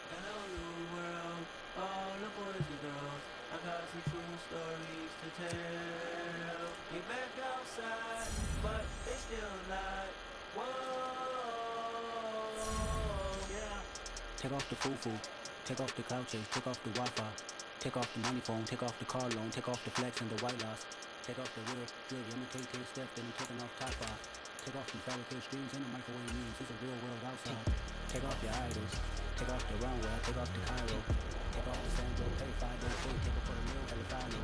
Hello new world, all the boys and girls. I got some true stories to tell. We back outside, but it's still light. Whoa, yeah. Take off the foo-foo, take off the couches, take off the Wi-Fi, take off the money phone, take off the car loan, take off the flex and the white loss, take off the real drip, imitate step, then I'm taking off top off. Take off the fabricated streams and the microwave memes. It's a real world outside. Take off your idols. Take off the runway. Take off the Cairo. Take off the Sandro. Pay 5 days free. Take off for the meal. Hell if I know.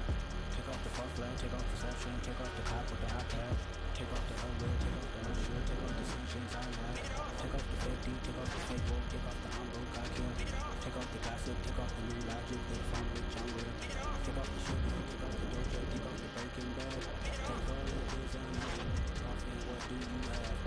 Take off the fuck flag. Take off the self-stream. Take off the cop with the iPad. Take off the unreal. Take off the unsure. Take off the sanctions I like. Take off the 50. Take off the fake woke. Take off the humble. Got killed. Take off the gossip. Take off the new logic. They found rich. I'm real. Take off the sugar. Take off the doja. Take off the breaking bad. Take all the goods and money. Coffee. What do you have?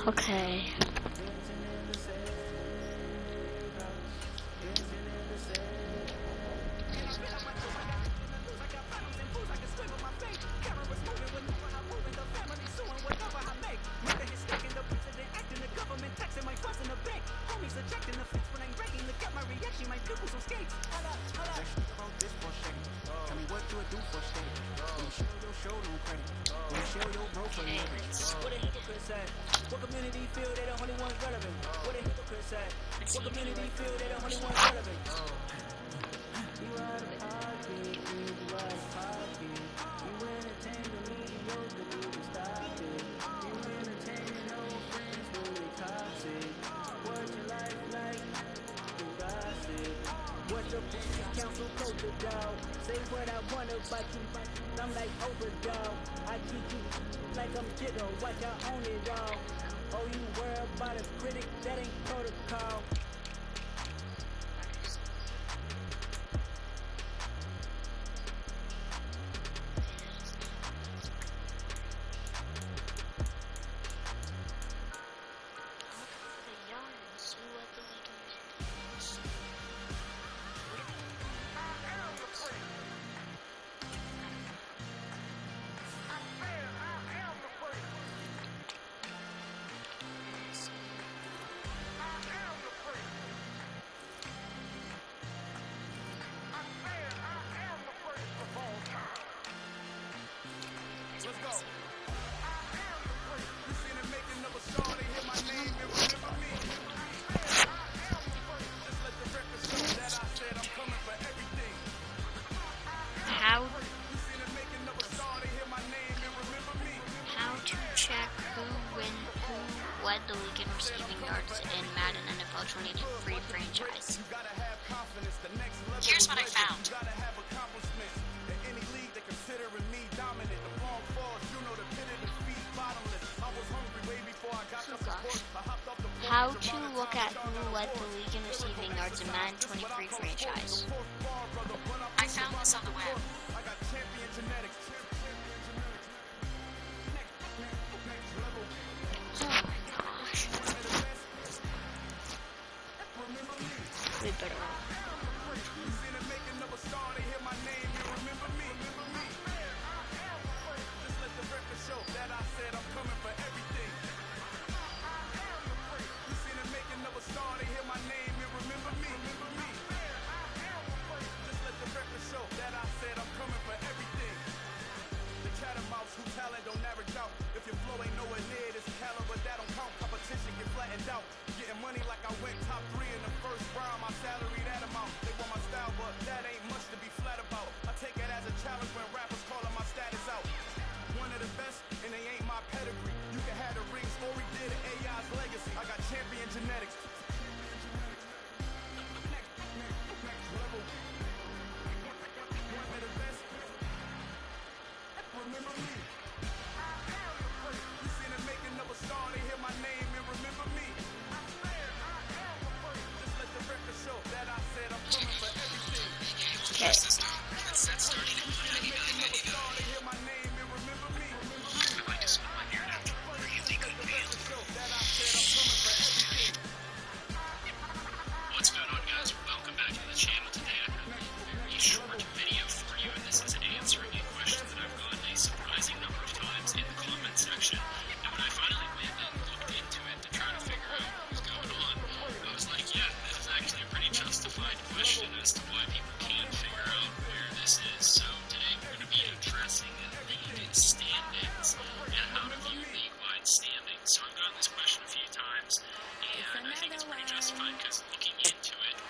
Okay. What community feel they the only ones relevant? What a hypocrite say? What community feel they the only ones relevant? You out of pocket, you out of pocket. You entertain the mediocre, you can stop it. You entertaining old friends who they toxic. What's your life like? You gossip. What's your council culture, dog? Say what I want about you. I'm like overdog. I treat you like I'm Jiggo. Watch I own it all. Oh, you worry about a critic, that ain't protocol. Let's go. You seen it making up a song, they hear my name and remember me. Just let the record show that I said I'm coming for everything. How You seen it making up a song, they hear my name and remember me. to check who led the league in receiving yards in Madden NFL 23 franchise. You gotta have confidence, the next level. Here's what I found. You gotta have accomplishments. In any league, they considering me dominant. The long falls, you know the pit of the feet bottomless. I was hungry way before I got the support. I hopped off the porch. How to look at who led the league in receiving yards in Madden 23 franchise. I found this on the web. I got champion genetics. Oh my gosh. We better If your flow ain't nowhere near this caliber, that don't count. Competition get flattened out. Getting money like I went top 3 in the first round. My salary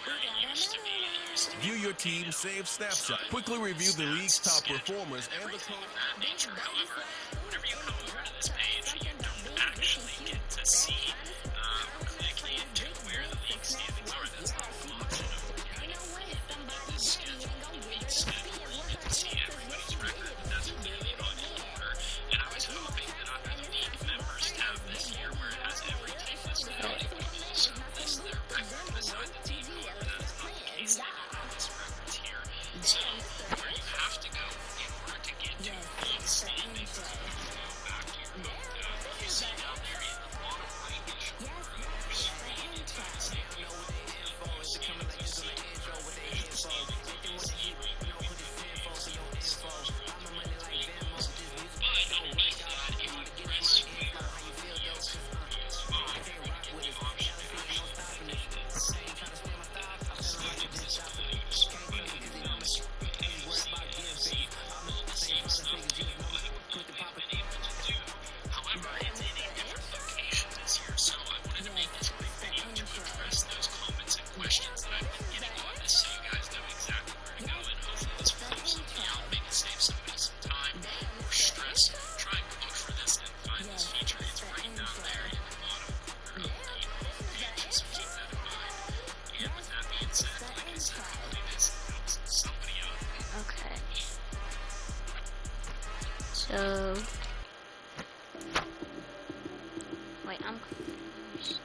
where it used to be. It used to be View your team save snapshot. Quickly review the league's top performers and the everything of that nature. However, whenever you come over to this page, you don't actually get to see or click into where the league standings are. That's not an option of the schedule, the league schedule, where you get to see everybody's record. It doesn't do it on any order. And I was hoping that under the league members tab this year, where it has every team listed out, it would also list their record beside the team. However, that is not the case. They don't have this records here. So, where you have to go in order to get to league standings is you go back to your home. You see down there in the bottom right-ish corner, your screen, it has a league standings. You see league standings. You can see right where we do games. But underneath that, if you press where PS5, you're going to get the option to actually put in and say standings is values. But underneath this, you see all the same stuff to what we've been able to do. However, it's in a different location this year, so I wanted to make this quick video to address those comments and questions that I've been getting on this, so you guys know exactly where to go, and hopefully this will help somebody out, maybe save somebody some time or stress. Try and look for this and find this feature. It's right down there in the bottom corner of the homepage, so keep that in mind. And with that being said, like I said, hopefully this helps somebody out. Okay. So, wait, I'm confused.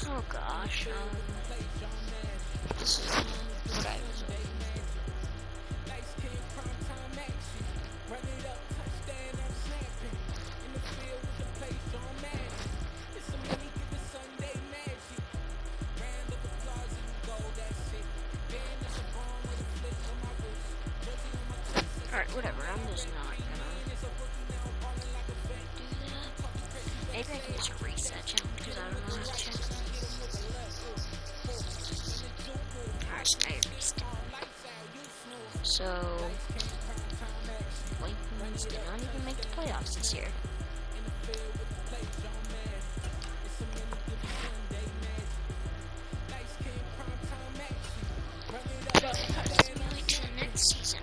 Oh gosh, this is what I was alright, whatever, I'm just not gonna do that. Maybe I can just reset him, because I don't know how to check that. Alright, so now you're reset. So, Vikings did not even make the playoffs this year. Maybe to the next season.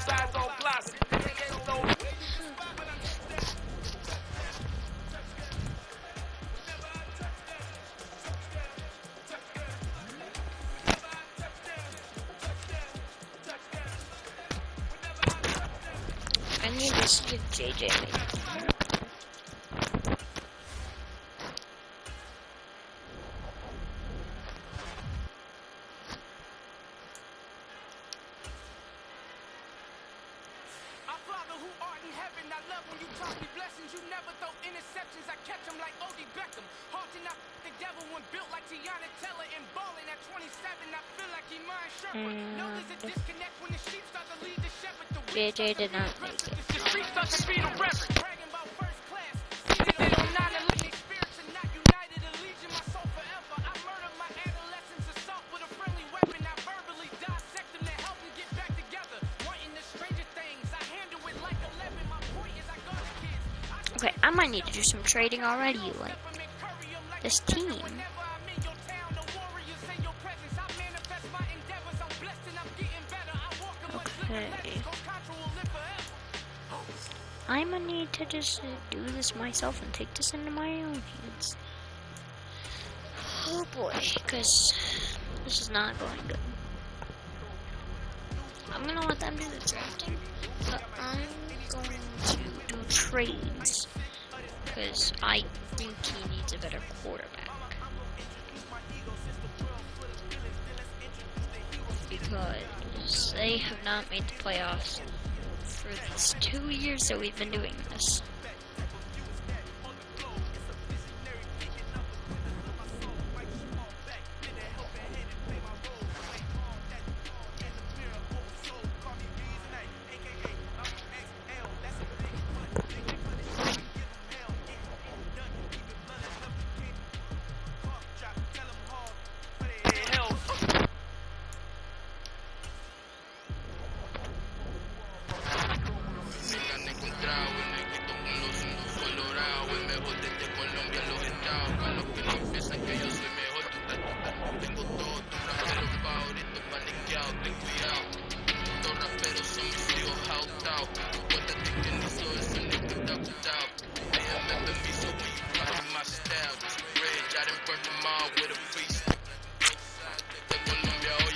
size on classic. I need to give JJ. Who art in heaven, I love when you talk me blessings. You never throw interceptions, I catch them like Odie Beckham. Hard to knock the devil when built like Tiana Teller and balling at 27. I feel like he mine Sherpa. Know there's a disconnect when the sheep start to lead the shepherd. The JJ did not make it. the street starts to be the reverend. Bragging about first class, seated on 9/11. Spirits are not united, allegiance my soul forever. I murdered my adolescence, assault with a friendly weapon. I verbally dissect them to help them get back together. Wanting the stranger things, I handle it like 11. My point is I got the kids. Okay, I might need to do some trading already. Like this team. Okay. I'm gonna need to just do this myself and take this into my own hands. Oh boy, because this is not going good. I'm gonna let them do the drafting, but I'm going to do trades because I think he needs a better quarterback. Because they have not made the playoffs for these 2 years that we've been doing this.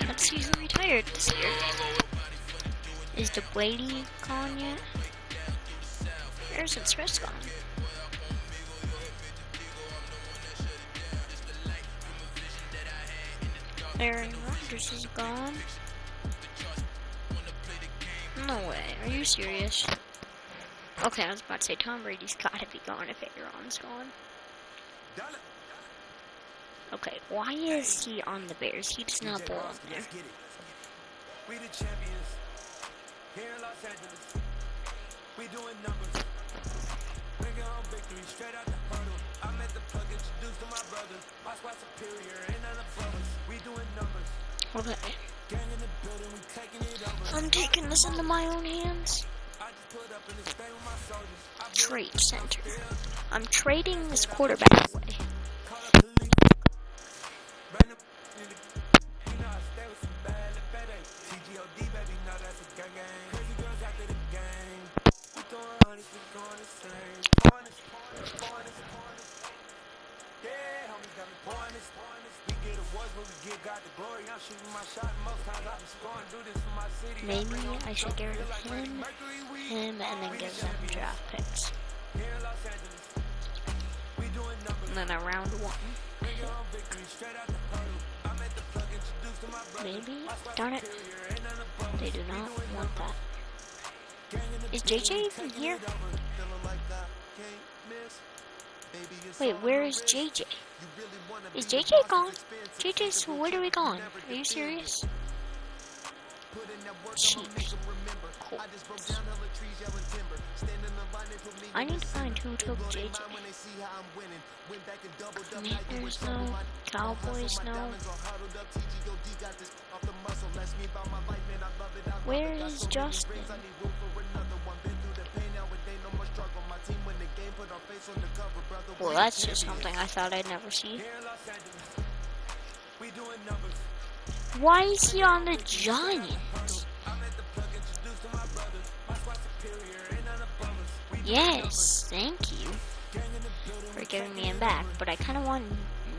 Let's see who retired this year. Is the Brady gone yet? Harrison Smith's gone. Aaron Rodgers is gone. No way. Are you serious? Okay, I was about to say Tom Brady's gotta be gone if Aaron's gone. Okay, why is he on the Bears? He does not belong there. We the champions here in Los Angeles. We doing numbers. Bringing home victory straight out the huddle. I met the plug introduced to my brother. My squad superior and none above us. We doing numbers. Okay. Gang in the building, we taking it over. I'm taking this into my own hands. I just put up in this thing with my soldiers. Trade center. I'm trading this quarterback away. Call up the league. Burn the you know I stay with some bad TGOD baby, know that's a gang gang. Crazy girls after the game. We throwing hundreds, we going the same. Pouring this. Yeah, homies got me pouring this. We get awards, but we give God the glory. I'm shooting my shot, most times I be scoring. Do this for my city. Maybe I should get rid of him, and then give them draft picks. Here in Los Angeles, we doing numbers. And then around one. Bring home victory straight out the huddle. I met the plug introduced to my brother. Maybe? Darn it. They do not want that. Is JJ even here? Wait, where is JJ? Is JJ gone? JJ's literally gone. Are you serious? Chiefs. Colts. I need to find who took JJ. Commanders, no. Cowboys, no. Where is Justin? Well, that's just something I thought I'd never see. Why is he on the Giants? Yes, thank you for giving me him back, but I kind of want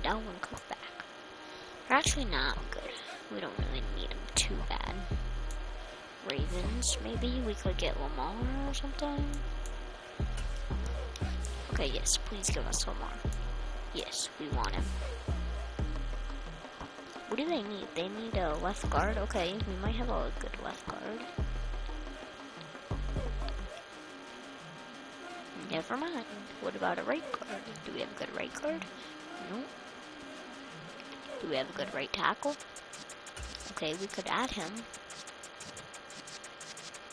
Dalvin Cook back. They're actually not good. We don't really need him too bad. Ravens, maybe we could get Lamar or something. Okay, yes, please give us Lamar. Yes, we want him. What do they need? They need a left guard? Okay, we might have a good left guard. Never mind. What about a right guard? Do we have a good right guard? Nope. Do we have a good right tackle? Okay, we could add him.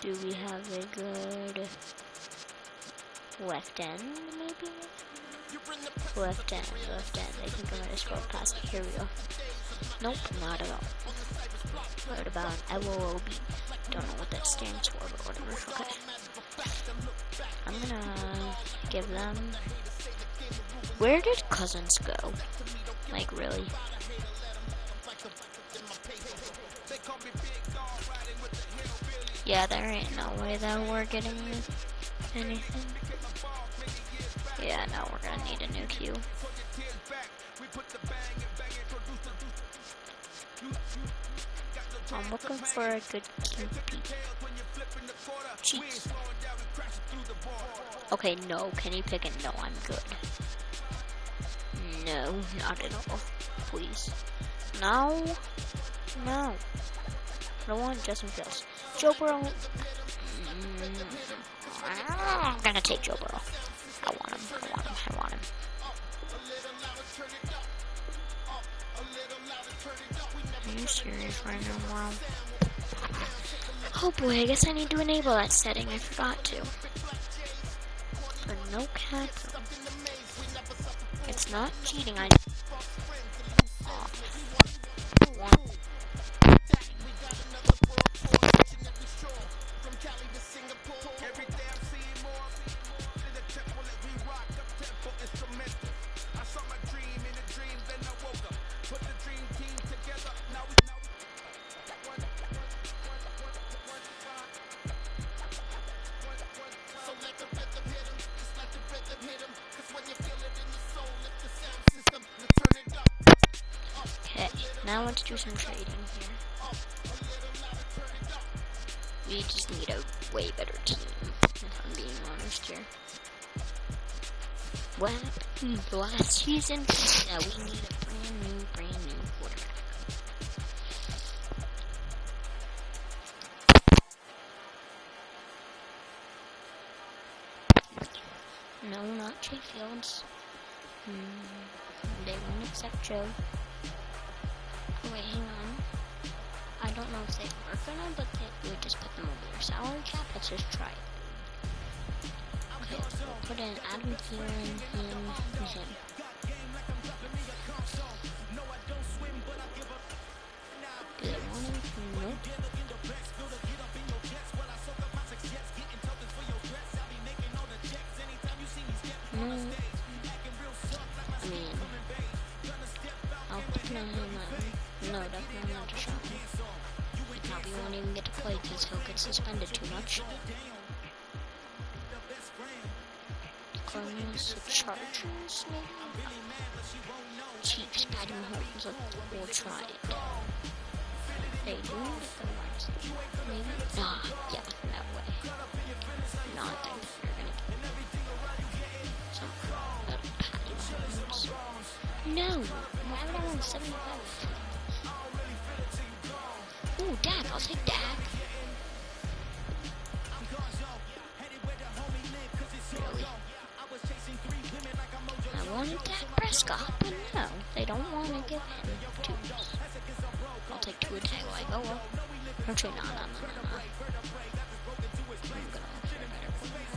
Do we have a good left end, maybe? Left end. I think I might have scrolled past it. Here we go. Nope, not at all. What about an LOOB? Don't know what that stands for, but whatever. Okay. I'm gonna give them... Where did Cousins go? Like, really? Yeah, there ain't no way that we're getting anything. Yeah, no, we're gonna need a new queue. I'm looking for a good QB. Jeez. Okay, no, Kenny Pickett, no, I'm good. No, not at all. Please. No. No. I don't want Justin Fields. Joe Burrow. I'm gonna take Joe Burrow. I want him. Are you serious right now, Mom? Oh boy, I guess I need to enable that setting. I forgot to. For no cap. It's not cheating. I want. Now let's do some trading here. We just need a way better team, if I'm being honest here. What happened last season? Yeah, we need a brand new quarterback. No, not Jay Fields. They won't accept Joe. Wait, hang on. I don't know if they are gonna, but they would just put them over their salary cap. Let's just try it. Okay, we'll put in Adam Thielen, him, and him. Do they want him? Nope. No. I mean, I'll put him in. No, definitely not Deshaun. He probably won't even get to play because he'll get suspended too much. Cardinals, the Chargers, maybe? Chiefs, Patty Mahomes, we'll try it. They do the ones, maybe? Ah, yeah, that way. No, I think they're gonna get some Patty Mahomes. No! Why would I want 75? Ooh, Dak, I'll take Dak. Really? I wanted Dak Prescott, but no, they don't want to give him two. I'll take Tua Tagovailoa. Actually, no. I'm gonna look for a better quarterback.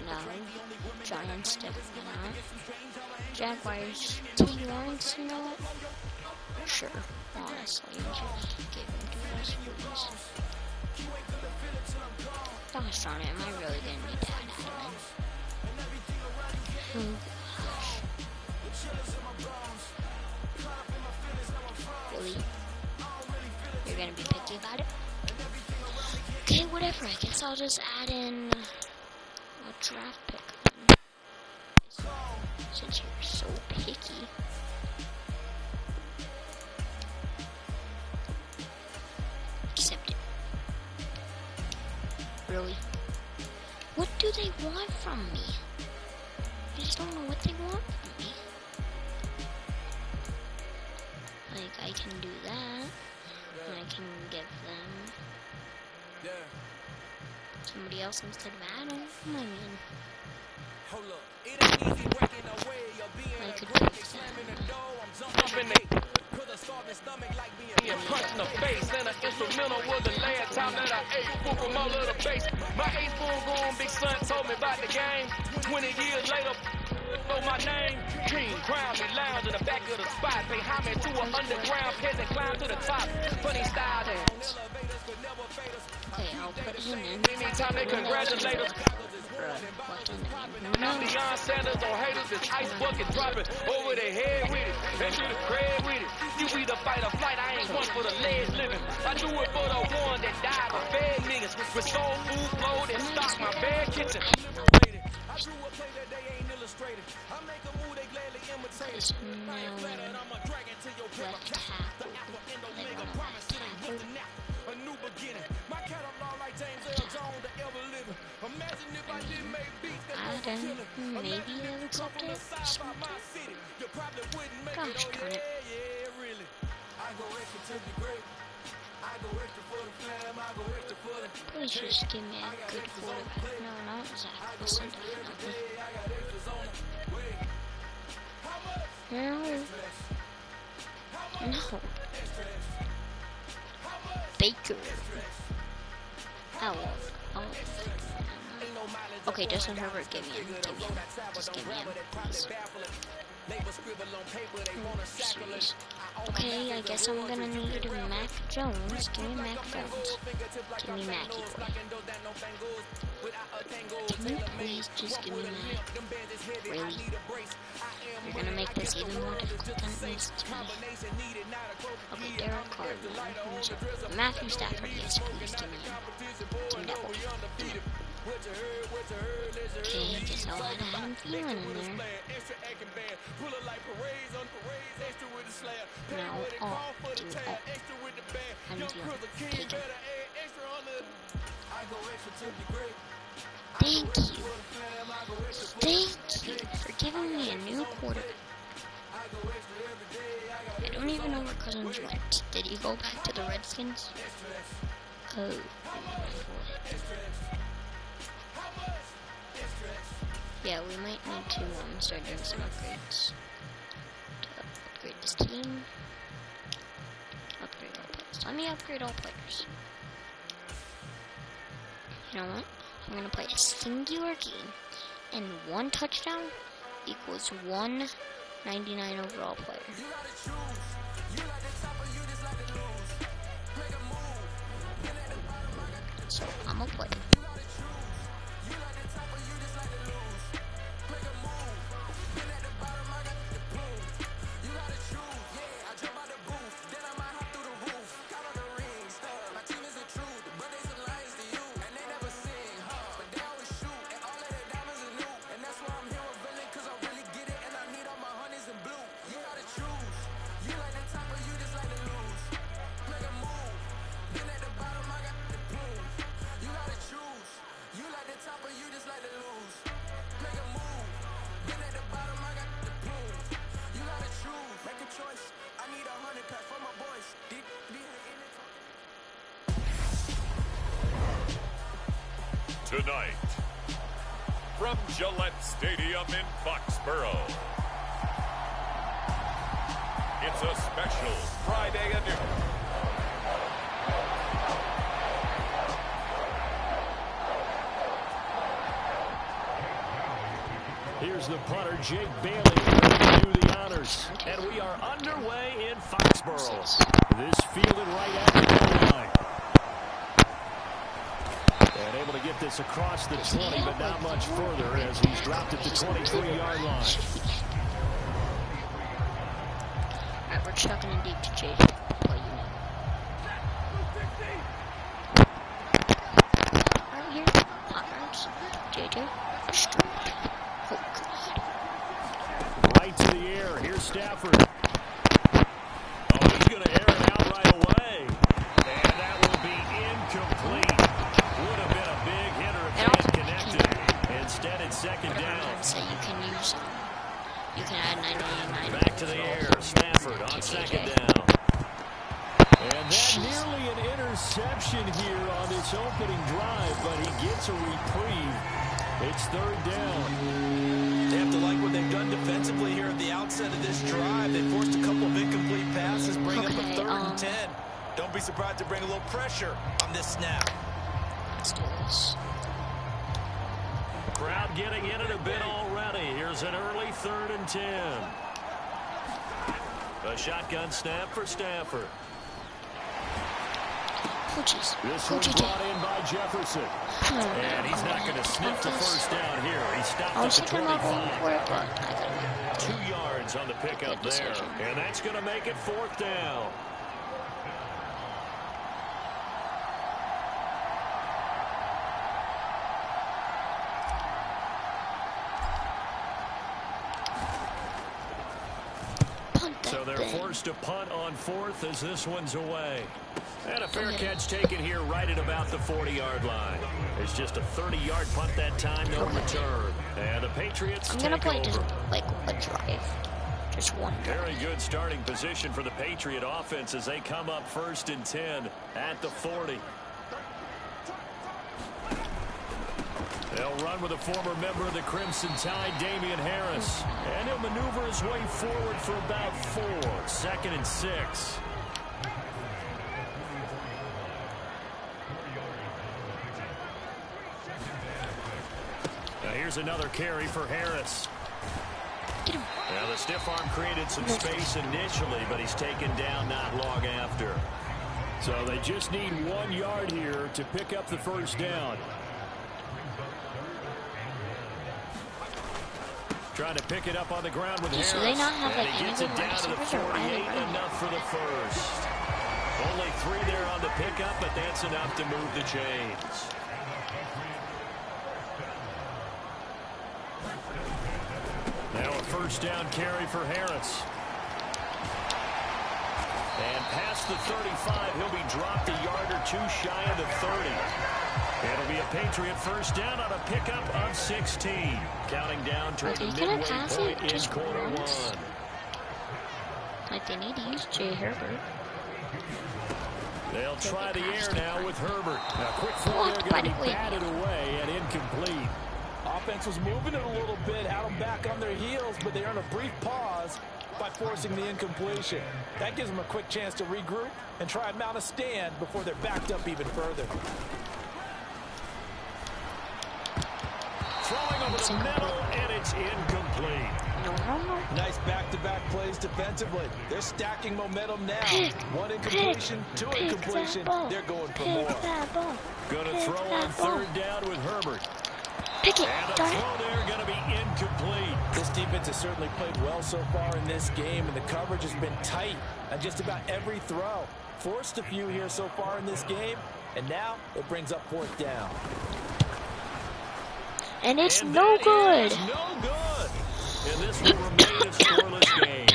No. Giants, definitely not. Jaguars, T. Lawrence, you know what? Sure, honestly, just give him to us, please. Gosh darn it, am I really gonna need that admin? Oh gosh. Really? You're gonna be picky about it? Okay, whatever. Whatever, I guess I'll just add in a draft pick then. Since you're so picky. Accept it. Really? What do they want from me? I just don't know what they want from me. Like, I can do that. And I can give them somebody else instead of Adam. I mean, I could give them. Punch in the face, and an instrumental was the last time that I ate food from all of the base. My A-spoon going, big son told me about the game. 20 years later, know my name. King, crown me, lounge in the back of the spot. Pay homage to an underground peasant, climb to the top. Funny style dance. Okay, I'll put him in. Anytime they congratulate us. Now Deion Sanders on haters, this ice bucket dropping over their head with it. And to the crib with it. You either fight or flight, I ain't one for the lead living. I do it for the one that died for fed niggas. With soul food, flowed, and stock my bad kitchen. I drew a play that they ain't illustrated. I make a move, they gladly imitate it. I'm a dragon to your left tackle. They want a left tackle. A new beginning. My catalog like James Earl Jones, the ever living. Imagine if I didn't make beats that was killing. Maybe I'll accept it. Gosh darn it. Really. I go extra to be great. I go extra for the fam. I go extra for the. Please just give me a good quarterback. No, not Zach Wilson, definitely. No. Baker. Oh. Okay, Justin Herbert, give me him. Just give me him, please. Serious. Okay, I guess I'm gonna need Mac Jones. Give me Mac Jones. Give me Mackie boy. Can you please just give me Mac? Really? You're gonna make this even more difficult than it needs to be. Okay, Derek Carr. Matthew Stafford, yes, please give me him. Give me that boy. Okay, I guess I'll add Adam Thielen in there. No, give me Adam Thielen. Take him. Thank you. Thank you for giving me a new quarterback. I don't even know where Cousins went. Did he go back to the Redskins? Oh, yeah, we might need to start doing some upgrades to upgrade this team. Upgrade all players. Let me upgrade all players. You know what? I'm gonna play a singular game, and 1 touchdown equals 199 overall player. So I'm a player. Tonight, from Gillette Stadium in Foxborough, it's a special Friday edition. Here's the punter, Jake Bailey, ready to do the honors. And we are underway in Foxborough. This fielded right at the goal line. And able to get this across the 20, but not much further as he's dropped at the 23-yard line. Alright, we're chucking it deep to JJ. Well, you know. JJ. Stupid. Oh, God. Right to the air. Here's Stafford. Oh, he's going to air it out right away. And that will be incomplete. Would have been a big hitter if they had connected. Instead, it's second down. So you can use you can add 99. Back to the air. Stafford on second down. And that nearly an interception here on this opening drive, but he gets a reprieve. It's third down. They have to like what they've done defensively here at the outset of this drive. They forced a couple of incomplete passes, bring up a 3rd and 10. Don't be surprised to bring a little pressure on this snap. Let's do this. Crowd getting in it a bit already. Here's an early 3rd and 10. A shotgun snap for Stafford. Poochies. This one brought in by Jefferson. And he's not going to sniff the first down here. He stopped at the 25. 2 yards on the pickup there. And that's going to make it 4th down. So they're forced to punt on 4th as this one's away. And a fair catch taken here right at about the 40-yard line. It's just a 30-yard punt that time, no return. And the Patriots take over. I'm going to play just like a drive. Just one drive. Very good starting position for the Patriot offense as they come up 1st and 10 at the 40. They'll run with a former member of the Crimson Tide, Damian Harris. And he'll maneuver his way forward for about 4. 2nd and 6. Now here's another carry for Harris. Now the stiff arm created some space initially, but he's taken down not long after. So they just need 1 yard here to pick up the first down. Trying to pick it up on the ground with Harris. Do they not have like he gets it down to the 48, enough for the first. Only 3 there on the pickup, but that's enough to move the chains. Now a first down carry for Harris. And past the 35, he'll be dropped a yard or 2 shy of the 30. It'll be a Patriot first down on a pickup of 16. Counting down toward the midway point in quarter 1. Like they need to use Jay Herbert. They'll try the air now with Herbert. A quick throw there going to be batted away and incomplete. Offense was moving it a little bit, had them back on their heels, but they earned a brief pause by forcing the incompletion. That gives them a quick chance to regroup and try and mount a stand before they're backed up even further. Throwing over the middle, and it's incomplete. Nice back-to-back plays defensively. They're stacking momentum now. 1 incompletion, 2 incompletion. They're going for more. Going to throw on 3rd down with Herbert. Pick it, and the throw there going to be incomplete. This defense has certainly played well so far in this game, and the coverage has been tight on just about every throw. Forced a few here so far in this game, and now it brings up 4th down. And it's no good. No good. And this will remain a scoreless game.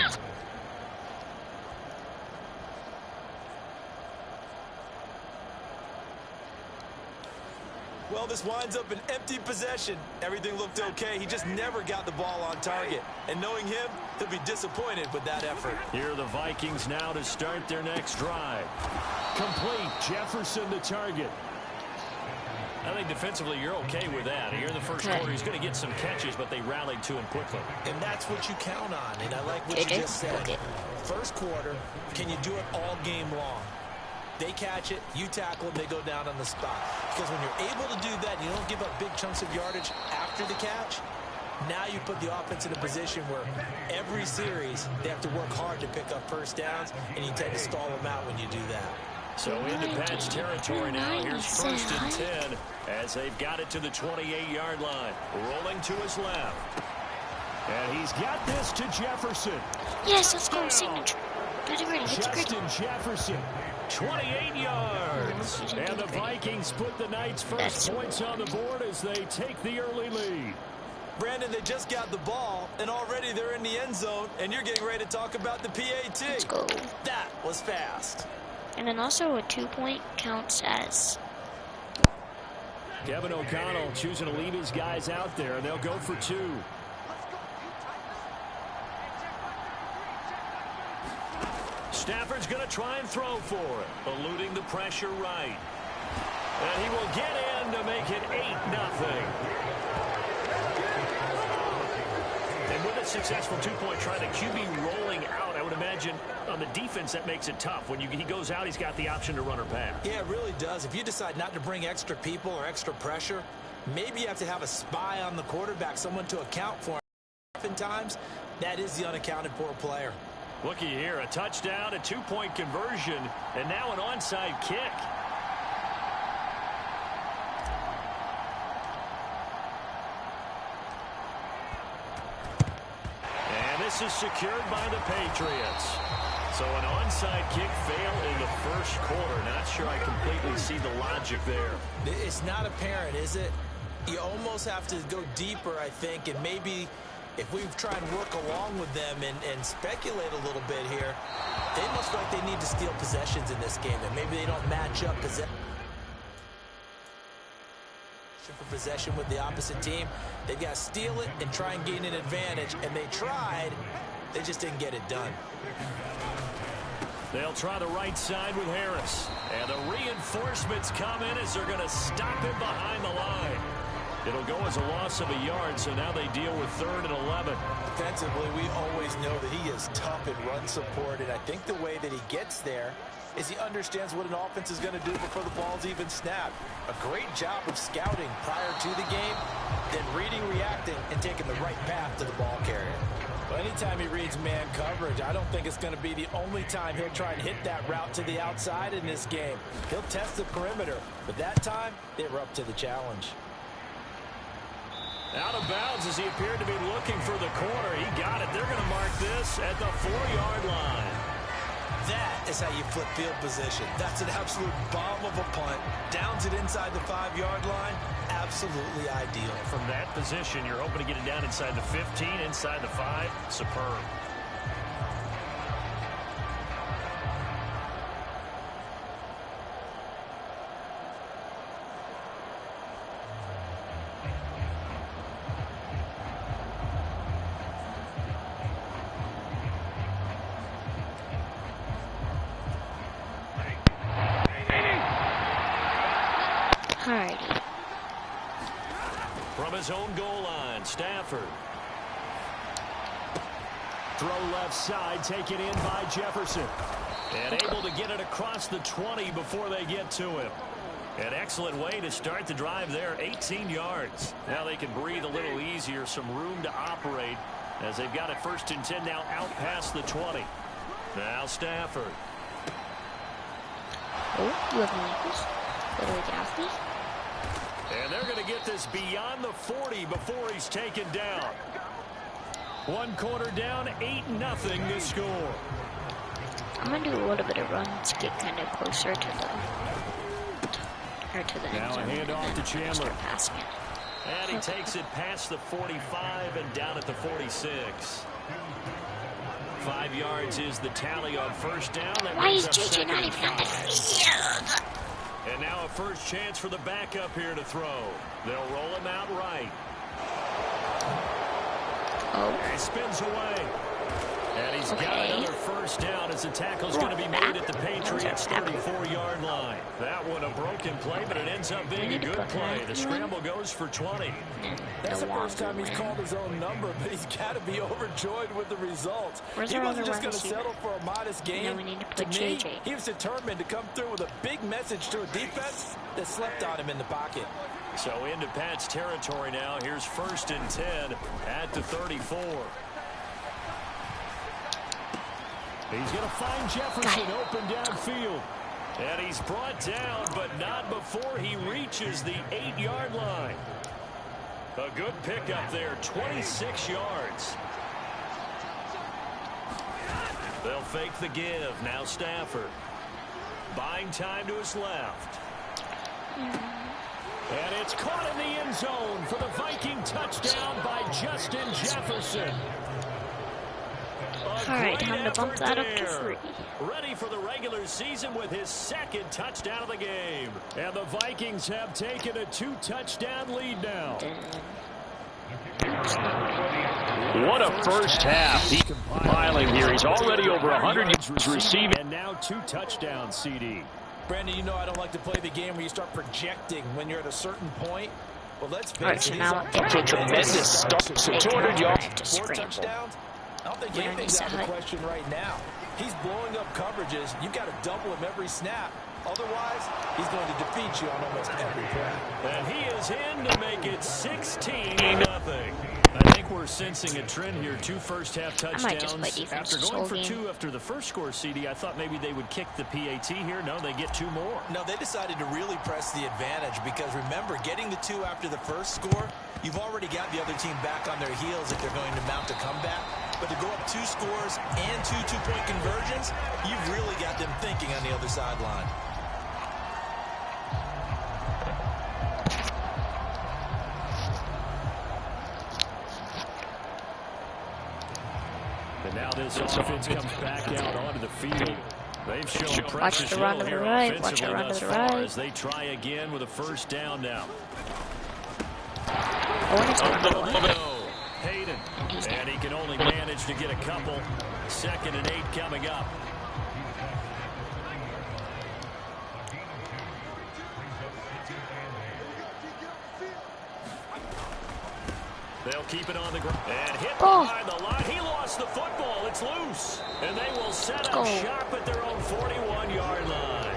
Well, this winds up an empty possession. Everything looked okay. He just never got the ball on target. And knowing him, he'll be disappointed with that effort. Here are the Vikings now to start their next drive. Complete. Jefferson the target. I think defensively you're okay with that. Here in the first quarter, he's going to get some catches, but they rallied to him quickly. And that's what you count on, and I like what you just said. First quarter, can you do it all game long? They catch it, you tackle them, they go down on the spot. Because when you're able to do that, you don't give up big chunks of yardage after the catch. Now you put the offense in a position where every series they have to work hard to pick up first downs, and you tend to stall them out when you do that. So into Pats territory now. Here's 1st and 10 as they've got it to the 28-yard line. Rolling to his left. And he's got this to Jefferson. Yes, let's go. Signature. Get it ready. Justin Jefferson. 28 yards. And the Vikings put the Knights' first points on the board as they take the early lead. Brandon, they just got the ball, and already they're in the end zone, and you're getting ready to talk about the PAT. Let's go. That was fast. And then also a 2-point counts as. Kevin O'Connell choosing to leave his guys out there, and they'll go for 2. Stafford's going to try and throw for it, eluding the pressure right. And he will get in to make it 8-0. And with a successful 2-point try, the QB rolling out, I would imagine on the defense that makes it tough. When he goes out, he's got the option to run or pass. Yeah, it really does. If you decide not to bring extra people or extra pressure, maybe you have to have a spy on the quarterback, someone to account for him. Oftentimes, that is the unaccounted for player. Looky here, a touchdown, a 2-point conversion, and now an onside kick. And this is secured by the Patriots. So an onside kick fail in the first quarter. Not sure I completely see the logic there. It's not apparent, is it? You almost have to go deeper, I think, and maybe if we try and work along with them and speculate a little bit here, they must feel like they need to steal possessions in this game, and maybe they don't match up possession for possession with the opposite team. They've got to steal it and try and gain an advantage, and they tried. They just didn't get it done. They'll try the right side with Harris. And the reinforcements come in as they're going to stop him behind the line. It'll go as a loss of a yard, so now they deal with 3rd and 11. Defensively, we always know that he is tough in run support, and I think the way that he gets there is he understands what an offense is going to do before the ball's even snapped. A great job of scouting prior to the game, then reading, reacting, and taking the right path to the ball carrier. Well, anytime he reads man coverage, I don't think it's going to be the only time he'll try and hit that route to the outside in this game. He'll test the perimeter, but that time, they were up to the challenge. Out of bounds as he appeared to be looking for the corner. He got it. They're going to mark this at the 4-yard line. That is how you flip field position. That's an absolute bomb of a punt. Downs it inside the 5-yard line. Absolutely ideal. From that position, you're hoping to get it down inside the 15, inside the 5. Superb. From his own goal line, Stafford. Throw left side, taken in by Jefferson. And able to get it across the 20 before they get to him. An excellent way to start the drive there, 18 yards. Now they can breathe a little easier, some room to operate as they've got it 1st and 10 now out past the 20. Now Stafford. Oh, you have Lakers. Literally Gaffney. And they're going to get this beyond the 40 before he's taken down. 1 quarter down, 8-0 the score. I'm going to do a little bit of run to get kind of closer to the now end zone. A handoff to Chandler. Passing it. And he takes it past the 45 and down at the 46. 5 yards is the tally on 1st down. Why is JJ not even on the field? And now a first chance for the backup here to throw. They'll roll him out right. Oh. He spins away. And he's got another 1st down as the tackle's going to be made at the Patriots' 34-yard line. That one a broken play, but it ends up being a good play. The scramble goes for 20. That's the first time he's called his own number, but he's got to be overjoyed with the results. He wasn't just going to settle for a modest game. To me, he was determined to come through with a big message to a defense that slept on him in the pocket. So into Pat's territory now. Here's 1st and 10 at the 34. He's going to find Jefferson open downfield. And he's brought down, but not before he reaches the 8-yard line. A good pickup there, 26 yards. They'll fake the give. Now Stafford. buying time to his left. And it's caught in the end zone for the Viking touchdown by Justin Jefferson. All right, time to bump that up to 3. Ready for the regular season with his second touchdown of the game. And the Vikings have taken a 2-touchdown lead now. What a first half. He's compiling here. He's already over 100 yards receiving. And now 2 touchdowns, CD. Brandon, you know I don't like to play the game where you start projecting when you're at a certain point. Well, let's face it. Now It's a tremendous start. So 200 yards. 4 touchdowns. I don't think anything's out of the question right now. He's blowing up coverages. You've got to double him every snap. Otherwise, he's going to defeat you on almost every play. And he is in to make it 16-0. I think we're sensing a trend here. 2 first-half touchdowns. After going for 2 after the first score, CD, I thought maybe they would kick the PAT here. No, they get 2 more. No, they decided to really press the advantage because, remember, getting the 2 after the first score, you've already got the other team back on their heels if they're going to mount a comeback. But to go up 2 scores and 2 two-point conversions, you've really got them thinking on the other sideline. And now this offense comes back out onto the field. They've shown precious the run little to the here right. offensively Watch the run thus to the far right. as they try again with a first down now. Hayden, and he can only manage to get a couple. 2nd and 8 coming up. They'll keep it on the ground and hit behind the line. He lost the football. It's loose. And they will set up shop at their own 41-yard line.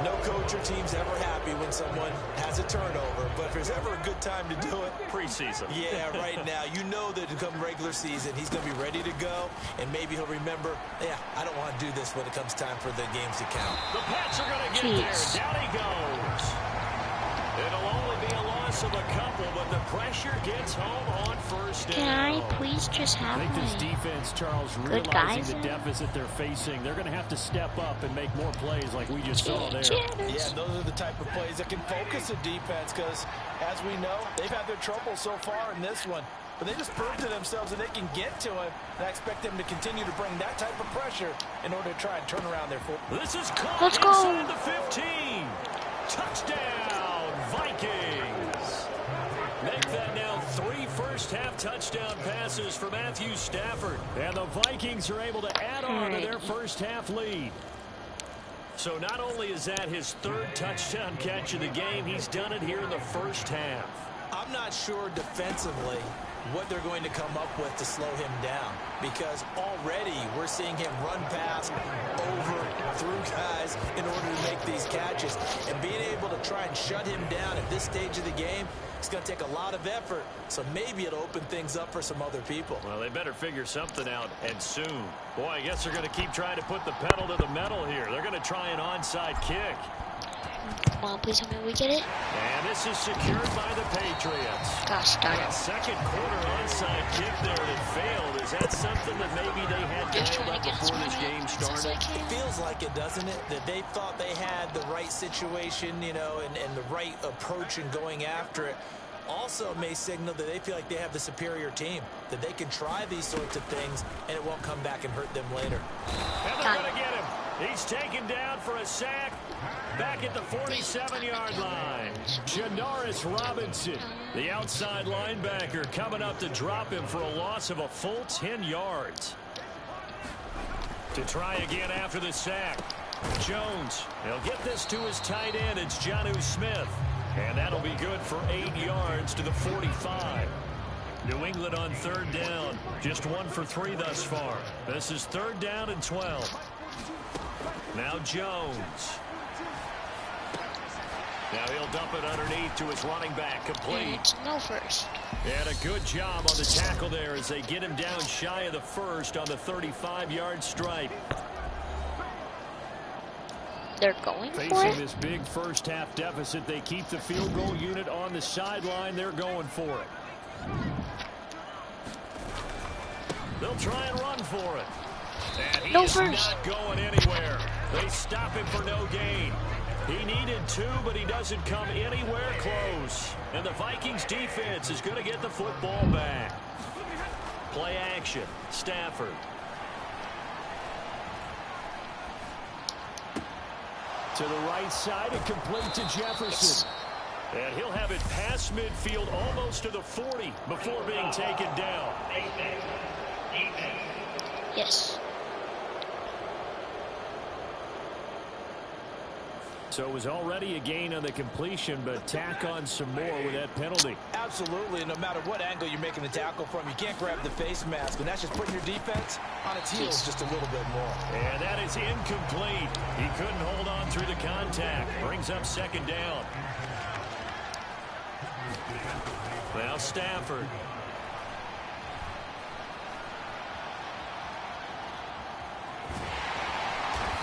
No coach or team's ever happy when someone has a turnover, but if there's ever a good time to do it, preseason. Yeah, right now. You know that come regular season, he's going to be ready to go, and maybe he'll remember, yeah, I don't want to do this when it comes time for the games to count. The Pats are going to get there. Down he goes. It'll only be a loss of a couple, but the pressure gets home on first down. Can I please just have I think this defense, Charles, realizing the deficit they're facing, they're going to have to step up and make more plays like we just saw there. Yeah, those are the type of plays that can focus a defense because, as we know, they've had their trouble so far in this one. But they just proved to themselves that they can get to him, and I expect them to continue to bring that type of pressure in order to try and turn around their foot. This is caught inside the 15. Touchdown, Vikings. Make that now 3 first-half touchdown passes for Matthew Stafford. And the Vikings are able to add on to their first-half lead. So not only is that his 3rd touchdown catch of the game, he's done it here in the first half. I'm not sure defensively what they're going to come up with to slow him down, because already we're seeing him run past, over, through guys in order to make these catches. And being able to try and shut him down at this stage of the game, it's going to take a lot of effort. So maybe it'll open things up for some other people. Well, they better figure something out, and soon. Boy, I guess they're going to keep trying to put the pedal to the metal here. They're going to try an onside kick. Come on, please tell me we get it. And this is secured by the Patriots. Gosh darn it. Second quarter onside kick there that failed. Is that something that maybe they had dialed up before this game started? It feels like it, doesn't it? That they thought they had the right situation, you know, and the right approach in going after it. Also may signal that they feel like they have the superior team, that they can try these sorts of things and it won't come back and hurt them later. And they're going to get him. He's taken down for a sack back at the 47-yard line. Janoris Robinson, the outside linebacker, coming up to drop him for a loss of a full 10 yards. To try again after the sack. Jones, he'll get this to his tight end. It's Jonnu Smith. And that'll be good for 8 yards to the 45. New England on 3rd down. Just 1 for 3 thus far. This is 3rd down and 12. Now Jones. Now he'll dump it underneath to his running back. Complete. No first. And a good job on the tackle there as they get him down shy of the first on the 35-yard stripe. They're going for it. Facing this big first-half deficit, they keep the field goal unit on the sideline. They're going for it. They'll try and run for it. And he is not going anywhere. They stop him for no gain. He needed 2, but he doesn't come anywhere close. And the Vikings defense is going to get the football back. Play action. Stafford. To the right side and complete to Jefferson. And he'll have it past midfield almost to the 40 before being taken down. Yes. So it was already a gain on the completion, but tack on some more with that penalty. Absolutely. No matter what angle you're making the tackle from, you can't grab the face mask, and that's just putting your defense on its heels just a little bit more. And that is incomplete. He couldn't hold on through the contact. Brings up second down. Now Stafford.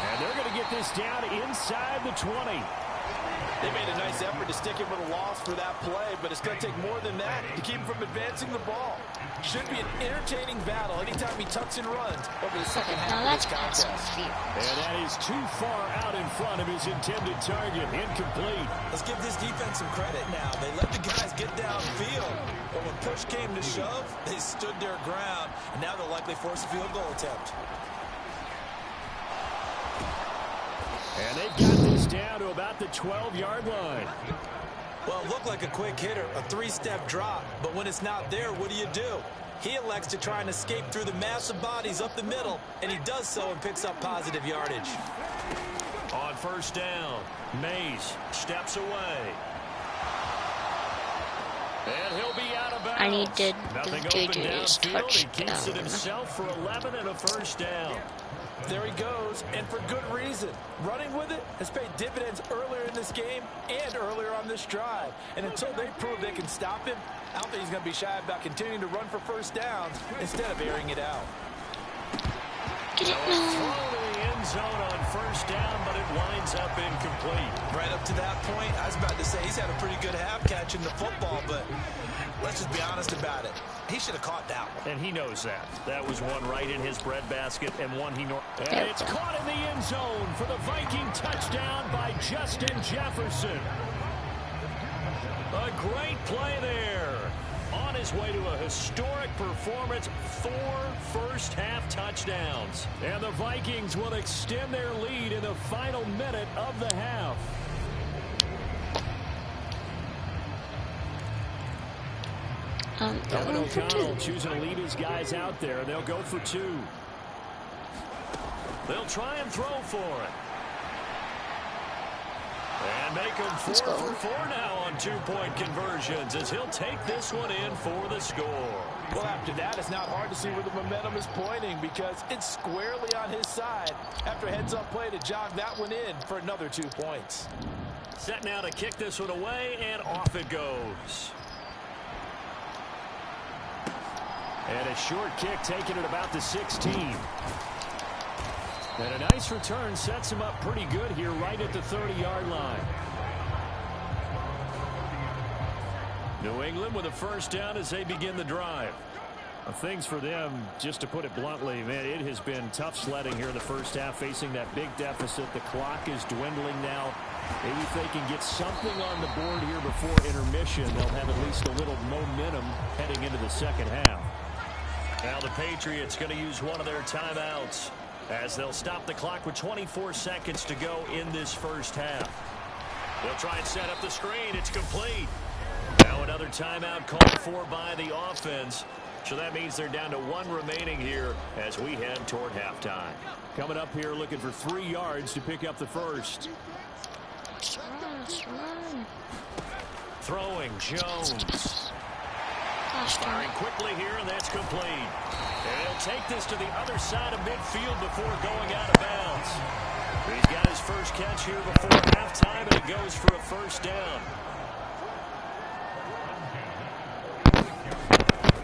And they're going to get this down inside the 20. They made a nice effort to stick him with a loss for that play, but it's going to take more than that to keep him from advancing the ball. Should be an entertaining battle anytime he tucks and runs over the second half of this contest. And that is too far out in front of his intended target. Incomplete. Let's give this defense some credit now. They let the guys get downfield, but when push came to shove, they stood their ground, and now they'll likely force a field goal attempt. And they've got this down to about the 12-yard line. Well, it looked like a quick hitter, a 3-step drop, but when it's not there, what do? He elects to try and escape through the massive bodies up the middle, and he does so and picks up positive yardage. On first down, Mays steps away. And he'll be out of bounds. I needed Nothing the open JJ's downfield. He keeps it touchdown. himself for 11 and a first down. There he goes, and for good reason. Running with it has paid dividends earlier in this game and earlier on this drive. And until they prove they can stop him, I don't think he's going to be shy about continuing to run for first downs instead of airing it out. Get it Throw to the end zone on first down, but it winds up incomplete. Right up to that point, I was about to say he's had a pretty good half catching the football, but let's just be honest about it. He should have caught that one. And he knows that. That was one right in his breadbasket and one he... And it's caught in the end zone for the Viking touchdown by Justin Jefferson. A great play there. On his way to a historic performance, 4 first-half touchdowns. And the Vikings will extend their lead in the final minute of the half. Going for 2. Choosing to lead his guys out there. They'll go for 2. They'll try and throw for it. And make him 4 for 4 now on 2-point conversions as he'll take this one in for the score. Well, after that, it's not hard to see where the momentum is pointing because it's squarely on his side after a heads-up play to jog that one in for another 2 points. Set now to kick this one away, and off it goes. And a short kick taken at about the 16. And a nice return sets him up pretty good here right at the 30-yard line. New England with a first down as they begin the drive. Things for them, just to put it bluntly, man, it has been tough sledding here in the first half, facing that big deficit. The clock is dwindling now. Maybe if they can get something on the board here before intermission, they'll have at least a little momentum heading into the second half. Now the Patriots going to use one of their timeouts as they'll stop the clock with 24 seconds to go in this first half. They'll try and set up the screen. It's complete. Now another timeout called for by the offense. So that means they're down to 1 remaining here as we head toward halftime. Coming up here looking for 3 yards to pick up the first. Throwing Jones. Firing quickly here, and that's complete. And he'll take this to the other side of midfield before going out of bounds. He's got his first catch here before halftime, and it goes for a first down.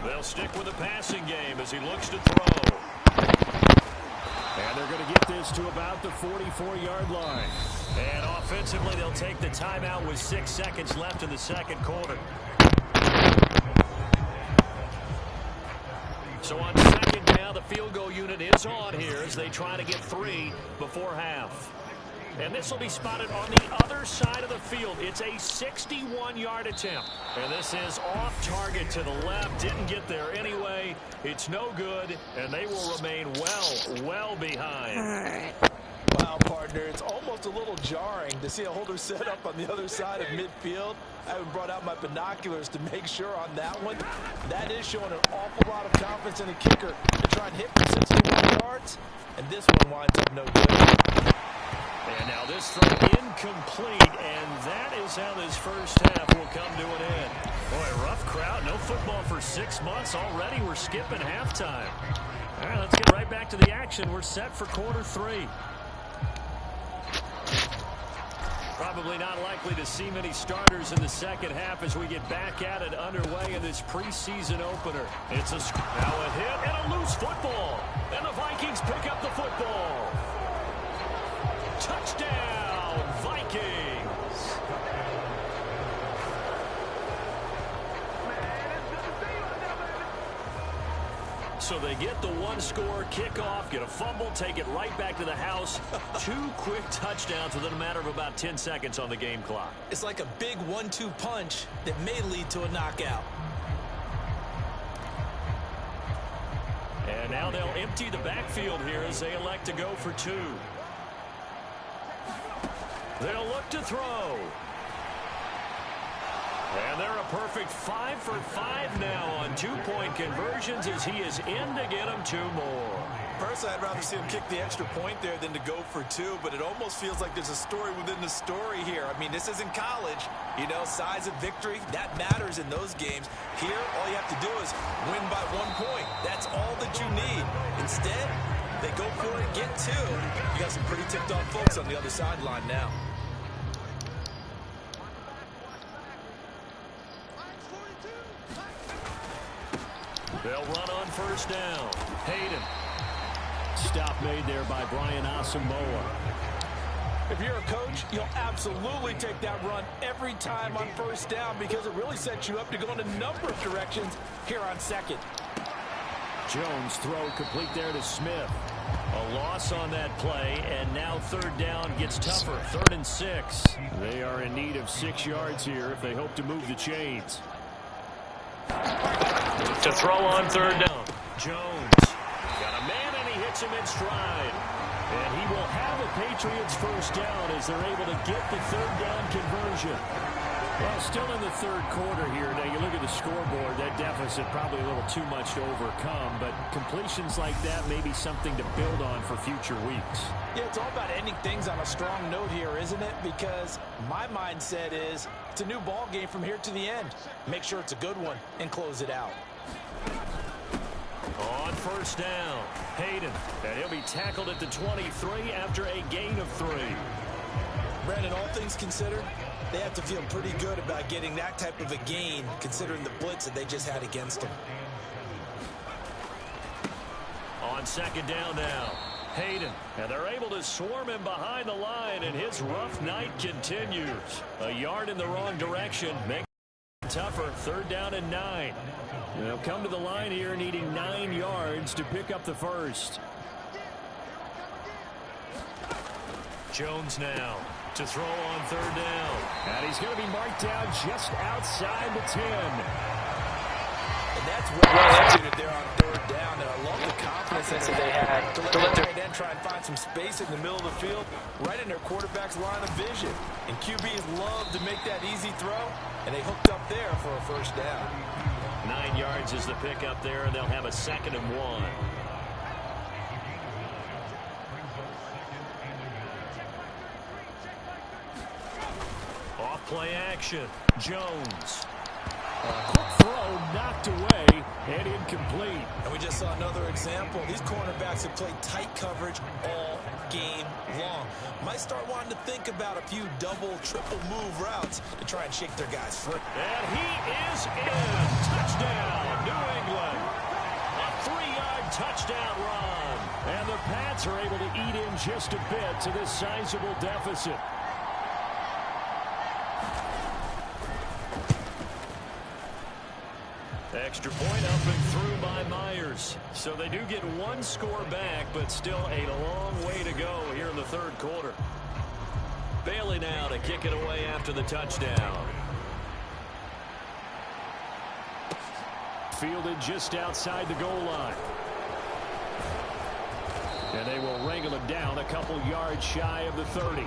They'll stick with the passing game as he looks to throw. And they're going to get this to about the 44-yard line. And offensively, they'll take the timeout with 6 seconds left in the second quarter. So on second down, the field goal unit is on here as they try to get 3 before half. And this will be spotted on the other side of the field. It's a 61-yard attempt. And this is off target to the left. Didn't get there anyway. It's no good, and they will remain well behind. Wow, partner, it's almost a little jarring to see a holder set up on the other side of midfield. I haven't brought out my binoculars to make sure on that one. That is showing an awful lot of confidence in the kicker to try and hit for 61 yards. And this one winds up no good. And now this throw incomplete, and that is how this first half will come to an end. Boy, rough crowd. No football for 6 months already. We're skipping halftime. All right, let's get right back to the action. We're set for quarter 3. Probably not likely to see many starters in the second half as we get back at it underway in this preseason opener. It's now a hit and a loose football. And the Vikings pick up the football. Touchdown, Vikings. So they get the one-score kickoff, get a fumble, take it right back to the house. 2 quick touchdowns within a matter of about 10 seconds on the game clock. It's like a big 1-2 punch that may lead to a knockout. And now they'll empty the backfield here as they elect to go for 2. They'll look to throw. And they're a perfect 5 for 5 now on 2-point conversions as he is in to get them 2 more. Personally, I'd rather see him kick the extra point there than to go for 2, but it almost feels like there's a story within the story here. I mean, this isn't college. You know, size of victory, that matters in those games. Here, all you have to do is win by 1 point. That's all that you need. Instead, they go for it and get 2. You got some pretty ticked-off folks on the other sideline now. They'll run on first down. Hayden. Stop made there by Brian Asamoah. If you're a coach, you'll absolutely take that run every time on first down because it really sets you up to go in a number of directions here on second. Jones throw complete there to Smith. A loss on that play, and now third down gets tougher. 3rd and 6. They are in need of 6 yards here if they hope to move the chains. To throw on third down. Jones got a man, and he hits him in stride. And he will have a Patriots first down as they're able to get the third down conversion. Well, still in the third quarter here. Now, you look at the scoreboard, that deficit probably a little too much to overcome, but completions like that may be something to build on for future weeks. Yeah, it's all about ending things on a strong note here, isn't it? Because my mindset is it's a new ball game from here to the end. Make sure it's a good one and close it out. On first down, Hayden, and he'll be tackled at the 23 after a gain of 3. Brandon, all things considered, they have to feel pretty good about getting that type of a gain considering the blitz that they just had against them. On second down now, Hayden, and they're able to swarm him behind the line, and his rough night continues. A yard in the wrong direction, makes it tougher. 3rd down and 9. They'll come to the line here needing 9 yards to pick up the first. Jones now to throw on 3rd down. And he's going to be marked down just outside the 10. And that's well executed there on 3rd down. And I love the confidence that they had to let their tight end try and find some space in the middle of the field, right in their quarterback's line of vision. And QBs love to make that easy throw, and they hooked up there for a first down. 9 yards is the pickup there, and they'll have a 2nd and 1. Off play action. Jones. Quick throw knocked away and incomplete. And we just saw another example. These cornerbacks have played tight coverage all game long. Might start wanting to think about a few double, triple move routes to try and shake their guys' foot. And he is in. Touchdown, New England. A 3-yard touchdown run. And the Pats are able to eat in just a bit to this sizable deficit. Extra point up and through by Myers. So they do get one score back, but still a long way to go here in the third quarter. Bailey now to kick it away after the touchdown. Fielded just outside the goal line. And they will wrangle him down a couple yards shy of the 30.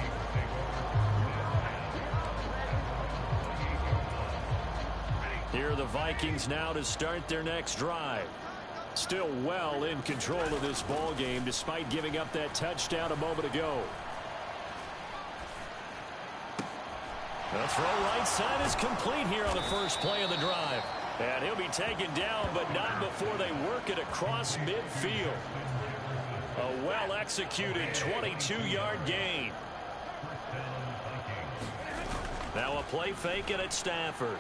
Here are the Vikings now to start their next drive. Still well in control of this ball game despite giving up that touchdown a moment ago. The throw right side is complete here on the first play of the drive. And he'll be taken down, but not before they work it across midfield. A well-executed 22-yard gain. Now a play fake it at Stafford.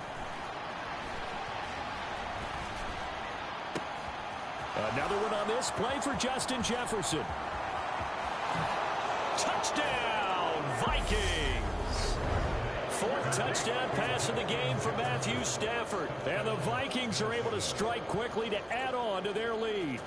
Another one on this play for Justin Jefferson. Touchdown, Vikings! Fourth touchdown pass of the game for Matthew Stafford. And the Vikings are able to strike quickly to add on to their lead.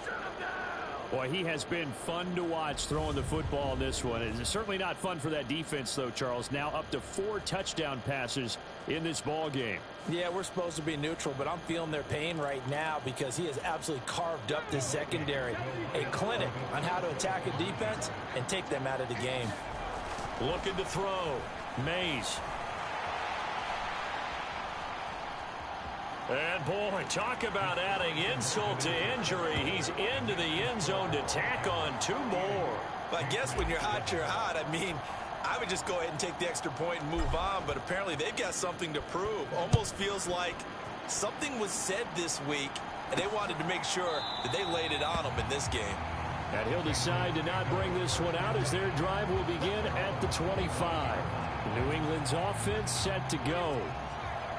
Boy, he has been fun to watch throwing the football in this one. It's certainly not fun for that defense, though, Charles. Now up to 4 touchdown passes in this ball game. Yeah, we're supposed to be neutral, but I'm feeling their pain right now because he has absolutely carved up this secondary. A clinic on how to attack a defense and take them out of the game. Looking to throw. Mays. And, boy, talk about adding insult to injury. He's into the end zone to tack on 2 more. Well, I guess when you're hot, you're hot. I mean, I would just go ahead and take the extra point and move on, but apparently they've got something to prove. Almost feels like something was said this week, and they wanted to make sure that they laid it on them in this game. And he'll decide to not bring this one out as their drive will begin at the 25. New England's offense set to go.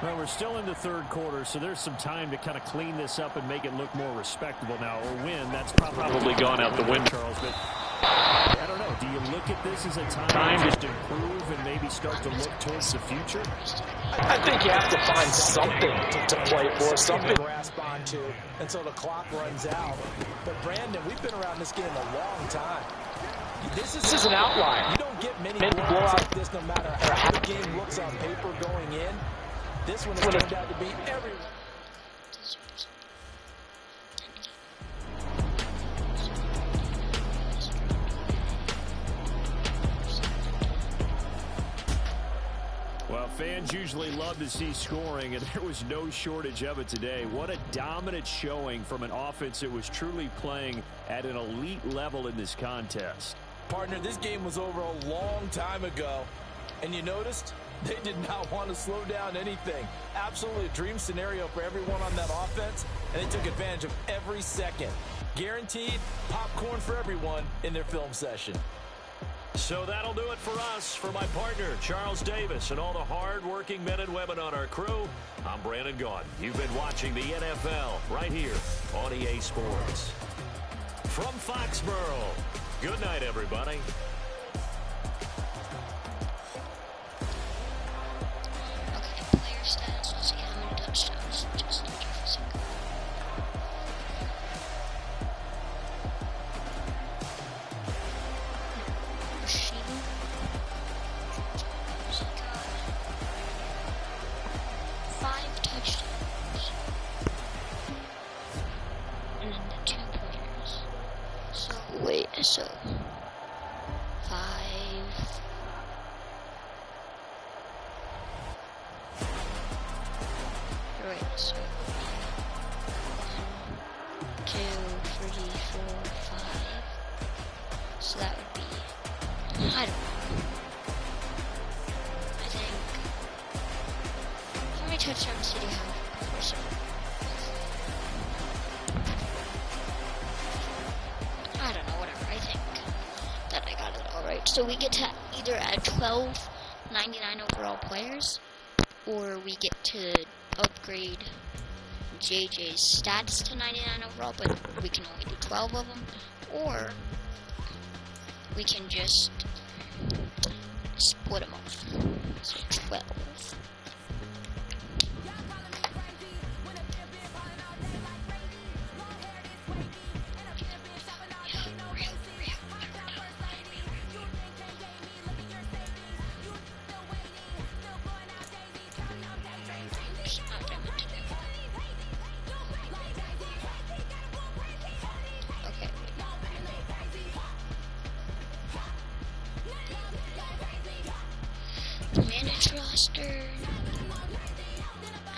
Well, we're still in the third quarter, so there's some time to kind of clean this up and make it look more respectable now. Or win, that's probably gone out the window, Charles. But I don't know. Do you look at this as a time to just improve and maybe start to look towards the future? I think you have to find something to play for, something to grasp onto until the clock runs out. But, Brandon, we've been around this game a long time. This is an outlier. You don't get many blowouts like this no matter how the game looks on paper going in. This one has turned out to be everyone. Well, fans usually love to see scoring, and there was no shortage of it today. What a dominant showing from an offense that was truly playing at an elite level in this contest. Partner, this game was over a long time ago, and you noticed they did not want to slow down anything. Absolutely a dream scenario for everyone on that offense, and they took advantage of every second. Guaranteed popcorn for everyone in their film session. So that'll do it for us. For my partner, Charles Davis, and all the hard-working men and women on our crew, I'm Brandon Gaudin. You've been watching the NFL right here on EA Sports. From Foxborough, good night, everybody. Stats, let's see how many touchdowns Justin Jefferson got. Receiving. He got 5 touchdowns. And then the 2 pointers. So, wait, so 5. Right, so 1, 2, 3, 4, 5. So that would be, I don't know. I think, how many touchdowns did he have? I don't know, whatever. I think that I got it all right. So we get to either add 12 99 overall players, or we get to upgrade JJ's stats to 99 overall, but we can only do 12 of them, or we can just split them off. So 12. advantage roster.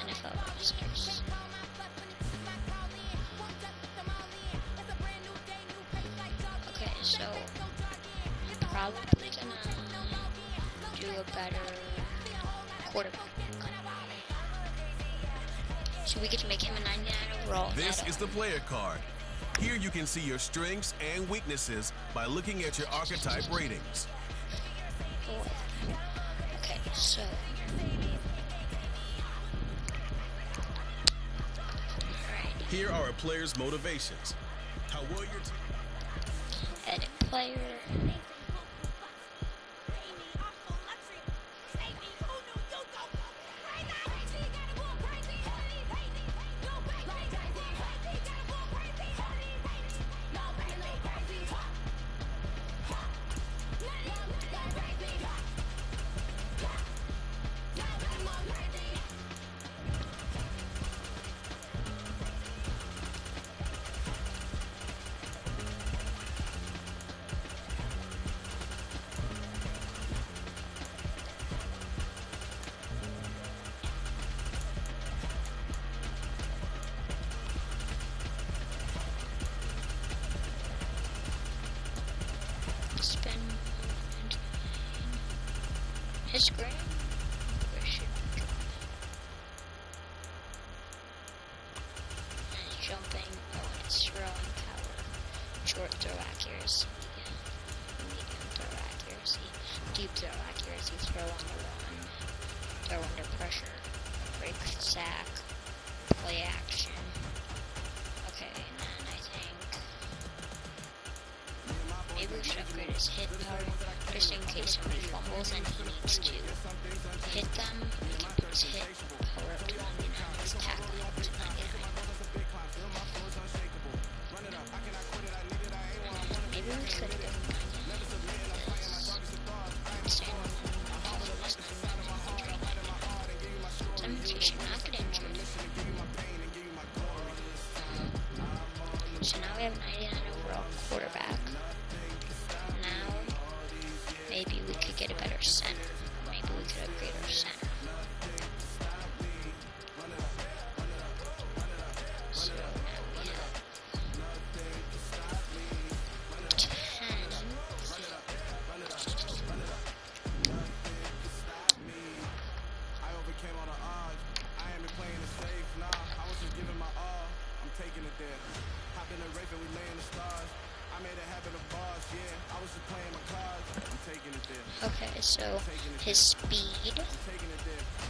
NFL rosters. Okay, so probably gonna do a better quarterback. So we get to make him a 99 overall. This is the player card. Here you can see your strengths and weaknesses by looking at your archetype ratings. Okay, so here are a player's motivations. How will your team edit player. Spin his grade. Where should we go? And jumping. Oh, and it's throwing power. Short throw accuracy. Medium throw accuracy. Deep throw accuracy. Throw on the run. Throw under pressure. Break sack. Play action. Okay, and then I think maybe we should upgrade his hit power just in case somebody fumbles and he needs to hit them. We can put his hit power up to 99, his tackling up to 99. Maybe we could have given 99. That means he should not get injured. So now we have 99 overall quarterback. Now, maybe we could get a better center. Maybe we could upgrade our center. So now we have 10. Okay, so his speed,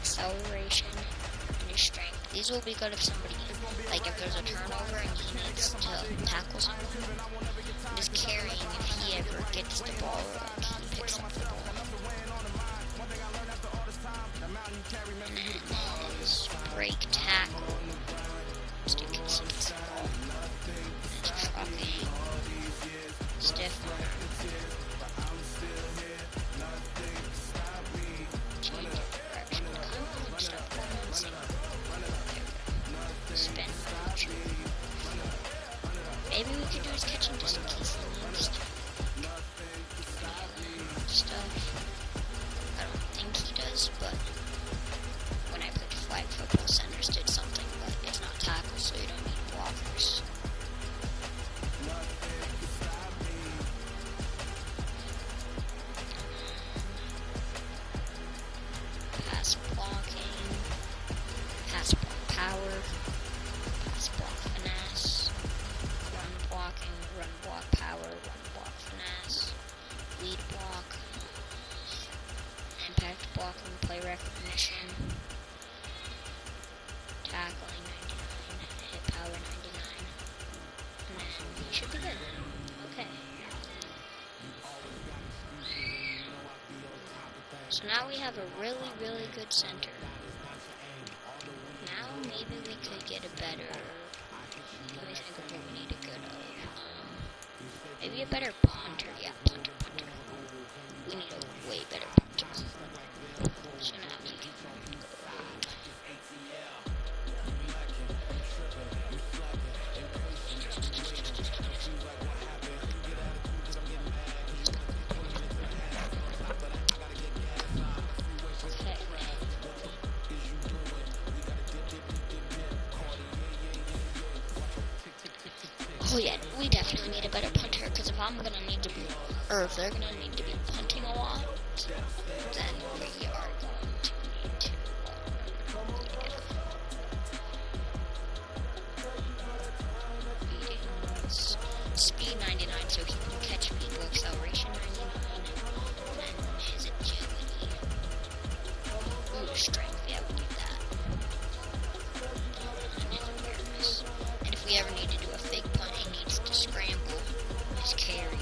acceleration, and his strength. These will be good if somebody, like if there's a turnover and he needs to tackle someone. And his carrying if he ever gets the ball or like he picks up the ball. And then his break tackle. Just in case he gets the ball. And his trucking. Stiff arm. Spin launch. Maybe we could do his catching just in case he needs to. Stuff. I don't think he does, but when I played flag football, centers did something, but it's not tackles, so you don't need blockers. Pass blocking, pass block power, pass block finesse, run blocking, run block power, run block finesse, lead block, impact blocking, play recognition, tackling 99, hit power 99, and then we should be good. Okay. So now we have a really, really good center. Now maybe we could get a better, let me think of what we need a good maybe a better punter. Yeah, punter. We need a way better punter. So now we can go okay. Oh yeah, we definitely need a better punter, because if I'm gonna need to be, or if they're gonna need to be punting a lot, then we are going to need to beatings. Speed 99, so he can catch people. Acceleration 99, and then his agility. Ooh, strength, yeah, we need that. And his awareness. And if we ever need to do a fake punt, he needs to scramble, his carry,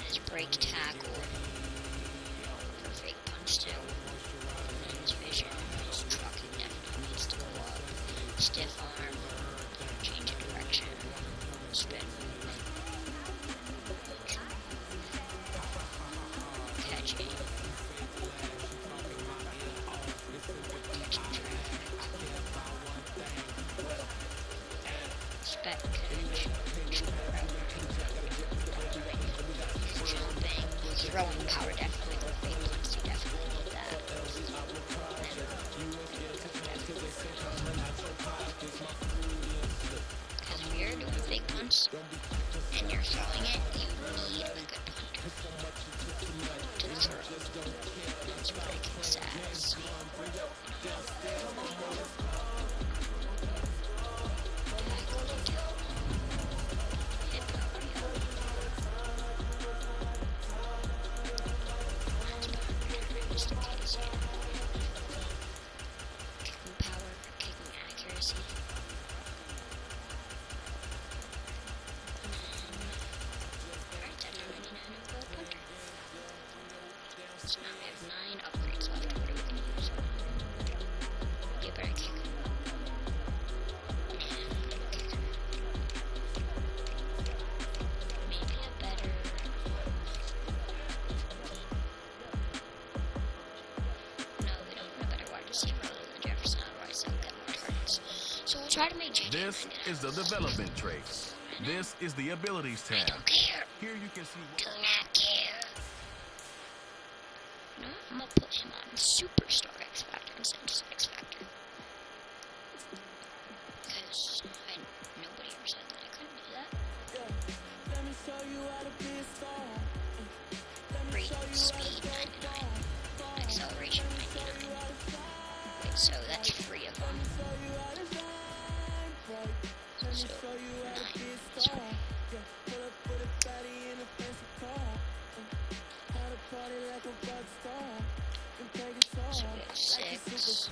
his break tackle for fake punch too. And his vision, his trucking definitely needs to go up. Stiff arm, change of direction, spin movement, catching, spec catch, jumping, throwing power definitely with fake punch, you definitely need that. Because if you're doing fake punch and you're throwing it, you need a good punter to throw. That's breaking stats. Hit power, just in case, Kicking power, kicking accuracy. Alright, that's 99 and go punter. So now we have 9 upgrades left. What are we going to use? Get better kicker. Maybe a better... No, we don't want a better wide receiver other than Jefferson, otherwise they'll get more targets. So we'll try to make JJ. This is the development traits. This is the abilities tab. I don't care. Here you can see Do not care. No, I'm gonna put him on Superstar X Factor instead of X Factor. Because nobody ever said that I couldn't do that. Rate, speed 99, acceleration 99. Wait, so that's 3 of them. So 9. Sorry. So we have 6.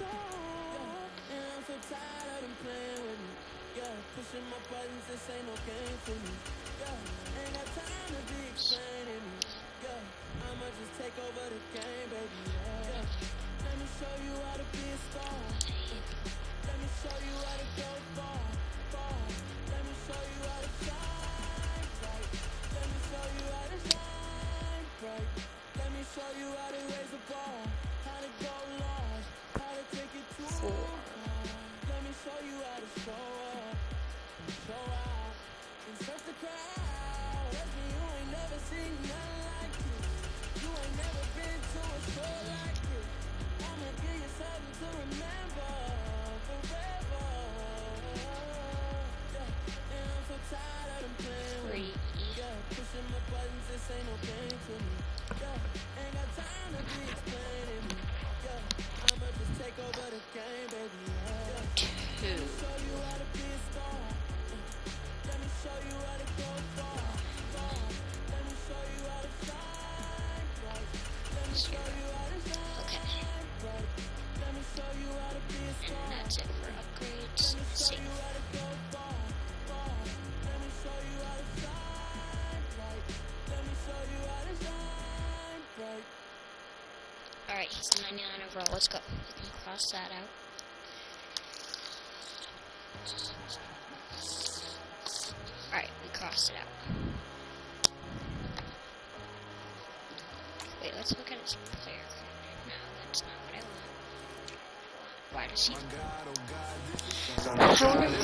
Okay. And that's it for upgrades. Save. Alright, he's 99 overall. Let's go. We can cross that out. Alright, we crossed it out. Wait, let's look at his player card. No, that's not what I want. Wide receiver.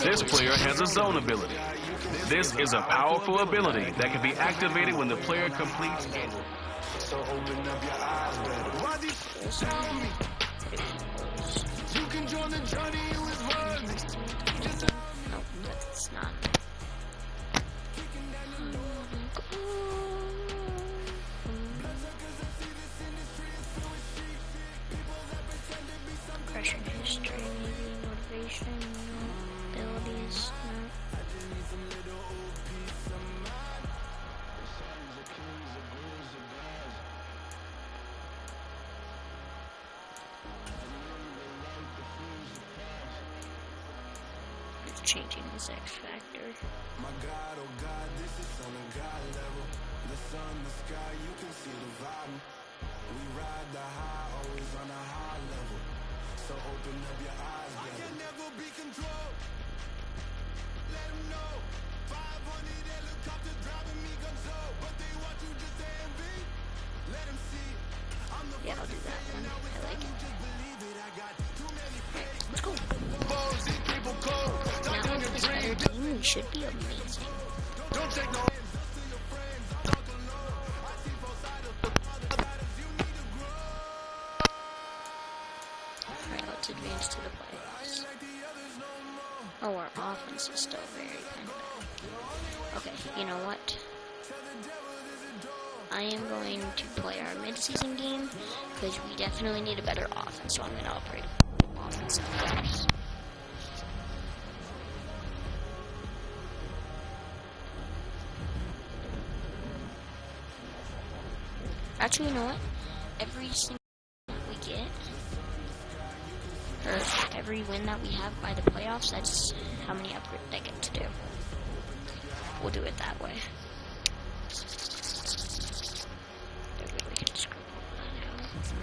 this player has a zone ability. This is a powerful ability that can be activated when the player completes a... So open up your eyes, baby. Tell me. You can join the journey with me. No, that's not. Education, history, maybe motivation, no. Abilities, no. It's changing this X factor. My God, oh God, this is on a God level. The sun, the sky, you can see the vibe. We ride the high, always on a high level. So open up your eyes, baby. I can never be controlled. Let them know. 500 helicopters driving me gonzo. But they want you just to envy. Let them see. I'm the Yeah, I'll do that one. I like it. just believe it. I got too many fakes. Let's go. Now with this better team, we should be amazing. Don't take no. Alright, let's advance to the playoffs. Oh, our offense is still very kind of bad. Okay, you know what? I am going to play our mid-season game because we definitely need a better offense, so I'm going to operate offensive players. Actually, you know what? Every single we get, or every win that we have by the playoffs, that's how many upgrades I get to do. We'll do it that way. I really can screw that out from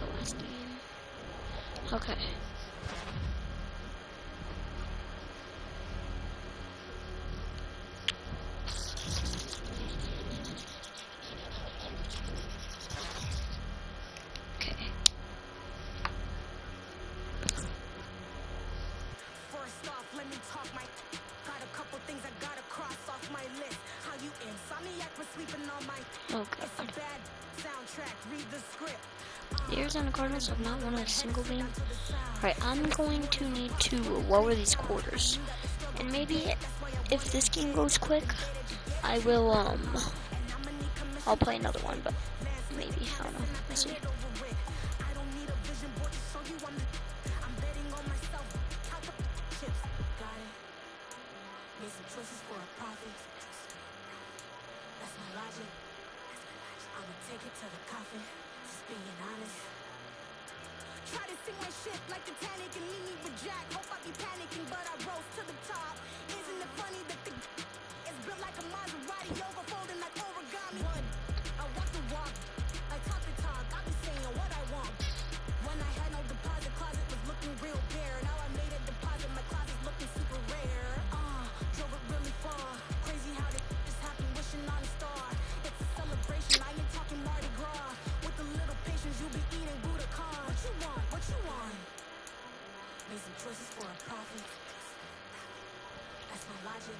the last game. Okay. Oh god. The Arizona Cardinals have not won a single game. Alright, I'm going to need to lower these quarters. And maybe if this game goes quick, I will, I'll play another one, but maybe, I don't know, we'll see. Take it to the coffin, just being honest. Try to sing my shit like the Titanic and leave me with Jack. Hope I be panicking, but I rose to the top. Isn't it funny that the is built like a Maserati, overfolding like origami? One, I walk the walk, I talk the talk. I be saying what I want. When I had no deposit, closet was looking real bare. Now I made a deposit, my closet's looking super rare. Drove it really far. Crazy how this just happened, wishing on a star. It's a celebration, I ain't talking Mardi Gras. With a little patience, you'll be eating Budokan. What you want? What you want? Made some choices for a profit. That's my logic.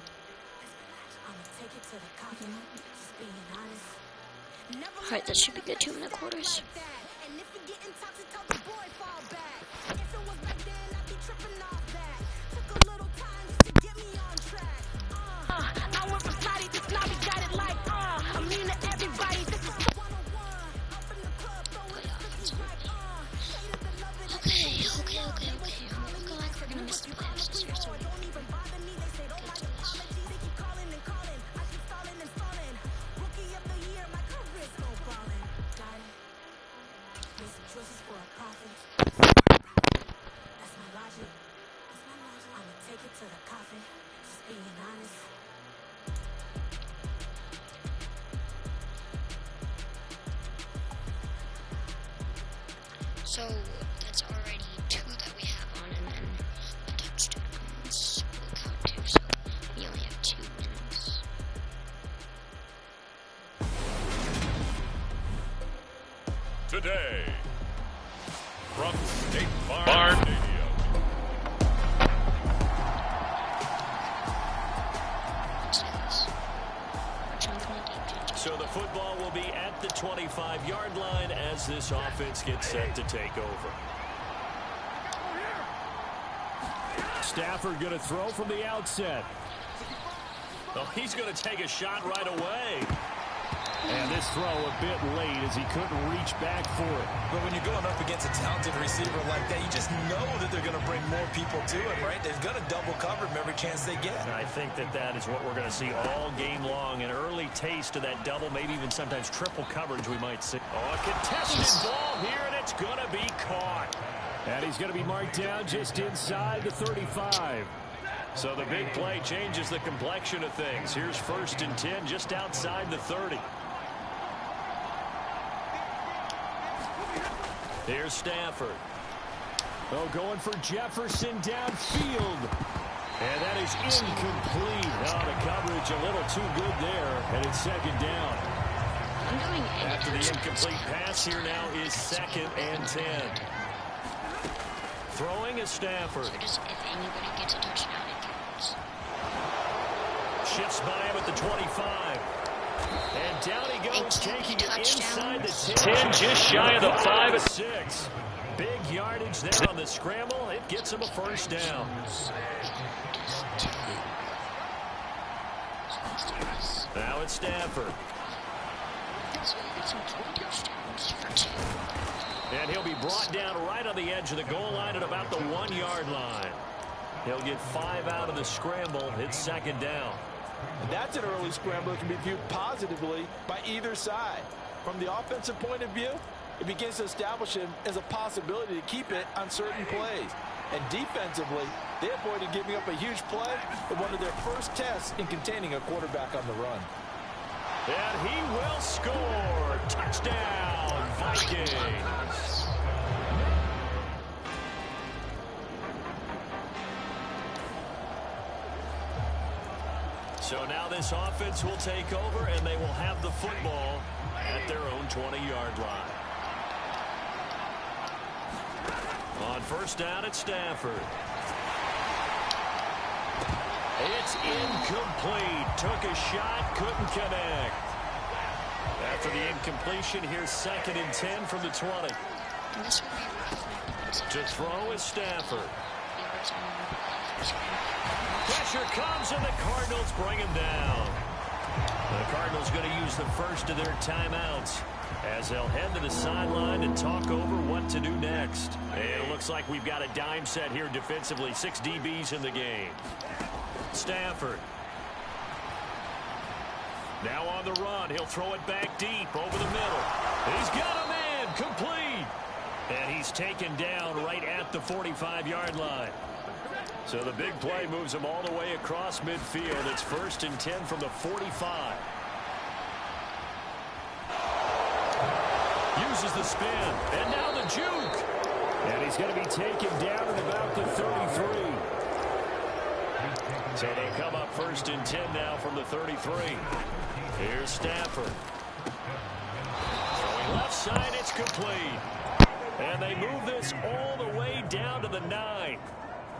I'ma take it to the coffin. Just being honest. Alright, that should be good. 2 minute quarters. And if you get intoxicated, tell the boy fall back. If it was back then, I'd be tripping off that. Took a little time just to get me on track. I went from snotty to snobby, got it like, I mean to everybody, this is 101. Up in the club, throwing the cookies like, hated the love it. Okay. Looking like we're gonna miss the playoffs this year, so we Don't even bother me, they say, don't mind apologies. They keep calling and calling, I keep stalling and stalling. Rookie of the year, my career's no ballin'. Got it. Made some choices for a profit. That's my logic. I'ma take it to the coffin. Just being honest. So that's already 2 that we have on, and then the touchdowns will count too, so we only have 2 wins. Today, from State Farm Stadium. So the football will be at the 25-yard line as this offense gets set to take over. Stafford going to throw from the outset. Oh, he's going to take a shot right away. And this throw a bit late as he couldn't reach back for it. But when you're going up against a talented receiver like that, you just know that they're going to bring more people to him, right? They're going to double cover him every chance they get. And I think that is what we're going to see all game long. An early taste of that double, maybe even sometimes triple coverage we might see. Oh, a contested ball here, and it's going to be caught. And he's going to be marked down just inside the 35. So the big play changes the complexion of things. Here's 1st and 10 just outside the 30. Here's Stafford. Oh, going for Jefferson downfield. And that is incomplete. Oh, the coverage a little too good there. And it's 2nd down. After the incomplete pass, here now is 2nd and 10. Throwing is Stafford. So just if anybody gets a touchdown, it counts. Shifts by him at the 25. And down he goes, taking it inside the 10. 10 just shy of the 5 and 6. Big yardage there on the scramble. It gets him a 1st down. Now it's Stafford. And he'll be brought down right on the edge of the goal line at about the 1-yard line. He'll get 5 out of the scramble. It's 2nd down. And that's an early scramble that can be viewed positively by either side. From the offensive point of view, it begins to establish him as a possibility to keep it on certain plays. And defensively, they avoided giving up a huge play in one of their first tests in containing a quarterback on the run. And he will score. Touchdown, Vikings. So now this offense will take over, and they will have the football at their own 20-yard line. On 1st down, it's Stafford. It's incomplete. Took a shot, couldn't connect. After the incompletion, here's 2nd and 10 from the 20. To throw is Stafford. Pressure comes, and the Cardinals bring him down. The Cardinals going to use the first of their timeouts as they'll head to the sideline and talk over what to do next. And it looks like we've got a dime set here defensively. 6 DBs in the game. Stafford. Now on the run. He'll throw it back deep over the middle. He's got a man. Complete. And he's taken down right at the 45-yard line. So the big play moves him all the way across midfield. It's 1st and 10 from the 45. Uses the spin. And now the juke. And he's going to be taken down at about the 33. So they'll come up 1st and 10 now from the 33. Here's Stafford. Throwing left side, it's complete. And they move this all the way down to the 9.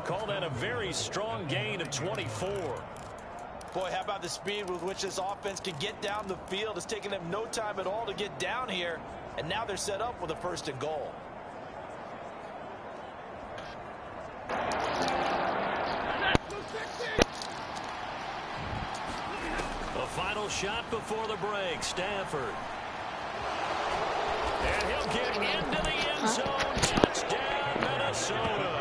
Call that a very strong gain of 24. Boy, how about the speed with which this offense can get down the field? It's taken them no time at all to get down here. And now they're set up with a 1st and goal. The final shot before the break, Stafford. And he'll get into the end zone. Touchdown, Minnesota.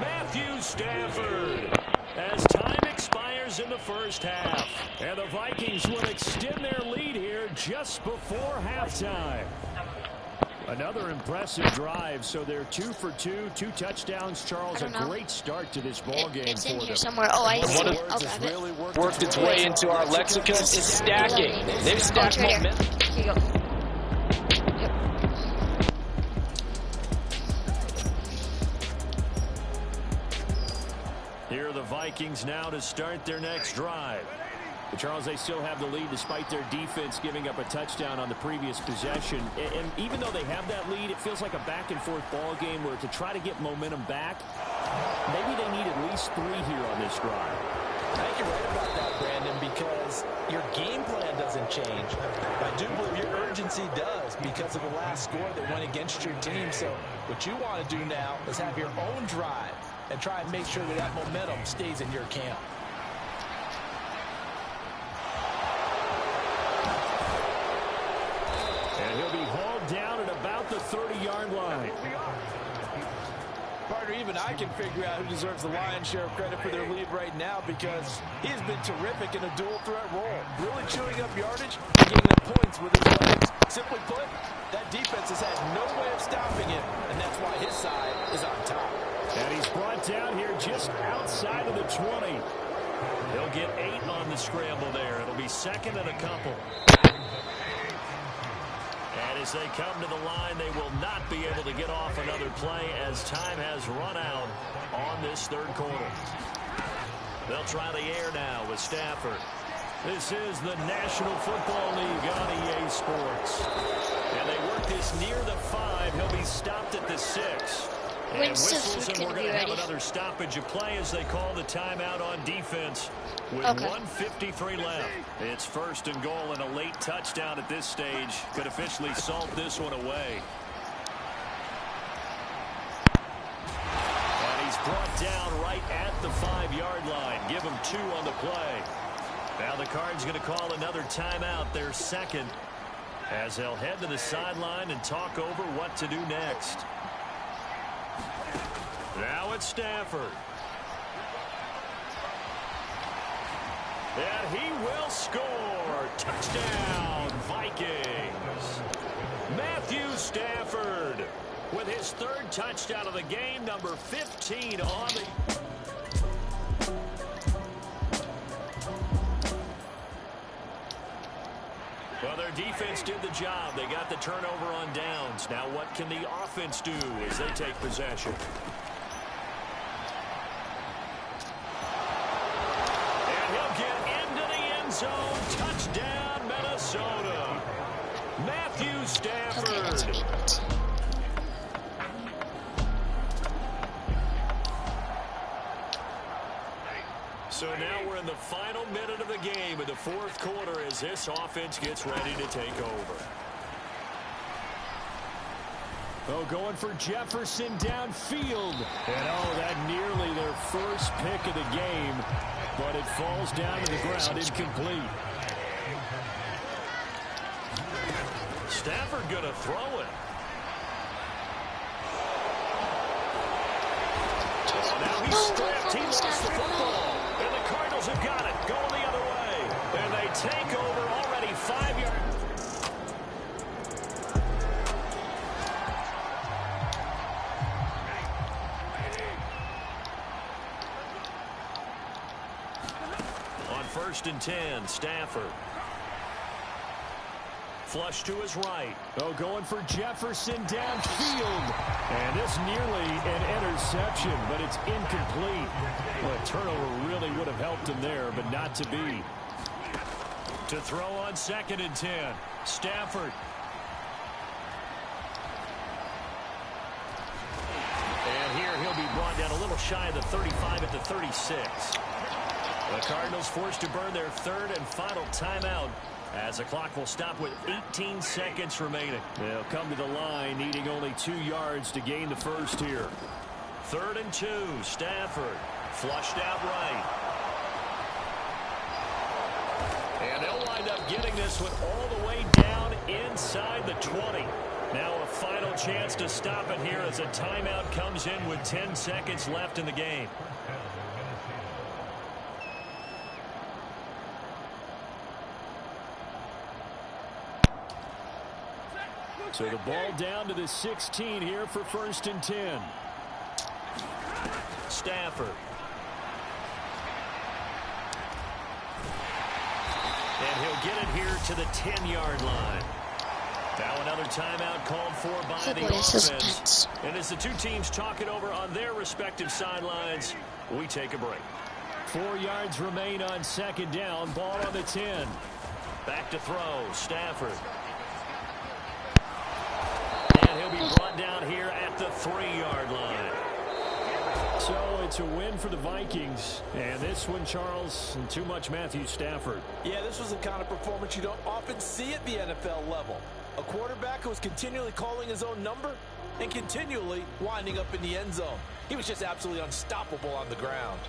Matthew Stafford. As time expires in the 1st half. And the Vikings will extend their lead here just before halftime. Another impressive drive, so they're 2 for 2, 2 touchdowns. Charles, a great start to this ball game it's for in here them. somewhere. Oh, I see. One of I'll grab it. really worked its way into our lexicon is stacking. They've stacked momentum. Here you go. Here are the Vikings now to start their next drive. But Charles, they still have the lead despite their defense giving up a touchdown on the previous possession. And even though they have that lead, it feels like a back-and-forth ball game where to try to get momentum back, maybe they need at least 3 here on this drive. I think you're right about that, Brandon, because your game plan doesn't change. I do believe your urgency does because of the last score that went against your team. So what you want to do now is have your own drive and try and make sure that that momentum stays in your camp. the 30-yard line. Partner, even I can figure out who deserves the lion's share of credit for their lead right now because he has been terrific in a dual threat role, really chewing up yardage and getting them points with his legs. Simply put, that defense has had no way of stopping him, and that's why his side is on top. And he's brought down here just outside of the 20. He'll get 8 on the scramble there. It'll be second and a couple. And as they come to the line, they will not be able to get off another play as time has run out on this third quarter. They'll try the air now with Stafford. This is the National Football League on EA Sports. And they work this near the 5. He'll be stopped at the 6. And whistles, and we're going to have another stoppage of play as they call the timeout on defense with 1:53 left. It's first and goal, and a late touchdown at this stage could officially salt this one away. And he's brought down right at the 5-yard line. Give him 2 on the play. Now the Cards going to call another timeout, their second, as they'll head to the sideline and talk over what to do next. Now it's Stafford. And he will score. Touchdown, Vikings. Matthew Stafford with his 3rd touchdown of the game, number 15 on the... Well, their defense did the job. They got the turnover on downs. Now what can the offense do as they take possession? Zone, touchdown, Minnesota. Matthew Stafford. So now we're in the final minute of the game in the 4th quarter as this offense gets ready to take over. Oh, going for Jefferson downfield. And oh, that nearly their first pick of the game. But it falls down to the ground, incomplete. Stafford going to throw it. Oh, now he's stripped. He lost the football. And the Cardinals have got it. Going the other way. And they take over already 5 yards. First and 10, Stafford. Flush to his right. Oh, going for Jefferson downfield. And this nearly an interception, but it's incomplete. Well, a turnover really would have helped him there, but not to be. To throw on 2nd and 10, Stafford. And here he'll be brought down a little shy of the 35 at the 36. The Cardinals forced to burn their 3rd and final timeout as the clock will stop with 18 seconds remaining. They'll come to the line needing only 2 yards to gain the first here. 3rd and 2, Stafford flushed out right. And they'll wind up getting this one all the way down inside the 20. Now a final chance to stop it here as a timeout comes in with 10 seconds left in the game. So the ball down to the 16 here for 1st and 10. Stafford. And he'll get it here to the 10-yard line. Now another timeout called for by the offense. And as the two teams talk it over on their respective sidelines, we take a break. 4 yards remain on 2nd down. Ball on the 10. Back to throw. Stafford. And he'll be brought down here at the 3-yard line. So it's a win for the Vikings. And this one, Charles, too much Matthew Stafford. Yeah, this was the kind of performance you don't often see at the NFL level. A quarterback who was continually calling his own number and continually winding up in the end zone. He was just absolutely unstoppable on the ground.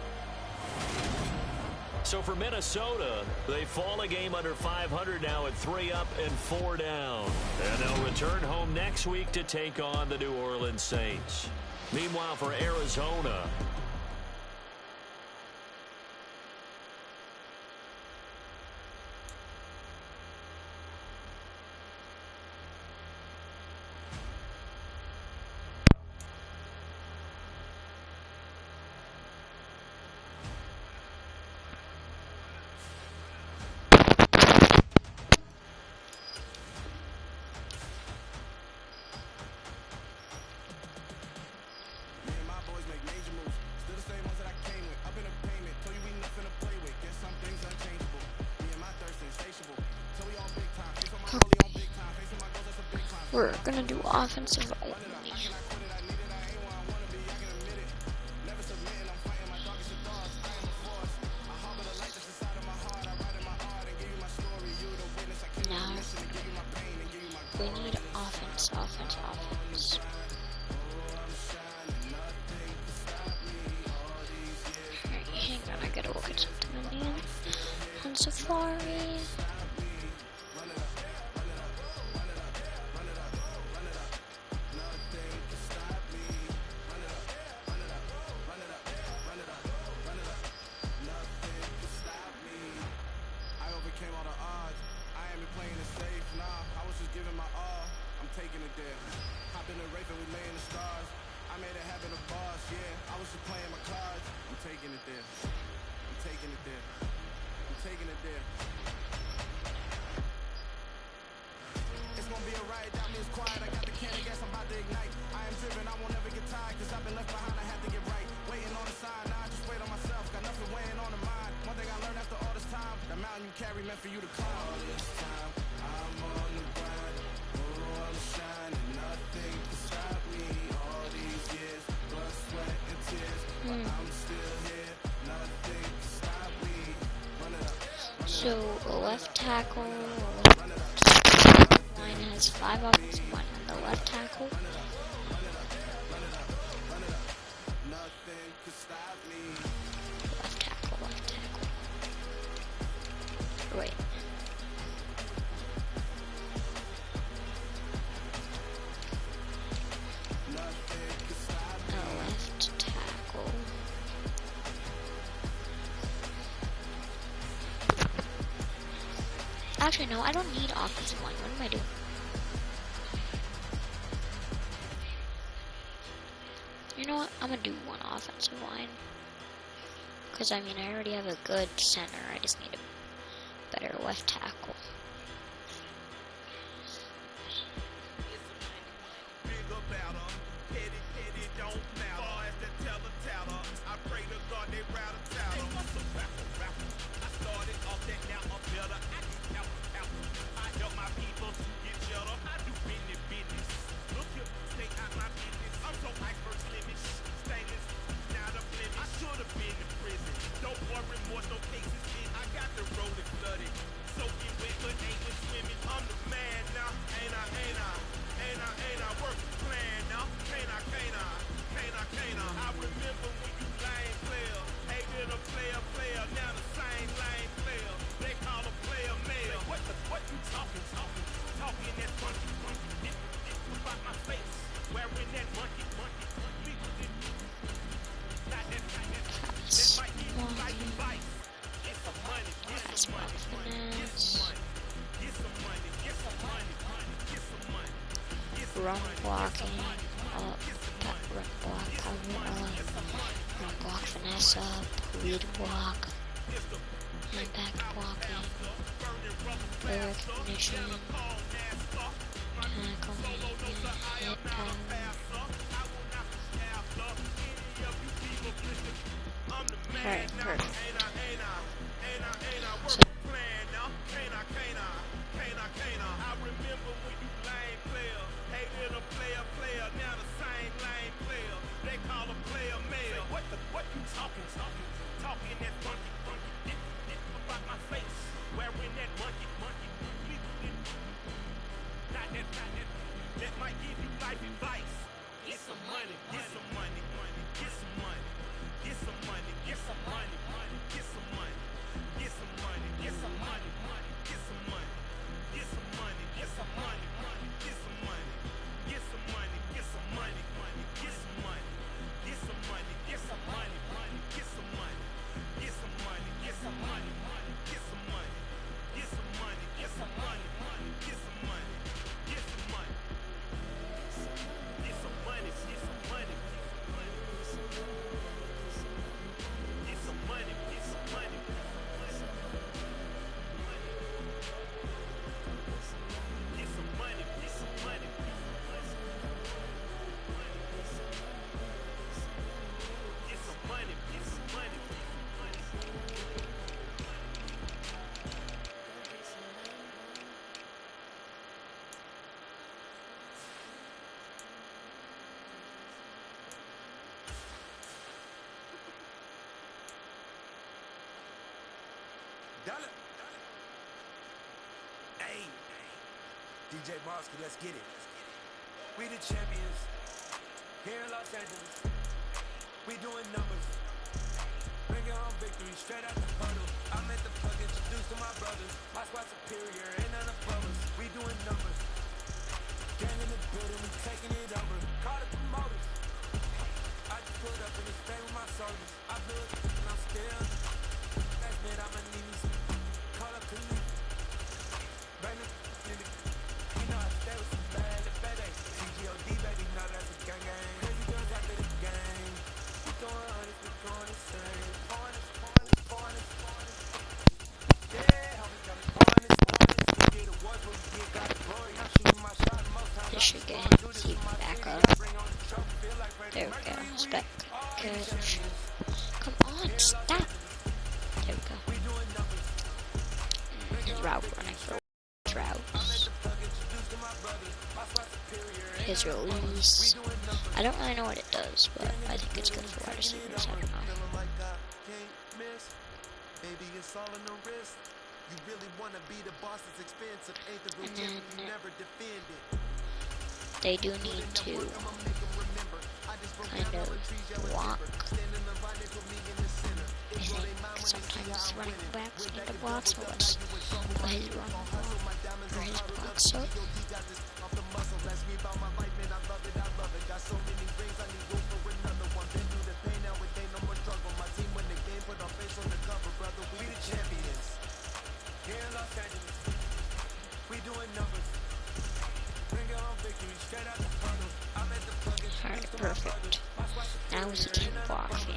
So for Minnesota, they fall a game under 500 now at 3 up and 4 down. And they'll return home next week to take on the New Orleans Saints. Meanwhile, for Arizona, we're gonna do offensive only. Now we need offense. Alright, hang on, I gotta look at something on Safari. So, left tackle, line has 5 offensive line on the left tackle. Left tackle. Wait. Left tackle. Actually, no, I don't need offensive line. What am I doing? You know what? I'm gonna do one offensive line. Because, I mean, I already have a good center. I just need a better left tackle. Run blocking, run block finesse up, read block, impact blocking, play recognition, tackling, hit pattern. Alright, perfect. So Hey, DJ Mosky, let's get it. We the champions here in Los Angeles. We doing numbers. Bring your home victory straight out the puddle. I'm at the plug, introduced to my brothers. My squad superior, ain't none above us. We doing numbers. Gang in the building, we taking it over. Call the promoters. I just pulled up in the state with my soldiers. I blew it and I'm still. Last minute I'ma need me some. Call up Khalid. Bang the nigga. You know I stay with some bad days. TGOD baby, now that's a gang gang. Crazy girls after the game. We going honest, we going insane. Honest. Yeah, homie, got me honest. We get awards, but we get got glory. I'm shooting my shot most times. This should get him keep back up. There we go. Spec. Catch. Come on, stop. There we go. His route running for routes. His release. I don't really know what it does, but I think it's good for wide receivers. I don't know. Baby, it's all in the wrist. You really want to be the boss, it's expensive. Ain't the real champion, you never defend it. They do need to kind of block. I think sometimes running backs need to block, so let's put his run block, or his blocks up. Alright, perfect. Now he can block me.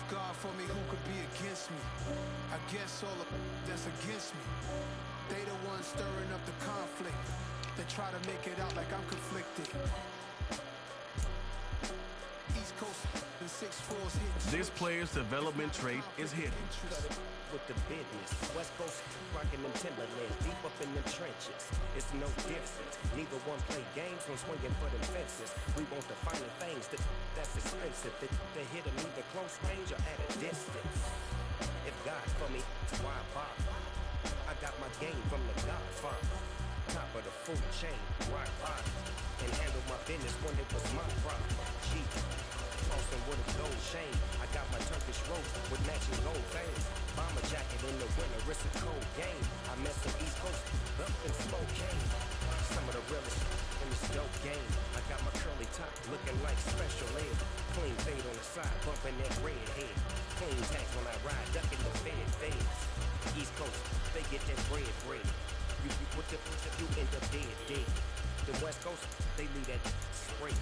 God for me, who could be against me? I guess all of that's against me. They the ones stirring up the conflict. They try to make it out like I'm conflicted. East Coast and 6'4's hitting. This player's development trait is hidden. With the business, West Coast rocking them Timberlands, deep up in them trenches. It's no difference. Neither one play games when swinging for them fences. We want the finer things that's expensive. They hit them either close range or at a distance. If God's for me, why bother? I got my game from the Godfather. Top of the food chain, rock bottom. And handle my business when it was my problem. G. Tossing with a gold chain. I got my Turkish rope with matching gold veins. Bomber jacket in the winter, it's a cold game. I met some East Coast up in Spokane. Some of the realest in this dope game. I got my curly top looking like special ed. Clean fade on the side, bumping that red head. Clean tags when I ride, ducking the feds. East Coast, they get that bread. You end up dead. The West Coast, they leave that spray.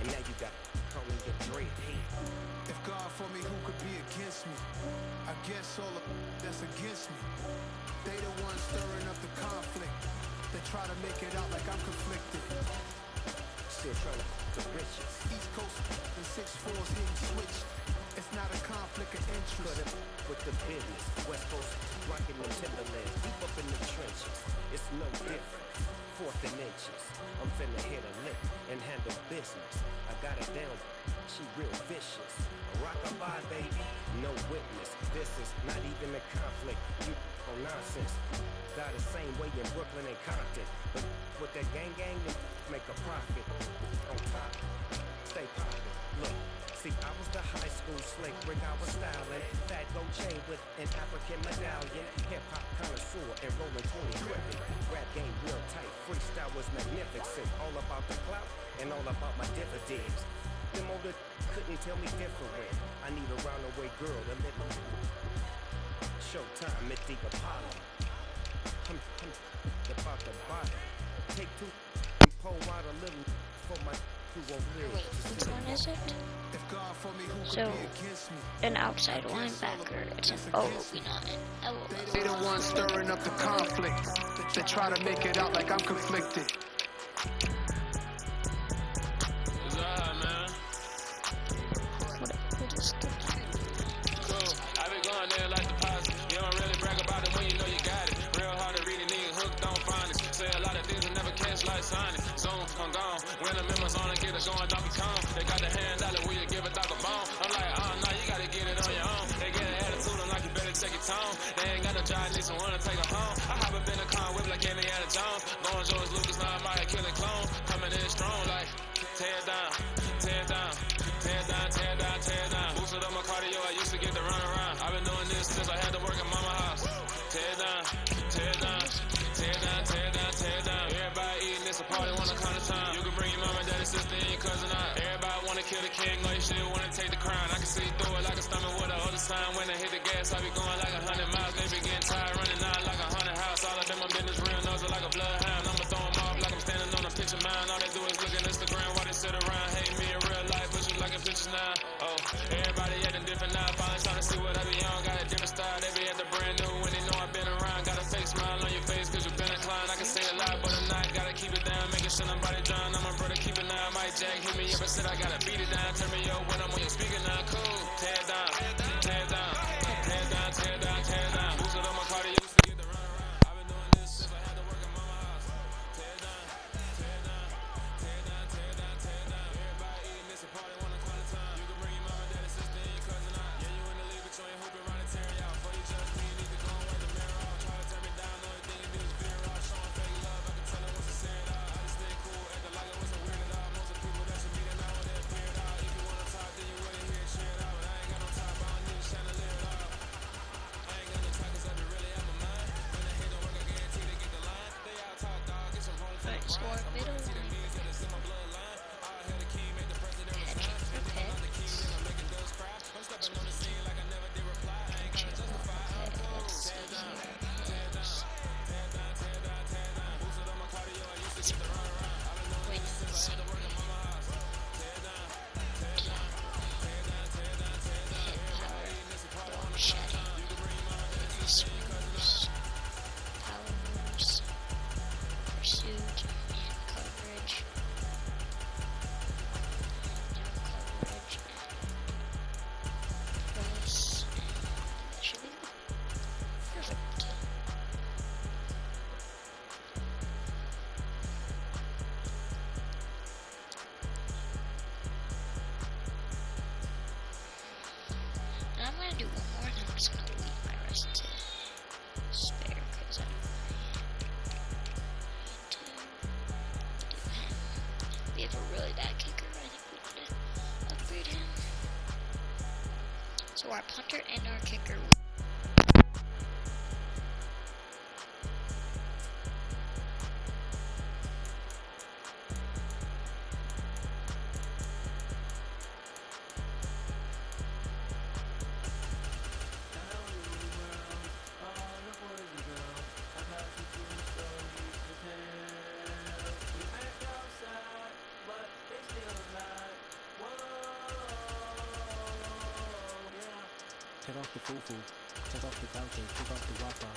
And now you got calling your dread head. If God for me, who could be against me? I guess all of that's against me. They the ones stirring up the conflict. They try to make it out like I'm conflicted. Still trying to the riches. East Coast and 6'4's hitting switch. It's not a conflict of interest. With the business, West Coast rocking them Timberlands, deep up in the trenches. It's no different. Fourth and inches. I'm finna hit a lick and handle business. I got it down. She real vicious. Rockabye, baby. No witness. This is not even a conflict. You nonsense. Got the same way in Brooklyn and Compton. But with that gang, they make a profit. On top. Stay poppin'. Look. See, I was the high school slick Rick, I was styling. Fat gold chain with an African medallion. Hip-hop connoisseur and rolling 20 cricket. Rap game real tight, freestyle was magnificent. All about the clout and all about my dividends. Them older couldn't tell me different. I need a round-the-way girl to let me. Showtime at the Apollo. I'm about the bottom. Take two and pull out a little for my who won't live. Wait, which one is it? So, an outside linebacker. It's an OB9. They the ones stirring up the conflict. They try to make it out like I'm conflicted. They got the hand dollar, will you give a dog a bone? I'm like, oh no, you gotta get it on your own. They get an attitude, I'm like, you better take your tone. They ain't got no job, need someone to take them home. I hop up in the car, whip like Indiana Jones. Going George Lucas, now I'm out here killing clones. Coming in strong, like, tear down, tear down, tear down, tear down, tear down. Boosted up my cardio, I used to get to run around. I've been doing this since I had to work at mama house. Tear down, tear down, tear down, tear down, tear down. Everybody eating this, a party, wanna come to time. You can bring your mama, daddy, sister, and your cousin out. Kill the king, or you still wanna take the crown. I can see through it like a stomach with a other sign. When I hit the gas, I be going like 100 miles. They be getting tired, running out like 100 house. All up in my business, real nose like a bloodhound. I'ma throw them off like I'm standing on a picture mound. All they do is look at Instagram while they sit around. Hate me in real life, but you liking pictures now. Oh, everybody acting different now. Finally trying to see what I be on. Got a different style, they be at the brand new when they know I've been around. Got a fake smile on your face, cause you been inclined. I can say a lot, but I'm not. Gotta keep it down, making sure nobody drown. I'm a brother, keep it now. Mike Jack hit me up and said I gotta beat it down. Turn me up when I'm on your speaker now. Cool. Tear down, tear down, tear down, tear down, tear down. Boosted up my cardio, used to get the run around. I've been doing this since I had to work at mama house. Tear down, tear down, tear down, tear down, tear down. Everybody eating this, a party, wanna call it time. You can bring your mama, daddy, sister, and your cousin out. Yeah, you in the league, but you ain't hooping, running, tearing out. Before you judge me, you need to go and wipe the mirror off. Try to turn me down, only thing you do is veer off. Showing fake love, I can tell it was sincere at all. I just stay cool, acting like it wasn't weird at all. Most of the people that you meet are not what they appeared out. If you wanna talk, then you wouldn't hear it shared out. But I ain't got no top, I don't need a chandelier at all. I ain't got no talk, cause I be really out my mind. When the hit don't work, I guarantee they get the line. They all talk, dog, get some rolling for the grind. I'm gonna see the beans, yeah, that's in my bloodline. All hail the king, make the president resign. And then I'm the king, and I'm making dust cry. I'm stepping on the scene like I never did reply. I ain't gotta justify, I'm cool. Tear down, tear down, tear down, tear down, tear down. Boosted up my cardio, I used to get the run around. I've been doing this since I had to work at mama house. Tear down, tear down, tear down, tear down, tear down. Everybody eating this, a party, wanna come down. You can bring your mama, daddy, sister, and your cousin out. Power moves, pursuit, and coverage. Coverage, press, and that should be good. Perfect. And I'm gonna do one more, and then I'm just gonna leave my rest to spare, because I don't need to do him. We have a really bad kicker, I think we need to upgrade him. So our punter and our kicker. Take off the foo-foo, take off the couches, take off the Wi-Fi,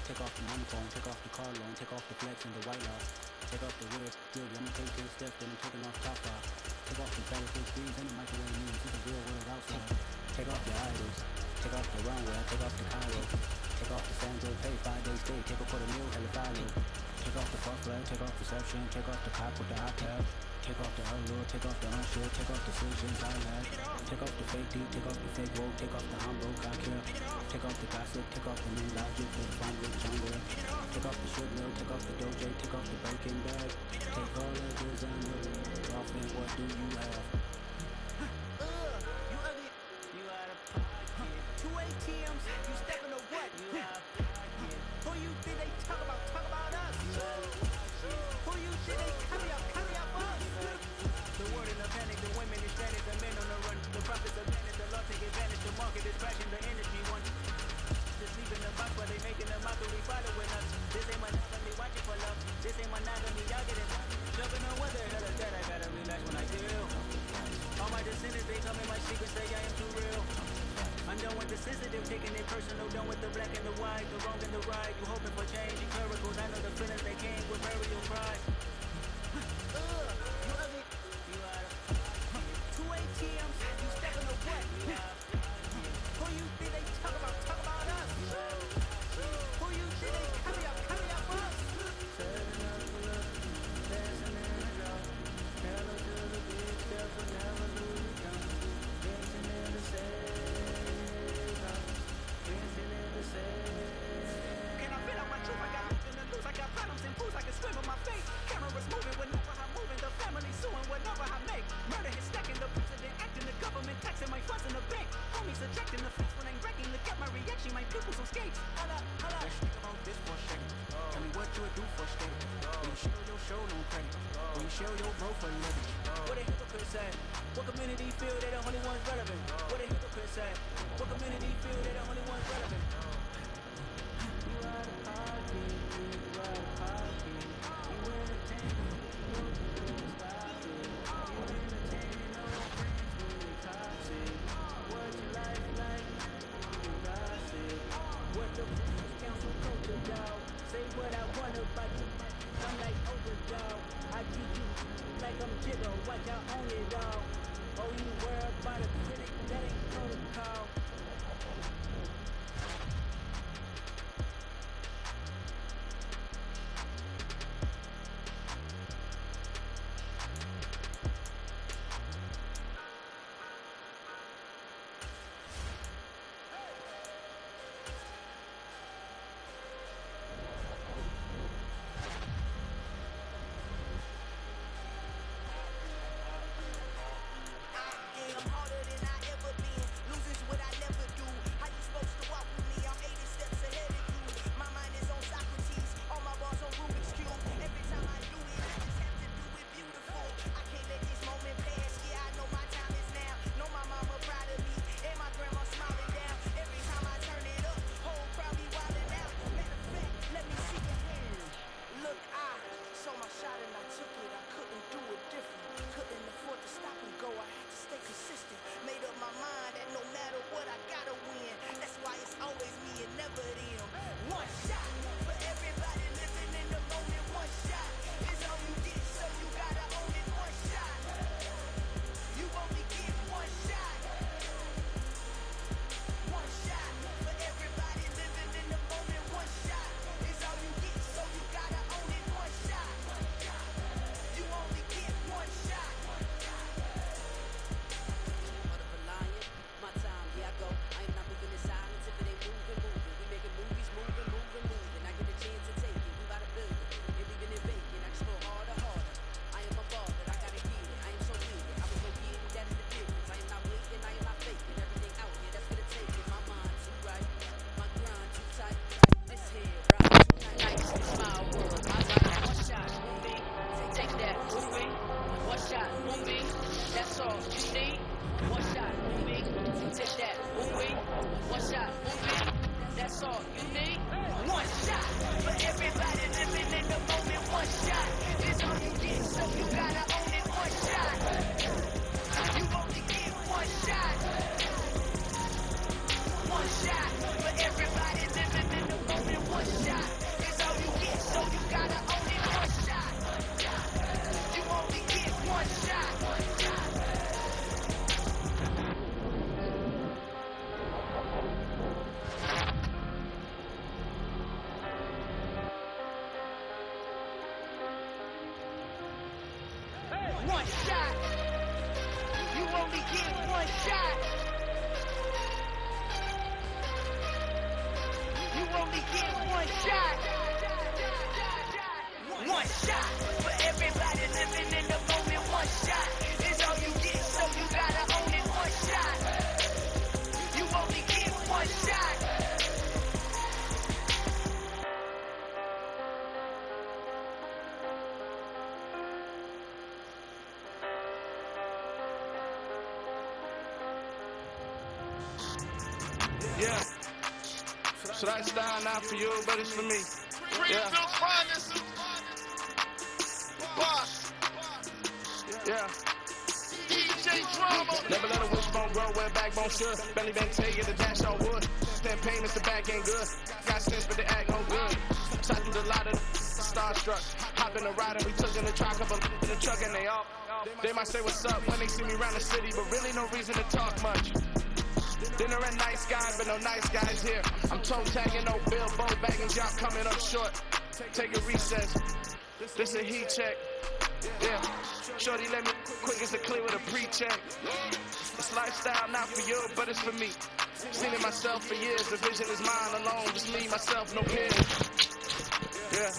take off the money phone, take off the car loan, take off the flex and the white loss, take off the whip, good, let me take 10 steps, then I'm taking off top off, take off the battlefield screens and the microwave means, see the real world outside, take off the idols, take off the runway, take off the Cairo, take off the Sandro, pay 5 days stay, take a quarter meal, hella follow, take off the fuck flag, take off perception, take off the cop with the iPad. Take off the allure, take off the unsure, take off the decisions I had. Take off the fake deep, take off the fake woke, take off the humble, I care. Take off the gossip, take off the new logic for the fun with jungle. Take off the shit mill, take off the doje, take off the bacon bag. Take all of this and off and what do you have? You ugly. You out of pocket. 2 ATMs, you stepping to what? You out of pocket. Who you think they talk about us? Who you think they carry up us? The word in the panic, the women is standing. tell me my secrets, say I am too real. I'm done with the sensitive, taking it personal, done with the black and the white, the wrong and the right. You hoping for change and miracles, I know the feelings they came with burial pride. You ugly. You out of 2 ATMs, you stepping the what? Who you think they talk about us? Who you think they coming up us? Setting up for love, dancing in the dark. Hello to the big steps, will never lose the count. Dancing in the same house, dancing in the same. Can I fit out my truth? I got nothing to lose. I got problems and fools. I can swim on my face. Cameras moving whenever I'm moving. The family suing whenever I make. Murder is stacking. The president acting. The government taxing. My funds in the bank. Homies ejecting. The fence when I'm breaking. Look at my reaction. My people's on skates. Hold up. Let's think about this for a second. Tell me what you would do for a state. When you show your show, no credit. When you show your bro for a living. What a hypocrite say. What community feel they the only ones relevant? What a hypocrite say. What community feel they the only ones relevant? You out of pocket. You out of pocket. You entertaining. No people stop it. You entertaining. No friends really toxic. What your life like? You gossip. What the council culture dog? Say what I want about you. I'm like overdog. I treat you like I'm Jigga. Watch I own it all. Oh, you worry about a critic, that ain't protocol. One shot. You only get one shot. You only get one shot. One shot for everybody living in the moment. One shot is all you get, so you gotta own it. One shot. You only get one shot. Yeah. Should I style not for you, but it's for me? Yeah. Boss. Yeah. DJ Drama. Never let a wish wishbone grow where backbone should. Belly been taking the dash on wood. 10 payments, the back ain't good. Got sense, but the act no good. Shot through the lot of starstruck. Hop in the ride and we took in the truck, couple in the truck and they all. They might say what's up when they see me around the city, but really no reason to talk much. Dinner and nice guys, but no nice guys here. I'm toe tagging, no Bilbo bagging, job coming up short. Take a recess. This a heat check. Yeah. Shorty let me quick as a clear with a pre-check. This lifestyle not for you, but it's for me. Seen it myself for years. The vision is mine alone. Just me, myself, no peers. Yeah.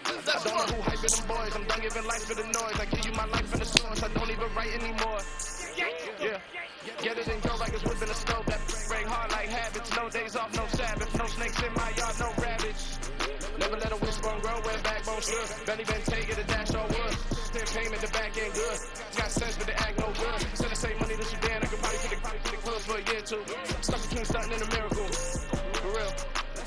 I don't know who hyping them boys. I'm done giving life for the noise. I give you my life in the source. I don't even write anymore. Yeah. Get it and go like it's whipping a stove. That break hard like habits. No days off, no Sabbath. No snakes in my yard, no rabbits. Never let a wishbone grow where backbone should. Belly been taking the dash on wood. 10 payment, the back ain't good. Got sense, but the act no good. Send the same money to Sudan. I could probably put the clothes for a year or two. Stuck between stunting and a miracle. For real.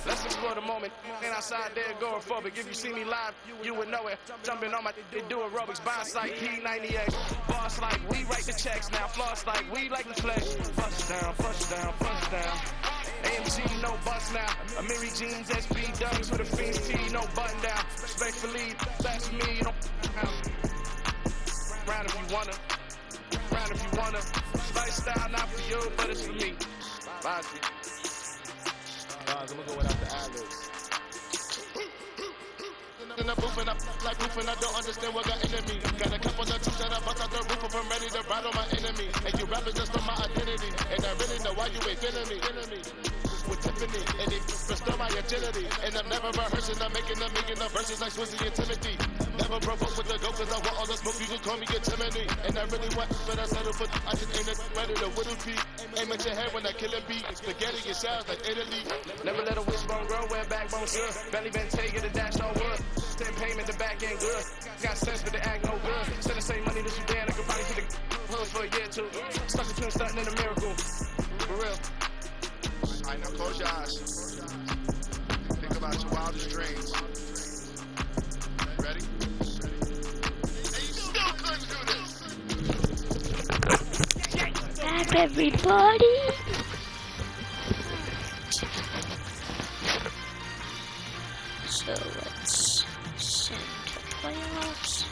Let's explore the moment. Ain't outside there going forward. If you see me live, you would know it. Jumping on my they do aerobics. Boss like P90X. Boss like we write the checks now. Floss like we like the flex. Bust down, bust down, bust down. AMG, no bust now. Amiri jeans, SB dunks with a Fiends T, no button down. Respectfully, that's me. You don't round if you wanna. Round if you wanna. Lifestyle not for you, but it's for me. Bye. I'm gonna go without the ad-libs. In the booth and I like roof and I don't understand what got into me. Got a couple of troops that I bust out the roof if I'm ready to ride on my enemy. And you rappers just from my identity. And I really know why you ain't feeling me. With Tiffany, and they restore my agility. And I'm never rehearsing, I'm making a million of verses like Swizzy and Timothy. Never provoke with the go, cause I want all the smoke, you can call me get Timothy. And I really want, but I settle for, I just aim it better than Whittle P. Aim at your head when I kill a beat. Spaghetti and shells like Italy. Never let a wishbone grow where backbone should. Belly been taking the dash on wood. 10 payment, the back ain't good. Got sense, but the act no good. Send the same money to Sudan, I could probably put the hood for a year or two. Stuck between stunting and a miracle. For real. Alright, now close your eyes. Think about your wildest dreams. Ready? And you still couldn't do this. Back, everybody. So let's send to playoffs.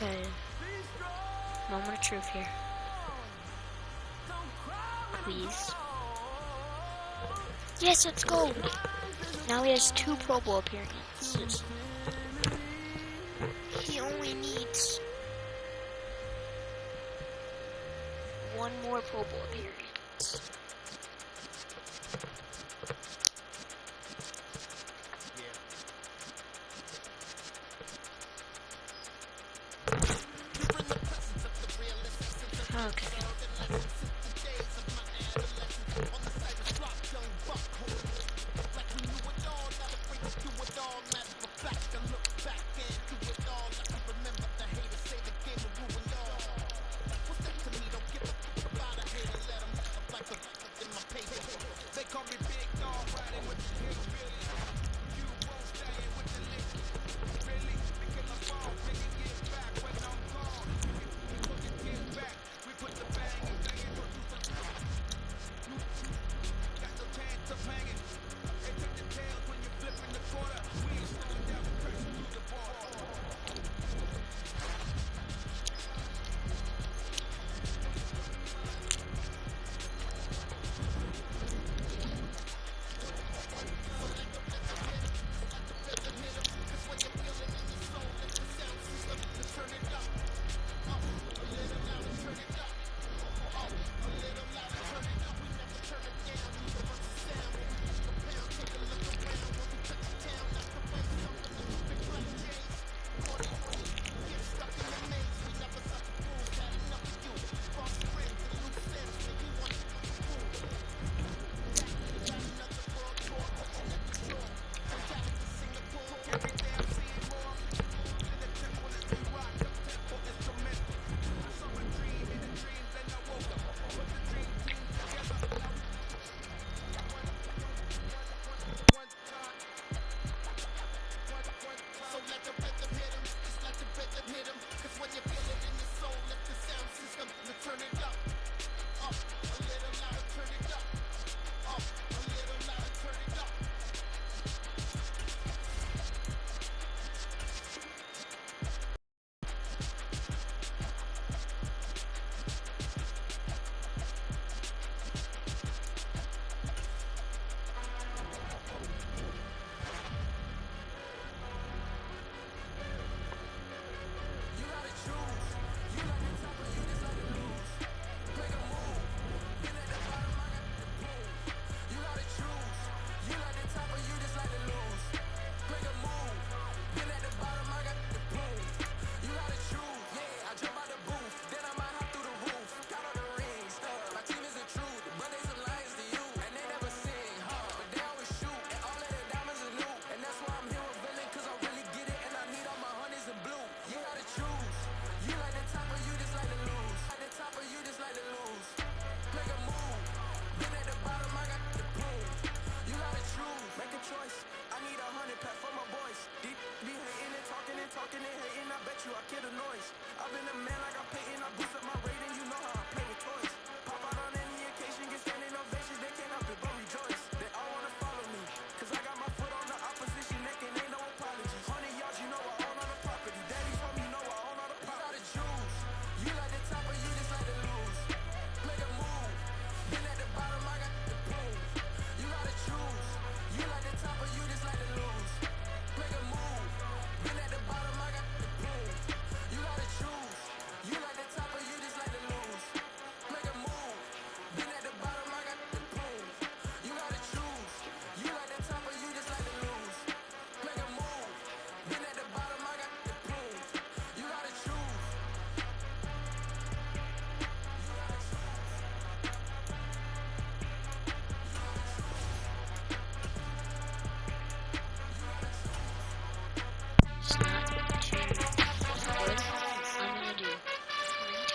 Okay. Moment of truth here. Please. Yes, let's go! Now he has 2 Pro Bowl appearances. He only needs 1 more Pro Bowl appearance. Okay.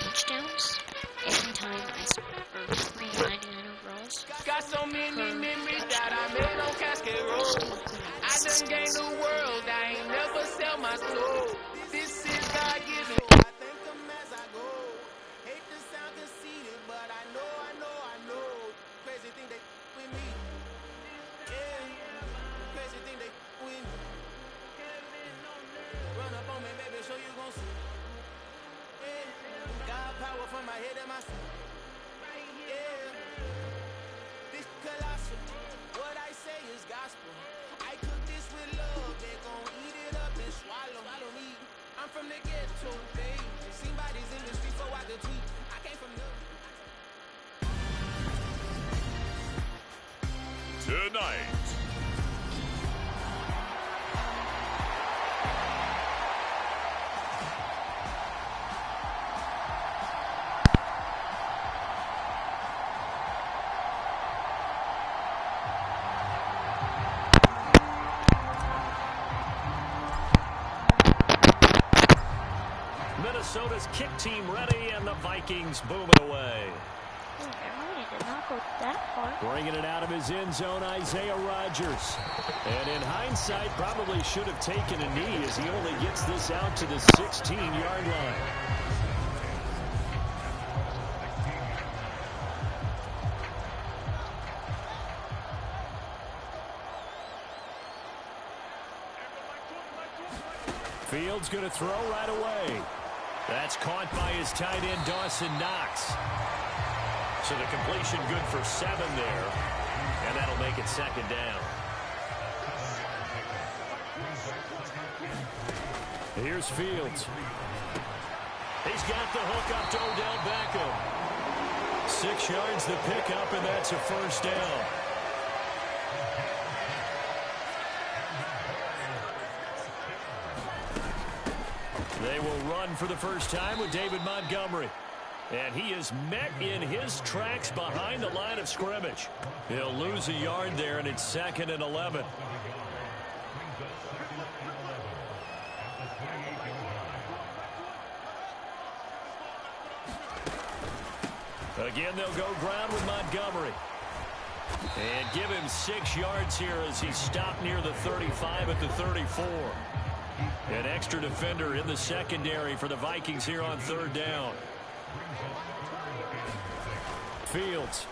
Touchdowns every time I score, or 399 overalls. Got so many memories that I made on Cascade Road. I done gained the world, I ain't never sell my soul. This is God given. I thank him as I go. Hate to sound conceited, but I know. Crazy thing they with me. Yeah, crazy thing they with me. Run up on me, baby, show you gon' see. my head and my right here. Yeah. This colossal. What I say is gospel. I cook this with love. They gon' eat it up and swallow me. I'm from the ghetto, baby. Seen bodies in the street so I could tweet. I came from the... Tonight. Minnesota's kick team ready, and the Vikings boom it away. Did not go that far. Bringing it out of his end zone, Isaiah Rodgers. And in hindsight, probably should have taken a knee as he only gets this out to the 16-yard line. Fields going to throw right away. That's caught by his tight end, Dawson Knox. So the completion good for 7 there, and that'll make it second down. Here's Fields. He's got the hook up to Odell Beckham. 6 yards the pickup, and that's a first down. They will run for the first time with David Montgomery. And he is met in his tracks behind the line of scrimmage. He'll lose a yard there, and it's 2nd and 11. Again, they'll go ground with Montgomery. And give him 6 yards here as he stopped near the 35 at the 34. An extra defender in the secondary for the Vikings here on 3rd down. Fields.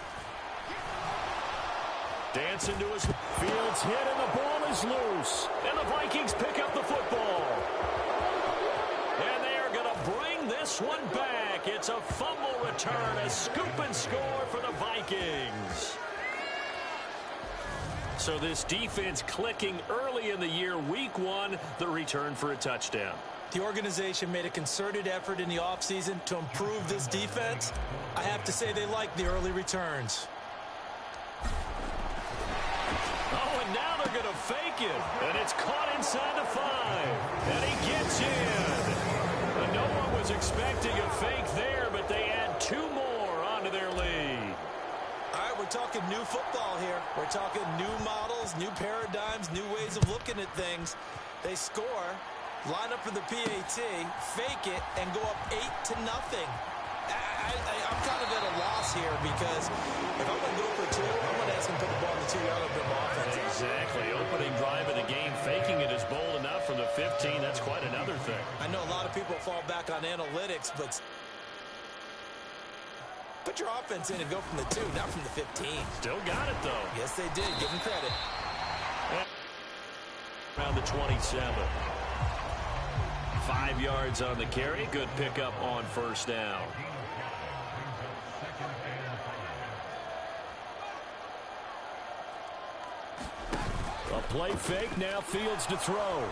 Dancing to his... Fields hit, and the ball is loose. And the Vikings pick up the football. And they are going to bring this one back. It's a fumble return, a scoop and score for the Vikings. So this defense clicking early in the year, week 1, the return for a touchdown. The organization made a concerted effort in the offseason to improve this defense. I have to say they like the early returns. Oh, and now they're going to fake it. And it's caught inside the 5. And he gets in. And no one was expecting a fake there, but they add 2 more onto their lead. All right, we're talking new football here. We're talking new models, new paradigms, new ways of looking at things. They score, line up for the PAT, fake it, and go up 8-0. I'm kind of at a loss here because if I'm going to go for 2, I'm going to ask him to put the ball in the 2-yard line of offense. Exactly. Opening drive of the game, faking it is bold enough from the 15. That's quite another thing. I know a lot of people fall back on analytics, but put your offense in and go from the 2, not from the 15. Still got it, though. Yes, they did. Give them credit. Around the 27. 5 yards on the carry. Good pickup on first down. A play fake. Now Fields to throw.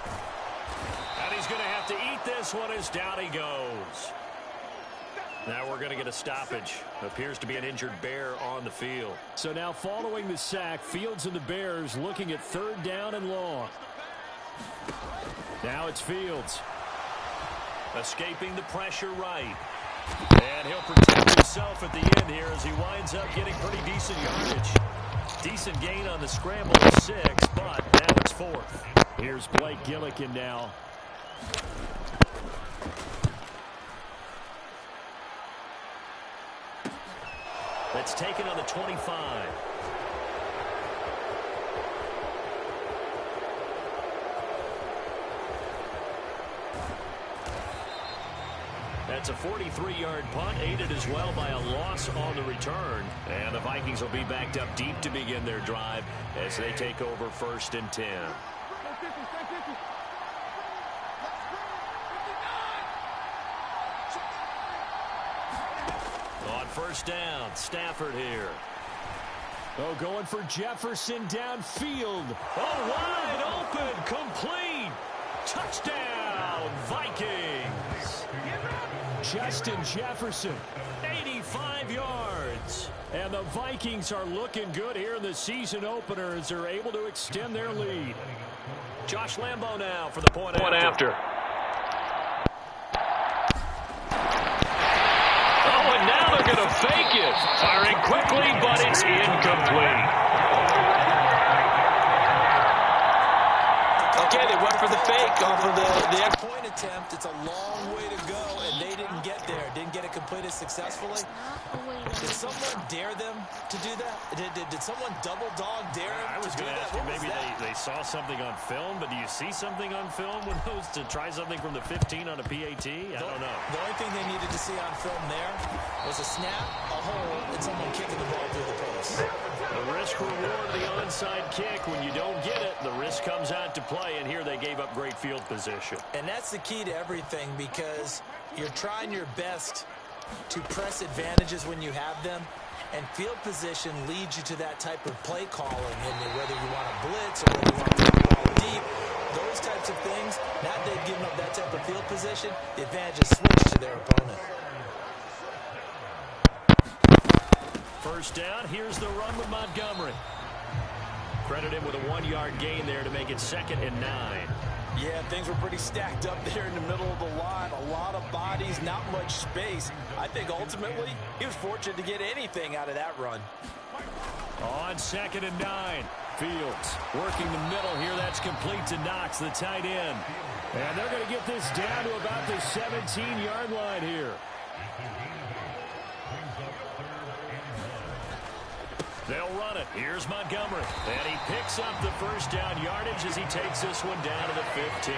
And he's going to have to eat this one as down he goes. Now we're going to get a stoppage. Appears to be an injured Bear on the field. So now following the sack, Fields and the Bears looking at 3rd down and long. Now it's Fields. Escaping the pressure right. And he'll protect himself at the end here as he winds up getting pretty decent yardage. Decent gain on the scramble of 6, but now it's 4th. Here's Blake Gillikin now. That's taken on the 25. That's a 43-yard punt, aided as well by a loss on the return. And the Vikings will be backed up deep to begin their drive as they take over 1st and 10. On first down, Stafford here. Oh, going for Jefferson downfield. Oh, wide open, complete. Touchdown, Vikings. Justin Jefferson, 85 yards. And the Vikings are looking good here in the season opener as they're able to extend their lead. Josh Lambo now for the point after. Oh, and now they're going to fake it. Firing quickly, but it's incomplete. Okay, they went for the fake off of the point attempt. It's a long way to go, and they didn't get there. Didn't get it completed successfully. Did someone dare them to do that? Did someone double dog dare them? I was going to ask you, maybe they saw something on film, but do you see something on film when those to try something from the 15 on a PAT? I don't know. The only thing they needed to see on film there was a snap, a hole, and someone kicking the ball through the post. The risk reward of the onside kick. When you don't get it, the risk comes out to play, and here they gave up great field position. And that's the key to everything, because you're trying your best to press advantages when you have them, and field position leads you to that type of play calling, and whether you want to blitz or whether you want to throw the ball deep, those types of things. Now that they've given up that type of field position, the advantage is switched to their opponent. First down, here's the run with Montgomery. Credit him with a 1-yard gain there to make it 2nd and 9. Yeah, things were pretty stacked up there in the middle of the line. A lot of bodies, not much space. I think ultimately he was fortunate to get anything out of that run. On 2nd and 9, Fields working the middle here. That's complete to Knox, the tight end. And they're going to get this down to about the 17-yard line here. They'll run it. Here's Montgomery. And he picks up the first down yardage as he takes this one down to the 15.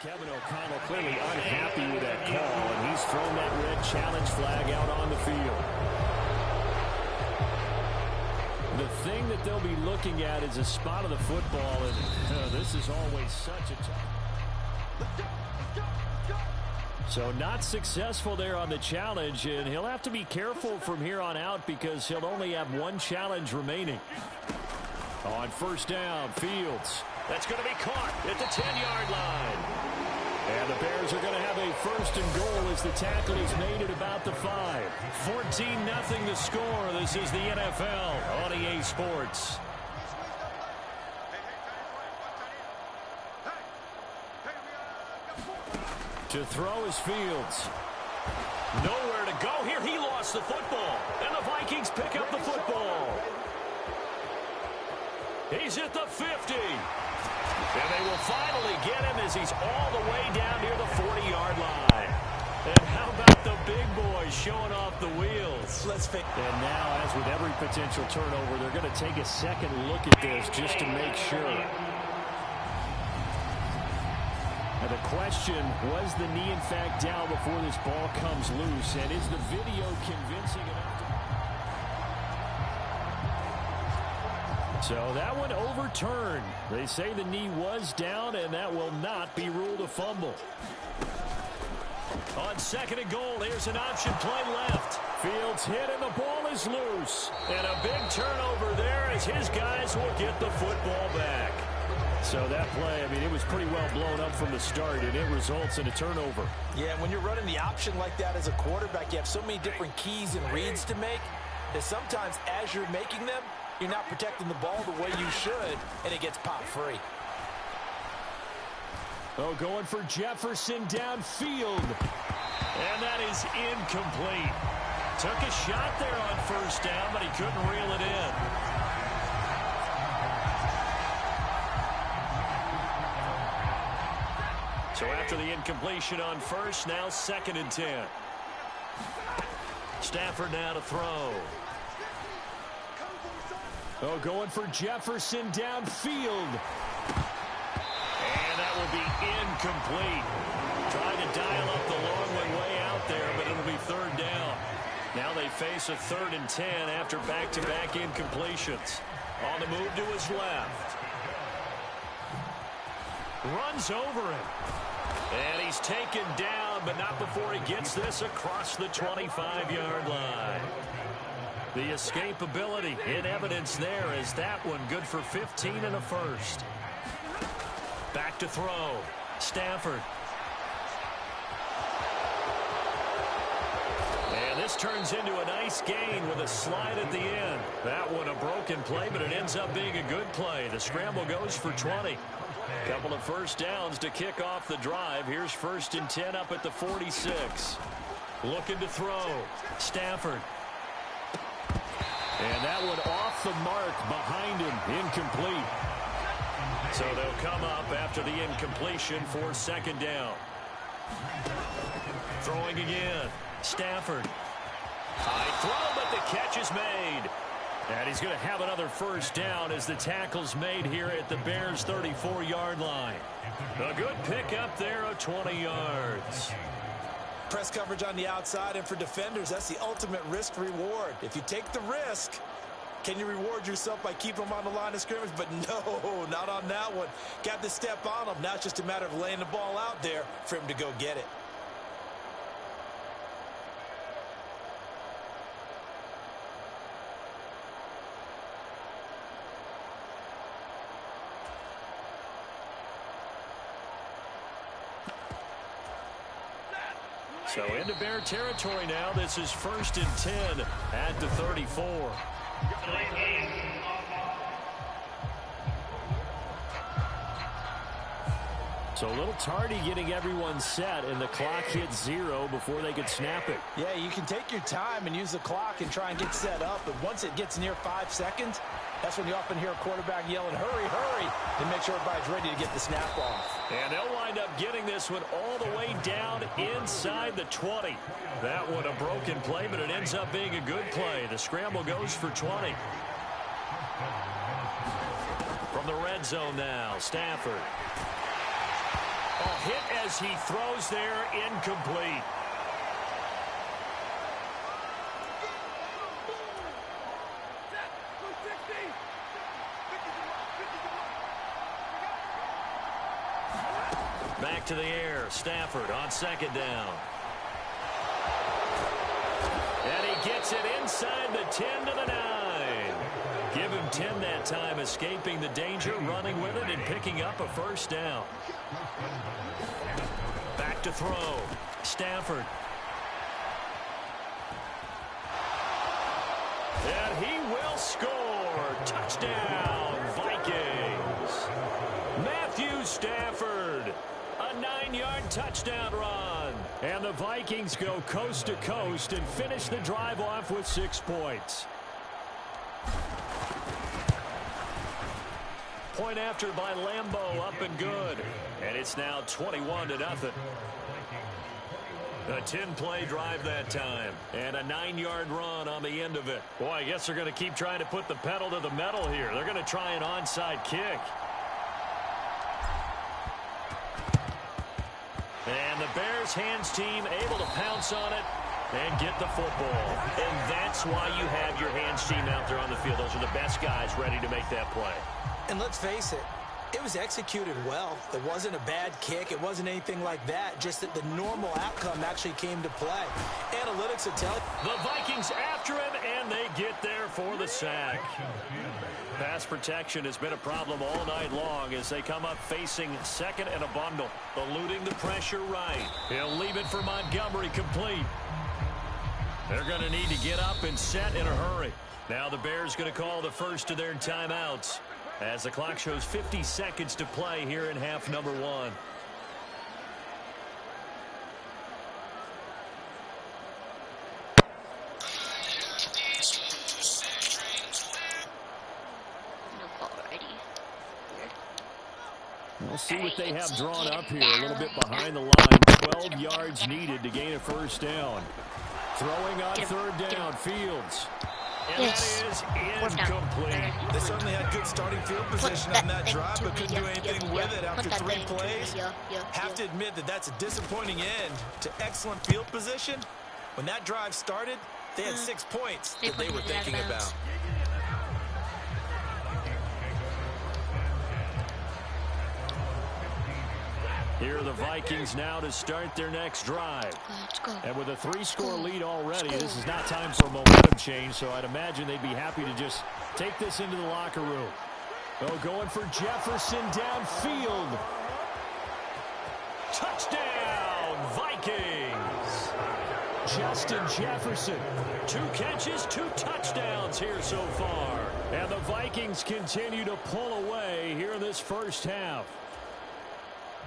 Kevin O'Connell clearly unhappy with that call, and he's thrown that red challenge flag out on the field. The thing that they'll be looking at is a spot of the football, and this is always such a tough. So not successful there on the challenge, and he'll have to be careful from here on out because he'll only have one challenge remaining. On first down, Fields. That's going to be caught at the 10-yard line. And the Bears are going to have a 1st and goal as the tackle is made at about the 5. 14-0 the score. This is the NFL on EA Sports. To throw is Fields. Nowhere to go here. He lost the football. And the Vikings pick up the football. He's at the 50. And they will finally get him as he's all the way down near the 40-yard line. And how about the big boys showing off the wheels? And now, as with every potential turnover, they're going to take a second look at this just to make sure. And the question, was the knee in fact down before this ball comes loose? And is the video convincing enough to... So that one overturned. They say the knee was down, and that will not be ruled a fumble. On 2nd and goal, here's an option play left. Fields hit, and the ball is loose. And a big turnover there as his guys will get the football back. So that play, I mean, it was pretty well blown up from the start, and it results in a turnover. Yeah, when you're running the option like that as a quarterback, you have so many different keys and reads to make that sometimes as you're making them, you're not protecting the ball the way you should, and it gets popped free. Oh, going for Jefferson downfield. And that is incomplete. Took a shot there on first down, but he couldn't reel it in. So after the incompletion on first, now 2nd and 10. Stafford now to throw. Oh, going for Jefferson downfield. And that will be incomplete. Trying to dial up the long way out there, but it'll be 3rd down. Now they face a 3rd and 10 after back-to-back incompletions. On the move to his left. Runs over him. And he's taken down but not before he gets this across the 25-yard line. The escapability in evidence there as that one good for 15 and a first. Back to throw. Stafford. And this turns into a nice gain with a slide at the end. That one a broken play, but it ends up being a good play. The scramble goes for 20. Couple of first downs to kick off the drive. Here's 1st and 10 up at the 46. Looking to throw. Stafford. And that one off the mark behind him. Incomplete. So they'll come up after the incompletion for 2nd down. Throwing again. Stafford. High throw, but the catch is made. And he's going to have another first down as the tackle's made here at the Bears' 34-yard line. A good pickup there of 20 yards. Press coverage on the outside, and for defenders, that's the ultimate risk-reward. If you take the risk, can you reward yourself by keeping them on the line of scrimmage? But no, not on that one. Got to step on them. Now it's just a matter of laying the ball out there for him to go get it. So into Bear territory now. This is 1st and 10 at the 34. So a little tardy getting everyone set, and the clock hits 0 before they could snap it. Yeah, you can take your time and use the clock and try and get set up, but once it gets near 5 seconds, that's when you often hear a quarterback yelling, hurry, hurry, and make sure everybody's ready to get the snap off. And they'll wind up getting this one all the way down inside the 20. That one a broken play, but it ends up being a good play. The scramble goes for 20. From the red zone now, Stafford. A hit as he throws there, incomplete. Back to the air, Stafford on 2nd down. And he gets it inside the 10 to the 9. Give him 10 that time, escaping the danger, running with it, and picking up a first down. Back to throw. Stafford. And he will score. Touchdown, Vikings. Matthew Stafford. A 9-yard touchdown run. And the Vikings go coast to coast and finish the drive off with 6 points. Point after by Lambeau, up and good. And it's now 21-0. A 10-play drive that time. And a 9-yard run on the end of it. Boy, I guess they're going to keep trying to put the pedal to the metal here. They're going to try an onside kick. And the Bears hands team able to pounce on it and get the football. And that's why you have your hands team out there on the field. Those are the best guys ready to make that play. And let's face it, it was executed well. It wasn't a bad kick. It wasn't anything like that. Just that the normal outcome actually came to play. Analytics will tell you. The Vikings after him, and they get there for the sack. Pass protection has been a problem all night long as they come up facing 2nd and a bundle. Eluding the pressure right. He'll leave it for Montgomery, complete. They're going to need to get up and set in a hurry. Now the Bears going to call the first of their timeouts as the clock shows 50 seconds to play here in half number 1. We'll see what they have drawn up here. A little bit behind the line. 12 yards needed to gain a first down. Throwing on 3rd down, Fields. And that is incomplete. They certainly had good starting field position on that drive, but couldn't do anything with it after 3 plays. Have to admit that that's a disappointing end to excellent field position. When that drive started, they had 6 points that they were thinking about. Here are the Vikings now to start their next drive. Let's go. And with a 3-score lead already, this is not time for a momentum change, so I'd imagine they'd be happy to just take this into the locker room. Oh, going for Jefferson downfield. Touchdown, Vikings! Justin Jefferson, 2 catches, 2 touchdowns here so far. And the Vikings continue to pull away here in this first half.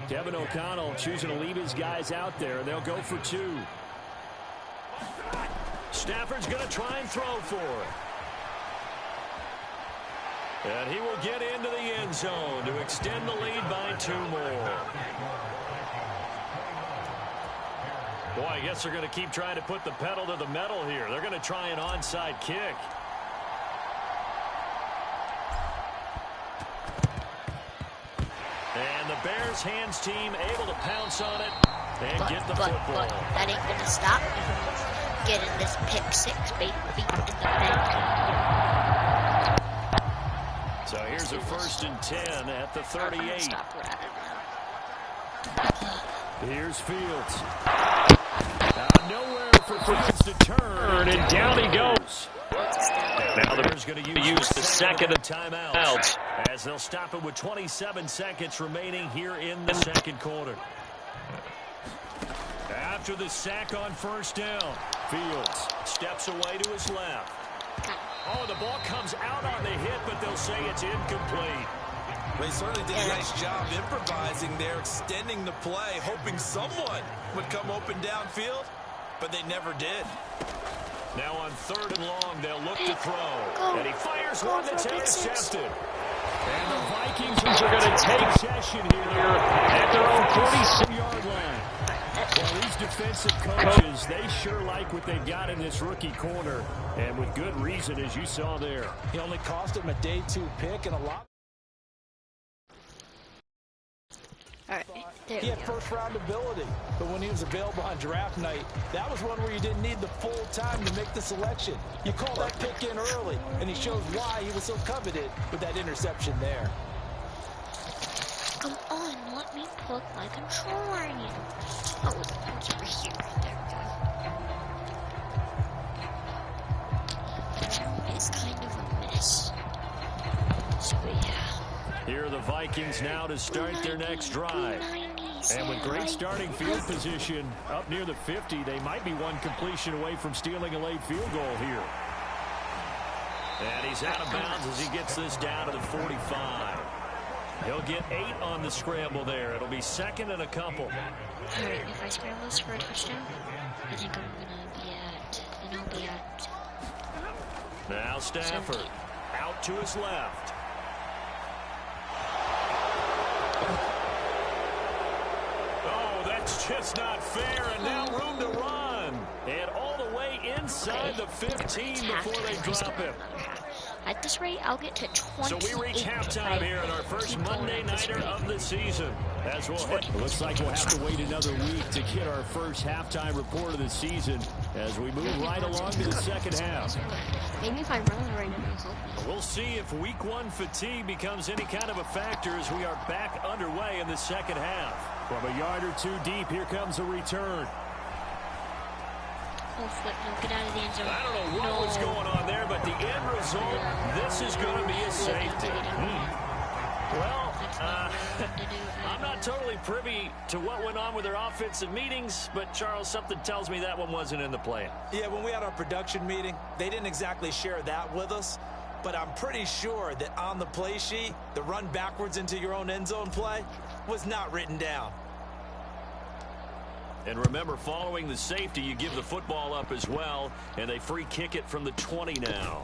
Kevin O'Connell choosing to leave his guys out there. They'll go for 2. Stafford's going to try and throw for it. And he will get into the end zone to extend the lead by 2 more. Boy, I guess they're going to keep trying to put the pedal to the metal here. They're going to try an onside kick. And the Bears hands team able to pounce on it and get the football. But that ain't going to stop me from getting this pick 6, baby, in the bank. So here's a 1st and 10 at the 38. Here's Fields. Nowhere for Fields to turn, and down he goes. Now the Bears going to use the second timeout as they'll stop it with 27 seconds remaining here in the second quarter. After the sack on 1st down, Fields steps away to his left. Oh, the ball comes out on the hit, but they'll say it's incomplete. They certainly did a nice job improvising there, extending the play, hoping someone would come open downfield, but they never did. Now on 3rd and long, they'll look to throw. And he fires one that's intercepted. And the Vikings are going to take possession here at their own 47-yard line. Well, these defensive coaches, they sure like what they've got in this rookie corner, and with good reason, as you saw there. He only cost him a day 2 pick and a lot. He had first-round ability, but when he was available on draft night, that was one where you didn't need the full time to make the selection. You call that pick in early, and he shows why he was so coveted with that interception there. Come on, let me put my controller in. Oh, it's over here. There we go. It's kind of a mess. So, yeah. Here are the Vikings now to start their next drive. And with great starting field position up near the 50, they might be one completion away from stealing a late field goal here. And he's out of bounds as he gets this down to the 45. He'll get 8 on the scramble there. It'll be 2nd and a couple. All right, if I scramble this for a touchdown, I think I'm going to be at, and I'll be at... Now Stafford 17. Out to his left. Oh, that's just not fair, and now room to run. And all the way inside the 15 before they drop him. At this rate, I'll get to 28. So we reach halftime here in our first Monday Nighter of the season. As we'll hit. Looks like we'll have to wait another week to get our first halftime report of the season as we move right along to the second half. Maybe if I run right now. We'll see if week 1 fatigue becomes any kind of a factor as we are back underway in the second half. From a yard or 2 deep, here comes a return. Oh, flip, no, get out of the end zone. I don't know what was going on there, but the end result, this is going to be a safety. Well, I'm not totally privy to what went on with their offensive meetings, but Charles, something tells me that one wasn't in the plan. Yeah, when we had our production meeting, they didn't exactly share that with us, but I'm pretty sure that on the play sheet, the run backwards into your own end zone play was not written down. And remember, following the safety, you give the football up as well, and they free kick it from the 20 now.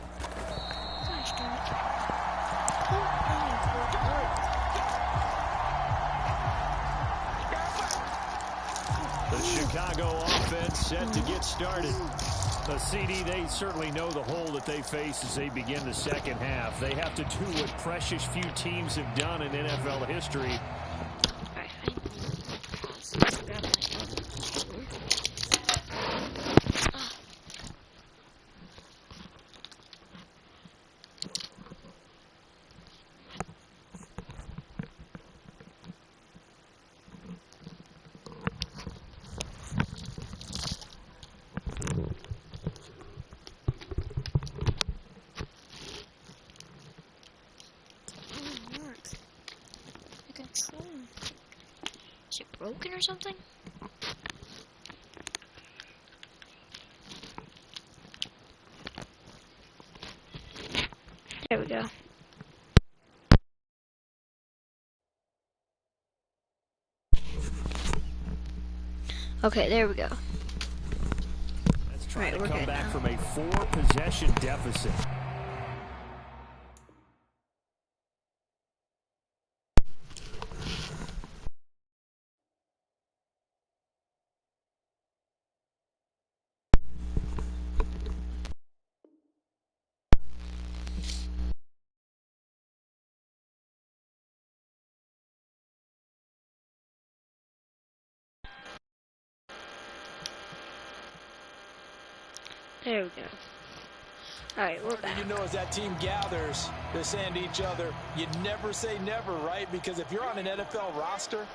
The Chicago offense set to get started. The CD, they certainly know the hole that they face as they begin the second half. They have to do what precious few teams have done in NFL history. broken or something? There we go. Okay, there we go. Let's try Right, to we're come good back now. from a 4-possession deficit. There we go. Alright, we're back. You know, as that team gathers, they're saying to each other, you never say never, right? Because if you're on an NFL roster,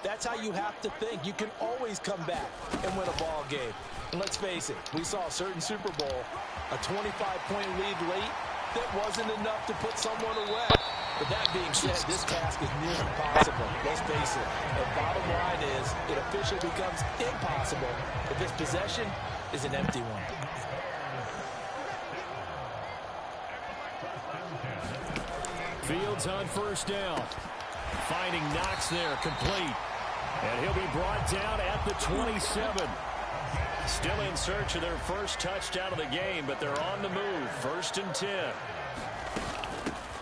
that's how you have to think. You can always come back and win a ball game. And let's face it, we saw a certain Super Bowl, a 25-point lead late, that wasn't enough to put someone away. But that being said, this task is near impossible. Let's face it. The bottom line is it officially becomes impossible if this possession is an empty one. Fields on first down. Finding Knox there, complete. And he'll be brought down at the 27. Still in search of their first touchdown of the game, but they're on the move. 1st and 10.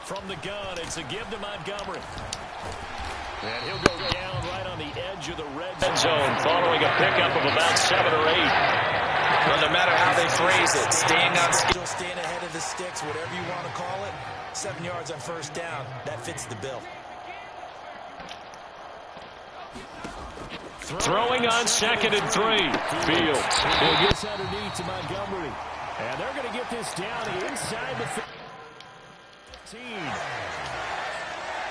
From the gun, it's a give to Montgomery. And he'll go down right on the edge of the red zone, following a pickup of about 7 or 8. Well, no matter how they phrase it, staying on Still staying ahead of the sticks, whatever you want to call it. 7 yards on first down. That fits the bill. Throwing on 2nd and 3. Fields. He'll get underneath to Montgomery. And they're going to get this down inside the 15.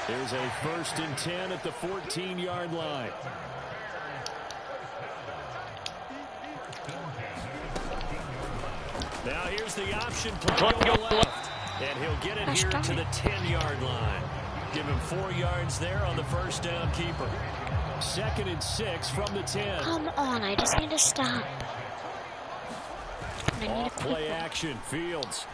There's a 1st and 10 at the 14-yard line. Now here's the option play going left. And he'll get it here to the 10-yard line. Give him 4 yards there on the first down keeper. 2nd and 6 from the 10. Come on, I just need to stop. Off play action, Fields.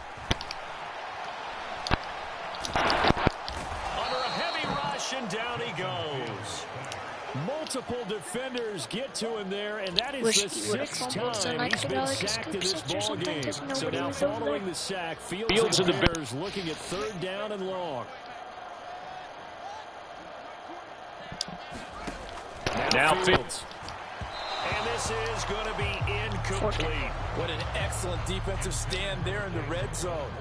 Under a heavy rush, and down he goes. Multiple defenders get to him there, and that is the 6th time he's been sacked in this ball game. So now following the sack, Fields and the Bears looking at 3rd down and long. Now Fields. And this is going to be incomplete. What an excellent defensive stand there in the red zone.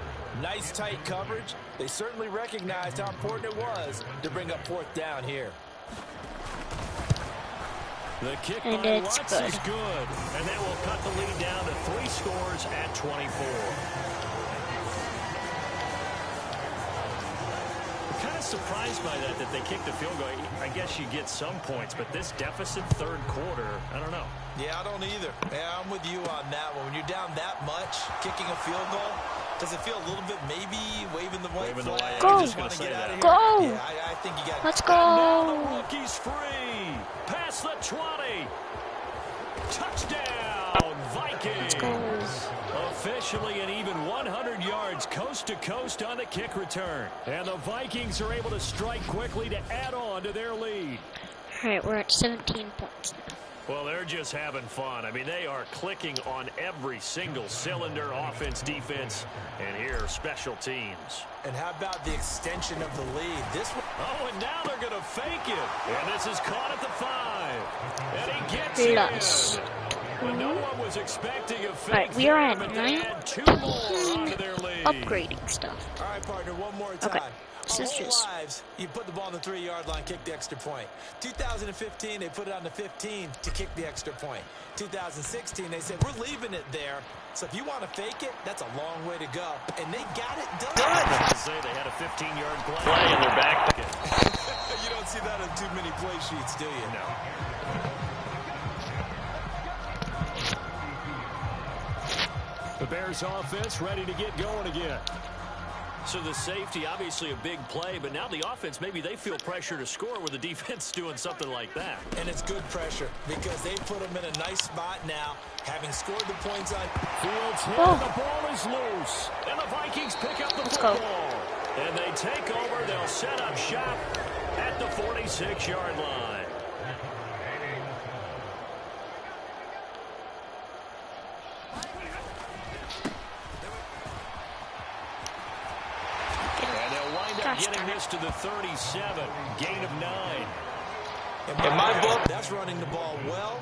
Nice tight coverage. They certainly recognized how important it was to bring up 4th down here. The kick And by it's Watts is good. And that will cut the lead down to 3 scores at 24. I'm kind of surprised by that they kicked the field goal. I guess you get some points, but this deficit 3rd quarter, I don't know. Yeah, I don't either. Yeah, I'm with you on that one. When you're down that much, kicking a field goal, does it feel a little bit maybe waving the white flag? Go! Just want to get out of here? Go! Yeah, I think you got. Let's And now go! the rookie's free. Past the 20. Touchdown, Vikings. Officially an even 100 yards coast to coast on the kick return. And the Vikings are able to strike quickly to add on to their lead. Alright, we're at 17 points now. Well, they're just having fun. I mean, they are clicking on every single cylinder, offense, defense, and here, special teams. And how about the extension of the lead? This one. Oh, and now they're going to fake it. And this is caught at the 5. And he gets in. Well, no one was expecting a fake. Alright, we are at but 19. they add 2 more onto their lead. Upgrading stuff. All right, partner, one more time. Okay. Our whole lives, you put the ball on the 3-yard line, kick the extra point. 2015, they put it on the 15 to kick the extra point. 2016, they said, we're leaving it there. So if you want to fake it, that's a long way to go. And they got it done. I say they had a 15-yard play in their back. You don't see that on too many play sheets, do you? No. The Bears offense ready to get going again. So the safety, obviously a big play, but now the offense, maybe they feel pressure to score with the defense doing something like that. And it's good pressure because they put them in a nice spot now, having scored the points on. Fields hit, and the ball is loose. And the Vikings pick up the football. And they take over. They'll set up shop at the 46-yard line. Getting this to the 37, gain of 9. In my book, that's running the ball well,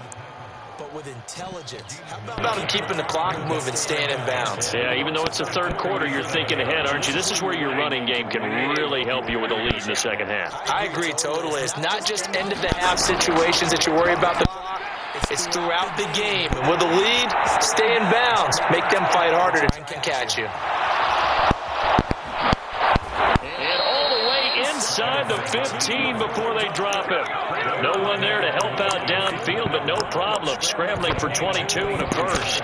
but with intelligence. How about him keeping the clock moving, staying in bounds? Yeah, even though it's the third quarter, you're thinking ahead, aren't you? This is where your running game can really help you with a lead in the second half. I agree totally. It's not just end-of-the-half situations that you worry about the clock. It's throughout the game. And with a lead, stay in bounds. Make them fight harder to catch you. Inside the 15 before they drop it. No one there to help out downfield, but no problem. Scrambling for 22 and a first.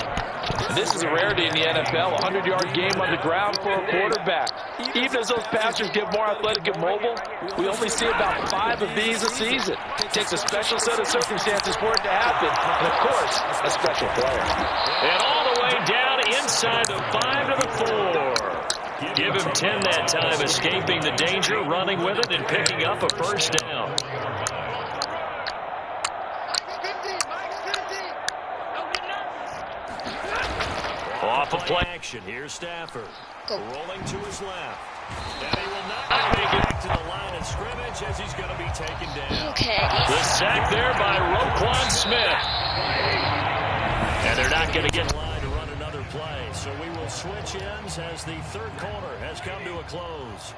This is a rarity in the NFL, a 100-yard game on the ground for a quarterback. Even as those passers get more athletic and mobile, we only see about 5 of these a season. It takes a special set of circumstances for it to happen, and of course, a special player. And all the way down inside the 5 to the 4. Give him 10 that time, escaping the danger, running with it, and picking up a first down. Off a play action. Here's Stafford. Rolling to his left. And he will not make it back to the line of scrimmage as he's going to be taken down. Okay. The sack there by Roquan Smith. And they're not going to get line to run another play. So we will switch ends as the third quarter has come to a close.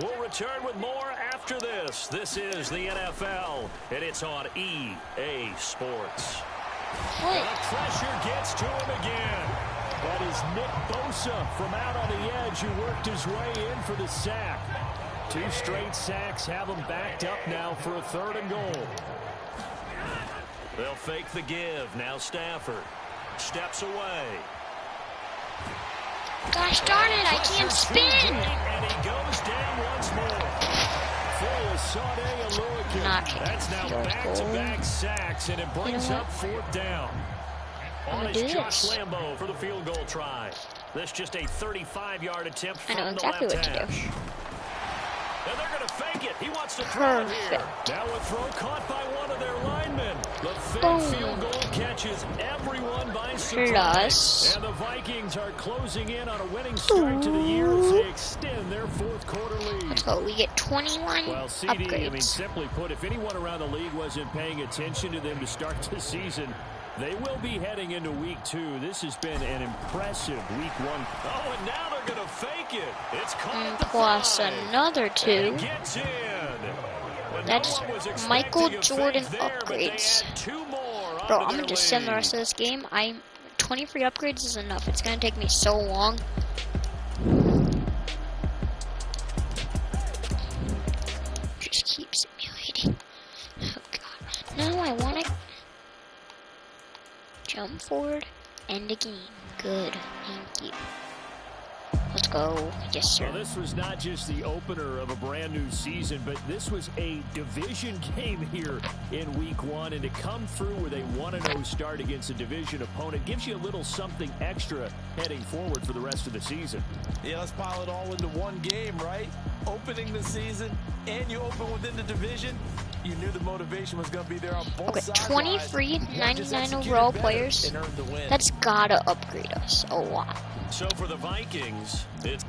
We'll return with more after this. This is the NFL, and it's on EA Sports. The pressure gets to him again. That is Nick Bosa from out on the edge who worked his way in for the sack. 2 straight sacks have him backed up now for a 3rd and goal. They'll fake the give. Now Stafford steps away. Gosh darn it, I can't spin. And he goes down once more. That's now back-to-back sacks, and it brings up 4th down. On is Josh Lambo for the field goal try. This just a 35-yard attempt from the left hash. And they're going to fake it. He wants to throw it here. Now a throw caught by one of their linemen. The fake field goal catches everyone by surprise. And the Vikings are closing in on a winning streak to the year as they extend their 4th quarter lead. So we get 21 CD, upgrades. I mean, simply put, if anyone around the league wasn't paying attention to them to start the season, they will be heading into week 2. This has been an impressive week 1. Oh, and now they're going to fake it. It's caught plus another 2. That's Michael Jordan upgrades. Bro, I'm going to just send the rest of this game. 20 free upgrades is enough. It's going to take me so long. Just keep simulating. Oh, God. No, I want to jump forward, end a game. Good, thank you. Let's go. Yes, sir. Well, this was not just the opener of a brand new season, but this was a division game here in week 1. And to come through with a 1-0 start against a division opponent gives you a little something extra heading forward for the rest of the season. Yeah, let's pile it all into one game, right? Opening the season, and you open within the division. You knew the motivation was going to be there on both sides. 20 free 99 overall players. That's got to upgrade us a lot. So for the Vikings, it's...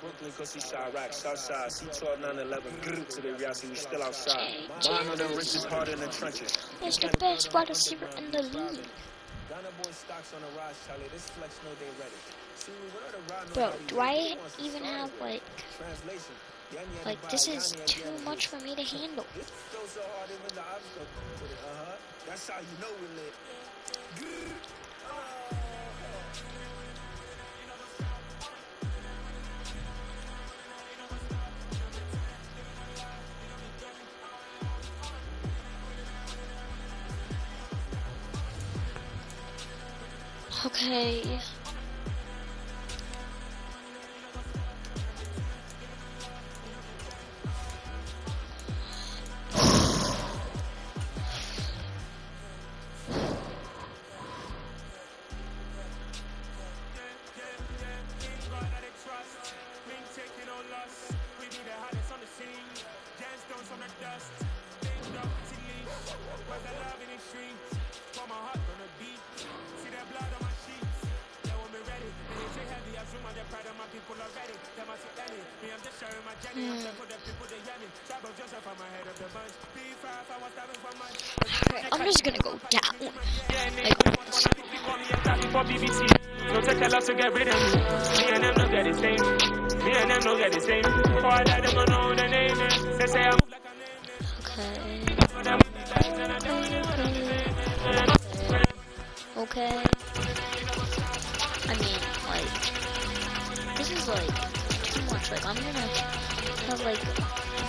Brooklyn, Countryside, Rock, Southside, C12, 911, to the reality, we still outside. Mine are the richest, harder in the trenches. It's the best wide receiver in the league. Bro, do I even have, like, this is too much for me to handle. That's how you know we're lit. Okay. Alright, I'm just gonna go down. Like, No tell us to get rid of me. Me and them don't get the same. Me and them don't get the same. Before I die, them don't know the name. They say I'm okay. I mean, like, this is like too much. Like, I'm gonna have like the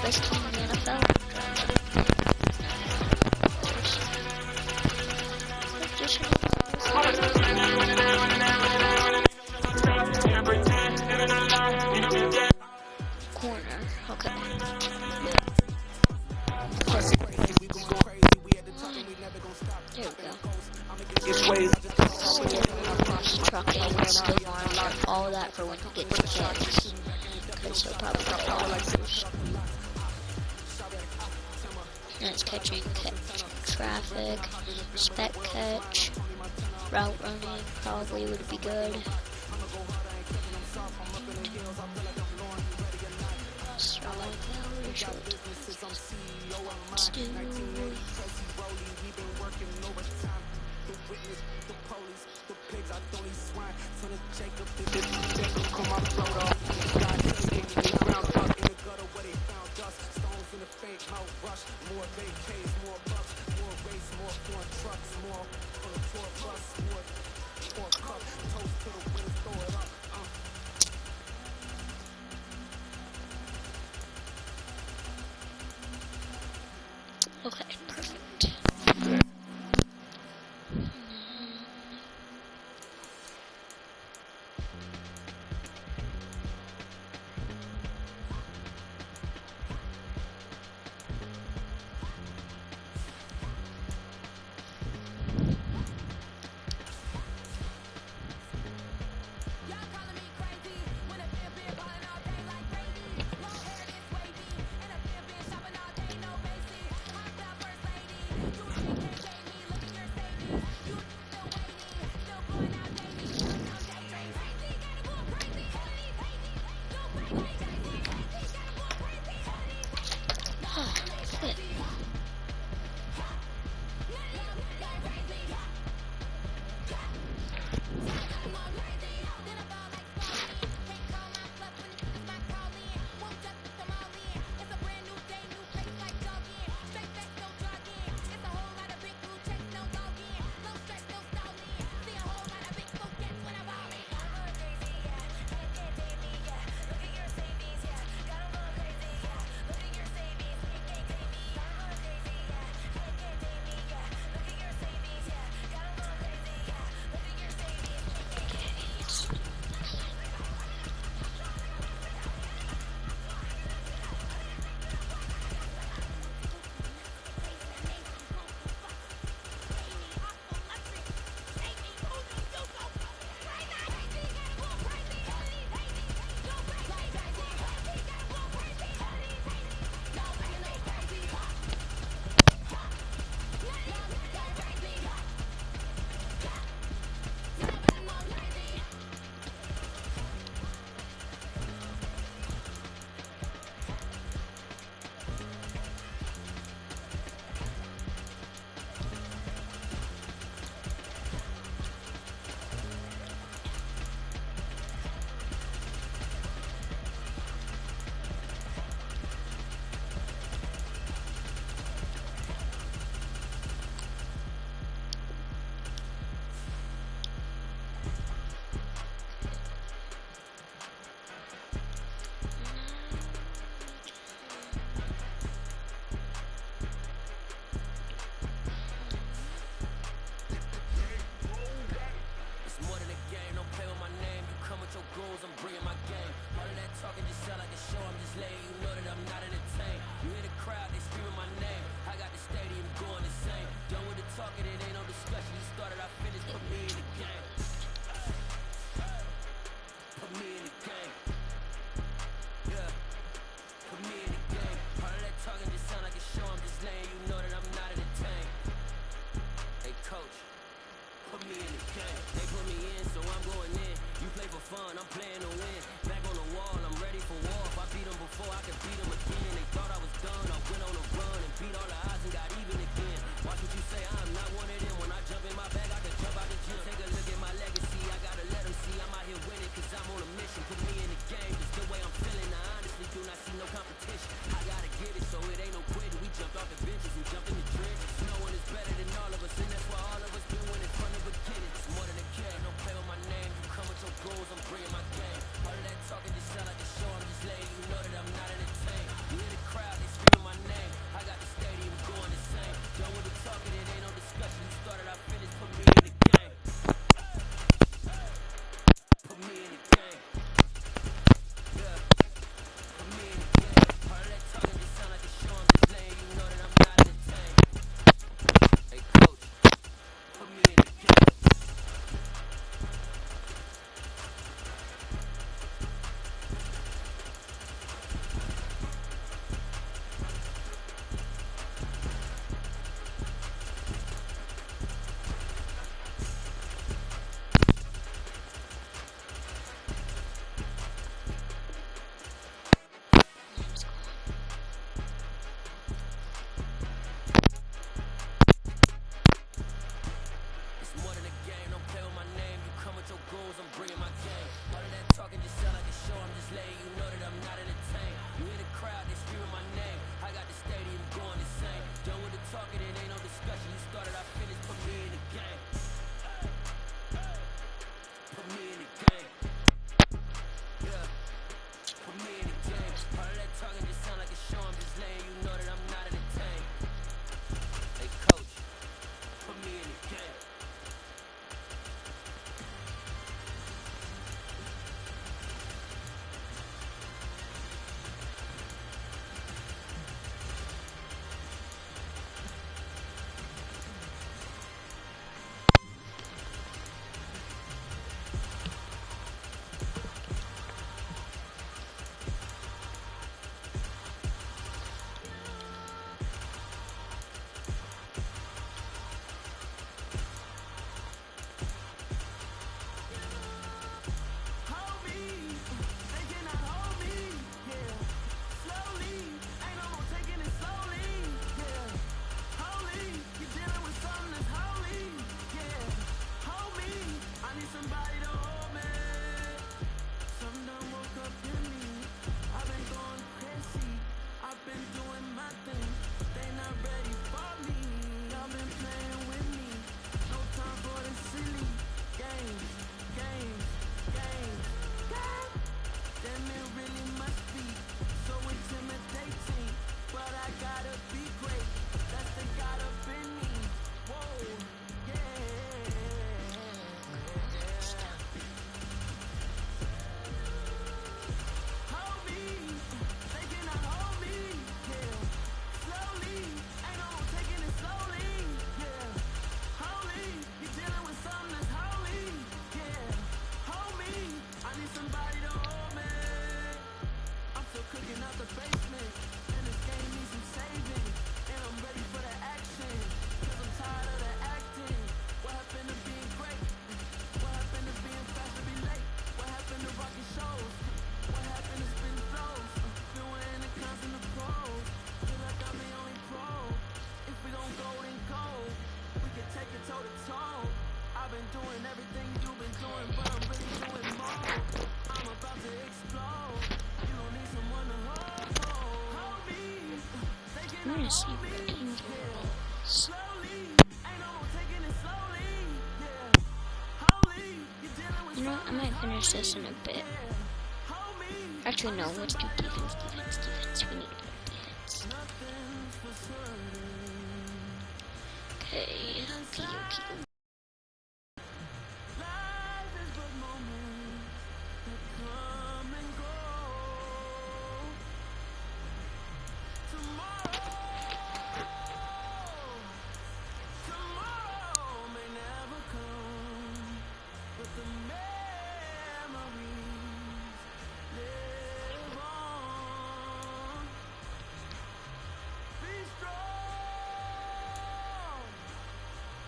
best team in the NFL. Corner, okay. There we go. Trucking, skill armor, all that for when you get to catch. Because he'll probably get off. And it's catching traffic, spec catch, route running probably would be good. Strong power short. Okay, perfect. Put me in the game. They put me in, so I'm going in. You play for fun, I'm playing to win. Back on the wall, I'm ready for war. If I beat them before, I can beat them again. They thought I was done, I went on a run and beat all the odds and got even again. Watch what you say, I'm not one of them. When I jump in my bag, I can jump out the gym. Take a look at my legacy, I gotta let them see I'm out here winning, cause I'm on a mission. Put me in the game, it's the way I'm feeling. I honestly do not see no competition. I gotta get it, so it ain't no quitting. We jumped off the benches and jumped in the trenches. No one is better than all of us, and that's why all of us been winning from the beginning. It's more than a game, don't play with my name. You come with your goals, I'm bringing my game. All of that talking just sound like a show, I'm just letting you know that I'm not entertained. You hear the crowd, they screaming my name. I got the stadium going the same. Done with the talking, it ain't no discussion. You started, I finished, put me in the game. Put me in the game. Yeah. Put me in the game. All of that talking just sound like a show, I'm just letting you know that I'm not entertained. Hey coach, put me in the game. It's more than a game, don't play with my name. You come with your goals, I'm bringing my game. All of that talking just sound like a show, I'm just letting you know that I'm not entertained. You hear the crowd, they screaming my name. I got the stadium going the same. Done with the talking, it ain't no discussion. You started, I finished, put me in the game. Put me in the game. Yeah. Put me in the game. All of that talking just sound like a show, I'm just letting you know that I'm not entertained. Hey coach, put me in the game. I'm gonna see where Angel is. You know what? I might finish this in a bit. Actually, no. Let's do defense. We need to put up the hits. Okay.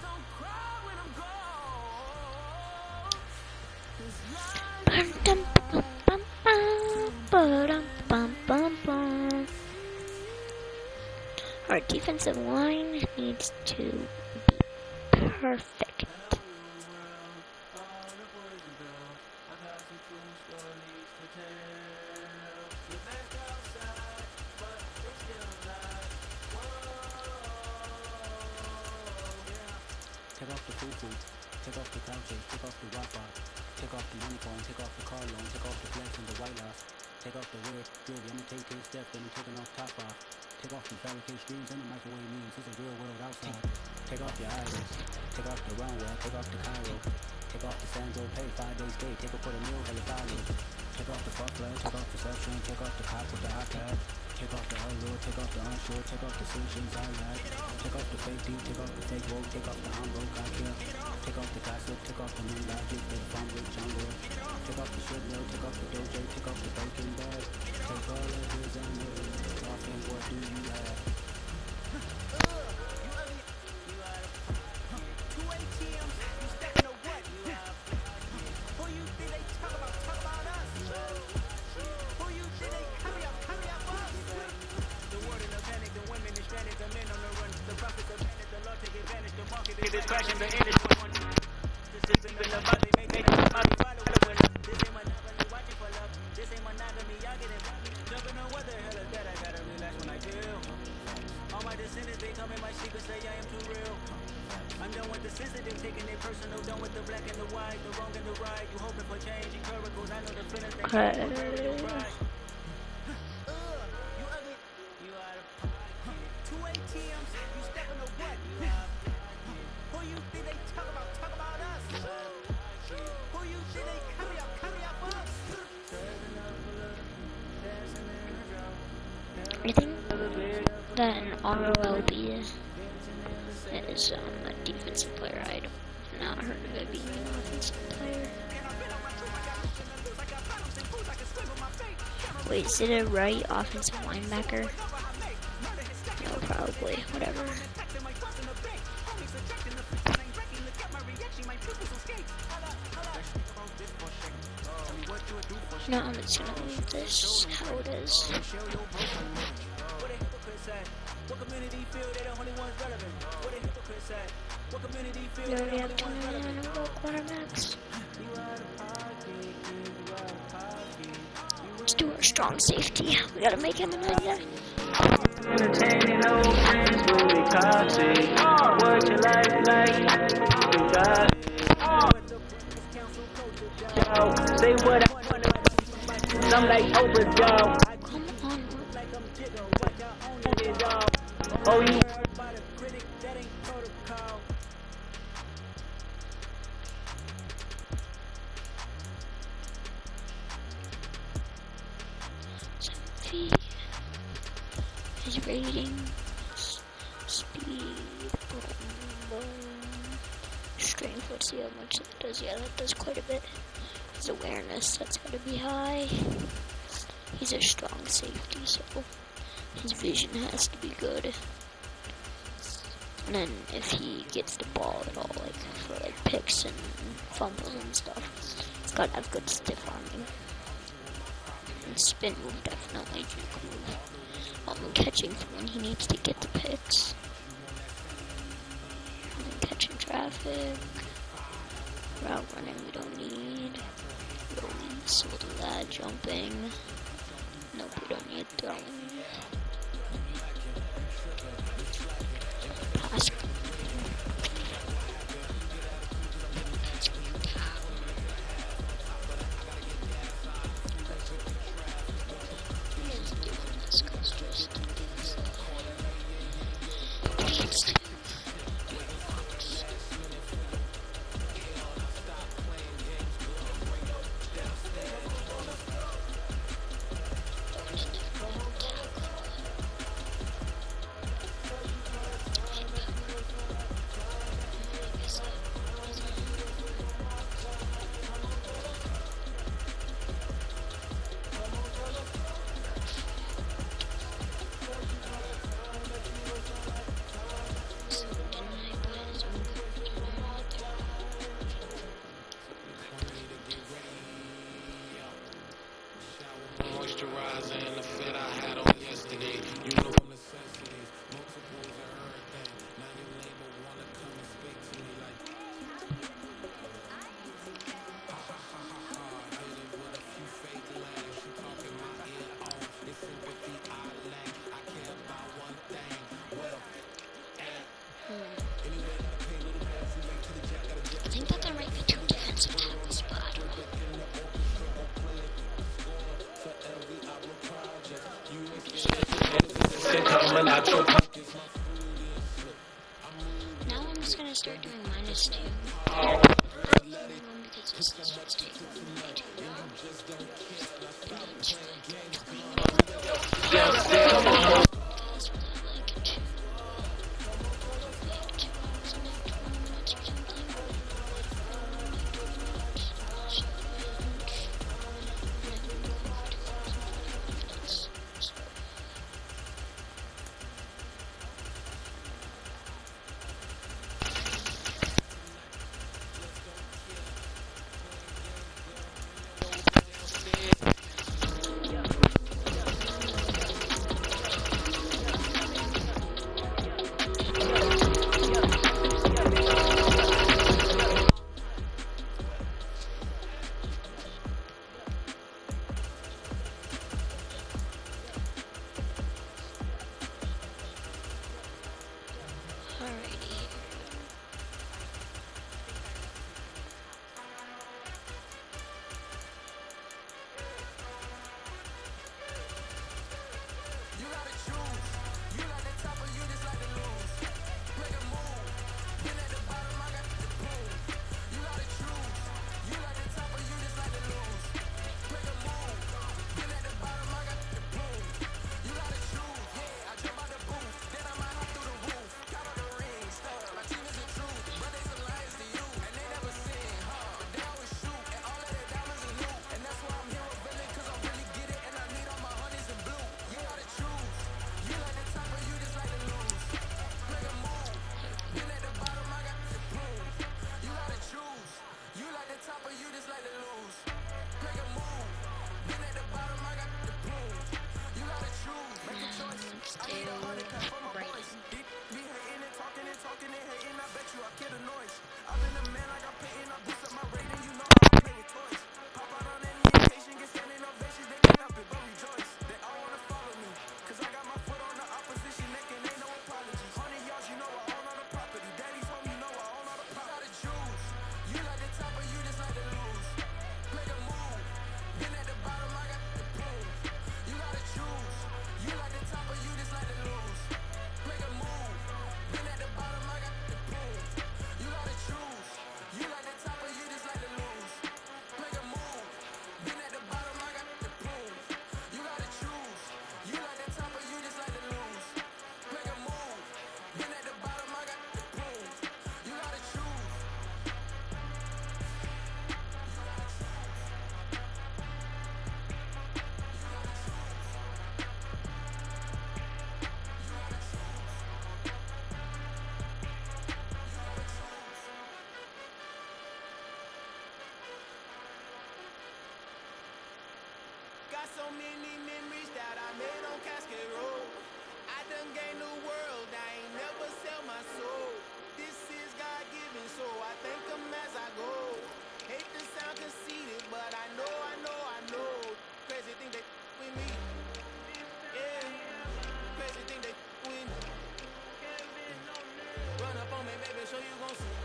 Don't cry. defensive line needs to be perfect. Take off the foo-foo, take off the couches, take off the Wi-Fi, take off the money phone, take off the car loan, take off the flex and the white loss, take off the weird jewelry, I'ma take 10 steps, then I'm taking off top off, take off the barricade streams and the microwave memes, it's a real world outside, take off your idols, take off the runway, take off the Cairo, take off the Sandro, pay 5 days stay, take a for the meal, how you follow, take off the fuck flag, take off the suction, take off the cop with the iPad, take off the allure, take off the unsure, take off the sanctions I like, take off the fake deep, take off the fake woke, take off the I'm broke, I care, take off the gossip, take off the new logic, the farm with jungle, take off the shit mill, take off the dojo, take off the bacon bag, take all of this and this off and what do you have? I think that an ROLB is a defensive player. I've not heard of it being an offensive player. Wait, is it a right offensive linebacker? No, probably. Whatever. No, I'm just gonna leave this how it is. We already have 29 quarterbacks. Let's do our strong safety. We gotta make him a 99. Entertaining old friends will be toxic. What you like, we got it. Say what I want. Some like Oprah, y'all. Oh, you. His rating, speed, strength, let's see how much that does. Yeah, that does quite a bit. His awareness, that's gotta be high. He's a strong safety, so his vision has to be good. And then if he gets the ball at all, like for like picks and fumbles and stuff, he's gotta have good stiff arming. And spin move, definitely juke move. Catching for when he needs to get the picks. And then catching traffic. Route running we don't need. Release, we'll do that. Jumping. Nope, we don't need throwing. Pass. It's too hard. Because it's just taking way too long. Got so many memories that I made on Cascade Road. I done gained the world, I ain't never sell my soul. This is God-given, so I thank him as I go. Hate to sound conceited, but I know. Crazy thing they with me. Yeah, crazy thing they with me. Run up on me, baby, so you gon' see.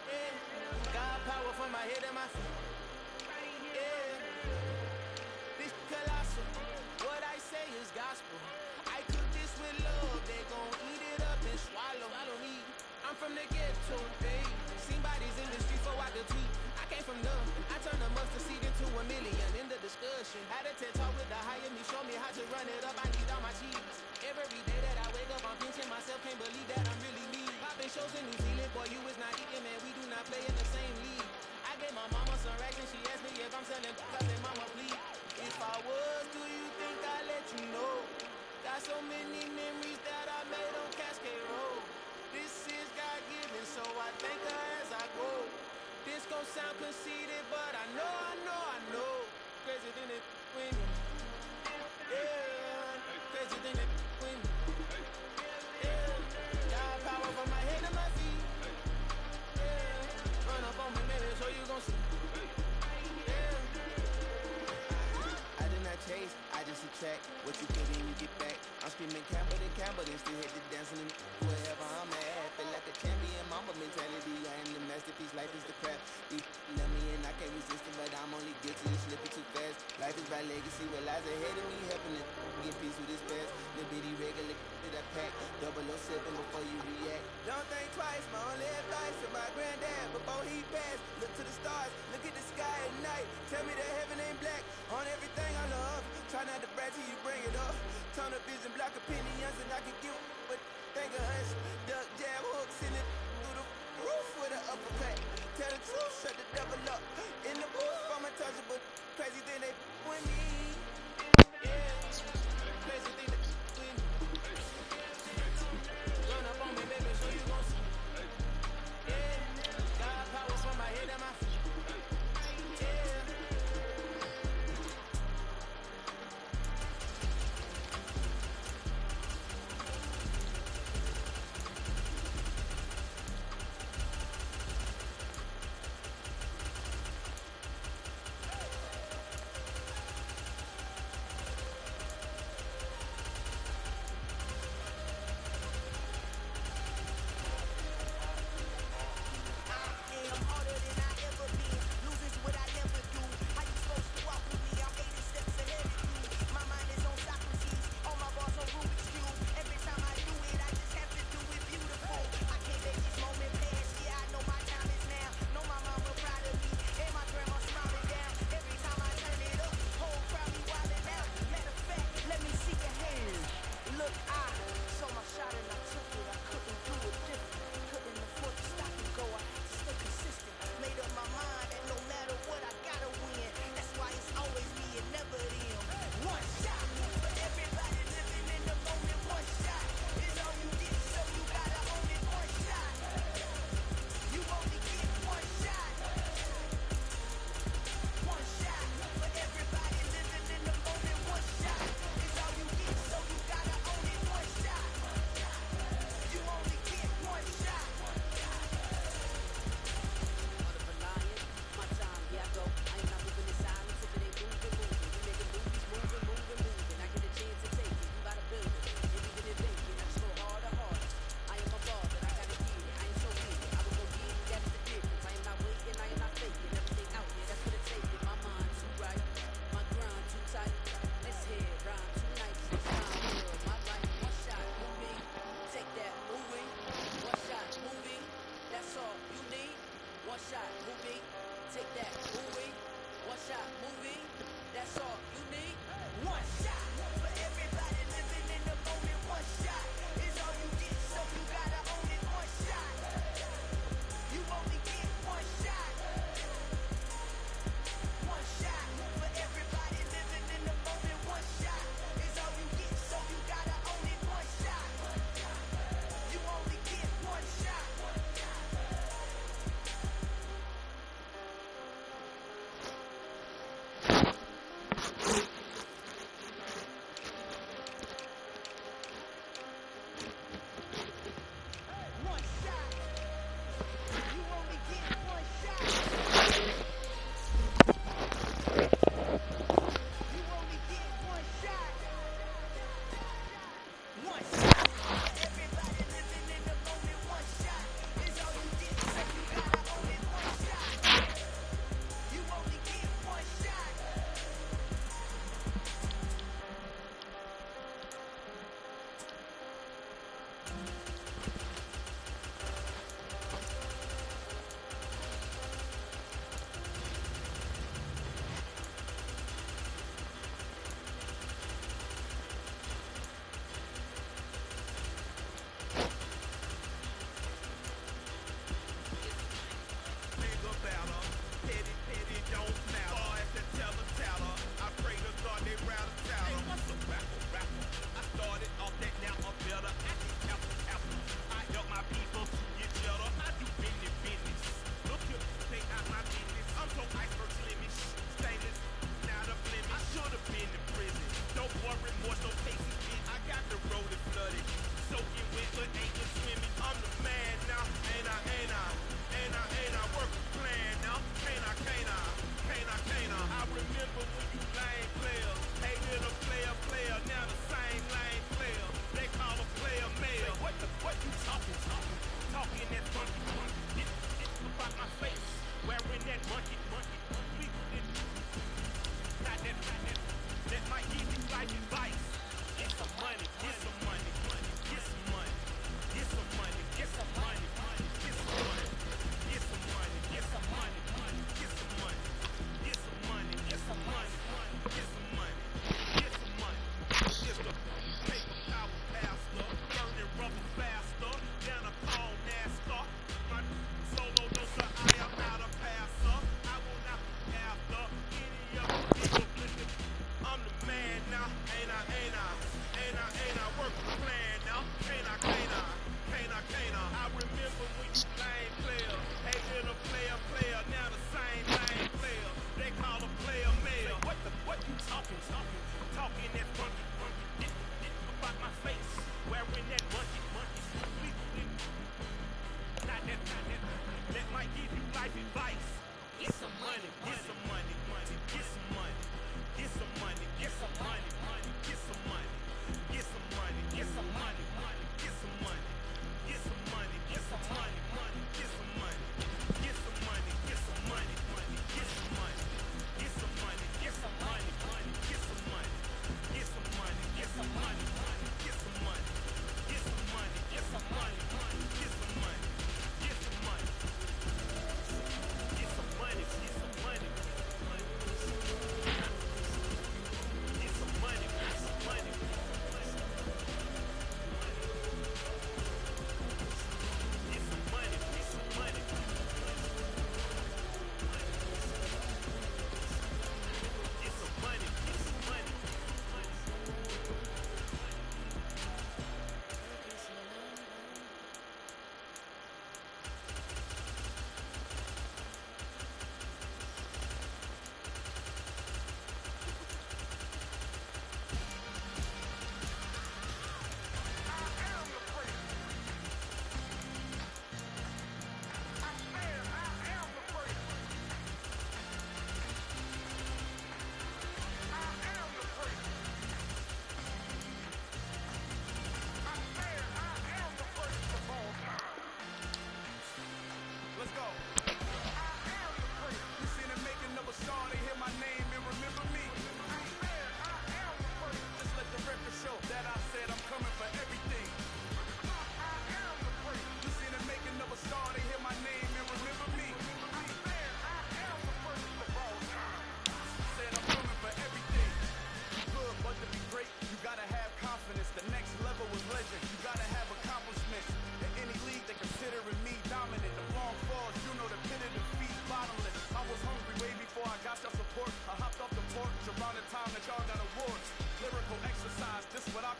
Yeah, God power from my head and my feet. Yeah, this colossal. What I say is gospel. I cook this with love, they gon' eat it up and swallow me. I'm from the ghetto, babe. Seen bodies in the street before I could tweet. I came from none. I turned a mustard seed into a million. In the discussion, had a TED talk with the higher me. Show me how to run it up. I need all my cheese. Every day that I wake up, I'm pinching myself. Can't believe that I'm really me. Popping shows in New Zealand, boy, you is not eating, man. We do not play in the same league. I gave my mama some racks and she asked me if I'm selling. I said, mama, please. If I was, do you think I'd let you know? Got so many memories that I made on Cascade Road. This is God-given, so I thank her as I go. This gon' sound conceited, but I know. Crazy thing that with me. Yeah, crazy thing that with me. Yeah, got power from my head to my feet. Yeah, run up on me, baby, so you gon' see. Yeah. I did not chase, I just attract. What you put in, you get back. I'm screaming Campbell, then still hit the dancing and wherever I'm at. Feel like a champion, mama mentality. I am the masterpiece, life is the crap. These love me and I can't resist it, but I'm only guilty of slipping too fast. Life is by legacy, what lies ahead of me, helping to get peace with this past. Little bitty regular that I pack, 007 before you react. Don't think twice, my only advice to my granddad before he passed. Look to the stars, look at the sky at night. Tell me that heaven ain't black on everything I love. Try not to brag till you bring it up. Tunnel vision, block opinions, and I can get what think of us. Duck jab hooks in it through the roof with an uppercut. Tell the truth, shut the devil up. In the booth, I'm untouchable. Crazy thing they with me. Yeah, crazy thing they with me. Run up on me, baby, so you gon' see. Yeah, God powers from my head and my feet. Yeah.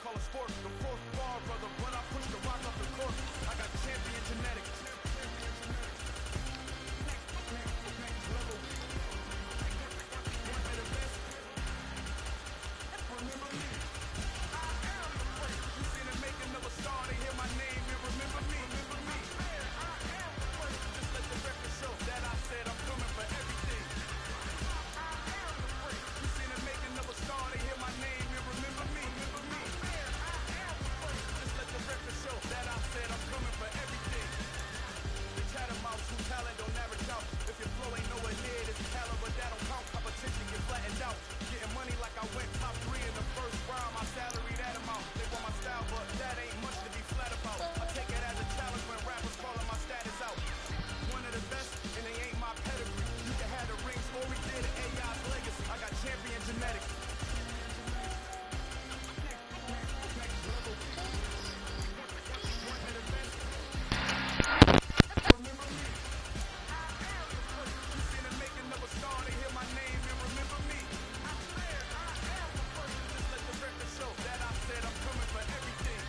call a sport. The fourth bar, brother, when I push the rock up the court. I got champion genetics. Remember me. I am the first. You seen the making of a star, they hear my name and remember me. Remember me. I am the first. Just let the record show that I said I'm coming for everything. I am the first. You seen the making of a star, they hear my name and remember me. Remember me. I am the first. Just let the record show that I said I'm coming for everything. The chattermouth, true talent don't average out. If your flow ain't nowhere near this caliber, that don't count. Competition get flattened out. Getting money like I went top 3 in the first round. My salary that amount. They want my style, but that ain't much to be flat about. I take it as a challenge when rappers calling my status out. One of the best, and they ain't my pedigree. You can have the rings, or we did AI's legacy. I got champion genetics. Remember me. I am the first. You seen the making of a star, they hear my name and remember me. I swear I am the first. Just let the record show that I said I'm coming for everything.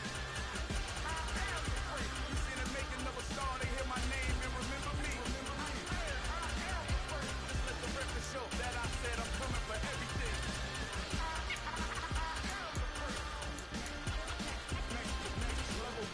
I am the first. You seen the making of a star, they hear my name and remember me. I swear I am the first. Just let the record show that I said I'm coming for everything. I am the first. Next level.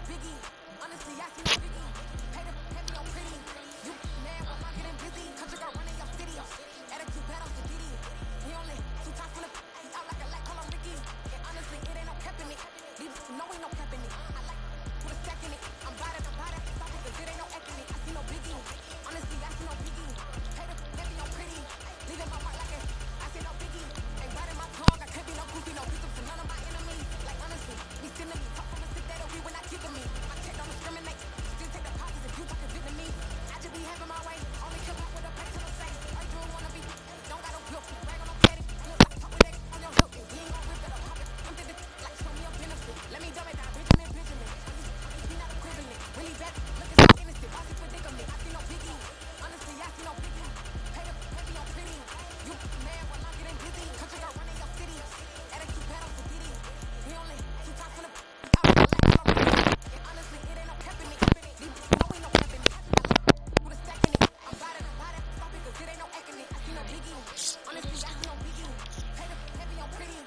Biggie, honestly, I see no biggie. Pay the heavy on pretty. You mad when I'm getting busy. Country girl running your city. Attitude bad off the ditty. He only 2 times from the he out like a light, call him Ricky. And honestly, it ain't no cap in it. These know ain't no cap in it. I like put a stack in it. I'm bad at stop it, cause it ain't no act in it. I see no biggie. Honestly, I see no biggie. Pay the heavy on pretty. Leaving my heart like I see no biggie. Ain't biting my tongue. I can't be no goofy, no victim to none of my enemies. Like honestly, be sending me talk from the stick that'll be when I kick me. My check don't discriminate. Still take the positives if you talking good to me. I just be having my way. Only kill out with a pack to the safe. I do wanna be. Don't got no guilt. Brag on no petty. Look like talk with that on your hook. And he ain't gon' rip it up. I'm thinking like show me a benefit. Let me dumb it down. Benjamin. He not equivalent. When he back, looking so innocent. Bossy predicament. I see no biggie. Honestly, I see no biggie. Pay the heavy on pretty. You mad when I'm getting busy. Country girl running your city. Attitude bad off the ditty. He only 2 times from the and honestly, it ain't no cap in it. These know ain't no cap in it. I like put a stack in it. I'm bad at stop it, cause it ain't no act in it. I see no biggie. Honestly, I see no biggie. Pay the heavy on pretty.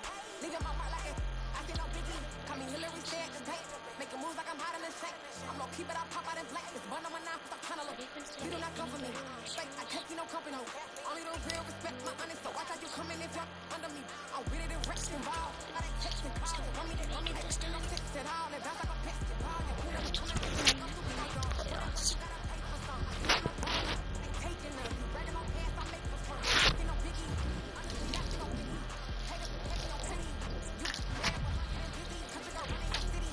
Leaving my heart like it. I see no biggie. Call me Hillary, stay at the bank. Making moves like I'm hot in the shank. I'm low, keep it, I pop out in black. It's bun on my knife, I'm trying to look. You do not come for me. Fake, I can't keep no company. Only the real respect my honest. So watch how you coming if you're under me. I'm with it and rest involved. I done text and call. Run me that, still no text at all. And bounce like a basketball. You never come at me. I'm super like dog. You gotta pay for something. You know they taking us. You bragging on ass, I make for fun. I see no biggie. Honestly, I see no biggie. Pay the heavy on pretty. You mad when I'm getting busy. Country girl running your city.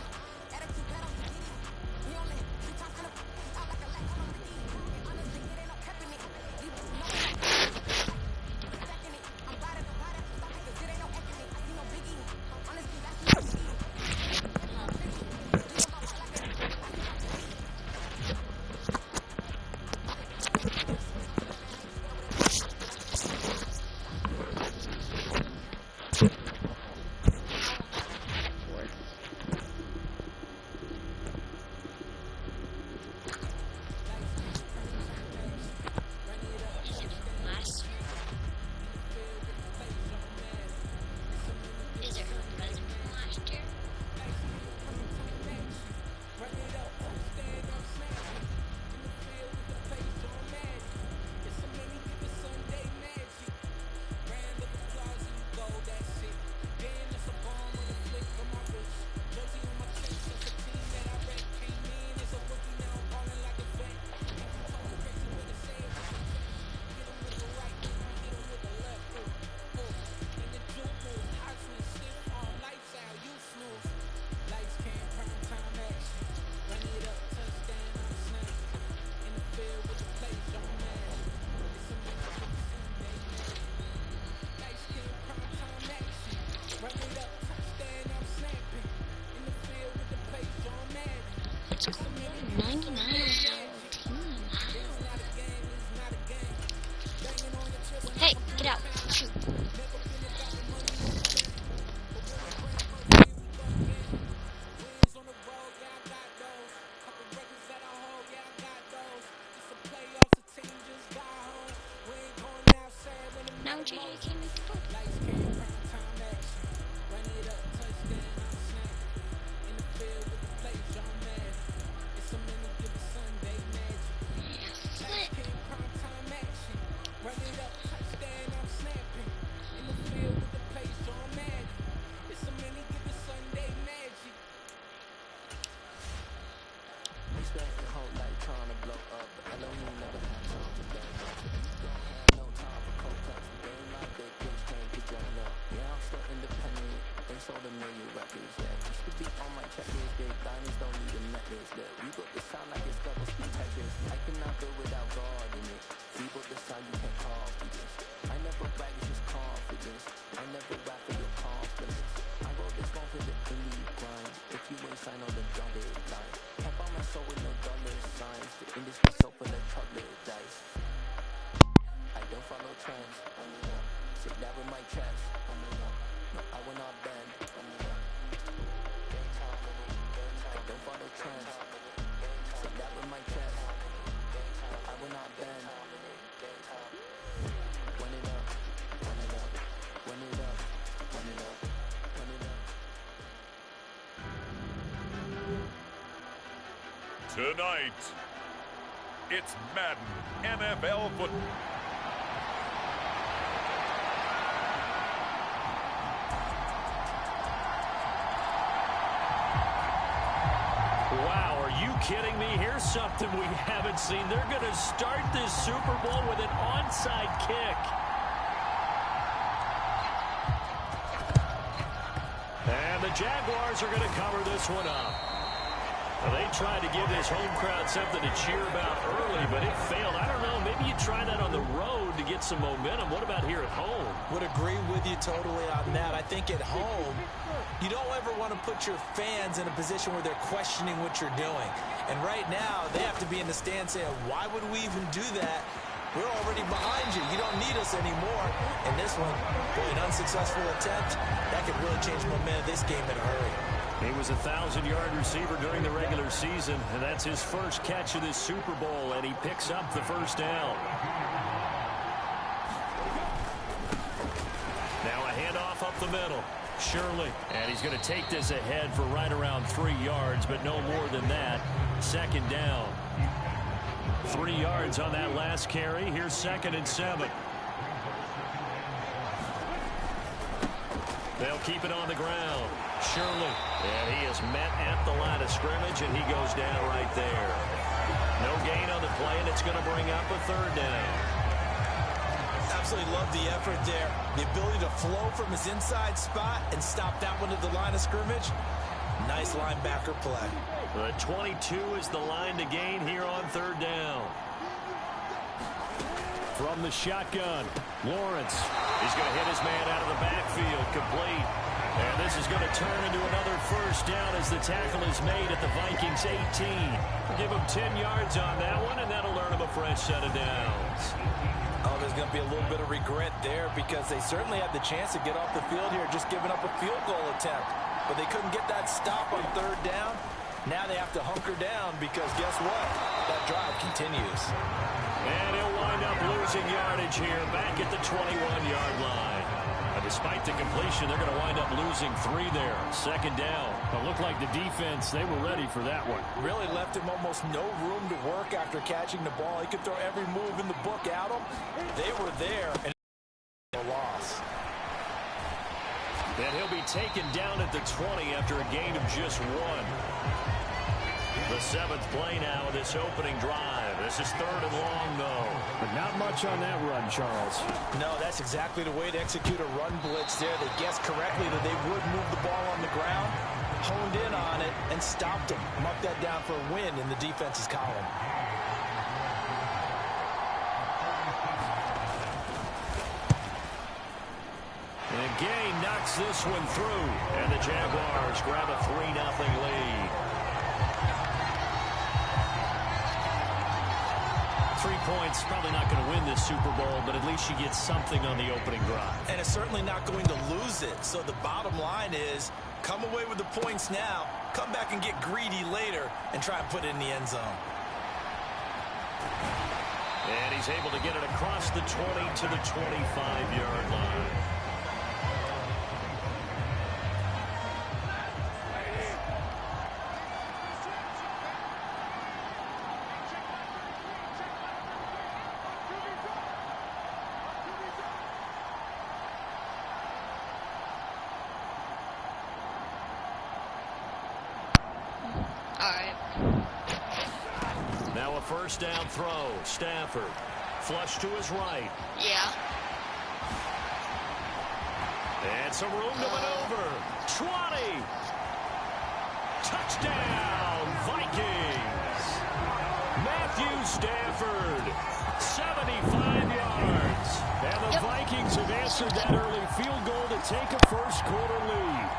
Attitude bad off the ditty. He only 2 times from the out like a light, call him Ricky. And honestly, it ain't no cap in it. These know ain't no stack in it. I'm bad at stop it, cause it ain't no act in it. I see no biggie. Honestly, I see no biggie. Heavy on pretty. Leaving my It's 99 overall team. Hey, get out. Shoot. Now JJ can't make the ball. Tonight, it's Madden NFL football. Wow, are you kidding me? Here's something we haven't seen. They're going to start this Super Bowl with an onside kick. And the Jaguars are going to cover this one up. Well, they tried to give this home crowd something to cheer about early, but it failed. I don't know. Maybe you try that on the road to get some momentum. What about here at home? Would agree with you totally on that. I think at home, you don't ever want to put your fans in a position where they're questioning what you're doing. And right now, they have to be in the stand saying, why would we even do that? We're already behind you. You don't need us anymore. And this one, boy, an unsuccessful attempt, that could really change momentum of this game in a hurry. He was a 1,000-yard receiver during the regular season, and that's his first catch of this Super Bowl, and he picks up the first down. Now a handoff up the middle. Shirley, and he's going to take this ahead for right around 3 yards, but no more than that. Second down. 3 yards on that last carry. Here's 2nd and 7. They'll keep it on the ground. Shirley, and he is met at the line of scrimmage, and he goes down right there. No gain on the play, and it's going to bring up a 3rd down. Absolutely love the effort there. The ability to flow from his inside spot and stop that one at the line of scrimmage. Nice linebacker play. The 22 is the line to gain here on 3rd down. From the shotgun, Lawrence. He's going to hit his man out of the backfield, complete. And this is going to turn into another first down as the tackle is made at the Vikings 18. Give him 10 yards on that one, and that'll earn him a fresh set of downs. Oh, there's going to be a little bit of regret there because they certainly had the chance to get off the field here, just giving up a field goal attempt. But they couldn't get that stop on 3rd down. Now they have to hunker down because guess what? That drive continues. And he'll wind up losing yardage here back at the 21-yard line. Despite the completion, they're going to wind up losing 3 there. 2nd down. But looked like the defense, they were ready for that one. Really left him almost no room to work after catching the ball. He could throw every move in the book at him. They were there, and a loss. Then he'll be taken down at the 20 after a gain of just 1. The 7th play now of this opening drive. This is 3rd and long, though. But not much on that run, Charles. No, that's exactly the way to execute a run blitz there. They guessed correctly that they would move the ball on the ground, honed in on it, and stopped him. Marked that down for a win in the defense's column. And Gay knocks this one through, and the Jaguars grab a 3-0 lead. 3 points, probably not going to win this Super Bowl, but at least she gets something on the opening drive. And it's certainly not going to lose it. So the bottom line is, come away with the points now, come back and get greedy later, and try and put it in the end zone. And he's able to get it across the 20 to the 25-yard line. Now a first down throw. Stafford. Flush to his right. Yeah. And some room to maneuver. 20. Touchdown, Vikings. Matthew Stafford. 75 yards. And the Vikings have answered that early field goal to take a first-quarter lead.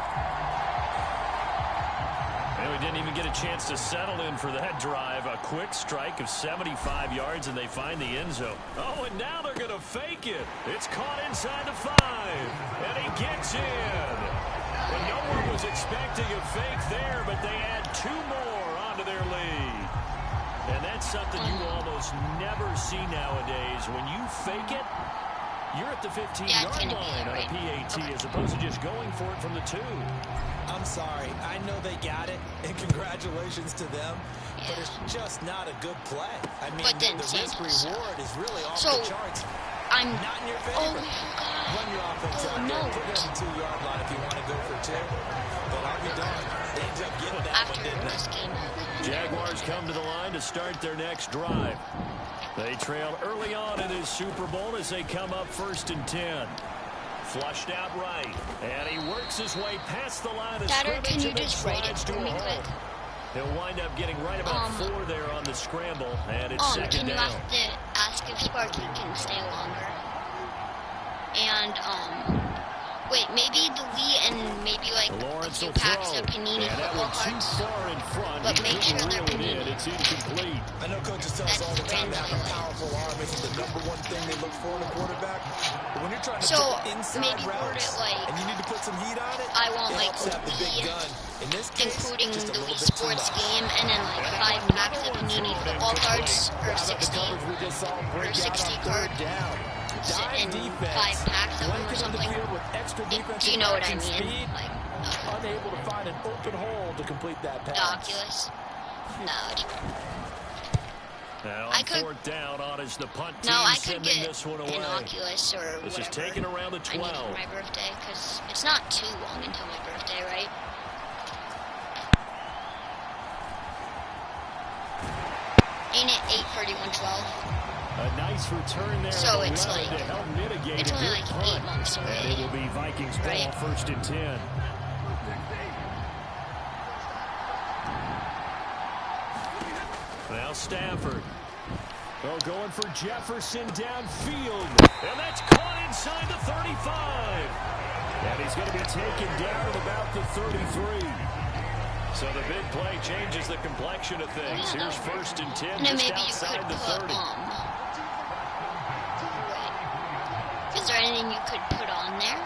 And we didn't even get a chance to settle in for that drive. A quick strike of 75 yards, and they find the end zone. Oh, and now they're going to fake it. It's caught inside the 5, and he gets in. And no one was expecting a fake there, but they add 2 more onto their lead. And that's something you almost never see nowadays. When you fake it, you're at the 15-yard line on a PAT as opposed to just going for it from the 2. I'm sorry. I know they got it, and congratulations to them, but it's just not a good play. I mean, the risk-reward is really off the charts. I'm not in your favor. Run your offense out there. Put it on the 2-yard line if you want to go for 2. But I'll be darned. They ended up getting that one, didn't they? Jaguars come to the line to start their next drive. They trail early on in this Super Bowl as they come up 1st and 10. Flushed out right, and he works his way past the line of scrimmage. Can you just write it for me quick? He'll wind up getting right about 4 there on the scramble, and it's second down. Can you ask if Sparky can stay longer? And, wait, maybe the Lee and maybe like a few packs of Panini football cards. But make sure they're Panini. It's incomplete. I know coaches tell us all the time that having a powerful arm isn't the #1 thing they look for in a quarterback. But when you're trying to put inside routes and you need to put some heat on it, I want like the big gun. In this case, including the Wii Sports game, and then like 5 packs of Panini football cards, or 60 cards. And 5 packs of them or something. Do you know what I mean? Like, unable to find an open hole to complete that pass. The Oculus? No, it's now I could, 4th down on is the punt team. No, I could get this one away. an Oculus or whatever. This is taken around the 12. I need for my birthday, because it's not too long until my birthday, right? Ain't it 8/31/12? A nice return there. So it's like, it's only like 8 months away. And it will be Vikings ball, right? 1st and 10. Now Stafford. Oh, going for Jefferson downfield. And that's caught inside the 35. And he's going to be taken down at about the 33. So the big play changes the complexion of things. Here's 1st and 10 just outside the 30. Is there anything you could put on there?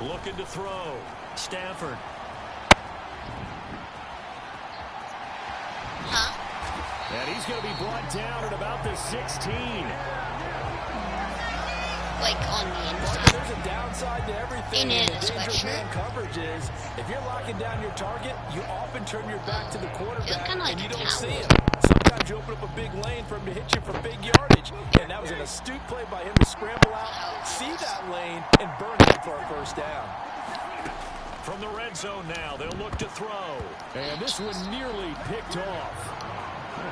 Looking to throw. Stafford. Huh? And he's going to be brought down at about the 16. Like on the inside. There's a downside to everything. In the danger man coverage is, if you're locking down your target, you often turn your back to the quarterback and you don't see him. Sometimes you open up a big lane for him to hit you for big yardage. And that was an astute play by him to scramble out, see that lane, and burn it for a 1st down. From the red zone now, they'll look to throw. And this one nearly picked off.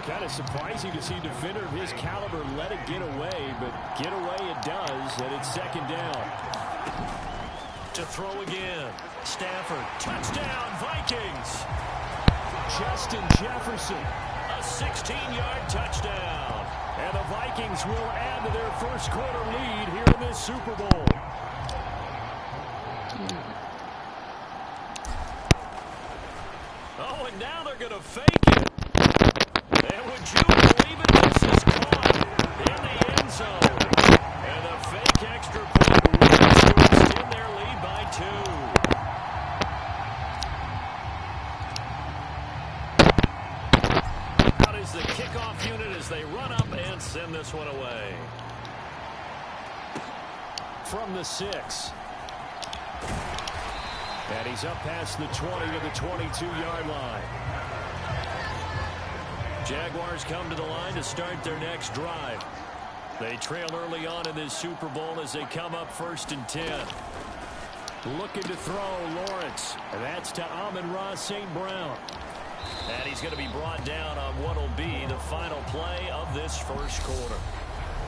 Kind of surprising to see a defender of his caliber let it get away, but get away it does, and it's 2nd down. To throw again. Stafford. Touchdown, Vikings. Justin Jefferson. A 16-yard touchdown. And the Vikings will add to their 1st quarter lead here in this Super Bowl. Oh, and now they're going to fake it. And And would you believe it? This is caught in the end zone. And a fake extra point wins to extend their lead by 2. Out is the kickoff unit as they run up and send this one away. From the 6. And he's up past the 20 to the 22-yard line. Jaguars come to the line to start their next drive. They trail early on in this Super Bowl as they come up 1st and 10. Looking to throw, Lawrence. And that's to Amon-Ra St. Brown. And he's going to be brought down on what will be the final play of this first quarter.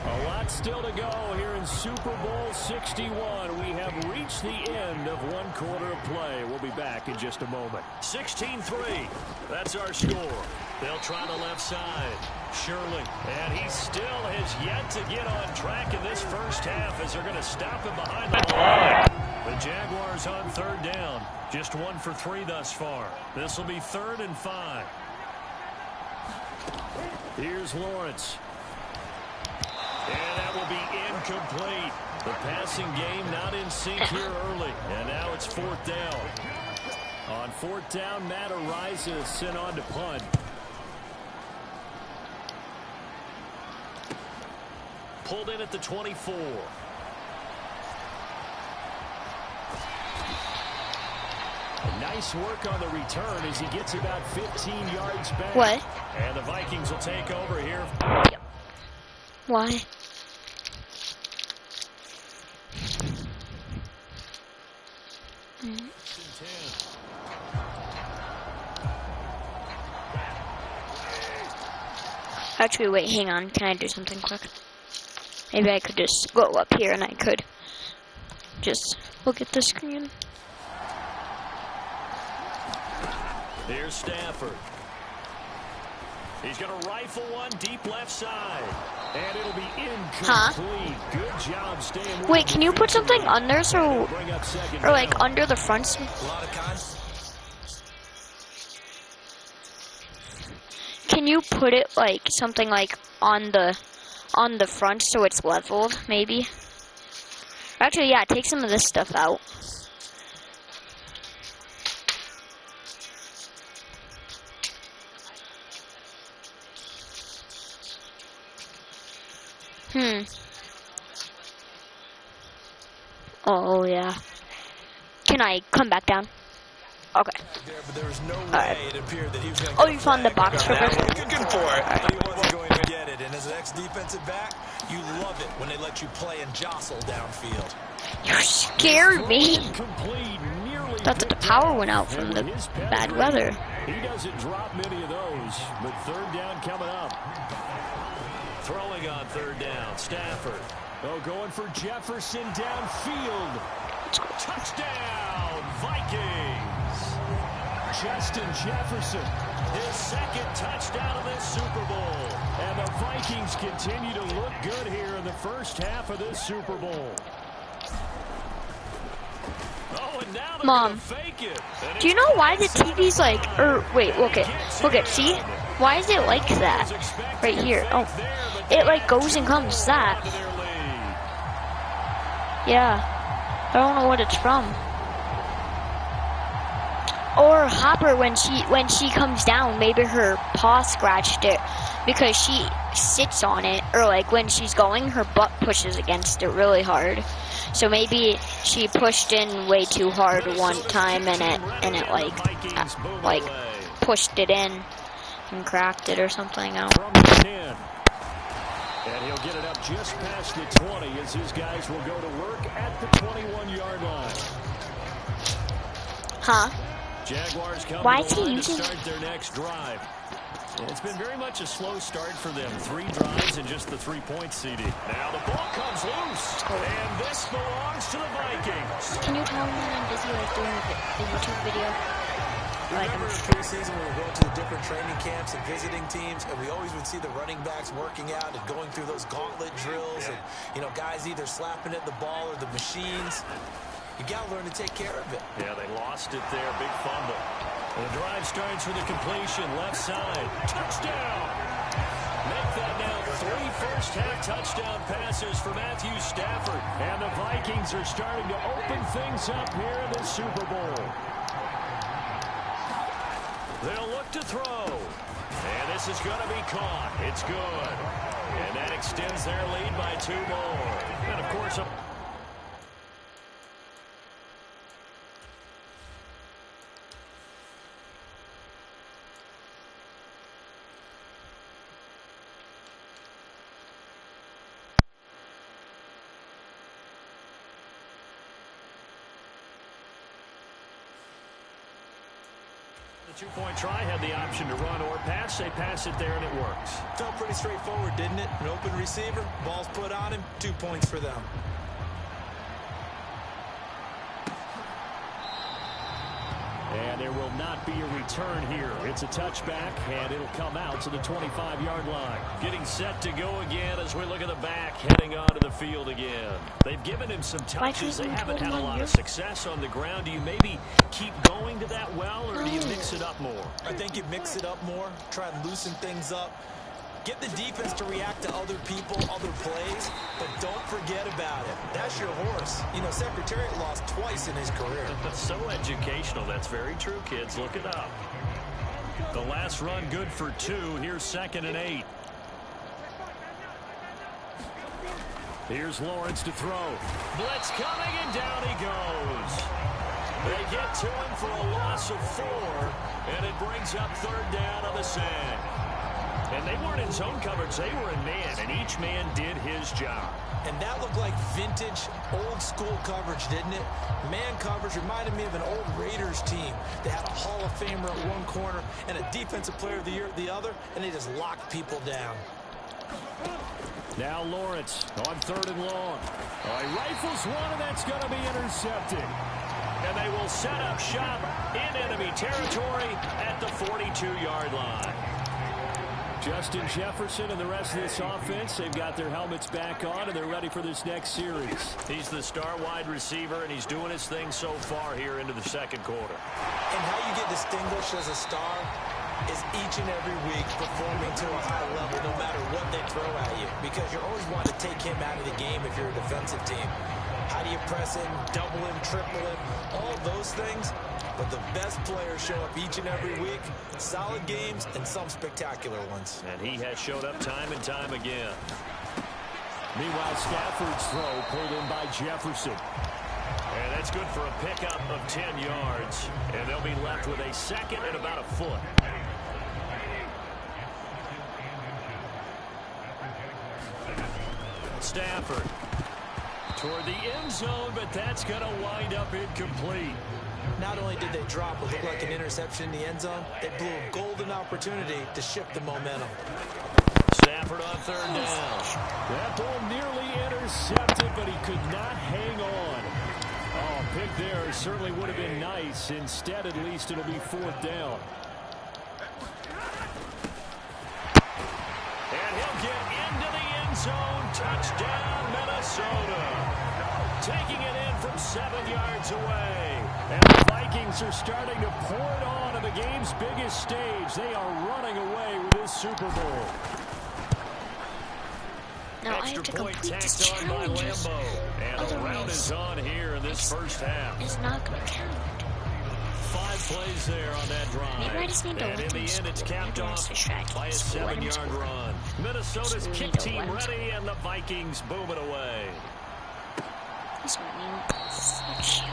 A lot still to go here in Super Bowl 61. We have reached the end of one quarter of play. We'll be back in just a moment. 16-3. That's our score. They'll try the left side. Shirley. And he still has yet to get on track in this first half as they're going to stop him behind the line. The Jaguars on 3rd down. Just 1 for 3 thus far. This will be 3rd and 5. Here's Lawrence. And that will be incomplete. The passing game not in sync here early. And now it's 4th down. On 4th down, Matt Ariza is sent on to punt. Pulled in at the 24. Nice work on the return as he gets about 15 yards back. What? And the Vikings will take over here. Why? Actually, wait, hang on. Can I do something quick? Maybe I could just go up here and I could just look at the screen. Here's Stafford. He's going to rifle one deep left side. And it'll be incomplete. Good job staying with. Wait, can you put something under so, or like under the front? Can you put it like something like on the front so it's leveled, maybe? Actually, yeah, take some of this stuff out. Oh, yeah. Can I come back down? Okay. Oh, you found the box for it? Looking for it. But he wasn't going to get it. And as an ex-defensive back, you love it when they let you play and jostle downfield. You scared me. Thought that the power went out from the bad weather. He doesn't drop many of those, but 3rd down coming up. Throwing on 3rd down, Stafford. Oh, going for Jefferson downfield. Touchdown, Vikings. Justin Jefferson, his 2nd touchdown of this Super Bowl. And the Vikings continue to look good here in the first half of this Super Bowl. Oh, and now Mom, fake it. Do you know why the TV's like, wait, look at, see? Why is it like that? Right here. Oh, it like goes and comes that. Yeah. I don't know what it's from. Or Hopper, when she comes down, maybe her paw scratched it because she sits on it, or like when she's going, her butt pushes against it really hard. So maybe she pushed in way too hard one time, and it like pushed it in and cracked it or something. I don't know. And he'll get it up just past the 20 as his guys will go to work at the 21-yard line. Huh? Jaguars come Why to is the he line using to start their next drive. It's been very much a slow start for them. 3 drives and just the 3 points seeded. Now the ball comes loose, and this belongs to the Vikings. Can you tell me when I'm busy like doing a YouTube video? Remember in preseason when we were going to the different training camps and visiting teams, and we always would see the running backs working out and going through those gauntlet drills, and guys either slapping at the ball or the machines. You got to learn to take care of it. Yeah, they lost it there. Big fumble. And the drive starts with a completion left side. Touchdown! 3 first-half touchdown passes for Matthew Stafford. And the Vikings are starting to open things up here in the Super Bowl. They'll look to throw. And this is going to be caught. It's good. And that extends their lead by 2 more. And, of course, the 2-point try had the option to run or pass. They pass it there, and it works. Felt pretty straightforward, didn't it? An open receiver, ball's put on him, 2 points for them. And there will not be a return here. It's a touchback, and it'll come out to the 25-yard line. Getting set to go again as we look at the back, heading onto the field again. They've given him some touches. They haven't had a lot of success on the ground. Do you maybe keep going to that well, or do you mix it up more? I think you mix it up more, try and loosen things up. Get the defense to react to other people, other plays, but don't forget about it. That's your horse. You know, Secretariat lost twice in his career. So educational. That's very true, kids. Look it up. The last run good for 2. Here's 2nd and 8. Here's Lawrence to throw. Blitz coming, and down he goes. They get to him for a loss of 4, and it brings up 3rd down on the sand. And they weren't in zone coverage. They were in man, and each man did his job. And that looked like vintage, old-school coverage, didn't it? Man coverage reminded me of an old Raiders team. They had a Hall of Famer at one corner and a Defensive Player of the Year at the other, and they just locked people down. Now Lawrence on 3rd and long. Oh, he rifles one, and that's going to be intercepted. And they will set up shop in enemy territory at the 42-yard line. Justin Jefferson and the rest of this offense, they've got their helmets back on, and they're ready for this next series. He's the star wide receiver, and he's doing his thing so far here into the 2nd quarter. And how you get distinguished as a star is each and every week performing to a high level no matter what they throw at you, because you always want to take him out of the game if you're a defensive team. How do you press him, double him, triple him, all those things? But the best players show up each and every week. Solid games and some spectacular ones. And he has showed up time and time again. Meanwhile, Stafford's throw pulled in by Jefferson. And that's good for a pickup of 10 yards. And they'll be left with a 2nd and about a foot. Stafford toward the end zone, but that's going to wind up incomplete. Not only did they drop what looked like an interception in the end zone, they blew a golden opportunity to shift the momentum. Stafford on 3rd down. That ball nearly intercepted, but he could not hang on. Oh, pick there certainly would have been nice. Instead, at least, it'll be 4th down. And he'll get into the end zone. Touchdown, Minnesota. Taking it in from 7 yards away. And the Vikings are starting to pour it on the game's biggest stage. They are running away with this Super Bowl. Now I have to complete this challenge. And a round is on here in this first half. It's not going to count. 5 plays there on that drive. Maybe I just need to and in the end, it's capped off by a 7-yard run. Minnesota's kick team ready, and the Vikings boom it away.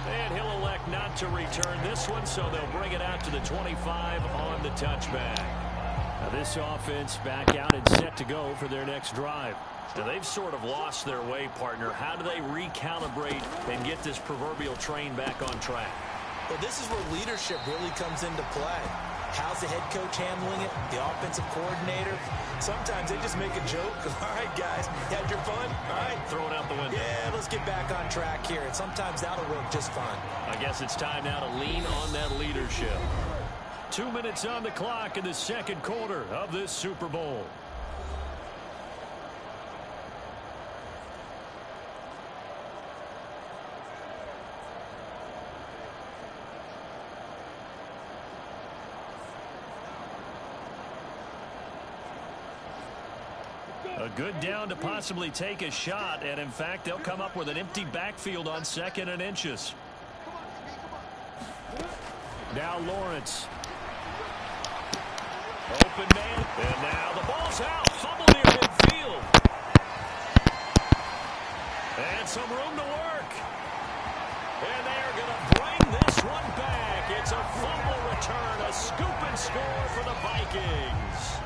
And he'll elect not to return this one, so they'll bring it out to the 25 on the touchback. Now this offense back out and set to go for their next drive. Now they've sort of lost their way, partner. How do they recalibrate and get this proverbial train back on track? Well, this is where leadership really comes into play. How's the head coach handling it? The offensive coordinator? Sometimes they just make a joke. All right, guys, you had your fun? All right. Throw it out the window. Yeah, let's get back on track here. And sometimes that'll work just fine. I guess it's time now to lean on that leadership. 2 minutes on the clock in the 2nd quarter of this Super Bowl. A good down to possibly take a shot, and in fact, they'll come up with an empty backfield on 2nd and inches. Now Lawrence. Open man, and now the ball's out. Fumble near midfield. And some room to work. And they're going to bring this one back. It's a fumble return, a scoop and score for the Vikings.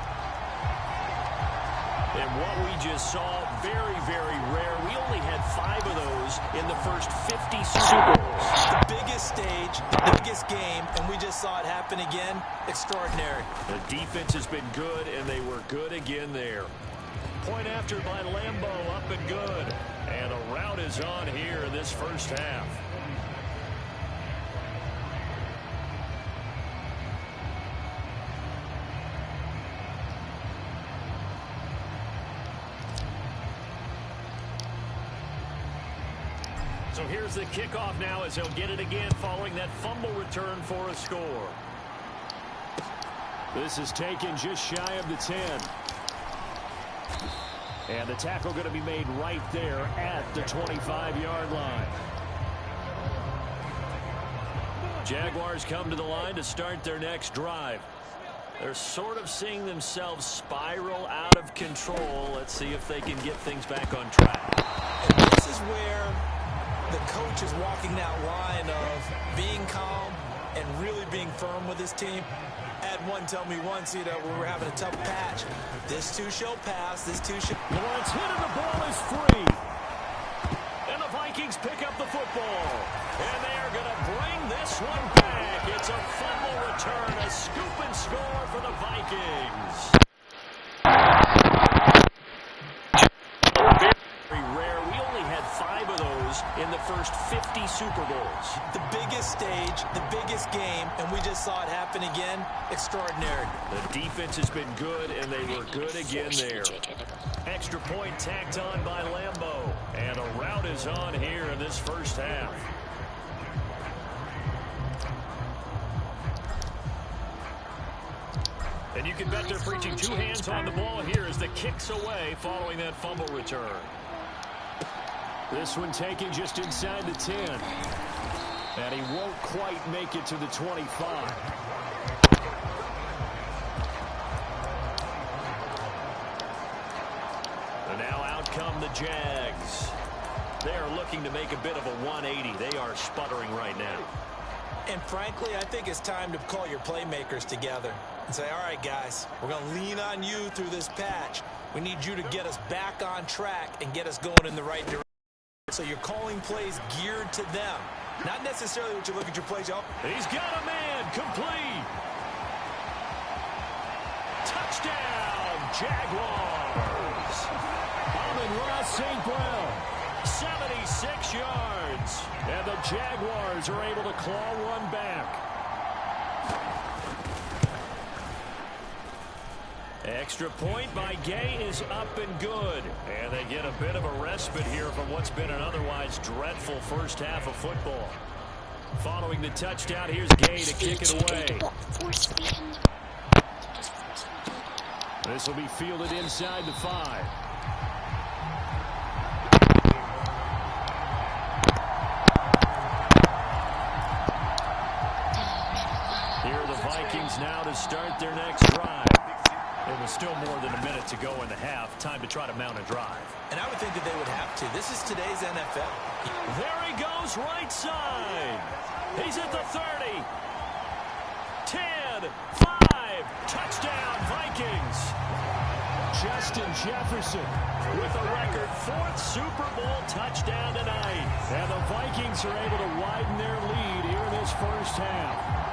And what we just saw, very, very rare. We only had 5 of those in the first 50 Super Bowls. The biggest stage, the biggest game, and we just saw it happen again. Extraordinary. The defense has been good, and they were good again there. Point after by Lambeau, up and good. And a rout is on here in this first half. So here's the kickoff now as he'll get it again following that fumble return for a score. This is taken just shy of the 10. And the tackle going to be made right there at the 25-yard line. Jaguars come to the line to start their next drive. They're sort of seeing themselves spiral out of control. Let's see if they can get things back on track. And this is where the coach is walking that line of being calm and really being firm with his team. I had one tell me once, we were having a tough patch. This too shall pass. This too shall. Lawrence hit and the ball is free. And the Vikings pick up the football. And they are going to bring this one back. It's a fumble return, a scoop and score for the Vikings. Very rare. We only had 5 of those in the first 50 Super Bowls. The biggest stage, the biggest game, and we just saw it happen again. Extraordinary. The defense has been good, and they were good again there. Extra point tacked on by Lambeau. And a rout is on here in this first half. And you can bet they're preaching 2 hands on the ball here as the kick's away following that fumble return. This one taken just inside the 10. And he won't quite make it to the 25. And now out come the Jags. They are looking to make a bit of a 180. They are sputtering right now. And frankly, I think it's time to call your playmakers together and say, all right, guys, we're going to lean on you through this patch. We need you to get us back on track and get us going in the right direction. So you're calling plays geared to them. Not necessarily what you look at your plays. Oh. He's got a man. Complete. Touchdown, Jaguars. Amon-Ra St. Brown, 76 yards. And the Jaguars are able to claw one back. Extra point by Gay is up and good. And they get a bit of a respite here from what's been an otherwise dreadful first half of football. Following the touchdown, here's Gay to kick it away. This will be fielded inside the 5. Here are the Vikings now to start their next drive. It was still more than a minute to go in the half. Time to try to mount a drive. And I would think that they would have to. This is today's NFL. There he goes, right side. He's at the 30. 10, 5, touchdown, Vikings. Justin Jefferson with a record 4th Super Bowl touchdown tonight. And the Vikings are able to widen their lead here in this first half.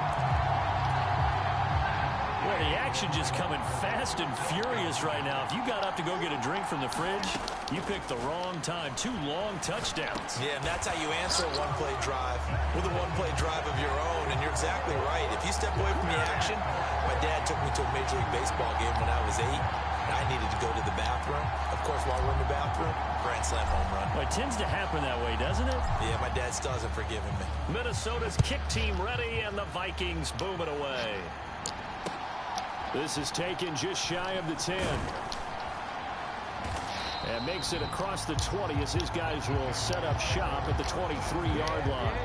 Well, the action just coming fast and furious right now. If you got up to go get a drink from the fridge, you picked the wrong time. 2 long touchdowns. Yeah, and that's how you answer a one-play drive with a one-play drive of your own. And you're exactly right. If you step away from the action, my dad took me to a Major League Baseball game when I was 8. And I needed to go to the bathroom. Of course, while we're in the bathroom, grand slam home run. Well, it tends to happen that way, doesn't it? Yeah, my dad still hasn't forgiven me. Minnesota's kick team ready, and the Vikings boom it away. This is taken just shy of the 10. And makes it across the 20 as his guys will set up shop at the 23-yard line.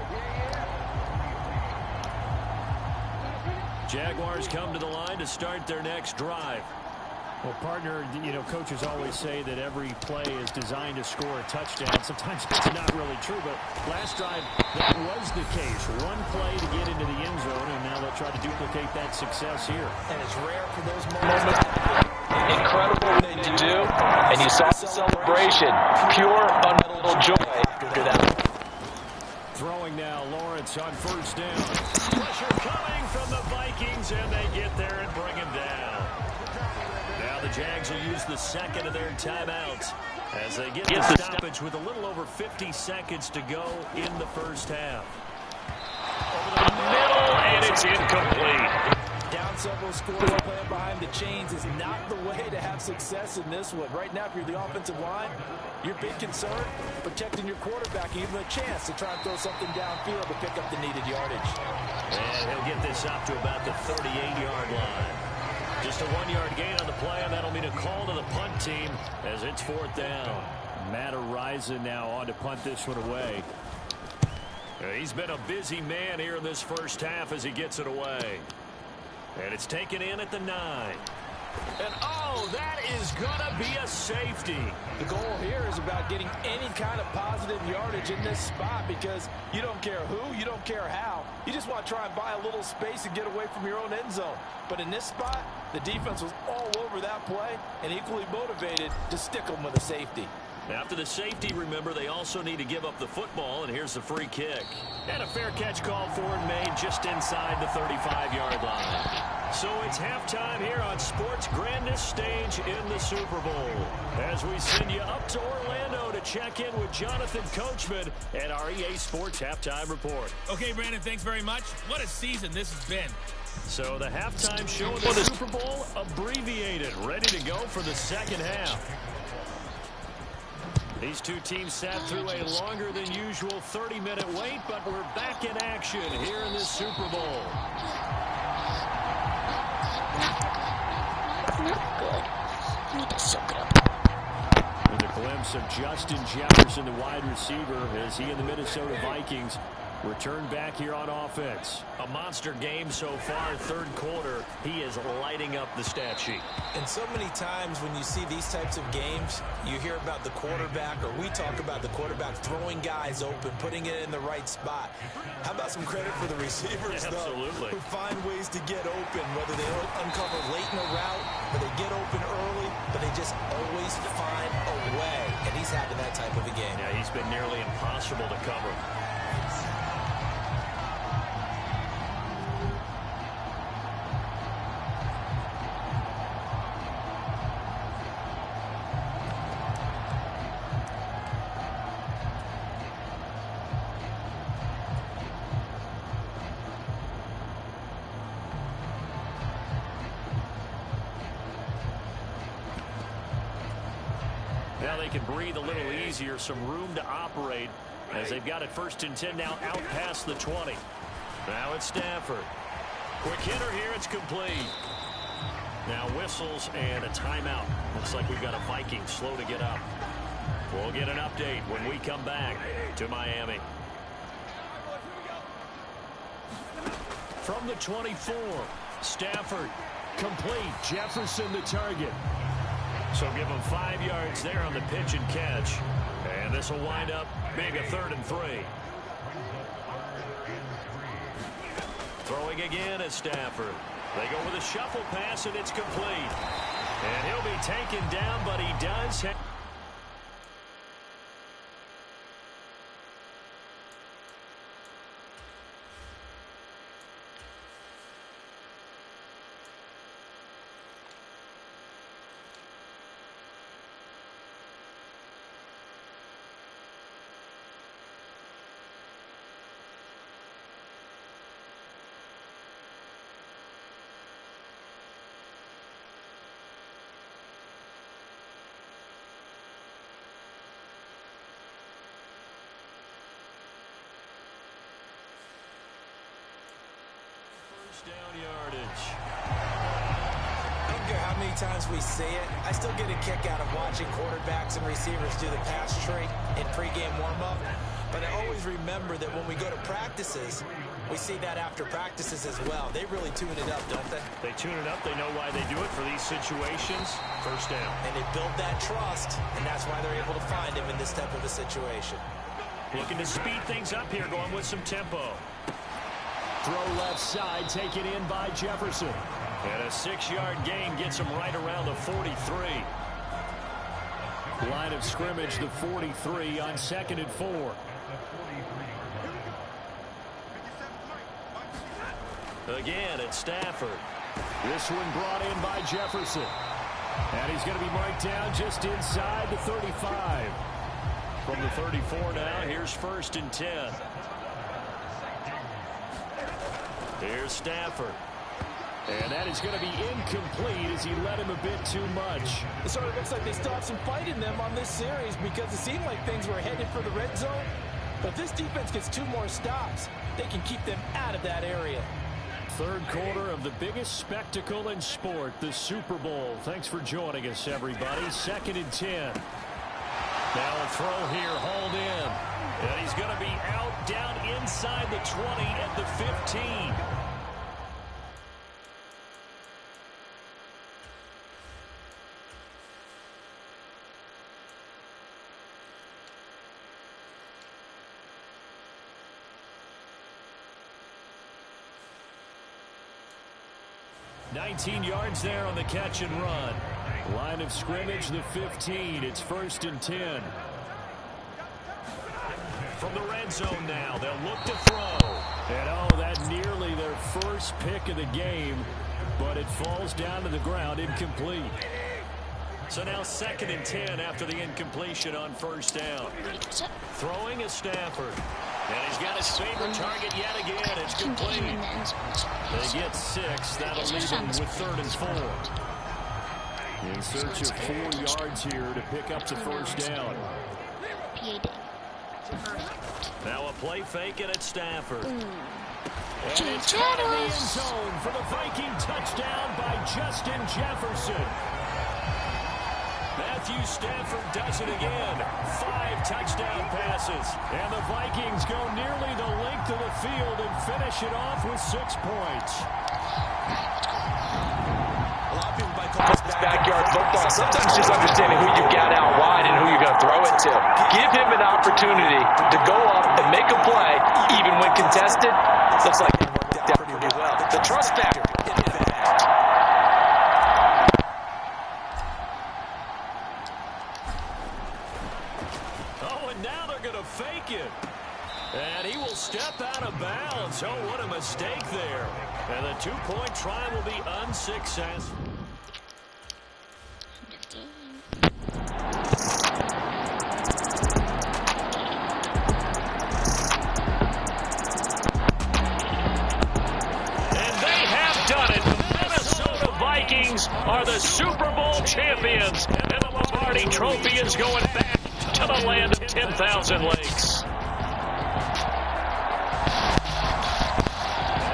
Jaguars come to the line to start their next drive. Well, partner, you know, coaches always say that every play is designed to score a touchdown. Sometimes it's not really true, but last drive, that was the case. One play to get into the end zone, and now they'll try to duplicate that success here. And it's rare for those moments. Incredible thing to do, and you saw the celebration. Pure, unbelievable joy after that. Throwing now, Lawrence on first down. Pressure coming from the Vikings, and they get there and bring him down. Now the Jags will use the second of their timeouts as they get the stoppage with a little over 50 seconds to go in the first half. Over the middle, and it's incomplete. Down several scores, playing behind the chains is not the way to have success in this one. Right now, if you're the offensive line, your big concern, protecting your quarterback, and even a chance to try and throw something downfield to pick up the needed yardage. And he'll get this up to about the 38-yard line. Just a 1-yard gain on the play, and that'll mean a call to the punt team as it's fourth down. Matt Araiza now on to punt this one away. He's been a busy man here in this first half as he gets it away. And it's taken in at the 9. And, oh, that is going to be a safety. The goal here is about getting any kind of positive yardage in this spot because you don't care who, you don't care how. You just want to try and buy a little space and get away from your own end zone. But in this spot, the defense was all over that play and equally motivated to stick them with a safety. After the safety, remember, they also need to give up the football, and here's the free kick. And a fair catch call for and made just inside the 35-yard line. So it's halftime here on sports' grandest stage in the Super Bowl. As we send you up to Orlando to check in with Jonathan Coachman and our EA Sports Halftime Report. Okay, Brandon, thanks very much. What a season this has been. So the halftime show of the Super Bowl abbreviated, ready to go for the second half. These two teams sat through a longer than usual 30-minute wait, but we're back in action here in this Super Bowl. Not good. Need to soak it up. With a glimpse of Justin Jefferson, the wide receiver, as he and the Minnesota Vikings return back here on offense. A monster game so far, third quarter. He is lighting up the stat sheet. And so many times when you see these types of games, you hear about the quarterback, or we talk about the quarterback throwing guys open, putting it in the right spot. How about some credit for the receivers, Absolutely. Who find ways to get open, whether they uncover late in a route, or they get open early, but they just always find a way. And he's having that type of a game. Yeah, he's been nearly impossible to cover. Now they can breathe a little easier, some room to operate as they've got it first and 10 now out past the 20. Now it's Stafford. Quick hitter here, it's complete. Now whistles and a timeout. Looks like we've got a Viking slow to get up. We'll get an update when we come back to Miami. From the 24, Stafford complete. Jefferson the target. So give him 5 yards there on the pitch and catch. And this will wind up being a 3rd and 3. Throwing again is Stafford. They go with a shuffle pass, and it's complete. And he'll be taken down, but he does have... Down yardage. I don't care how many many times we see it, I still get a kick out of watching quarterbacks and receivers do the pass tree in pregame warm-up. But I always remember that when we go to practices, we see that after practices as well. They really tune it up, don't they? They tune it up. They know why they do it for these situations. First down. And they build that trust, and that's why they're able to find him in this type of a situation. Looking to speed things up here, going with some tempo. Throw left side, taken in by Jefferson. And a 6-yard gain gets him right around the 43. Line of scrimmage, the 43 on 2nd and 4. Again, it's Stafford. This one brought in by Jefferson. And he's going to be marked down just inside the 35. From the 34 now, here's 1st and 10. Here's Stafford. And that is going to be incomplete as he led him a bit too much. It sort of looks like they still have some fight in them on this series because it seemed like things were headed for the red zone. But if this defense gets 2 more stops, they can keep them out of that area. Third quarter of the biggest spectacle in sport, the Super Bowl. Thanks for joining us, everybody. 2nd and 10. Now a throw here, hauled in. And he's going to be out down inside the 20 at the 15. $19 yards there on the catch and run. Line of scrimmage, the 15. It's 1st and 10. From the red zone now, they'll look to throw. And that nearly their first pick of the game, but it falls down to the ground, incomplete. So now 2nd and 10 after the incompletion on 1st down. Throwing is Stafford. And he's got his favorite target yet again. It's complete. They get 6. That'll leave him with 3rd and 4. In search of 4 yards here to pick up the 1st down. Now a play fake, and it's Stafford. And it's out of the end zone for the Viking touchdown by Justin Jefferson. Matthew Stafford does it again. 5 touchdown passes. And the Vikings go nearly the length of the field and finish it off with 6 points. It's backyard football. Sometimes just understanding who you got out wide and who you're going to throw it to. Give him an opportunity to go up and make a play, even when contested. Looks like they worked it out pretty well. The trust factor. Oh, and now they're going to fake it. And he will step out of bounds. Oh, what a mistake there. And the 2-point try will be unsuccessful. Are the Super Bowl champions, and the Lombardi Trophy is going back to the land of 10,000 lakes.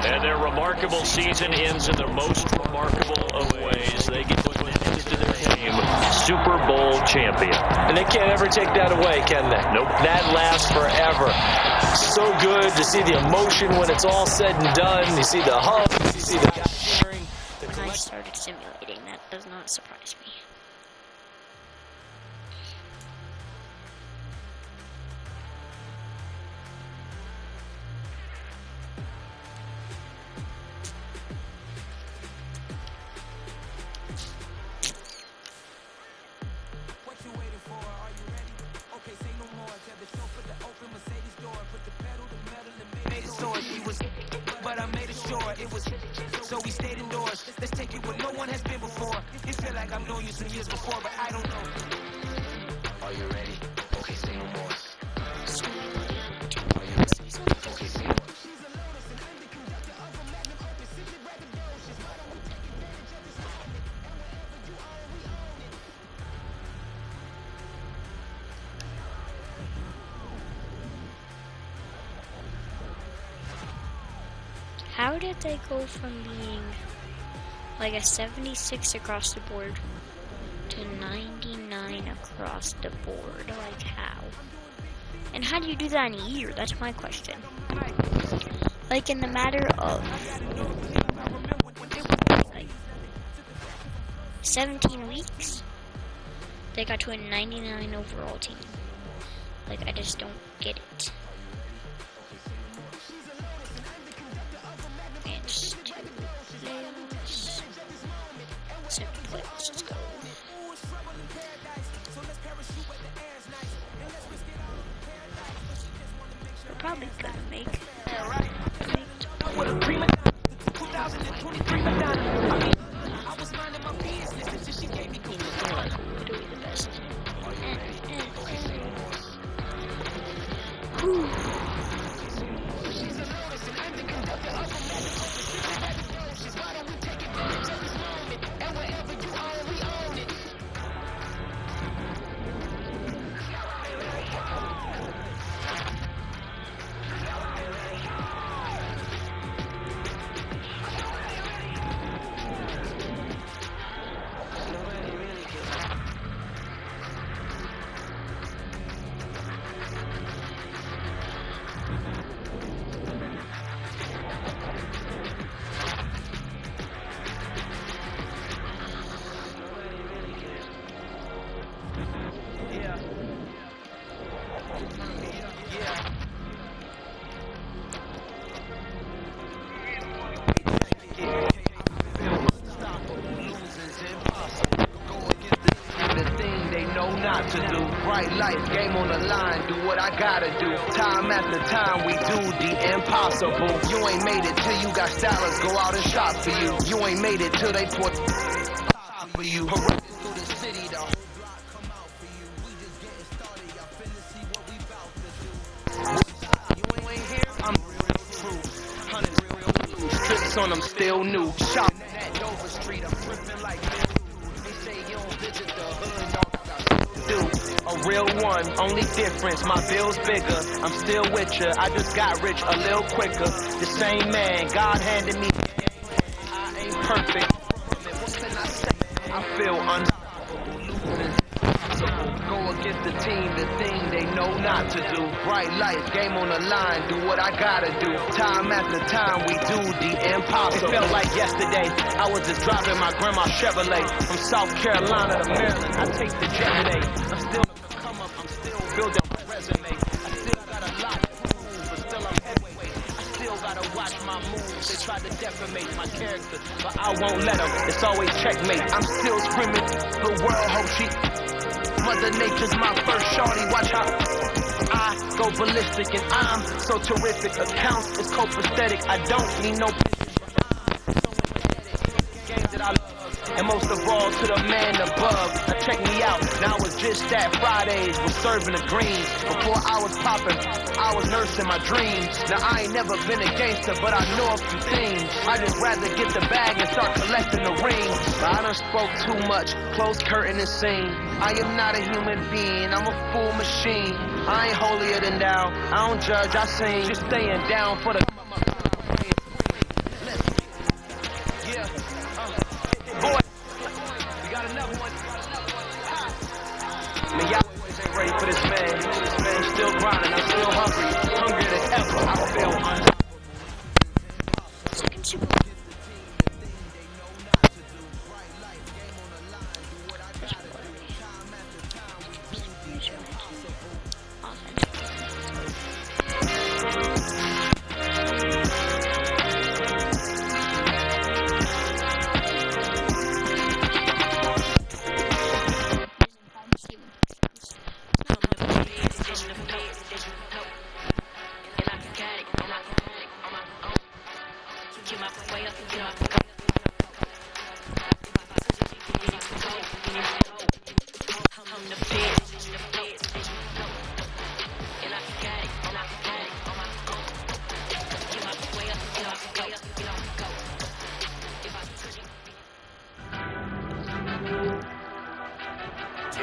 And their remarkable season ends in the most remarkable of ways. They get to win into their name, Super Bowl champion. And they can't ever take that away, can they? Nope. That lasts forever. So good to see the emotion when it's all said and done. You see the hug, you see the guys cheering. I started simulating. That does not surprise me. What you waiting for? Are you ready? Okay, say no more. Tell the chauffeur to open Mercedes door. Put the pedal to metal and made it soar. He was, but I made it sure it was. So we stayed indoors. Let's take it where no one has been before. It feel like I've known you some years before, but I don't know. Are you ready? Okay, say no more. Are you ready? Okay, say no more. How did they go from being like a 76 across the board to 99 across the board. Like how? And how do you do that in a year? That's my question. Like in the matter of like 17 weeks, they got to a 99 overall team. Like I just don't get it. And just 2 players. 7 players, let's go. We're probably gonna make it. They're like literally the best. Whew. To do bright life, game on the line, do what I gotta do. Time after time, we do the impossible. You ain't made it till you got stylers go out and shop for you. You ain't made it till they put for you. Parading through the city, the whole block come out for you. We just getting started, y'all finna see what we bout to do. You ain't here, I'm real true. 100 real strips on them, still new. Shopping at Dover Street, I'm tripping like this. They say you don't visit the hood, dog. A real one, only difference, my bill's bigger. I'm still with ya, I just got rich a little quicker. The same man, God handed me. I ain't perfect. What can I say? I feel unstoppable, losing. Go against the team, the thing they know not to do. Bright lights, game on the line, do what I gotta do. Time after time, we do the impossible. It felt like yesterday, I was just driving my grandma's Chevrolet from South Carolina to Maryland. I take the jet today. I'm still come up, I'm still building my resume. I still got a lot to prove, but still I'm heavyweight. I still gotta watch my moves. They try to defamate my character, but I won't let them. It's always checkmate. I'm still screaming. The world hope she. Mother Nature's my first shorty. Watch how I go ballistic, and I'm so terrific. Accounts is copacetic. I don't need no games that I love. And most of all, to the man above. Now check me out. Now it's just that Fridays was serving the greens. Before I was popping, I was nursing my dreams. Now I ain't never been a gangster, but I know a few things. I just rather get the bag and start collecting the rings. But I done spoke too much. Close curtain and scene. I am not a human being. I'm a full machine. I ain't holier than thou. I don't judge. I sing. Just staying down for the. Boy. Man, y'all ain't ready for this man. This man's still grinding. I'm still hungry. Hungrier than ever. I feel Second Super Bowl.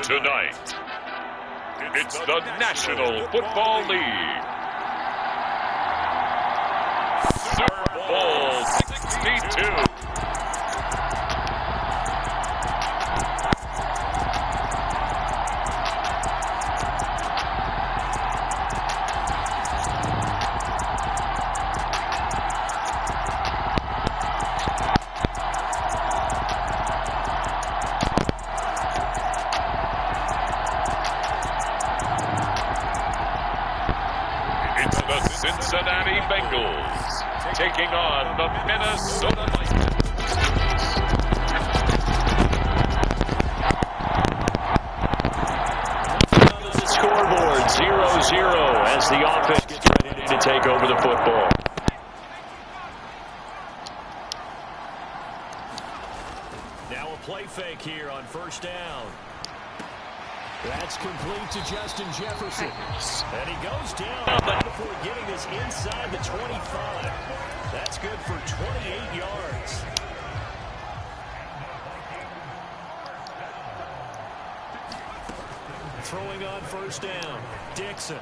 Tonight, it's the National Football League. Super Bowl 62. Cincinnati Bengals taking on the Minnesota Vikings. Scoreboard 0-0 as the offense gets ready to take over the football. Now a play fake here on first down. That's complete to Justin Jefferson. And he goes down before getting this inside the 25. That's good for 28 yards. Throwing on first down, Dixon.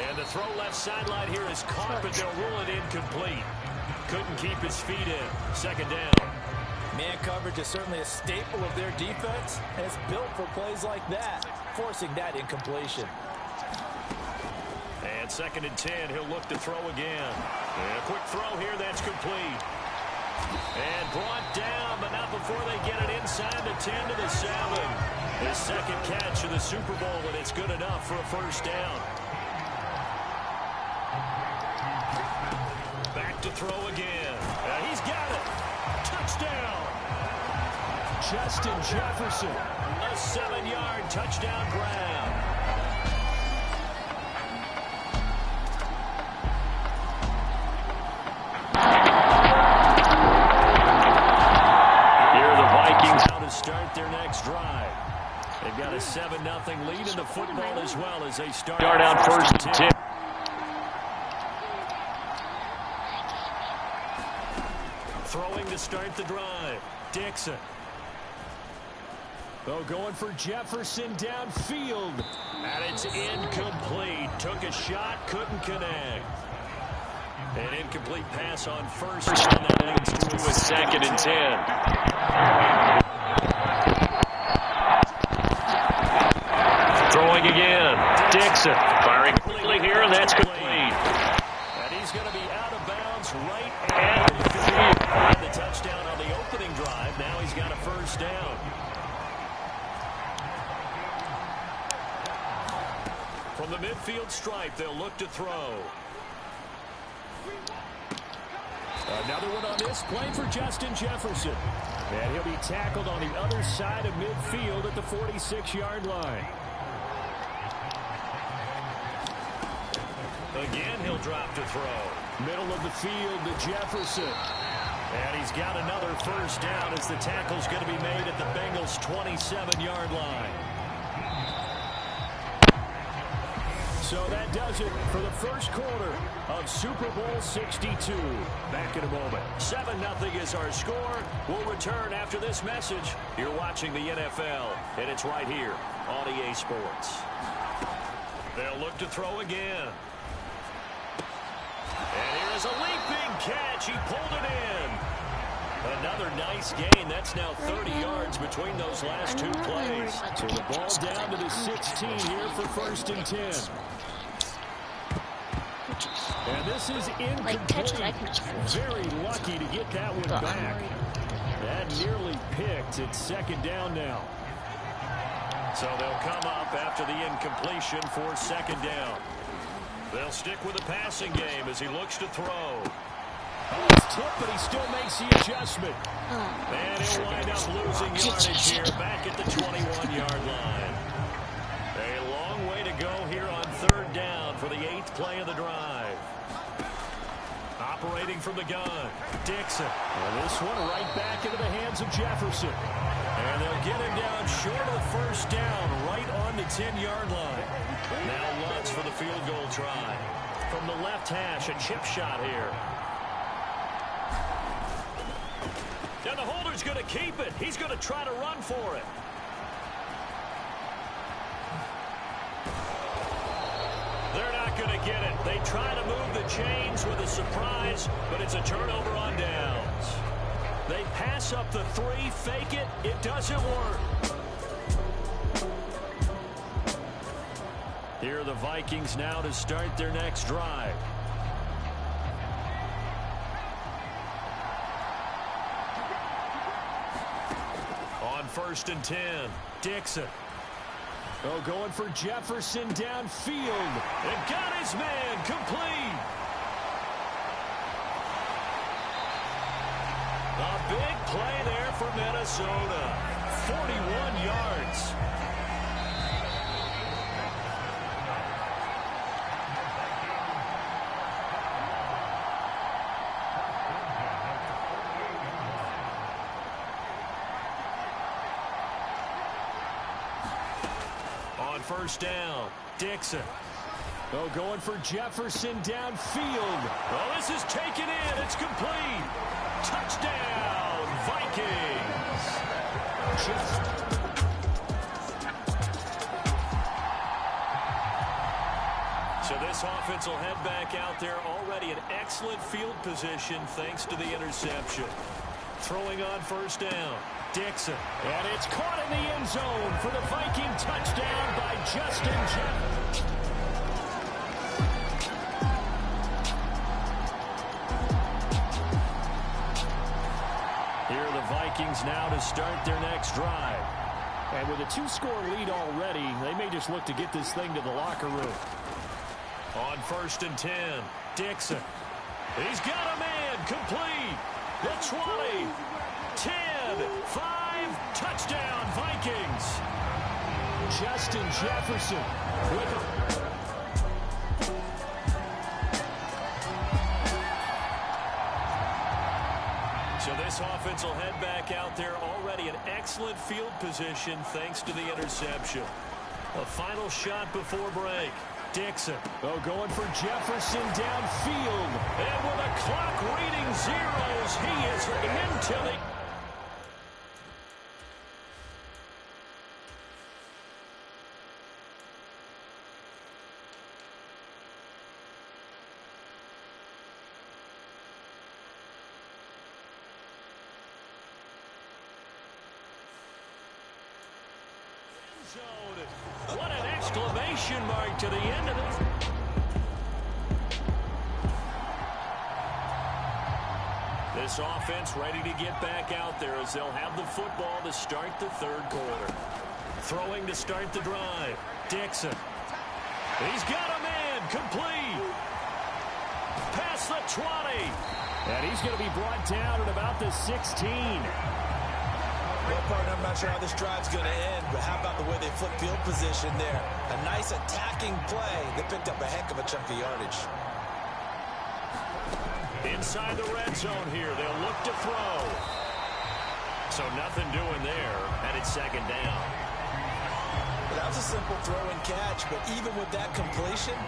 And the throw left sideline here is caught, but they'll rule it incomplete. Couldn't keep his feet in. Second down. Man coverage is certainly a staple of their defense, and it's built for plays like that, forcing that incompletion. And 2nd and 10, he'll look to throw again. And a quick throw here, that's complete. And brought down, but not before they get it inside the 10 to the 7. His second catch of the Super Bowl, and it's good enough for a first down. Back to throw again. He's got it. Touchdown. Justin Jefferson. A 7-yard touchdown grab. Here the Vikings now to start their next drive. They've got a 7-0 lead in the football as well as they start out first and 10. Throwing to start the drive. Dixon. Oh, going for Jefferson downfield. And it's incomplete. Took a shot, couldn't connect. An incomplete pass on first down. That leads to a 2nd and 10. Throwing again. Dixon. Firing quickly here, and that's complete. And he's going to be out of bounds right at the field. The touchdown on the opening drive. Now he's got a first down. From the midfield stripe, they'll look to throw. Another one on this play for Justin Jefferson. And he'll be tackled on the other side of midfield at the 46-yard line. Again, he'll drop to throw. Middle of the field to Jefferson. And he's got another first down as the tackle's going to be made at the Bengals' 27-yard line. So that does it for the first quarter of Super Bowl 62. Back in a moment. 7-0 is our score. We'll return after this message. You're watching the NFL, and it's right here on EA Sports. They'll look to throw again. And here is a leaping catch. He pulled it in. Another nice gain. That's now 30 yards between those last two plays. So the ball down to the 16 here for 1st and 10. And this is incomplete. Very lucky to get that one back. That nearly picked. It's 2nd down now. So they'll come up after the incompletion for 2nd down. They'll stick with the passing game as he looks to throw. Oh, it's tipped, but he still makes the adjustment. And he'll wind up losing yardage here back at the 21-yard line. A long way to go here on 3rd down for the 8th play of the drive. Operating from the gun, Dixon. And this one right back into the hands of Jefferson. And they'll get him down short of the first down, right on the 10-yard line. Now Lutz for the field goal try. From the left hash, a chip shot here. Now the holder's going to keep it. He's going to try to run for it. They're not going to get it. They try to move the chains with a surprise, but it's a turnover on downs. They pass up the 3, fake it. It doesn't work. Here are the Vikings now to start their next drive. On 1st and 10, Dixon. Oh, going for Jefferson downfield. And got his man complete. A big play there for Minnesota. 41 yards. On first down, Dixon. Oh, going for Jefferson downfield. Oh, this is taken in. It's complete. Touchdown, Vikings. So this offense will head back out there, already in excellent field position thanks to the interception. Throwing on first down, Dixon. And it's caught in the end zone for the Viking touchdown by Justin Jefferson. Here are the Vikings now to start their next drive. And with a 2-score lead already, they may just look to get this thing to the locker room. On first and 10, Dixon. He's got a man complete. The 20, 10, 5, touchdown Vikings. Justin Jefferson with a... So this offense will head back out there, already in excellent field position thanks to the interception. A final shot before break. Dixon. Oh, going for Jefferson downfield. And with a clock reading zeros, he is into the... What an exclamation mark to the end of this. This offense ready to get back out there as they'll have the football to start the third quarter. Throwing to start the drive. Dixon. He's got a man complete. Past the 20. And he's going to be brought down at about the 16. Well, partner, I'm not sure how this drive's going to end, but how about the way they flip field position there? A nice attacking play that picked up a heck of a chunk of yardage. Inside the red zone here, they'll look to throw. So nothing doing there, and it's second down. Well, that was a simple throw and catch, but even with that completion,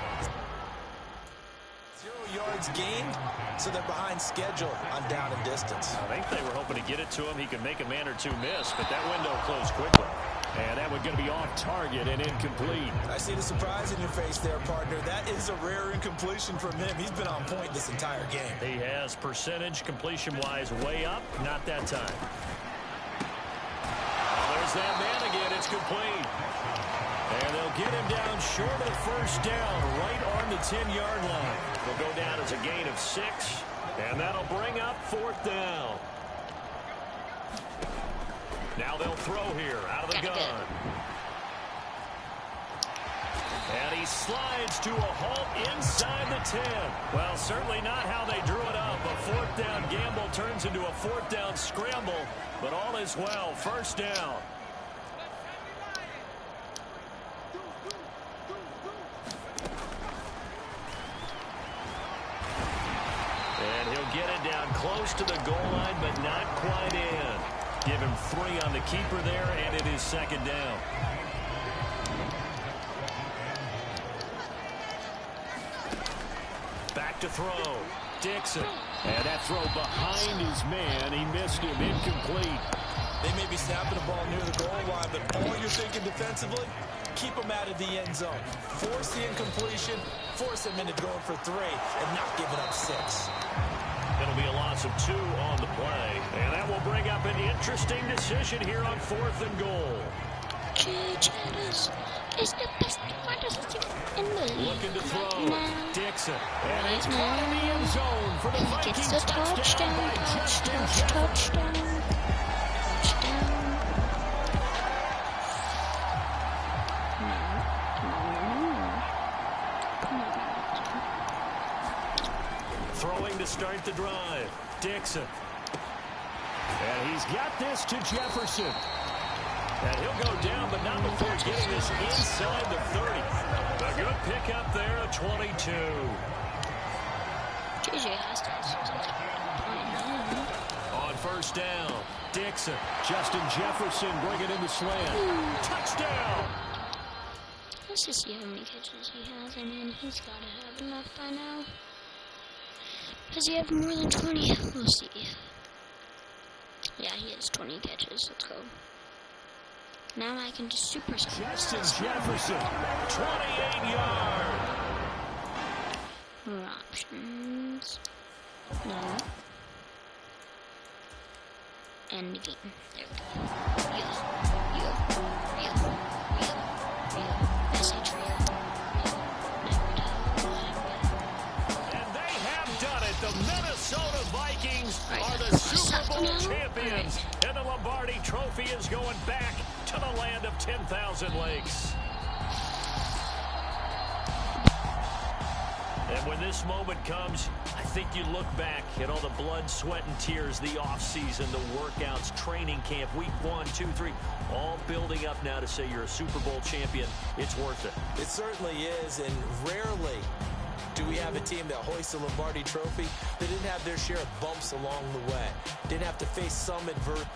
0 yards gained, so they're behind schedule on down and distance. I think they were hoping to get it to him. He could make a man or two miss, but that window closed quickly. And that one's going to be off target and incomplete. I see the surprise in your face there, partner. That is a rare incompletion from him. He's been on point this entire game. He has percentage completion-wise way up. Not that time. There's that man again. It's complete. And they'll get him down short of the first down, right on the 10-yard line. They'll go down as a gain of 6, and that'll bring up fourth down. Now they'll throw here out of the gun. And he slides to a halt inside the 10. Well, certainly not how they drew it up. A fourth down gamble turns into a fourth down scramble, but all is well. First down. And he'll get it down close to the goal line, but not quite in. Give him 3 on the keeper there, and it is second down. Back to throw. Dixon. And that throw behind his man. He missed him. Incomplete. They may be snapping the ball near the goal line, but all you're thinking defensively, keep them out of the end zone. Force the incompletion, force them into going for 3, and not giving up 6. It'll be a loss of 2 on the play. And that will bring up an interesting decision here on 4th and goal. JJ is the best wide receiver in the league. Looking to throw. Now. Dixon. And it's caught in the end zone for the Vikings. Gets the touchdown, touchdown. to start the drive. Dixon. And he's got this to Jefferson. And he'll go down, but not before getting this inside the 30. A good pickup there, a 22. On first down, Dixon. Justin Jefferson bringing in the slant. Touchdown! Let's just see how many catches he has. I mean, he's got to have enough by now. Does he have more than 20? We'll see. Yeah, he has 20 catches. Let's go. Now I can just super score. Justin Jefferson, 28-yard. More options. No. And the game. There we go. Real. Message real. And they have done it. The Minnesota Vikings are the Super Bowl champions. And the Lombardi Trophy is going back to the land of 10,000 lakes. And when this moment comes, I think you look back at all the blood, sweat, and tears, the offseason, the workouts, training camp, week 1, 2, 3, all building up now to say you're a Super Bowl champion. It's worth it. It certainly is, and rarely do we have a team that hoists the Lombardi Trophy that didn't have their share of bumps along the way, didn't have to face some adversity.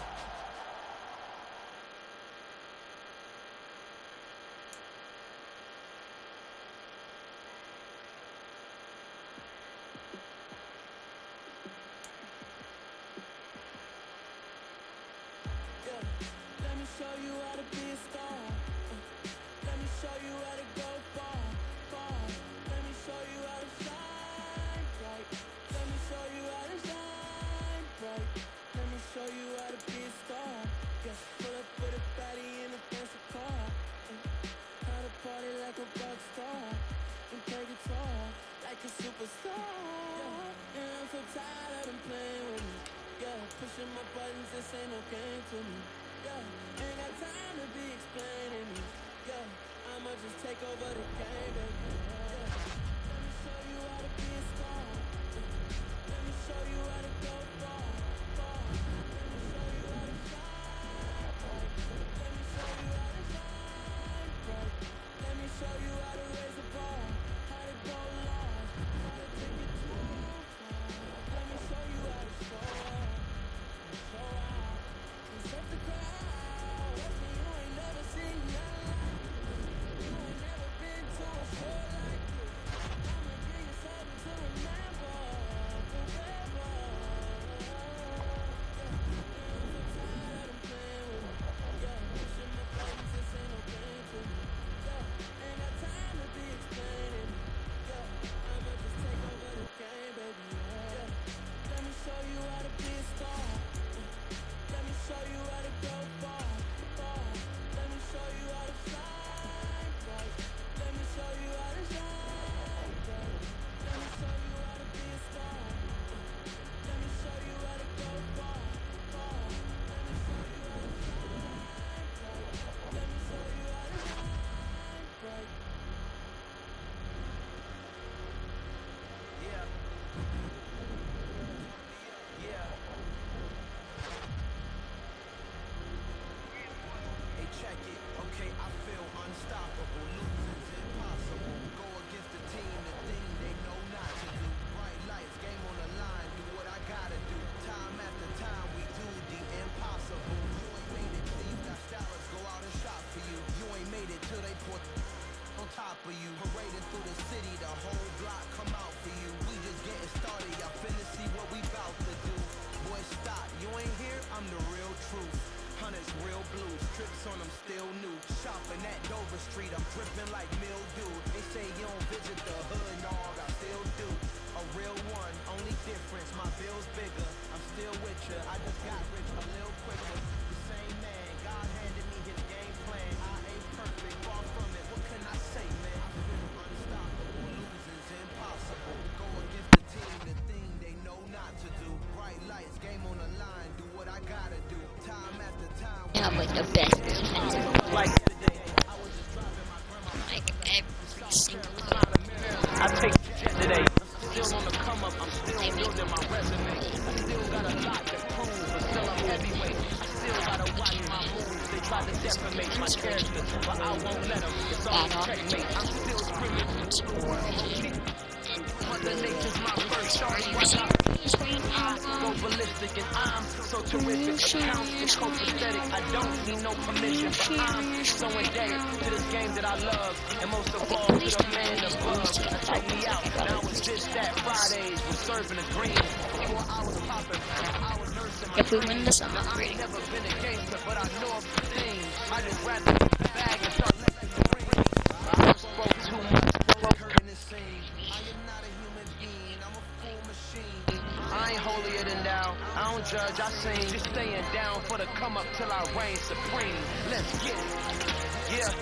Have like the best defense in the league. Like every single game. I take today. Still on the come up. I'm still building to defamate my character, but I won't let them. It's all checkmate. I'm still screaming. Mother Nature's my first starting. Watch out. Go ballistic and I'm so terrific. Accounts is so pathetic. I don't need no permission, but I'm so indebted to this game that I love, and most of all to the man above. Now check me out. Now it's just that Fridays we're serving a green. 4 hours popping. I was nursing my If we win this, I'm I upgrading. ain't never been a gangster, but I know a thing. I just rather bag and start letting the ring. I spoke too much. I ain't holier than thou. I don't judge, I sing. Just staying down for the come up till I reign supreme. Let's get it. Yeah.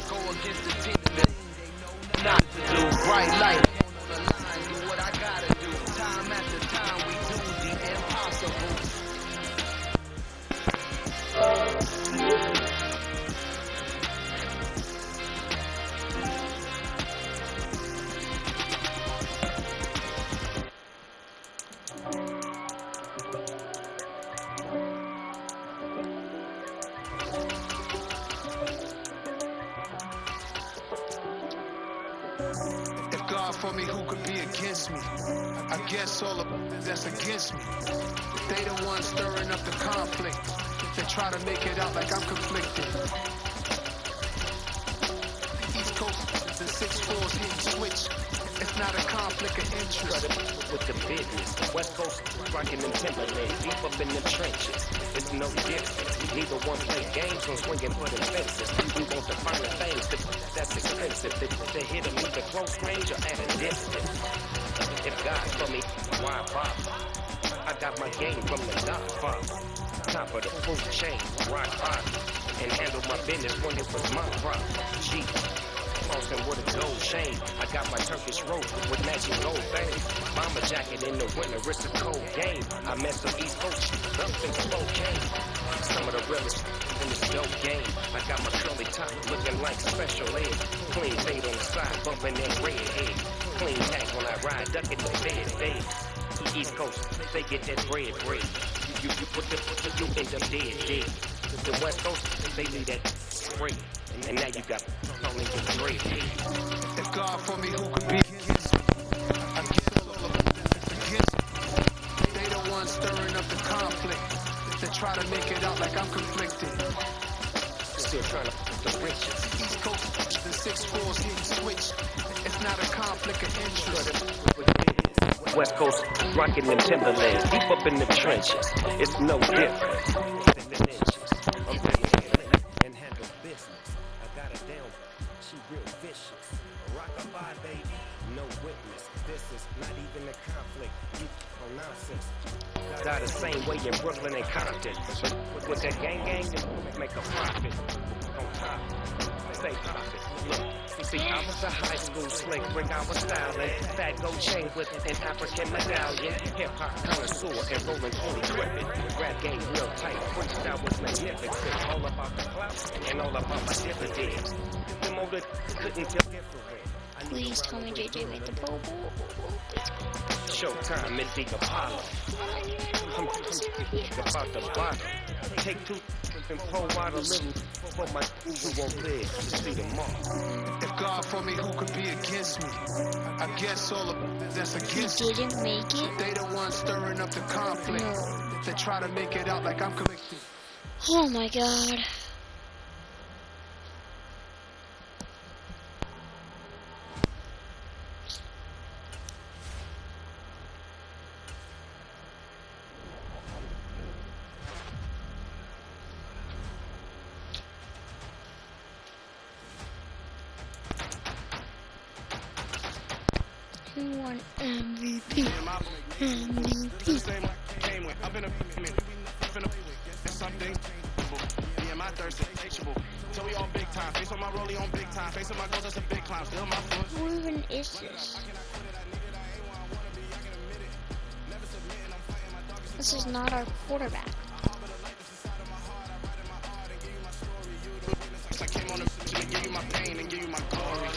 Go against the team that not to do. Bright light. On the line, do what I gotta do. Time after time, we do the impossible. If God for me, who could be against me? I guess all of that's against me. They the ones stirring up the conflict. They try to make it out like I'm conflicted. East Coast and 6-4s hitting switch. It's not a conflict of interest. With the business, West Coast rocking them Timberlands, deep up in the trenches. It's no different. Neither one play games on swinging for the fences. We want the finer things, that's expensive. To hit them either close range or at a distance. If God's for me, why bother? I got my game from the Godfather. Top of the food chain, rock bottom. And handle my business when it was my problem. Gee. Crossing with a gold chain. I got my Turkish rope with matching gold veins. Bomber jacket in the winter, it's a cold game. I met some East Coast up in Spokane. Some of the realest in this dope game. I got my curly top looking like special ed. Clean fade on the side, bumping that red head. Clean tag when I ride, ducking the fed. East Coast, they get that bread. You put the you end up dead. The West Coast, they leave that spray. And now you got only the great. If God for me, who could be against me? I guess all of that's against me. They the ones stirring up the conflict. They try to make it out like I'm conflicted. Still trying to the riches. East Coast and 6-4s hitting switch. It's not a conflict of interest. West Coast rocking them Timberlands, deep up in the trenches. It's no different. And handle business. I got her down. She real vicious. Rock-a-bye, baby. No witness. This is not even a conflict. You on nonsense. Got the same way in Brooklyn and Compton. With that gang, make a profit. On top. Say profit. Look. See, I was a high school slick, bring our styling. Fat gold chain with an African medallion. Hip-hop connoisseur and rolling 20 gripping. Rap game real tight, freestyle was magnificent. All about the clout and all about my dividends. The motor couldn't tell different. Please tell me JJ made the Pro Bowl. Showtime at the Apollo. I'm about the bottom. Take two and pour out a little for my who won't live to see them all. If God for me, who could be against me? I guess all of that's against me. He didn't make it. They the ones stirring up the conflict. No. They try to make it out like I'm conflicted. Oh my God. Who won MVP? MVP. Who even is this? This is not our quarterback. I came on the give you my pain and give you my glory.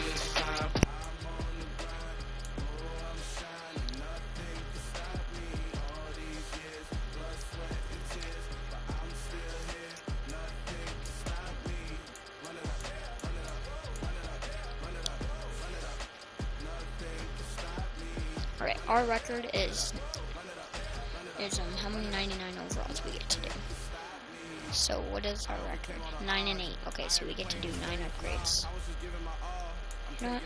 Alright, our record is how many 99 overalls we get to do. So what is our record? 9 and 8. Okay, so we get to do 9 upgrades. You know what?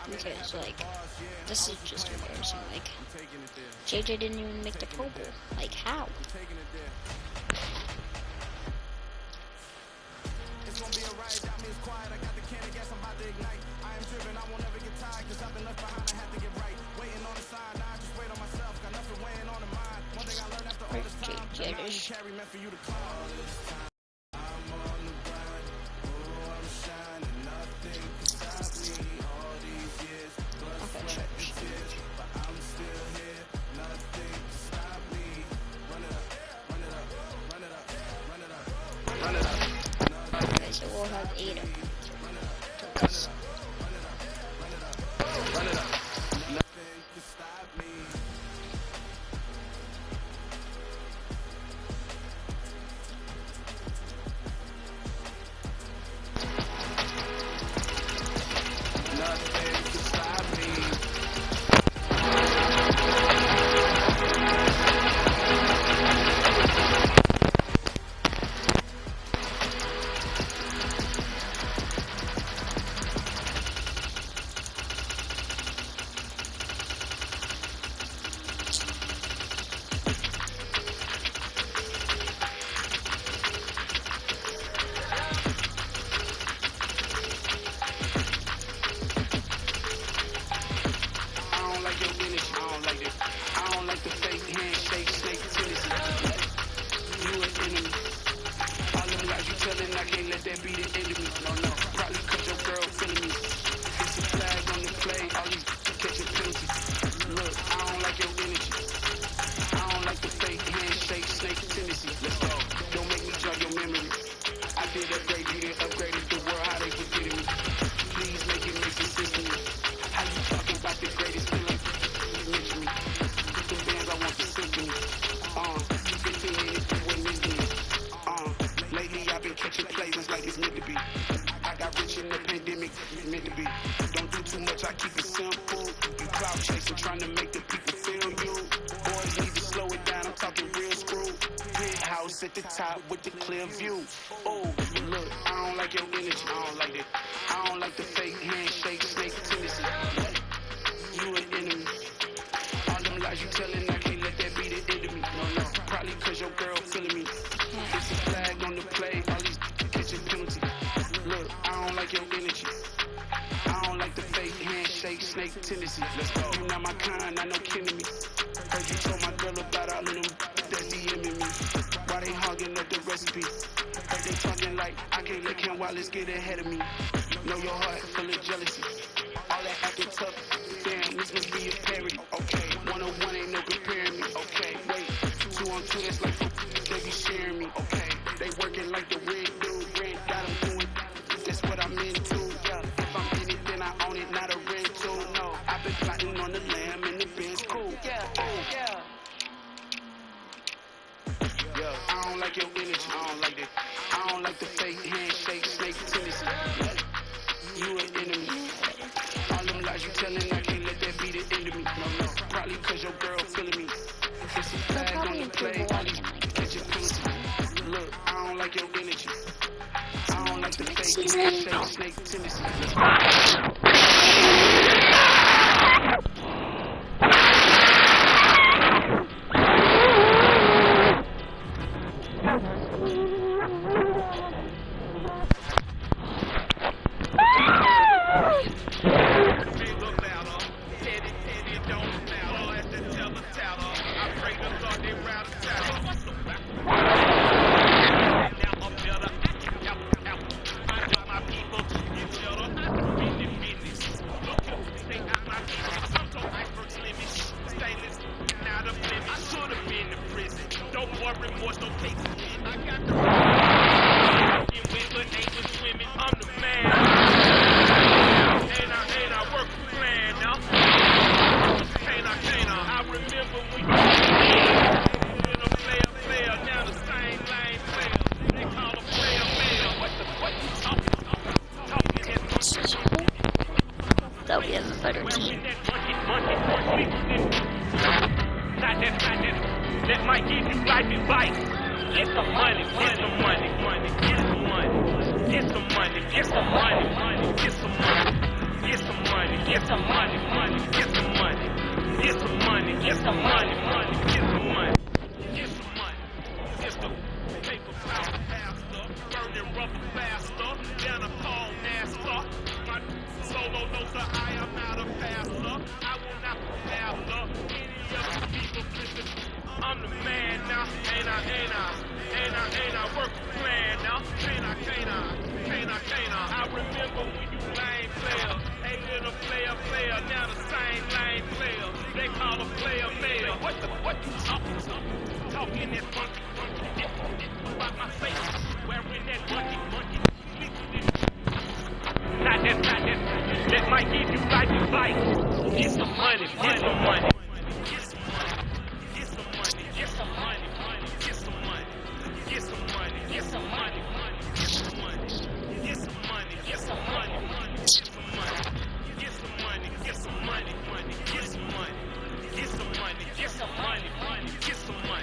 Because like, this is just embarrassing. Like, JJ didn't even make the Pro Bowl. Like, how? It's gonna be a ride, that means quiet. I got the can of gas, I'm about to ignite. I am driven, I won't ever get tired, cause I've been left behind, I have to get right. Waiting on the side, now I just wait on myself, got nothing weighing on the mind. One thing I learned after all this time, the mountain you carry meant for you to climb. I'm on the grind, oh, I'm shining, nothing can stop me. All these years, blood, sweat, and tears, but I'm still here, nothing can stop me. Run it up, run it up, run it up, run it up, run it up. Okay, so we'll have 8 of them. Run it up. Nothing can stop me. Nothing can stop me. At the top with the clear view. Oh, look, I don't like your energy. I don't like it. I don't like the fake handshake, snake tendency. You an enemy. All them lies you telling, I can't let that be the end of me. No, probably cause your girl feeling me. It's a flag on the play, all these catching penalty. Look, I don't like your energy. I don't like the fake handshake, snake tendency. Let's go. You not my kind, I know kidding me. Heard you told my girl about all of them that's DMing me. Why they hogging up the recipe? Heard they talking like I can't let Ken Wallace get ahead of me. Know your heart full of jealousy. All that acting tough, damn, this must be a parody. Okay, 101 ain't no comparing me. Okay, wait, 2 on 2, that's like they be sharing me. Okay, they working like the red dude, red got them doing. That's what I'm into. Yeah, if I'm in it, then I own it, not a rental. No, I've been plotting on the lamb and the Benz cool. Yeah, oh yeah. I don't like your energy, I don't like it. I don't like the fake handshake, snake tendency. You an enemy. All them lies you telling, I can't let that be the end of me. No, probably cause your girl feeling me. It's a flag on the play, all these catching penalty. Look, I don't like your energy. I don't like the fake handshake, snake tendency. have a better team. That might give you life advice. Get some money, get some money, get some money, get some money, get some money, get some money, get some money, get some money, get some money, get some money, get some money, get some money, get some money. It's the paper cloud faster, burning rubber faster, down a call master. My solo knows that I am not a pastor. I will not be after any other people flipping. I'm the man now, ain't I? Work a plan now, can't I? I remember when you lame players, hated a player, now the same lame player. They call a player mayor. What you talking? Talking that monkey, about my face, wearing that monkey. Not that, that might give you life advice. Get some money, get some money.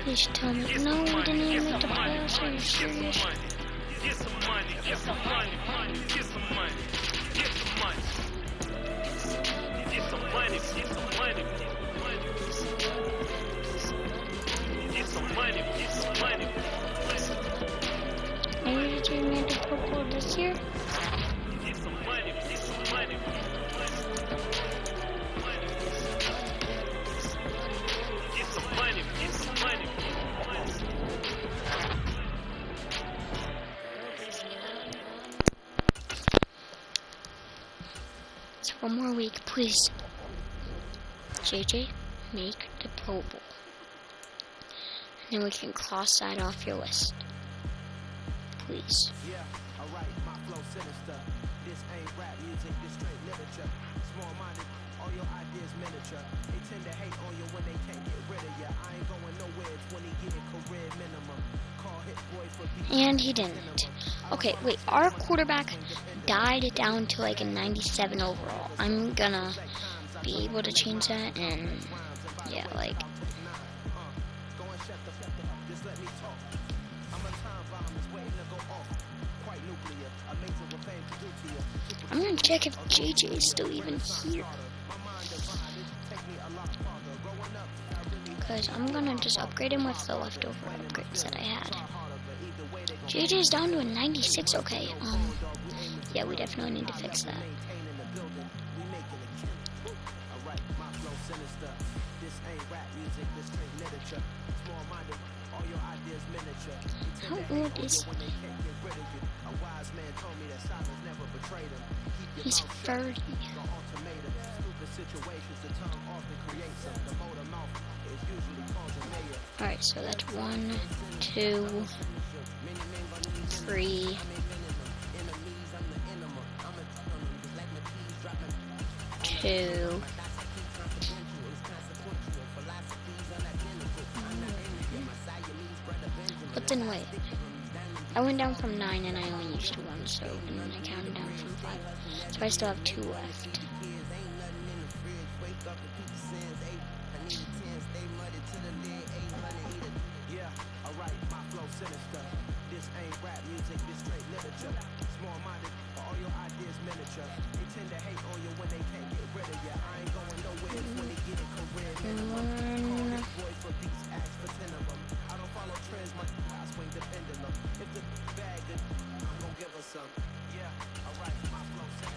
Please tell me. No, we didn't even make the playoffs. Are you serious? Get some money, get some money, get some money, get some money, get some money, get some money, get some money, get some money. Maybe the team made the Pro Bowl this year? Get some money, get some money. Get some money, get some money. So one more week, please. JJ, make the Pro Bowl. And then we can cross that off your list. Please. Yeah, alright, my flow sinister. This ain't rap music, this straight literature. Small-minded, all your ideas miniature. They tend to hate on you when they can't get rid of you. I ain't going nowhere, 20 year career minimum. Call hit boy for And he didn't. Okay, wait, our quarterback died down to like a 97 overall. I'm gonna be able to change that, and yeah, like, I'm gonna check if JJ is still even here, because I'm gonna just upgrade him with the leftover upgrades that I had. JJ is down to a 96. Okay, yeah, we definitely need to fix that. How old is he? He's 30. Alright, so that's 1, 2, 3. 2. But then wait. I went down from 9 and I only used 1, so and then I counted down from 5. So I still have 2 left.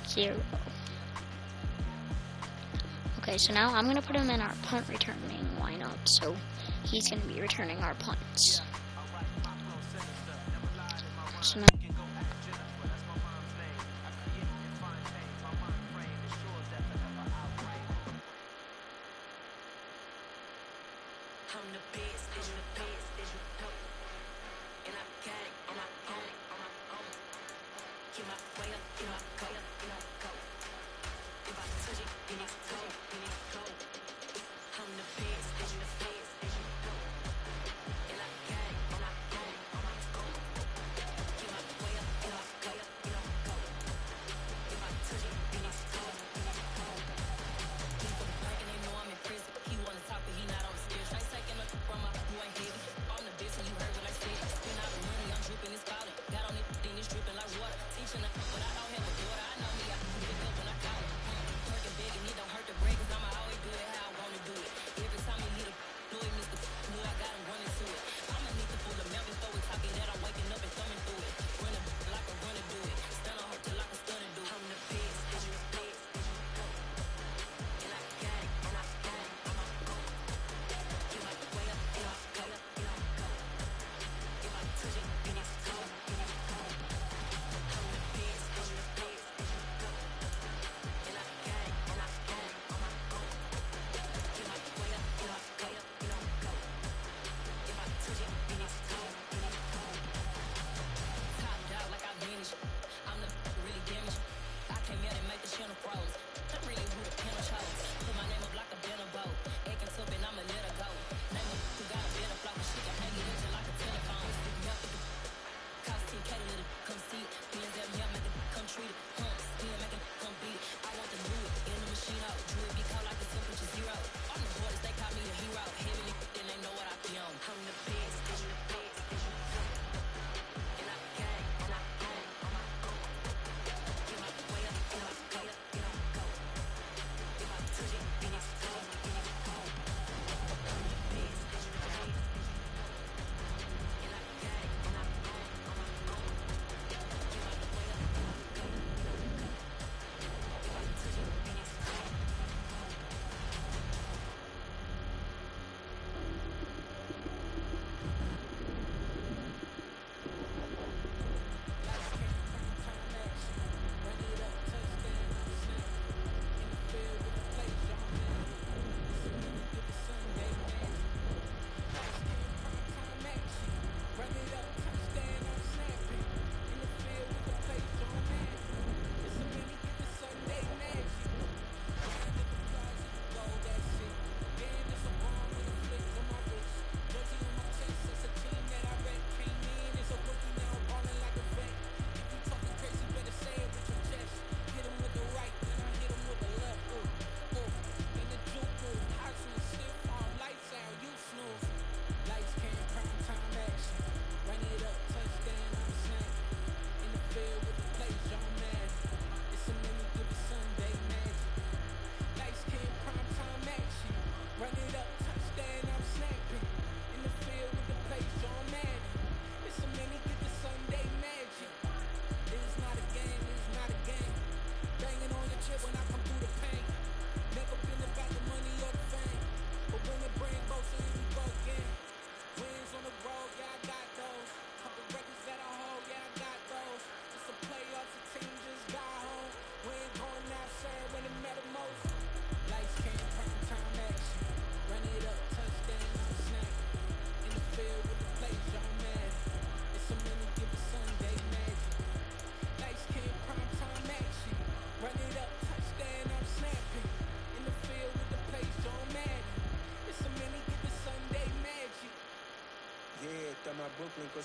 Zero. Okay, so now I'm going to put him in our punt returning lineup, so he's going to be returning our punts. So now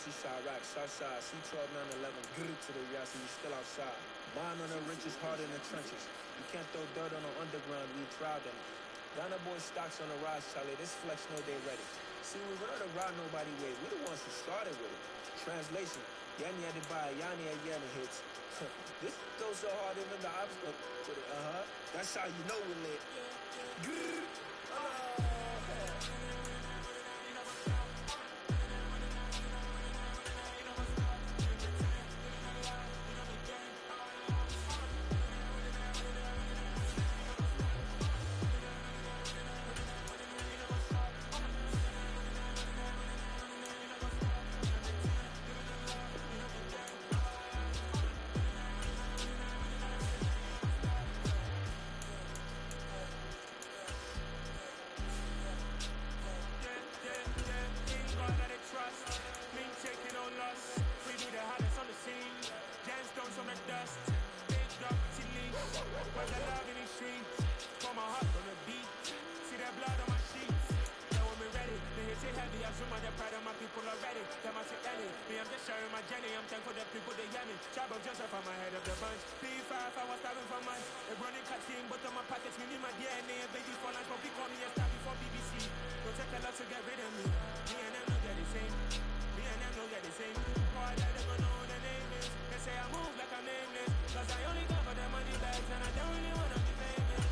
Pussy side, rack, south side, C12, 911, grrr to the yard, so you still outside. Bond on the richest, heart in the trenches. You can't throw dirt on the underground, we thrive in it. Ghana boy stocks on the rise, Charlie, this flex know they ready. See, we run the ride nobody way, we the ones who started with it. Translation, Yani had to buy, Yani had Yana hits. This goes so hard, even the ops go with it, That's how you know we lit. Grrr. Joseph, I'm ahead of the bunch. P5, I was starving for months. A running cut team, but on my pockets, we need my DNA. And baby for lunch, but we call me a star before BBC. Don't take a lot to get rid of me. Me and them don't get the same. Me and them don't get the same. Boy, they never know what the name is. They say I move like I'm nameless. Cause I only go for the money bags, and I don't really wanna be famous.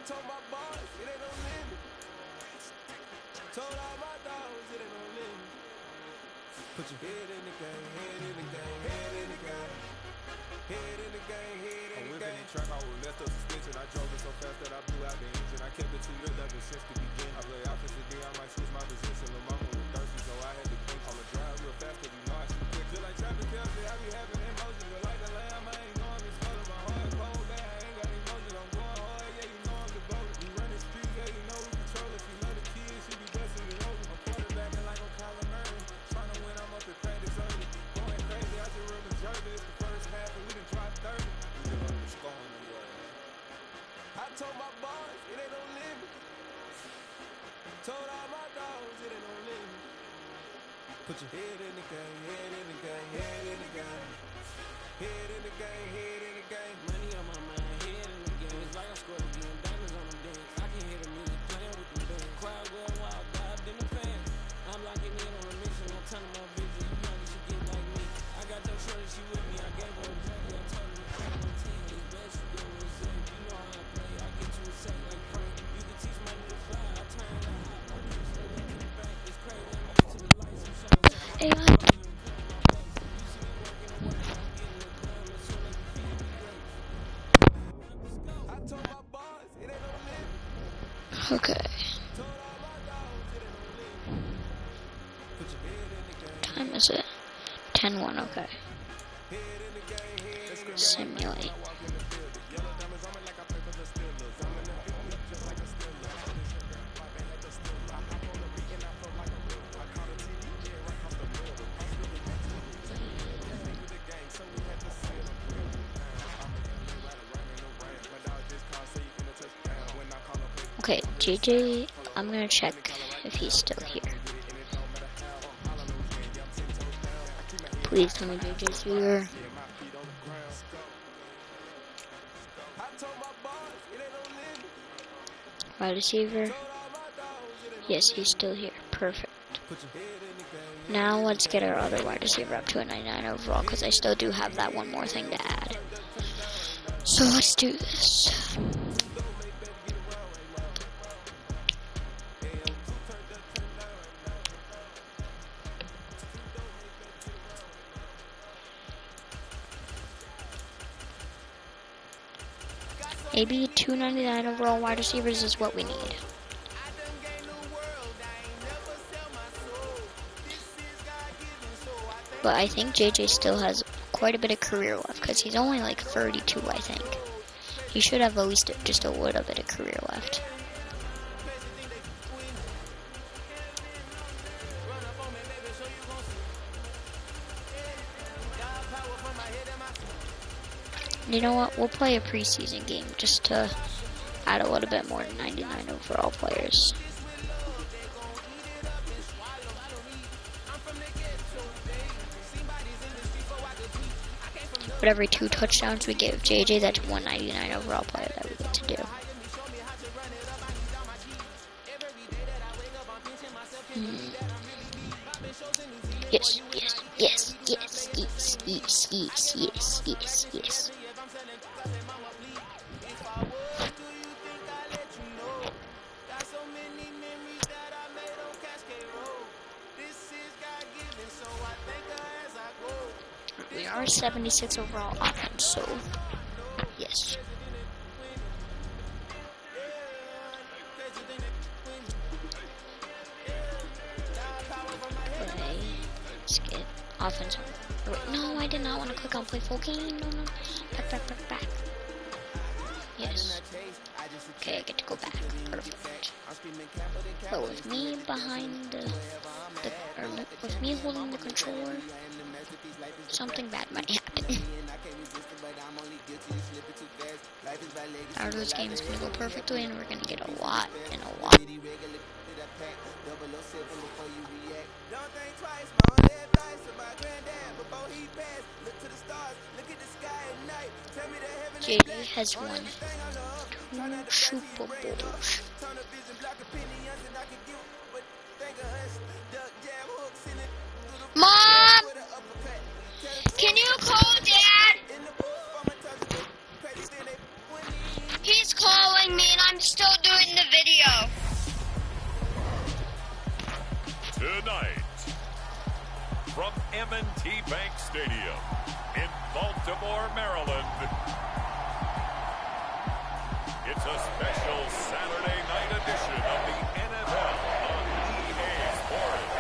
Told my boss, it ain't no limit. Told all my dogs, it ain't no limit. Put your head in the game, head in the game, head in the game. Head in the game, head in the game. I'm whipping the track, I was left up suspension. I drove it so fast that I blew out the engine. I kept it too lit ever since the beginning. I play opposite D, I might switch my position. Lil' mama was thirsty, so I had to think. I'ma drive real fast, cause you know I shoot quick. Just like traffic tells me, I be having emotions. But like a lamb, I ain't knowing it's full of my heart cold, bad. I ain't got emotions, I'm going hard, yeah, you know I'm devoted. We run the streets, yeah, you know we control it. She love the kids, she be busting it over. I'm quarterbacking like I'm Kyler Murray. Trying to win, I'm up to practice early. Going crazy, I just real observant. It's the first half, and we done dropped 30. We just up the score in the world. I told my boss, it ain't no limit. Told all my dogs, it ain't no limit. Put your head in the game, head in the game, head in the game. Head in the game, head in the game. Money on my mind, head in the game. It's like I scored again, diamonds on them dance. I can hear the music playing with them bands. Crowd going wild, vibed in the fans. I'm locking in on a mission, I'm turning my vision. You know you should get like me. I got your shorty, she with me. I gave her a drink, I told her to crack my team. It's best you go with Zay. You know how I play, I get you a sack like Frank. You can teach my nigga fly, I turn it hot. I keep straight up to the back. It's crazy, I'm used to the lights, I'm shining so Hey, what? Okay. Time is it? 10:01. Okay. Simulate. Okay, JJ, I'm gonna check if he's still here. Please tell me JJ's here. Wide receiver. Yes, he's still here. Perfect. Now let's get our other wide receiver up to a 99 overall, because I still do have that one more thing to add. So let's do this. Maybe 299 overall wide receivers is what we need. But I think JJ still has quite a bit of career left, because he's only like 32, I think. He should have at least just a little bit of career left. You know what? We'll play a preseason game just to add a little bit more than 99 overall players. But every 2 touchdowns we give JJ, that's 199 overall player that we get to do. Yes, yes, yes, yes, yes, yes, yes, yes, yes, yes. We are 76 overall offense, so yes. Play, skip, offense. No, I did not want to click on play full game. No, no. Back. Yes. Okay, I get to go back. Perfect. But with me behind with me holding the controller, something bad might happen. Our this game is gonna go perfectly, and we're gonna get a lot and a lot. JD has won 2 Super Bowls. Mom! Can you call Dad? He's calling me and I'm still doing the video. Tonight, from M&T Bank Stadium in Baltimore, Maryland, it's a special Saturday night edition of the NFL on EA Sports.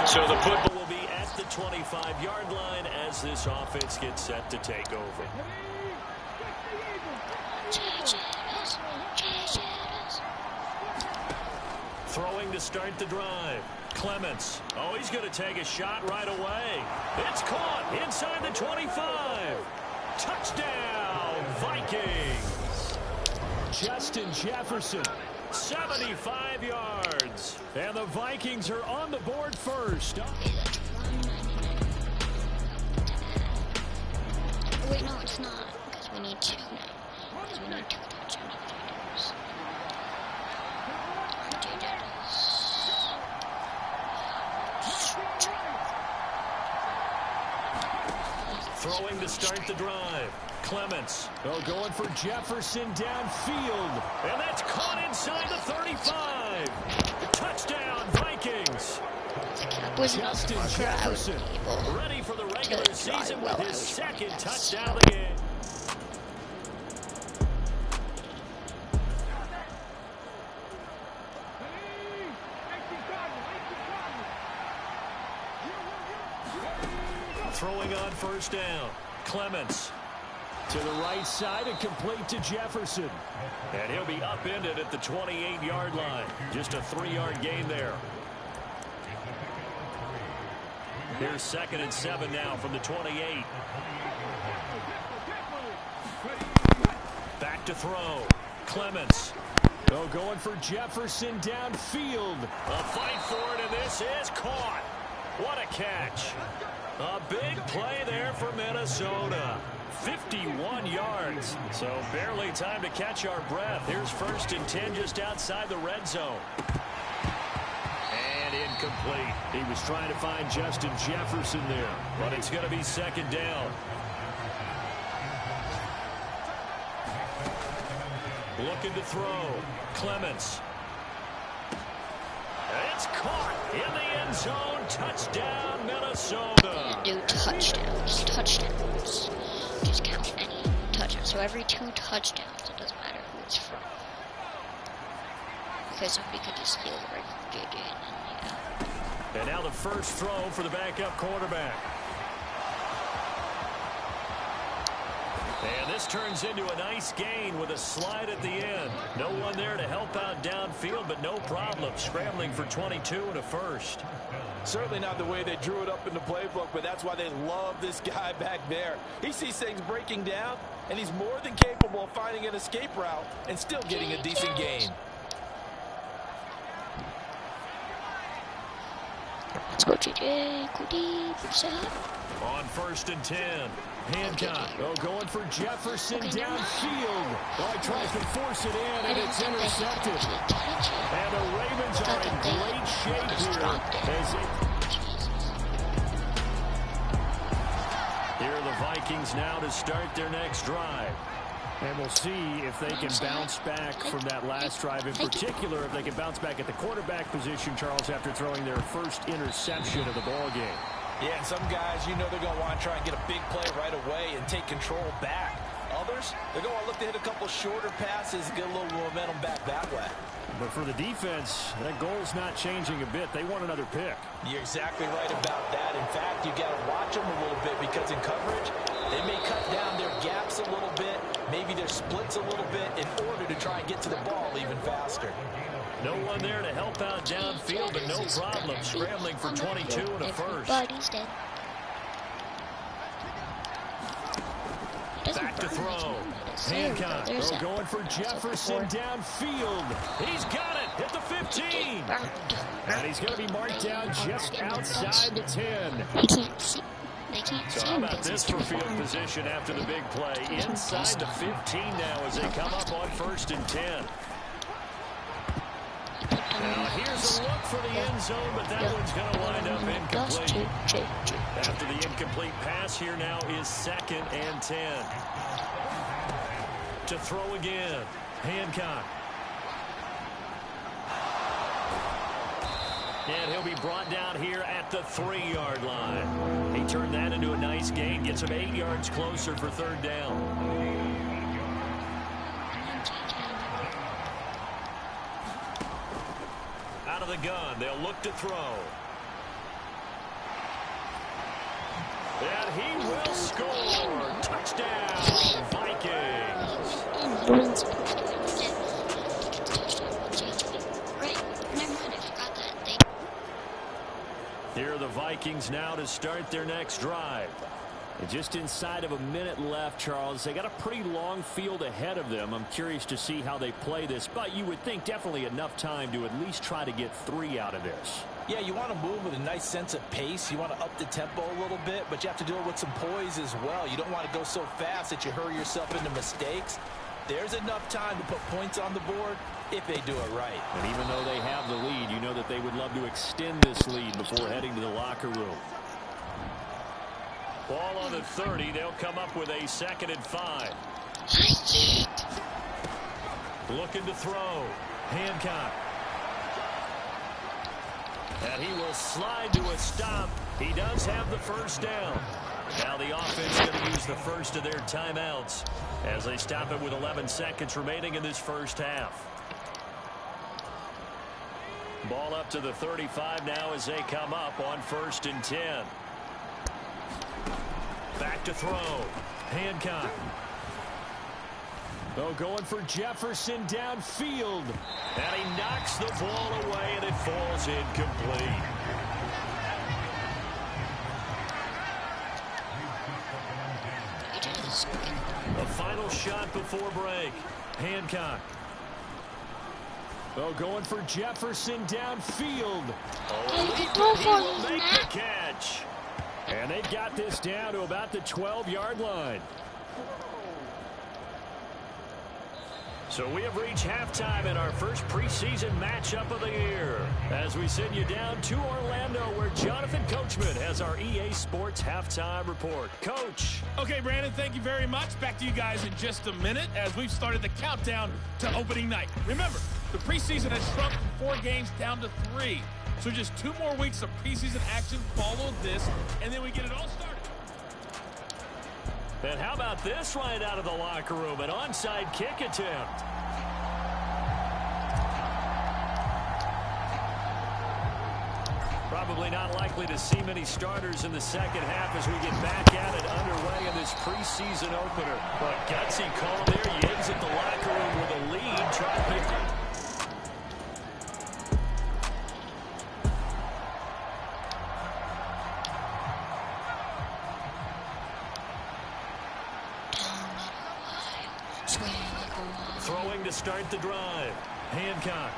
So the football will be at the 25-yard line as this offense gets set to take over. Throwing to start the drive. Clements. Oh, he's going to take a shot right away. It's caught inside the 25. Touchdown, Vikings. Justin Jefferson. 75 yards. And the Vikings are on the board first. Wait, no, it's not. Because we need 2 now. Because we need 2 touchdowns. Throwing to start the drive. Clements. Oh, going for Jefferson downfield. And that's caught inside the 35. Touchdown, Vikings. Justin Jefferson ready for the regular season with his 2nd touchdown of the game. Throwing on first down. Clements. To the right side and complete to Jefferson. And he'll be upended at the 28-yard line. Just a 3-yard gain there. Here's 2nd and 7 now from the 28. Back to throw. Clements. Oh, going for Jefferson downfield. A fight for it, and this is caught. What a catch. A big play there for Minnesota. 51 yards. So barely time to catch our breath. Here's 1st and 10 just outside the red zone. And incomplete. He was trying to find Justin Jefferson there. But it's going to be 2nd down. Looking to throw. Clements. It's caught in the end zone. Touchdown, Minnesota. Do touchdowns. Just count any touchdown. So every 2 touchdowns, it doesn't matter who it's from. Because somebody could just steal the right from JJ and then, yeah. And now the first throw for the backup quarterback. And this turns into a nice gain with a slide at the end. No one there to help out downfield, but no problem. Scrambling for 22 and a first. Certainly not the way they drew it up in the playbook, but that's why they love this guy back there. He sees things breaking down, and he's more than capable of finding an escape route and still getting a decent gain. Let's go, JJ. Go deep. On 1st and 10. Hancock, going for Jefferson downfield. He tries to force it in, and it's intercepted. And the Ravens are in great shape here. Here are the Vikings now to start their next drive. And we'll see if they can bounce back from that last drive. In particular, if they can bounce back at the quarterback position, Charles, after throwing their first interception of the ball game. Yeah, and some guys, you know they're going to want to try and get a big play right away and take control back. Others, they're going to look to hit a couple shorter passes and get a little momentum back that way. But for the defense, that goal's not changing a bit. They want another pick. You're exactly right about that. In fact, you got to watch them a little bit because in coverage, they may cut down their gaps a little bit, maybe their splits a little bit in order to try and get to the ball even faster. No one there to help out downfield, but no problem. Scrambling for 22 and a first. Back to throw. Hancock going for Jefferson downfield. He's got it at the 15. And he's going to be marked down just outside the 10. So how about this for field position after the big play? Inside the 15 now as they come up on 1st and 10. Now here's a look for the end zone, but that one's going to wind up incomplete. After the incomplete pass, here now is 2nd and 10. To throw again, Hancock. And he'll be brought down here at the 3-yard line. He turned that into a nice gain, gets him 8 yards closer for 3rd down. Out of the gun, they'll look to throw. And he will score. Touchdown, Vikings. Here are the Vikings now to start their next drive. And just inside of a minute left, Charles. They got a pretty long field ahead of them. I'm curious to see how they play this, but you would think definitely enough time to at least try to get 3 out of this. Yeah, you want to move with a nice sense of pace. You want to up the tempo a little bit, but you have to do it with some poise as well. You don't want to go so fast that you hurry yourself into mistakes. There's enough time to put points on the board if they do it right. And even though they have the lead, you know that they would love to extend this lead before heading to the locker room. Ball on the 30. They'll come up with a 2nd and 5. Looking to throw. Hancock. And he will slide to a stop. He does have the 1st down. Now the offense going to use the first of their timeouts as they stop it with 11 seconds remaining in this first half. Ball up to the 35 now as they come up on 1st and 10. Back to throw. Hancock. Going for Jefferson downfield. And he knocks the ball away, and it falls incomplete. A final shot before break. Hancock. Going for Jefferson downfield. He will make the catch. And they got this down to about the 12-yard line. So we have reached halftime in our first preseason matchup of the year as we send you down to Orlando where Jonathan Coachman has our EA Sports halftime report. Coach. Okay, Brandon, thank you very much. Back to you guys in just a minute as we've started the countdown to opening night. Remember, the preseason has shrunk from 4 games down to 3. So just 2 more weeks of preseason action follow this, and then we get it all started. And how about this right out of the locker room? An onside kick attempt. Probably not likely to see many starters in the second half as we get back at it underway in this preseason opener. But gutsy call there. He exits the locker room with a lead. Try to pick it. Throwing to start the drive. Hancock.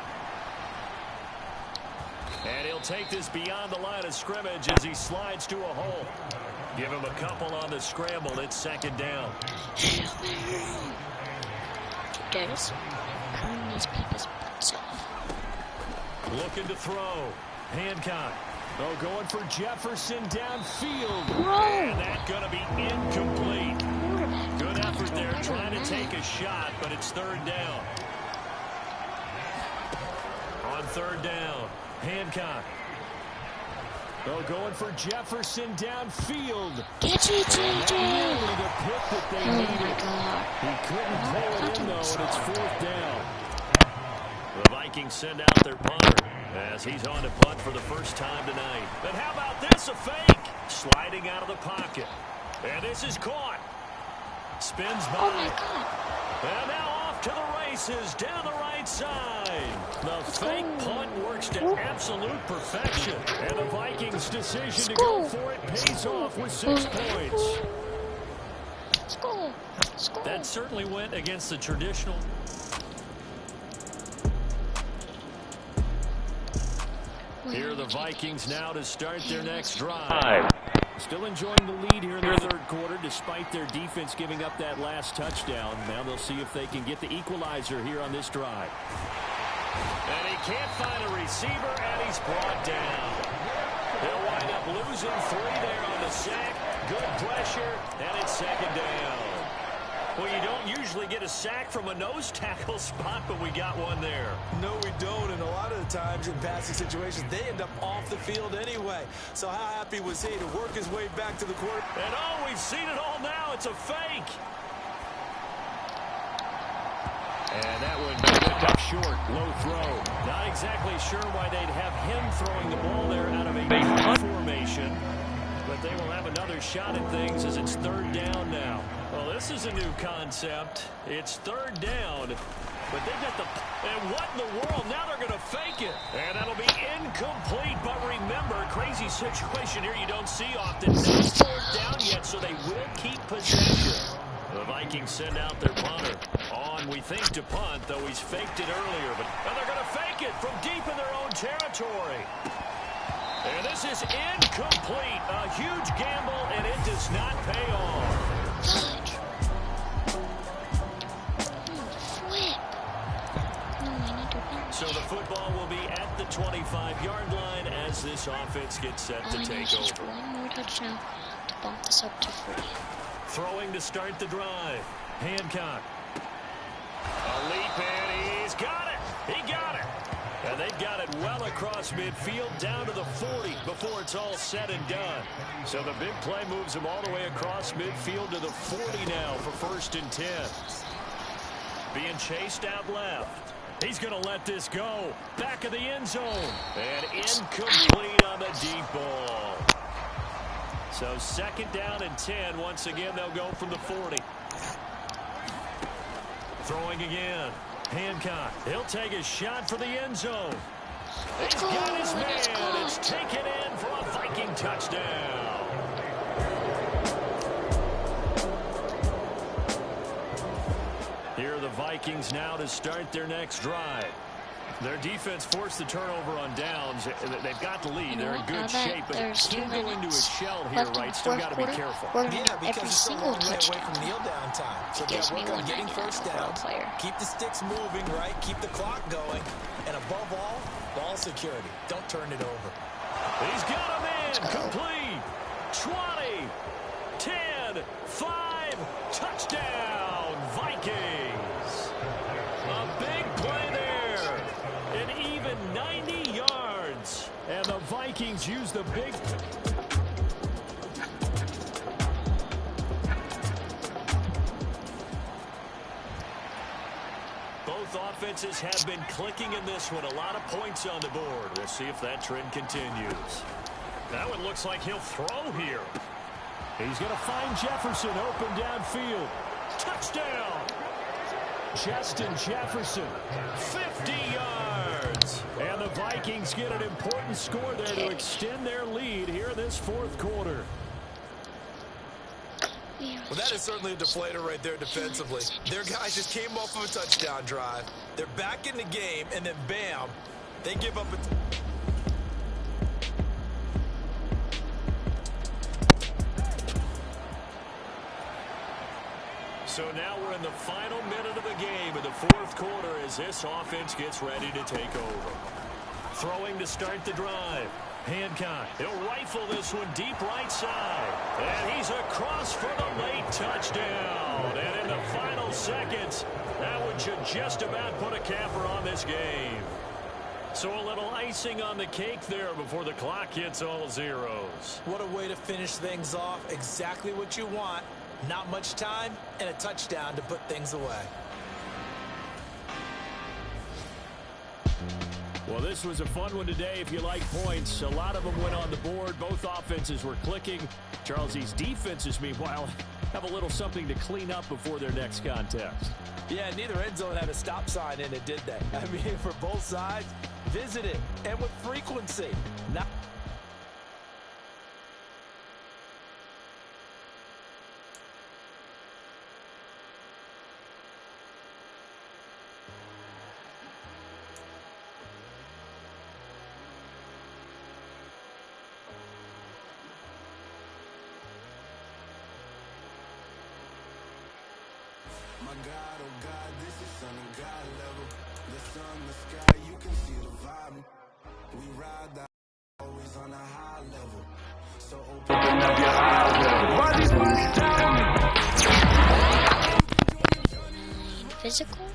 And he'll take this beyond the line of scrimmage as he slides to a hole. Give him a couple on the scramble. It's second down. Dennis, turn these people's butts off. Looking to throw. Hancock. Oh, going for Jefferson downfield. And that's going to be incomplete. Good effort there trying to take a shot, but it's third down. On third down, Hancock. Oh, going for Jefferson downfield. Get you, JJ. Really the pick that they needed. He couldn't pull it in, though, and it's fourth down. The Vikings send out their punter as he's on to punt for the first time tonight. But how about this, a fake? Sliding out of the pocket. And this is caught. Spins by. Oh, my God. And now off to the races down the right side. The fake punt works to absolute perfection. And the Vikings' decision to go for it pays off with 6 points. Score. That certainly went against the traditional. Here are the Vikings now to start their next drive. Still enjoying the lead here in the third quarter despite their defense giving up that last touchdown. Now they'll see if they can get the equalizer here on this drive. And he can't find a receiver, and he's brought down. They'll wind up losing 3 there on the sack. Good pressure, and it's second down. Well, you don't usually get a sack from a nose tackle spot, but we got one there. No, we don't, and a lot of the times in passing situations, they end up off the field anyway. So how happy was he to work his way back to the court? And oh, we've seen it all now. It's a fake. And that one picked up short, low throw. Not exactly sure why they'd have him throwing the ball there out of a punt formation. But they will have another shot at things as it's third down now. Well, this is a new concept. It's third down, but they got the... And what in the world? Now they're going to fake it. And that'll be incomplete. But remember, crazy situation here you don't see often. Not fourth down yet, so they will keep possession. The Vikings send out their punter. On, we think, to punt, though he's faked it earlier. But they're going to fake it from deep in their own territory. And this is incomplete. A huge gamble, and it does not pay off. So the football will be at the 25-yard line as this offense gets set to take over. Just one more touchdown to bump this up to 3. Throwing to start the drive. Hancock. A leap, and he's got it. He got it. And they've got it well across midfield down to the 40 before it's all said and done. So the big play moves him all the way across midfield to the 40 now for 1st and 10. Being chased out left. He's going to let this go. Back of the end zone. And incomplete on the deep ball. So 2nd down and 10. Once again, they'll go from the 40. Throwing again. Hancock. He'll take a shot for the end zone. He's got his man. It's taken in for a Viking touchdown. Here are the Vikings now to start their next drive. Their defense forced the turnover on downs. They've got the lead. They're in good shape, but can't go into a shell here, right? Still got to be careful. Yeah, because it's still a long way away from kneel down time. So they work on getting first down. Keep the sticks moving, right? Keep the clock going. And above all, ball security. Don't turn it over. He's got a man. Complete. 20, 10, 5, touchdown, Vikings. A big play there. An even 90 yards. And the Vikings use the big... Both offenses have been clicking in this one. A lot of points on the board. We'll see if that trend continues. That one looks like he'll throw here. He's going to find Jefferson open downfield. Touchdown! Justin Jefferson, 50 yards. And the Vikings get an important score there to extend their lead here in this fourth quarter. Well, that is certainly a deflator right there defensively. Their guys just came off of a touchdown drive. They're back in the game, and then bam, they give up a... So now we're in the final minute of the game in the fourth quarter as this offense gets ready to take over. Throwing to start the drive. Hancock, he'll rifle this one deep right side. And he's across for the late touchdown. And in the final seconds, that one should just about put a capper on this game. So a little icing on the cake there before the clock hits all zeros. What a way to finish things off. Exactly what you want. Not much time and a touchdown to put things away. Well, this was a fun one today if you like points. A lot of them went on the board. Both offenses were clicking. Charles, these defenses, meanwhile, have a little something to clean up before their next contest. Yeah, neither end zone had a stop sign in it, did they? I mean, for both sides, visit it, and with frequency. Not My God, oh God, this is son of God level. The sun, the sky, you can see the vibe. We ride that always on a high level. So open up your eyes. Physical.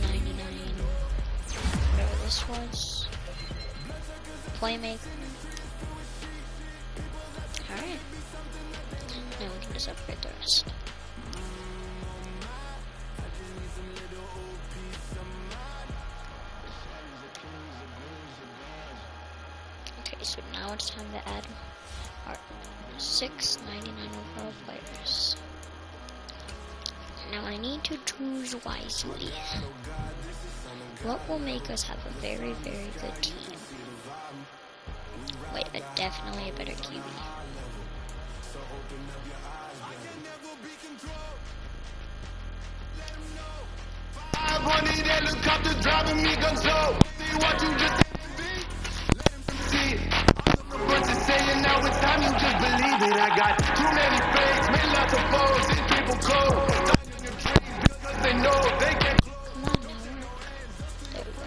99. Whatever this was. Playmaker. Alright. Now we can just upgrade the rest. Okay, so now it's time to add our 6 99 overall players. Now I need to choose wisely. What will make us have a very, very good team? Wait, but definitely a better QB. Helicopter driving me control. See what you just see. But you're saying now it's time you just believe it. I got too many fakes, made lots of foes. These people cold. Dying in your dreams because they know they can't. Come on now. There we go.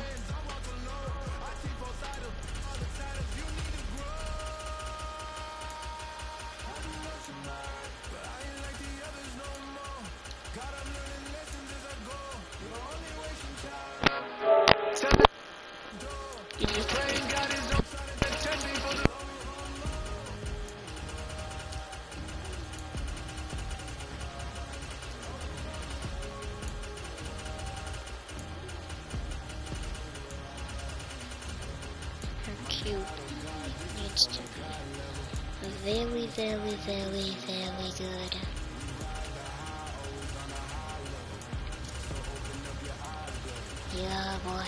Cube needs to be very, very, very, very good. Yeah, boy.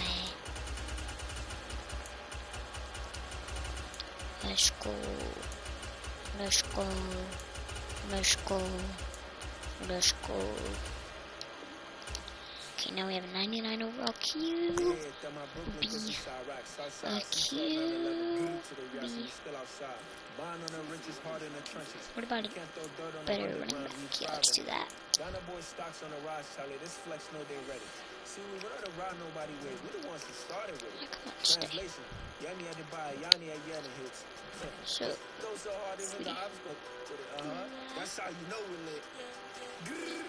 Let's go. Let's go. Let's go. Let's go. Okay, now we have a 99 overall QB. A QB. What about a better running back? Yeah, let's do that. See, we run around nobody with. We the ones that started with it. Come on, stay. Translation. Yanni had to buy, Yanni had Yanni hits. So, Go so hard, even the ops go to the, That's how you know we're lit. Grrr.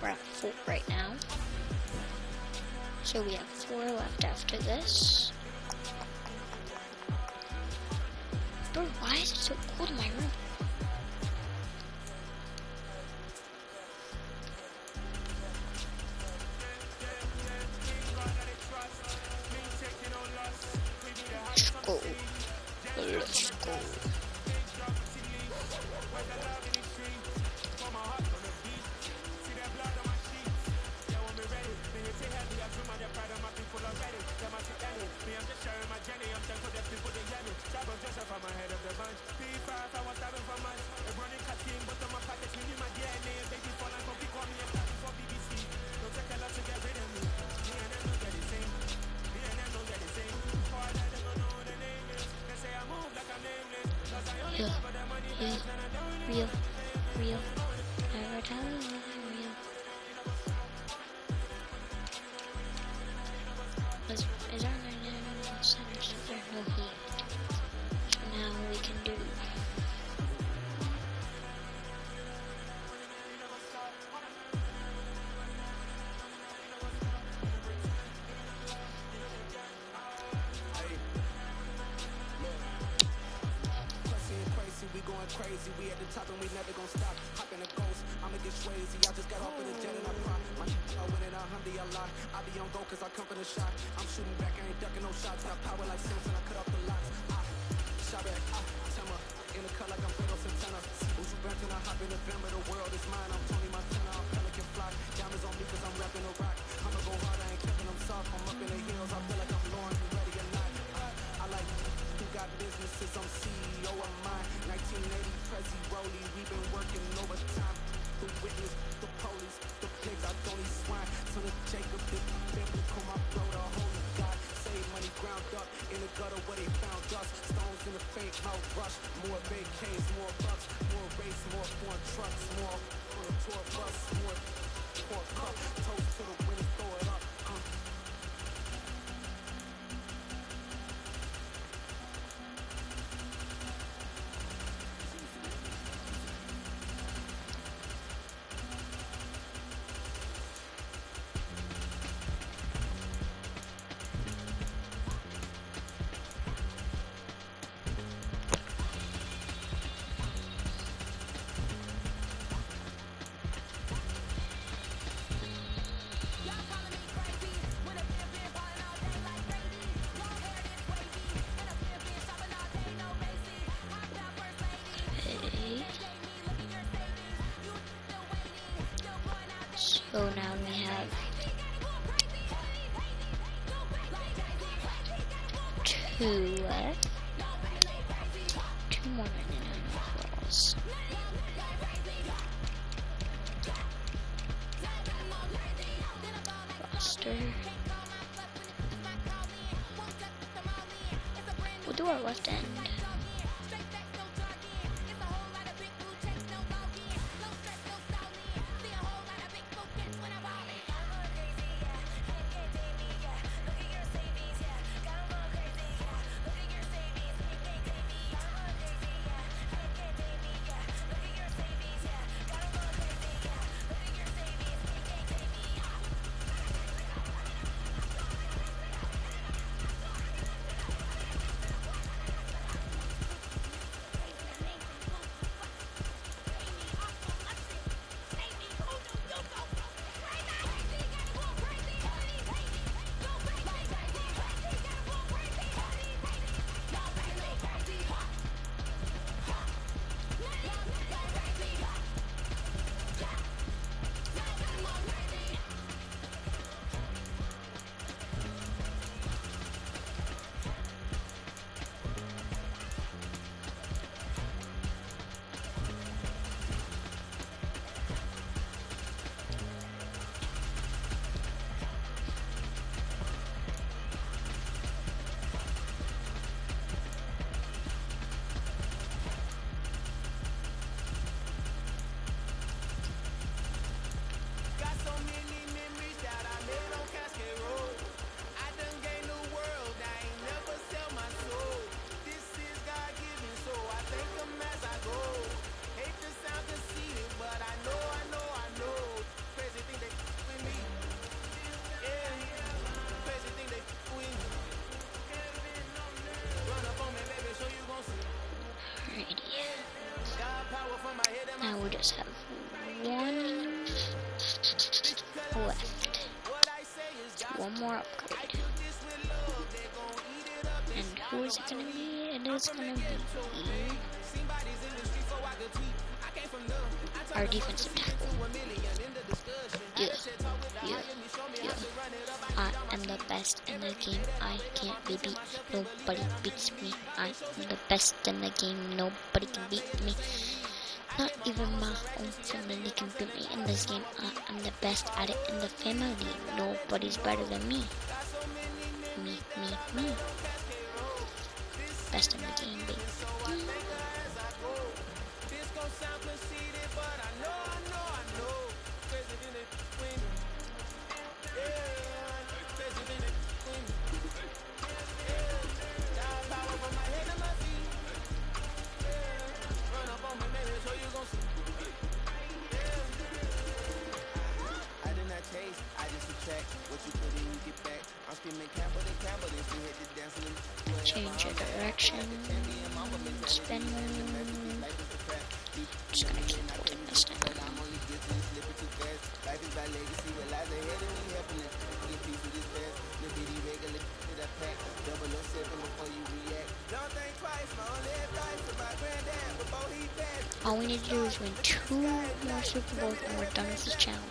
We're at 4 right now. So we have 4 left after this. Bro, why is it so cold in my room? Let's go. Real. Never tell me real. Is our 99% there's no heat? So now we can do. Crazy, we at the top and we never gon' stop. Hop in the ghost, I'ma get crazy. I just got off of the jet and I prop. My I win it 100 a lot. I be on go cause I come for the shot. I'm shooting back, I ain't ducking no shots. Got power like Simpson, I cut off the locks. Shot back, Timmer. In the cut like I'm Fredo Santana. Who's you Brampton, I hop in the Bama. The world is mine, I'm Tony Montana. I'm Pelican Fly. Diamonds on me cause I'm rapping a rock. I'ma go hard, I ain't keeping them soft. I'm up in the hills, I feel like I'm Lauren. You ready or not? I like who got businesses, I'm CEO of mine. 1980 Prezi Rollie, we been working overtime. The witness, the police, the pigs, I don't eat swine. Son of Jacob, the biblical, my bro, the holy God. Save money ground up in the gutter where they found us. Stones in the faint mouth rush. More vacays, more bucks, more race, more foreign trucks, more on a tour bus, more cup. Toast to the winners, throw it up. So now we have 2 left. 2 more 99 overalls. Roster. We'll do our left end. left. One more upgrade. And who is it gonna be? It is gonna be our defensive tackle. Yeah. I am the best in the game. I can't be beat. Nobody beats me. I am the best in the game. Nobody can beat me. Not even my own family can beat me in this game. I am the best at it in the family. Nobody's better than me. Me. Best in the game, baby. Change your direction. Spin. Just gonna keep holding this down. All we need to do is win 2 more Super Bowls and we're done with this challenge.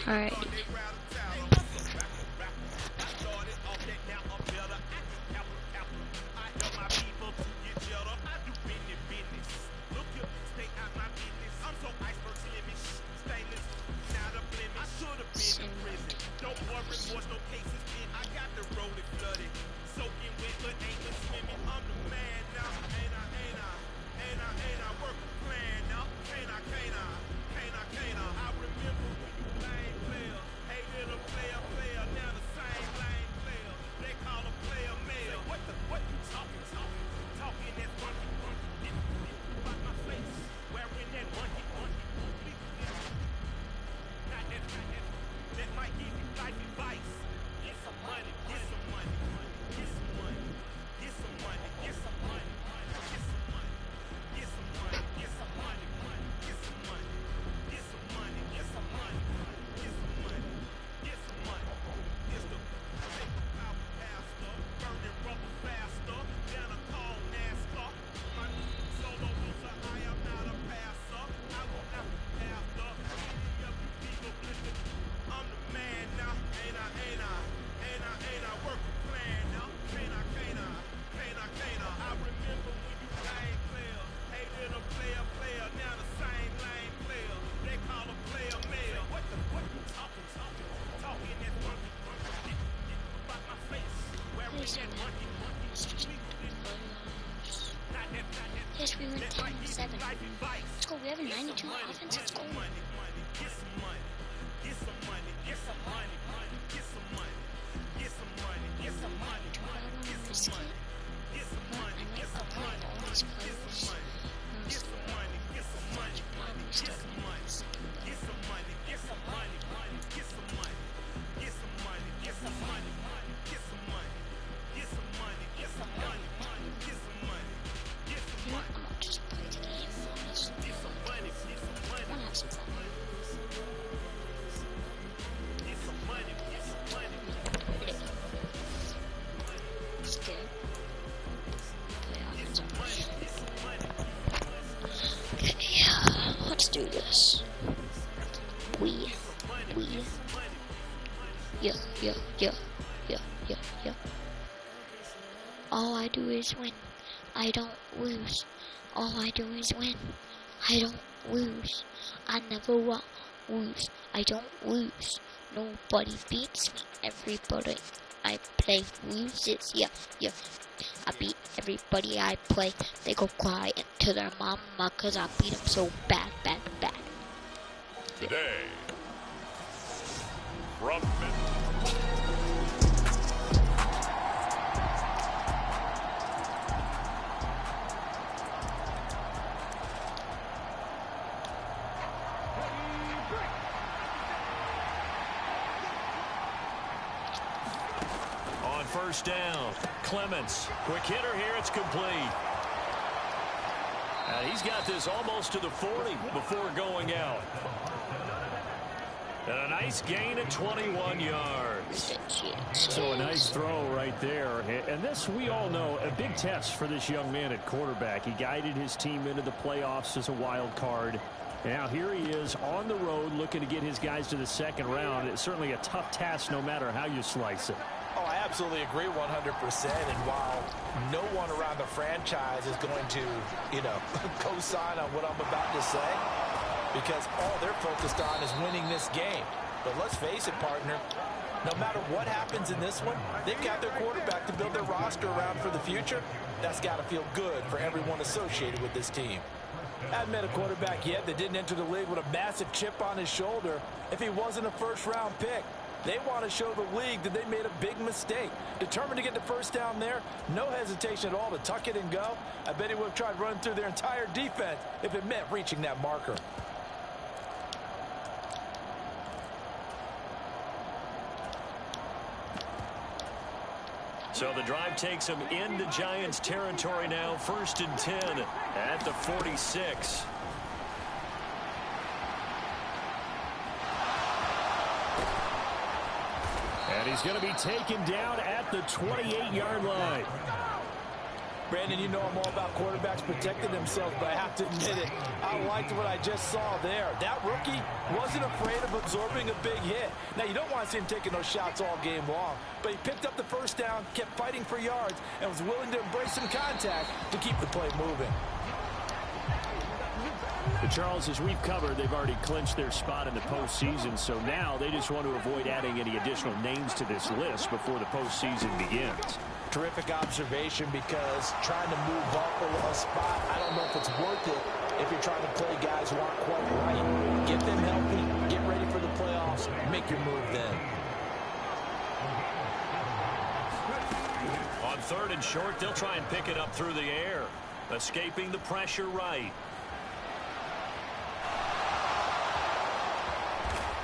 Alright. Yes, we went 10-7. Let's go. We have a 92 offense. Let's go. yeah, yeah, yeah, yeah, yeah, yeah. All I do is win. I don't lose. All I do is win. I don't lose. I never lose. I don't lose. Nobody beats me. Everybody I play loses. Yeah, yeah. I beat everybody I play. They go cry to their mama 'cause I beat them so bad, bad, bad. Today, from On first down, Clements. Quick hitter here. It's complete. He's got this almost to the 40 before going out. And a nice gain at 21 yards. So a nice throw right there. And this, we all know, a big test for this young man at quarterback. He guided his team into the playoffs as a wild card. Now here he is on the road looking to get his guys to the second round. It's certainly a tough task no matter how you slice it. Oh, I absolutely agree 100%. And while no one around the franchise is going to, co-sign on what I'm about to say, because all they're focused on is winning this game. But let's face it, partner, no matter what happens in this one, they've got their quarterback to build their roster around for the future. That's got to feel good for everyone associated with this team. I haven't met a quarterback yet that didn't enter the league with a massive chip on his shoulder if he wasn't a first-round pick. They want to show the league that they made a big mistake. Determined to get the first down there, no hesitation at all to tuck it and go. I bet he would have tried running through their entire defense if it meant reaching that marker. So the drive takes him into Giants territory now. 1st and 10 at the 46. And he's going to be taken down at the 28-yard line. Brandon, you know I'm all about quarterbacks protecting themselves, but I have to admit it. I liked what I just saw there. That rookie wasn't afraid of absorbing a big hit. Now, you don't want to see him taking those shots all game long, but he picked up the first down, kept fighting for yards, and was willing to embrace some contact to keep the play moving. But Charles, as we've covered, they've already clinched their spot in the postseason, so now they just want to avoid adding any additional names to this list before the postseason begins. Terrific observation, because trying to move up a spot, I don't know if it's worth it if you're trying to play guys who aren't quite right. Get them healthy, get ready for the playoffs, make your move then. On 3rd and short, they'll try and pick it up through the air. Escaping the pressure right.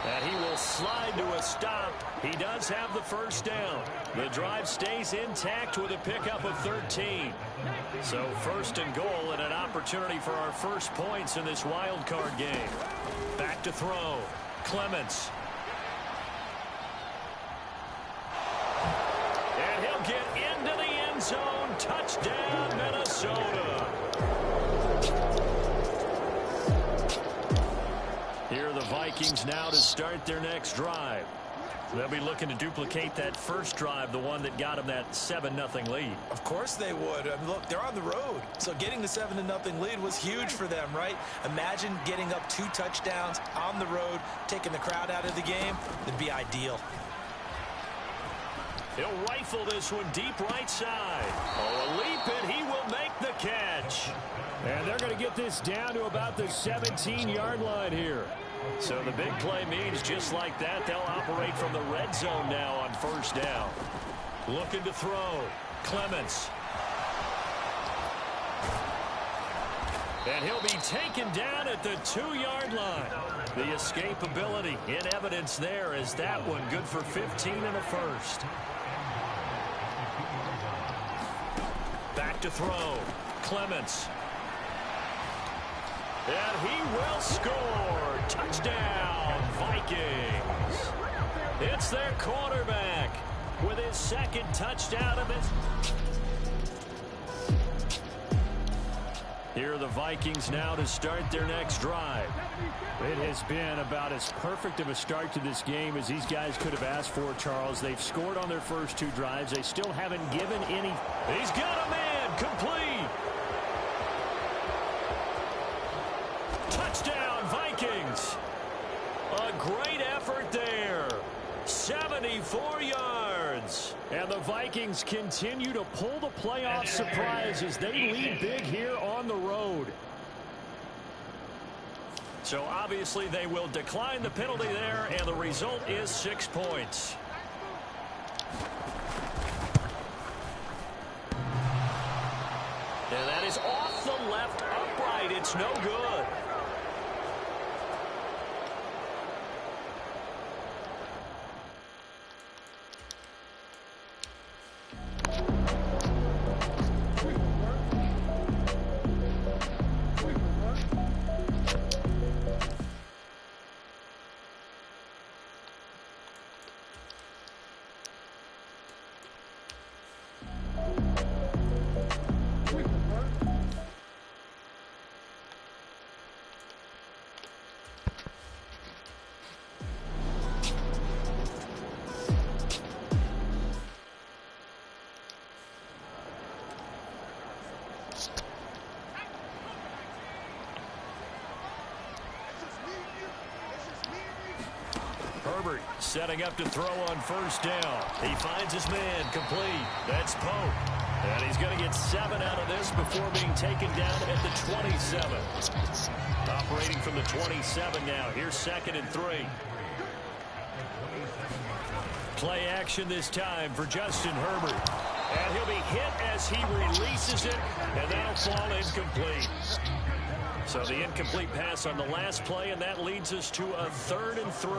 And he will slide to a stop. He does have the first down. The drive stays intact with a pickup of 13. So 1st and goal and an opportunity for our first points in this wild card game. Back to throw. Clements. And he'll get into the end zone. Touchdown, Minnesota. Here are the Vikings now to start their next drive. They'll be looking to duplicate that first drive, the one that got them that 7-0 lead. Of course they would. I mean, look, they're on the road. So getting the 7-0 lead was huge for them, right? Imagine getting up 2 touchdowns on the road, taking the crowd out of the game. It'd be ideal. He'll rifle this one deep right side. Oh, a leap, and he will make the catch. And they're going to get this down to about the 17-yard line here. So the big play means just like that, they'll operate from the red zone now on 1st down. Looking to throw. Clements. And he'll be taken down at the 2-yard line. The escapability in evidence there as that one good for 15 and a first. Back to throw. Clements. And he will score. Touchdown, Vikings. It's their quarterback with his 2nd touchdown of this. Here are the Vikings now to start their next drive. It has been about as perfect of a start to this game as these guys could have asked for, Charles. They've scored on their first 2 drives. They still haven't given any. He's got a man. Complete. Touchdown, Vikings. A great effort there. 74 yards. And the Vikings continue to pull the playoff surprise as they lead big here on the road. So obviously they will decline the penalty there, and the result is 6 points. And that is off the left upright. It's no good. Herbert setting up to throw on first down. He finds his man complete. That's Pope. And he's going to get 7 out of this before being taken down at the 27. Operating from the 27 now. Here's 2nd and 3. Play action this time for Justin Herbert. And he'll be hit as he releases it, and that'll fall incomplete. So the incomplete pass on the last play, and that leads us to a 3rd and 3.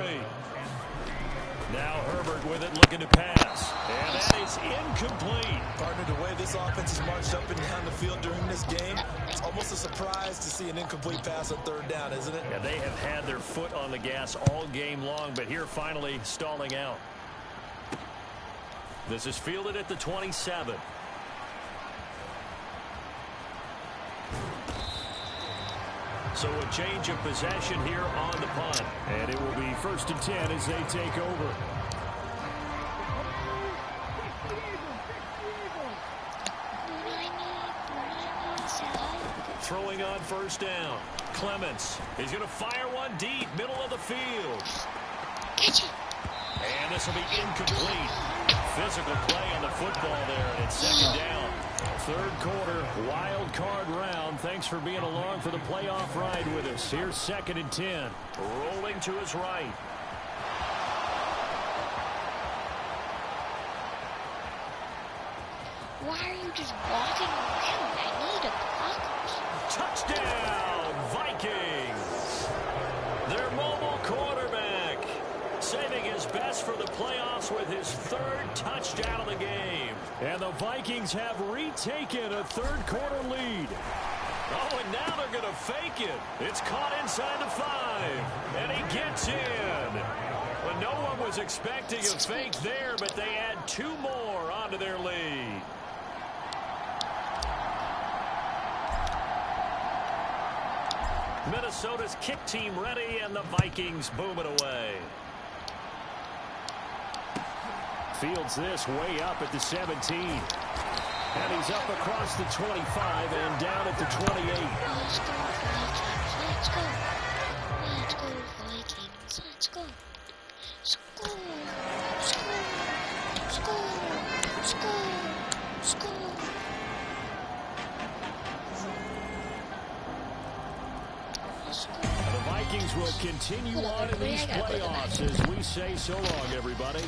Now Herbert with it, looking to pass. And that is incomplete. Partner, the way this offense has marched up and down the field during this game, it's almost a surprise to see an incomplete pass on 3rd down, isn't it? Yeah, they have had their foot on the gas all game long, but here finally stalling out. This is fielded at the 27. So a change of possession here on the punt. And it will be 1st and 10 as they take over. Throwing on first down. Clements. He's going to fire one deep, middle of the field. And this will be incomplete. Physical play on the football there, and it's 2nd down. 3rd quarter, wild card round. Thanks for being along for the playoff ride with us. Here's 2nd and 10. Rolling to his right. Why are you just walking around? I need a block. Touchdown, Vikings. Their mobile quarterback saving his best for the playoffs with his 3rd touchdown of the game. And the Vikings have retaken a 3rd quarter lead. Oh, and now they're going to fake it. It's caught inside the 5. And he gets in. Well, no one was expecting a fake there, but they add 2 more onto their lead. Minnesota's kick team ready, and the Vikings boom it away. Fields this way up at the 17. And he's up across the 25 and down at the 28. Let's go, Vikings. Let's go. Let's go, Vikings. Let's go. Score. Score. Score. Score. Score. The Vikings will continue on in these playoffs as we say so long, everybody.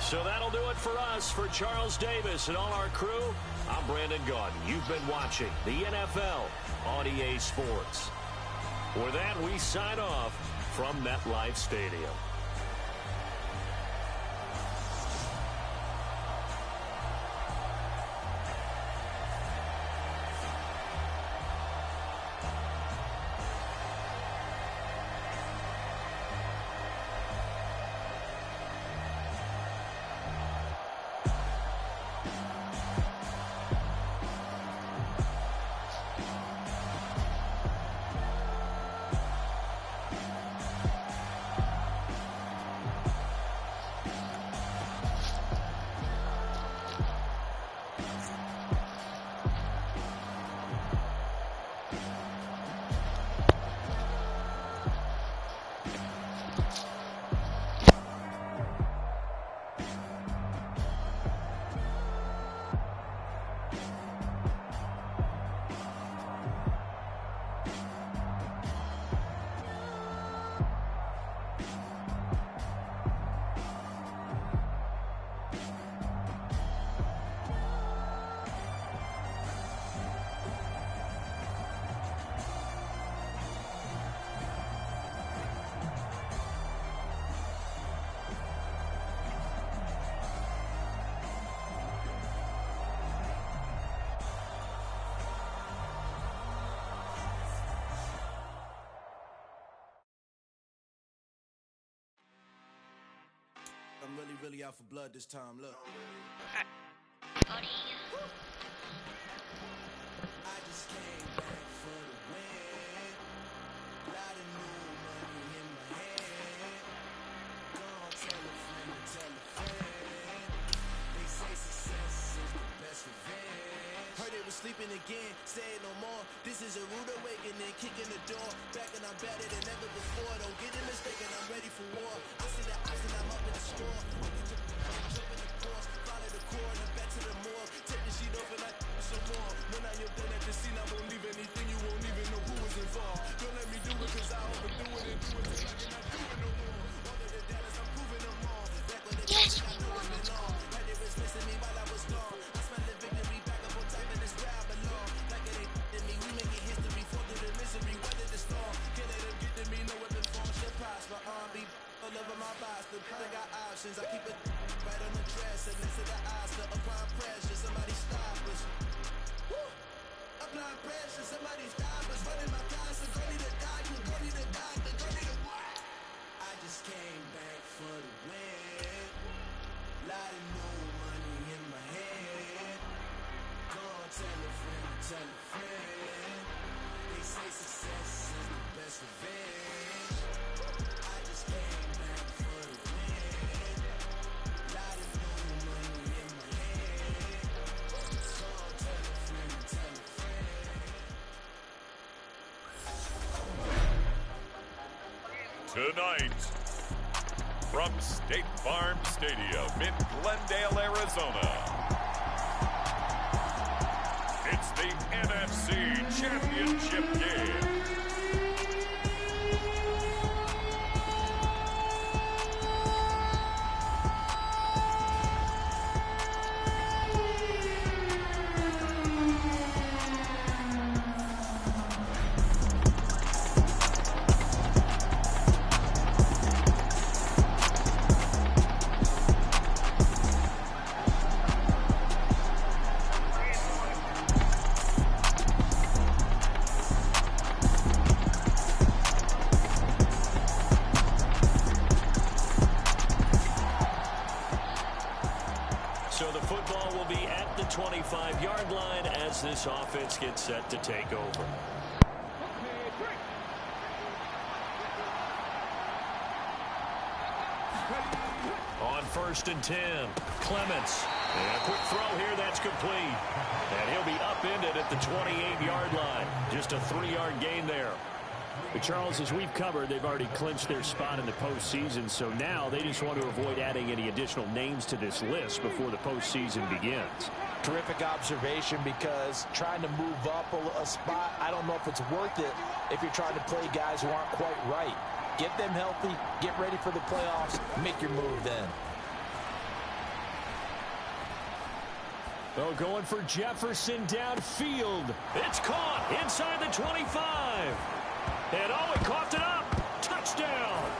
So that'll do it for us. For Charles Davis and all our crew, I'm Brandon Gaudin. You've been watching the NFL on EA Sports. With that, we sign off from MetLife Stadium. I'm really out for blood this time. Look. Buddy. I just came back for the win. Lot of new money in my hand. Gonna tell a friend to tell a friend. They say success is the best revenge. Heard they was sleeping again, say it no more. This is a rude awakening, kicking the door. Back and I'm better than ever before. Don't get it mistaken, I'm ready for war. I see the option, I'm up in the store. Jump in the course, follow the cord, and back to the morgue. Take the sheet off and I some more. When I am done at the scene, I won't leave anything. You won't even know who was involved. Don't let me do it, cause I overdo it and do it till I cannot do it no more. All of the dollars, I'm proving them all. Back when the days I know it been long. Had they was missing me while I was gone. I smell the victory back up on top of this where I belong. Like it ain't to me, we making history. Fall through the misery, weather the storm. Can't let them get to me, no weapon form should prosper. Be all over my body, I got options. I keep it right on the dress and next to the Oscar. Applying pressure, somebody stop us. Woo! Applying pressure, somebody stop us. Running my constant, go need a doctor, go need a doctor, go need a what? I just came back for the win. Lot of new money in my hand. Gonna tell a friend to tell a friend. They say success is the best revenge. I just came back for the win. Lot of new money in my hand. Gonna tell a friend to tell a friend. Tonight, from State Farm Stadium in Glendale, Arizona, it's the NFC Championship game. So the football will be at the 25-yard line as this offense gets set to take over. On 1st and 10, Clements. And a quick throw here, that's complete. And he'll be upended at the 28-yard line. Just a 3-yard gain there. But Charles, as we've covered, they've already clinched their spot in the postseason, so now they just want to avoid adding any additional names to this list before the postseason begins. Terrific observation, because trying to move up a spot, I don't know if it's worth it if you're trying to play guys who aren't quite right. Get them healthy, get ready for the playoffs, make your move then. Oh, going for Jefferson downfield. It's caught inside the 25. And he coughed it up. Touchdown.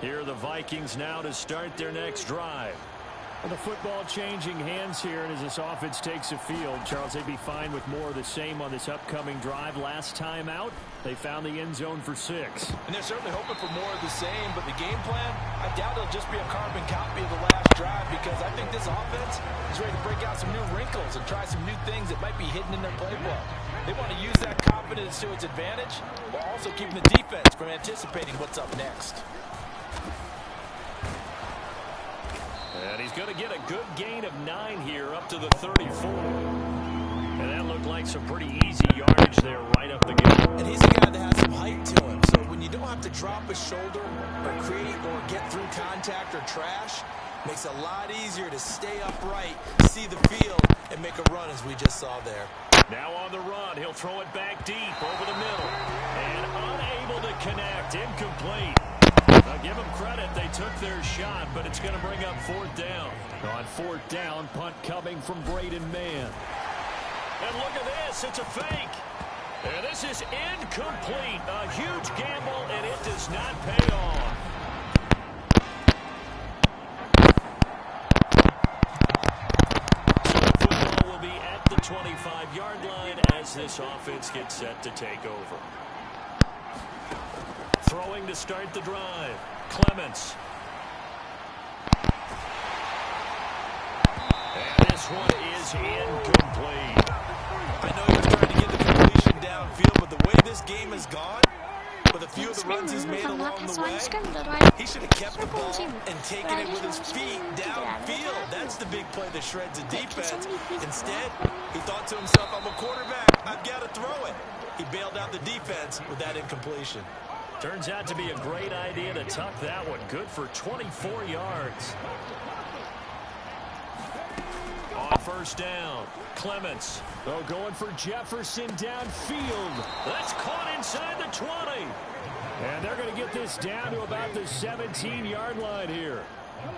Here are the Vikings now to start their next drive. Well, the football changing hands here, and as this offense takes the field, Charles, they'd be fine with more of the same on this upcoming drive. Last time out, they found the end zone for 6. And they're certainly hoping for more of the same, but the game plan, I doubt it'll just be a carbon copy of the last drive, because I think this offense is ready to break out some new wrinkles and try some new things that might be hidden in their playbook. They want to use that confidence to its advantage, while also keeping the defense from anticipating what's up next. And he's going to get a good gain of 9 here up to the 34. And that looked like some pretty easy yardage there right up the gut. And he's a guy that has some height to him. So when you don't have to drop a shoulder or create or get through contact or trash, makes it a lot easier to stay upright, see the field, and make a run as we just saw there. Now on the run, he'll throw it back deep over the middle. And unable to connect, incomplete. Now give them credit, they took their shot, but it's going to bring up 4th down. On 4th down, punt coming from Braden Mann. And look at this, it's a fake. And this is incomplete. A huge gamble, and it does not pay off. So the football will be at the 25 25-yard line as this offense gets set to take over. Throwing to start the drive. Clements. And this one is incomplete. I know he was trying to get the completion downfield, but the way this game has gone, with a few of the runs he's made along the way, he should have kept the ball and taken it with his feet downfield. That's the big play that shreds the defense. Instead, he thought to himself, I'm a quarterback, I've got to throw it. He bailed out the defense with that incompletion. Turns out to be a great idea to tuck that one. Good for 24 yards. On first down, Clements. Oh, going for Jefferson downfield. That's caught inside the 20. And they're going to get this down to about the 17-yard line here.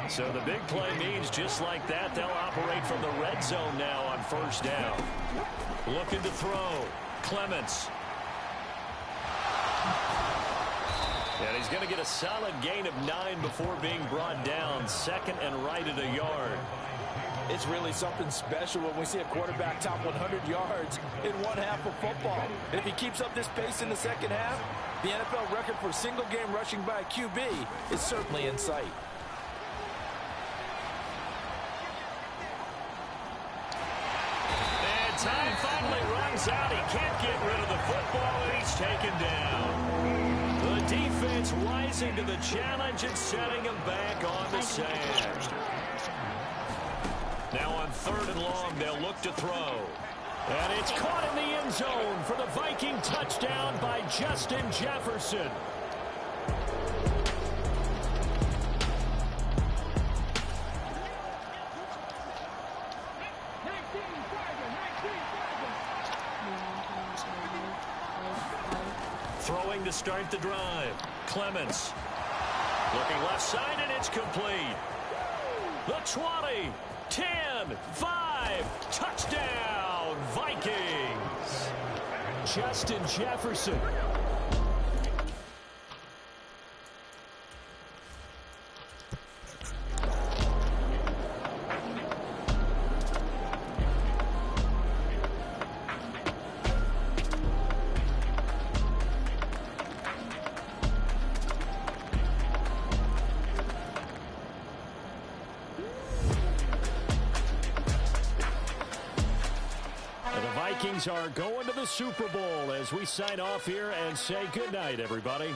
So the big play means just like that, they'll operate from the red zone now on first down. Looking to throw. Clements. And he's going to get a solid gain of 9 before being brought down. Second and right at a yard. It's really something special when we see a quarterback top 100 yards in one half of football. And if he keeps up this pace in the second half, the NFL record for single-game rushing by a QB is certainly in sight. And time finally runs out. He can't get rid of the football, and he's taken down. The defense rising to the challenge and setting him back on the sand. Now on third and long, they'll look to throw. And it's caught in the end zone for the Viking touchdown by Justin Jefferson. Throwing to start the drive. Clements. Looking left side, and it's complete. The 20. 10, 5, touchdown, Vikings. Justin Jefferson. Vikings are going to the Super Bowl as we sign off here and say goodnight, everybody.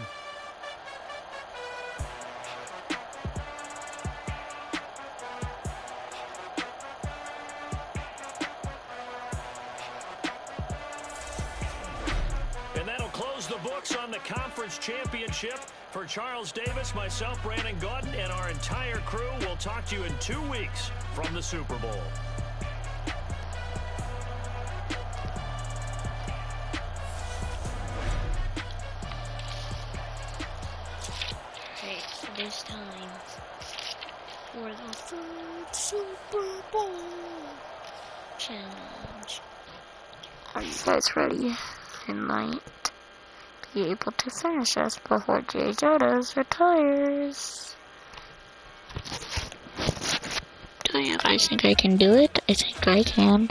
And that'll close the books on the conference championship. For Charles Davis, myself, Brandon Gaudin, and our entire crew, we'll talk to you in 2 weeks from the Super Bowl. This time for the third Super Bowl challenge. Are you guys ready? I might be able to finish us before Jay Jodas retires. Do you guys think I can do it? I think I can.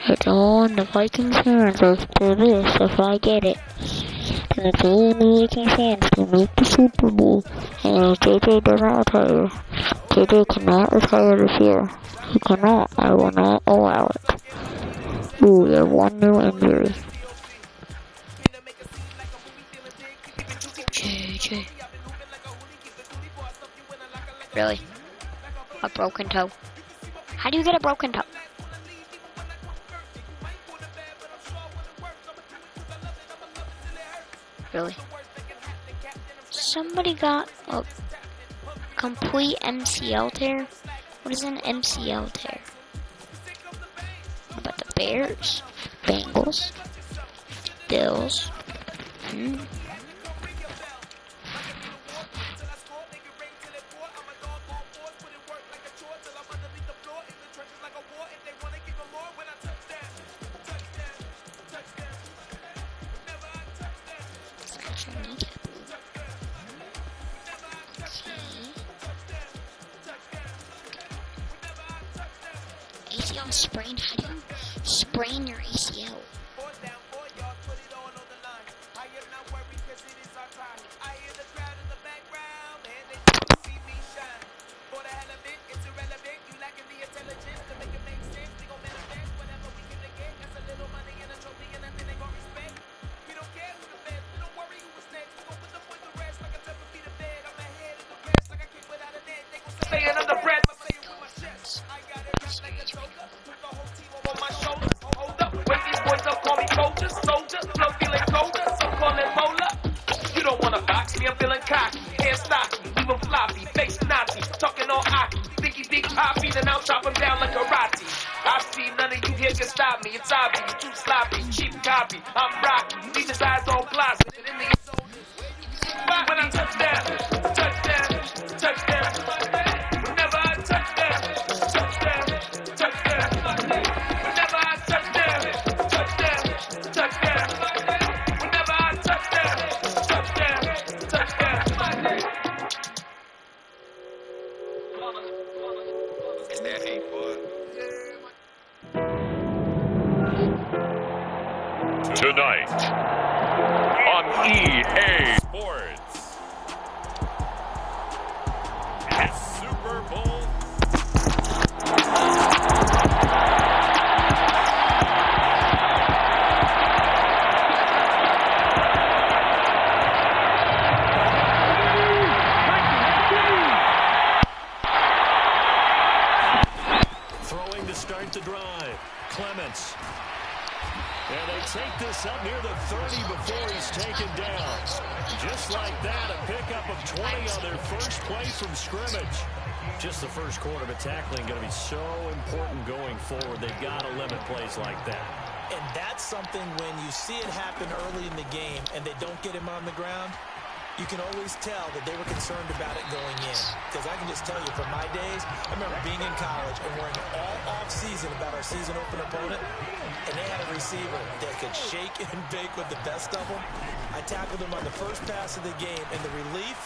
It's all in the Vikings hands after this if I get it. And it's all in the Vikings hands to make the Super Bowl. And if JJ doesn't retire, JJ cannot retire this year. He cannot. I will not allow it. Ooh, we have one new injury. JJ. Really? A broken toe? How do you get a broken toe? Really? Somebody got a complete MCL tear? What is an MCL tear? What about the Bears? Bengals? Bills? ACL sprained. How do you sprain your ACL? Staying under breath. I got it wrapped like a toga. Put the whole team on my shoulders. Hold up, wake these boys up, call me soldiers, soldiers. Flow feeling colder, some call it molar. You don't wanna box me, I'm feeling cocky. Hair stocky, even floppy, face Nazi. Talking all hockey, thinky think poppy, then I'll chop him down like karate. I see none of you here can stop me. It's obvious, you too sloppy, cheap copy. I'm rocky, leave his eyes all blossy. When I touch down, touchdown, touchdown. Whenever I touch down, touchdown, touchdown. Whenever I touch down, touchdown, touchdown. Whenever I touch down, touchdown, touchdown. It's that 8 Tonight on EA Sports. It's Super Bowl. Throwing to start the drive. Clements. And they take this up near the 30 before he's taken down. Just like that, a pickup of 20 on their first play from scrimmage. Just the first quarter, but tackling going to be so important going forward. They've got to limit plays like that. And that's something when you see it happen early in the game and they don't get him on the ground, you can always tell that they were concerned about it going in. Because I can just tell you from my days, I remember being in college and worrying all off-season about our season open opponent, and they had a receiver that could shake and bake with the best of them. I tackled him on the first pass of the game, and the relief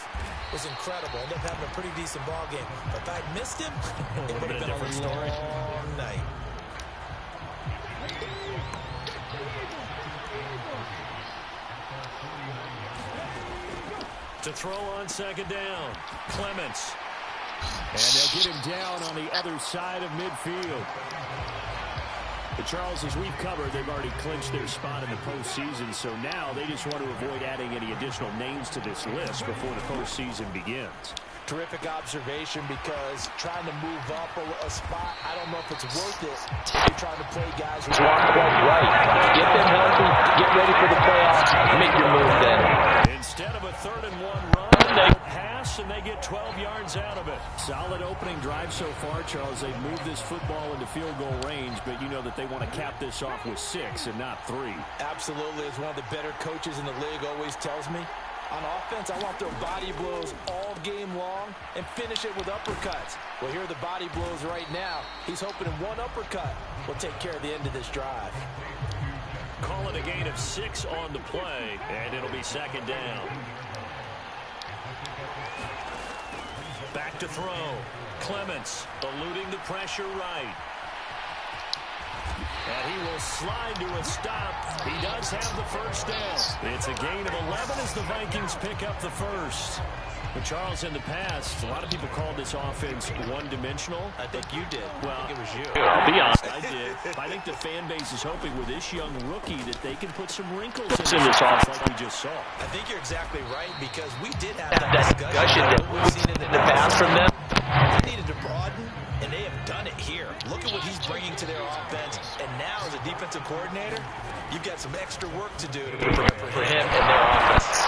was incredible. Ended up having a pretty decent ball game. But if I'd missed him, it would have been a different story. Long night. To throw on second down, Clements. And they'll get him down on the other side of midfield. But Charles, as we've covered, they've already clinched their spot in the postseason, so now they just want to avoid adding any additional names to this list before the postseason begins. Terrific observation, because trying to move up a spot, I don't know if it's worth it if you're trying to play guys who aren't quite right. Get them healthy, get ready for the playoffs, make your move then. Instead of a 3rd and 1 run, they pass and they get 12 yards out of it. Solid opening drive so far, Charles. They've moved this football into field goal range, but you know that they want to cap this off with 6 and not 3. Absolutely. As one of the better coaches in the league always tells me, on offense, I want their body blows all game long and finish it with uppercuts. Well, here are the body blows right now. He's hoping in one uppercut will take care of the end of this drive. Call it a gain of 6 on the play, and it'll be second down. Back to throw. Clements eluding the pressure right. And he will slide to a stop. He does have the first down. It's a gain of 11 as the Vikings pick up the first. But Charles, in the past, a lot of people called this offense one-dimensional. I think you did. Well, I think it was you. I'll be honest. I did. I think the fan base is hoping with this young rookie that they can put some wrinkles in this offense like we just saw. I think you're exactly right, because we did have that discussion that we've seen in the past from them. They needed to broaden, and they have done it here. Look at what he's bringing to their offense. And now, as a defensive coordinator, you've got some extra work to do to prepare for him and their offense.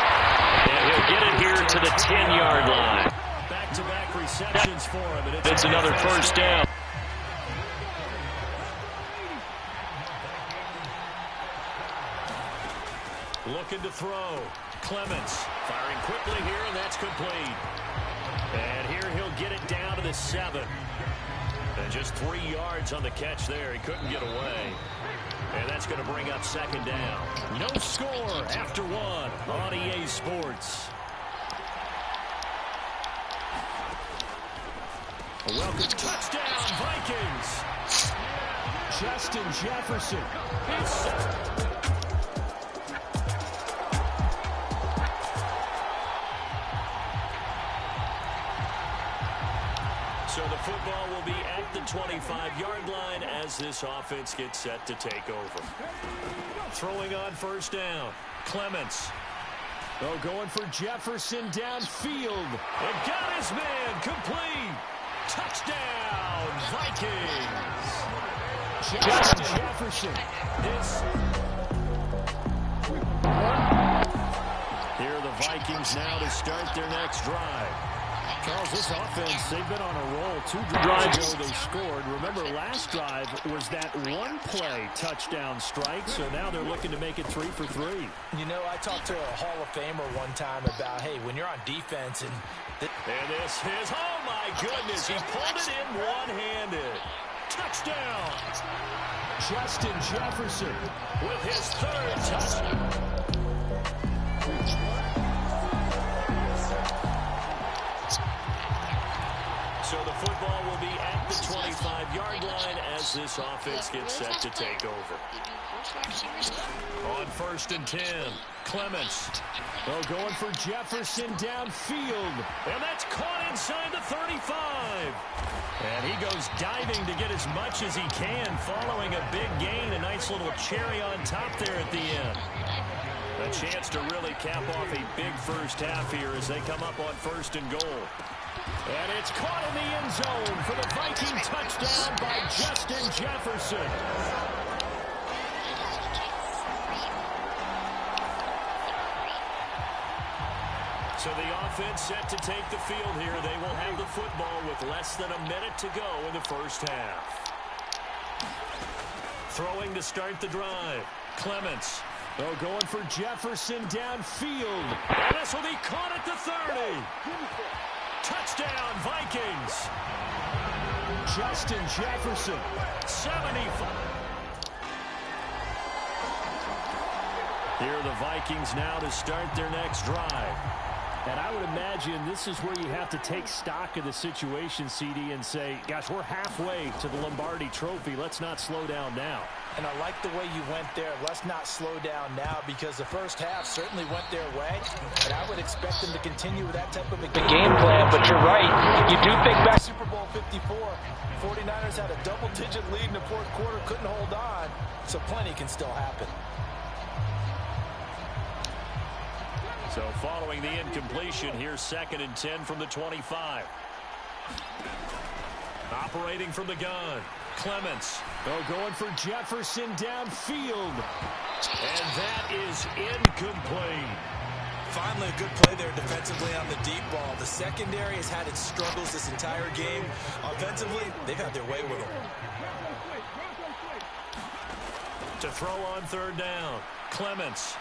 And he'll get it here to the 10-yard line. Back-to-back receptions for him, and it's another first down. Looking to throw. Clements firing quickly here, and that's complete. And here he'll get it down to the 7. And just 3 yards on the catch there. He couldn't get away. And that's going to bring up second down. No score after 1 on EA Sports. A welcome touchdown, Vikings. Justin Jefferson. So the football will be at the 25-yard line as this offense gets set to take over. Throwing on first down, Clements. Oh, going for Jefferson downfield. And got his man complete. Touchdown, Vikings. Justin Jefferson. Here are the Vikings now to start their next drive. Charles, this offense, they've been on a roll. 2 drives ago they scored. Remember, last drive was that one-play touchdown strike, so now they're looking to make it 3 for 3. You know, I talked to a Hall of Famer one time about, hey, when you're on defense and this is, oh my goodness, he pulled it in one-handed. Touchdown! Justin Jefferson with his 3rd touchdown. So the football will be at the 25-yard line as this offense gets set to take over. On 1st and 10, Clements. Oh, going for Jefferson downfield. And that's caught inside the 35. And he goes diving to get as much as he can following a big gain. A nice little cherry on top there at the end. A chance to really cap off a big first half here as they come up on 1st and goal. And it's caught in the end zone for the Viking touchdown by Justin Jefferson. So the offense set to take the field here. They will have the football with less than a minute to go in the first half. Throwing to start the drive, Clements. Oh, going for Jefferson downfield. And this will be caught at the 30. Touchdown, Vikings. Justin Jefferson, 75. Here are the Vikings now to start their next drive. And I would imagine this is where you have to take stock of the situation, CD, and say, gosh, we're halfway to the Lombardi Trophy. Let's not slow down now. And I like the way you went there. Let's not slow down now, because the first half certainly went their way. And I would expect them to continue with that type of a game plan. But you're right. You do think back Super Bowl 54. 49ers had a double-digit lead in the 4th quarter, couldn't hold on. So plenty can still happen. So following the incompletion, here's 2nd and 10 from the 25. Operating from the gun, Clements. Oh, going for Jefferson downfield. And that is incomplete. Finally, a good play there defensively on the deep ball. The secondary has had its struggles this entire game. Offensively, they've had their way with them. To throw on 3rd down, Clements.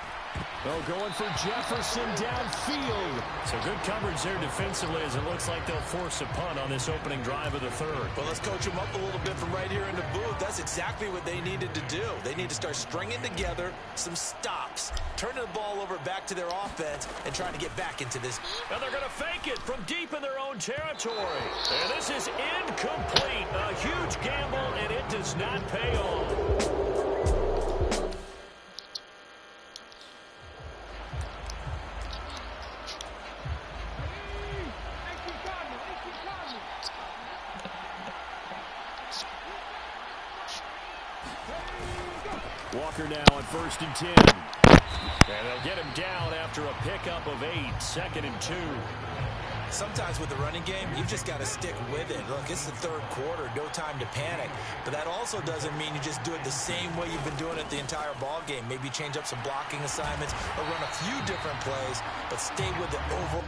Oh, going for Jefferson downfield. So good coverage there defensively as it looks like they'll force a punt on this opening drive of the 3rd. Well, let's coach them up a little bit from right here in the booth. That's exactly what they needed to do. They need to start stringing together some stops, turning the ball over back to their offense, and trying to get back into this. And they're going to fake it from deep in their own territory. And this is incomplete. A huge gamble, and it does not pay off. Walker now on 1st and 10. And they'll get him down after a pickup of 8. 2nd and 2. Sometimes with the running game, you've just got to stick with it. Look, it's the 3rd quarter, no time to panic. But that also doesn't mean you just do it the same way you've been doing it the entire ball game. Maybe change up some blocking assignments or run a few different plays, but stay with the overall.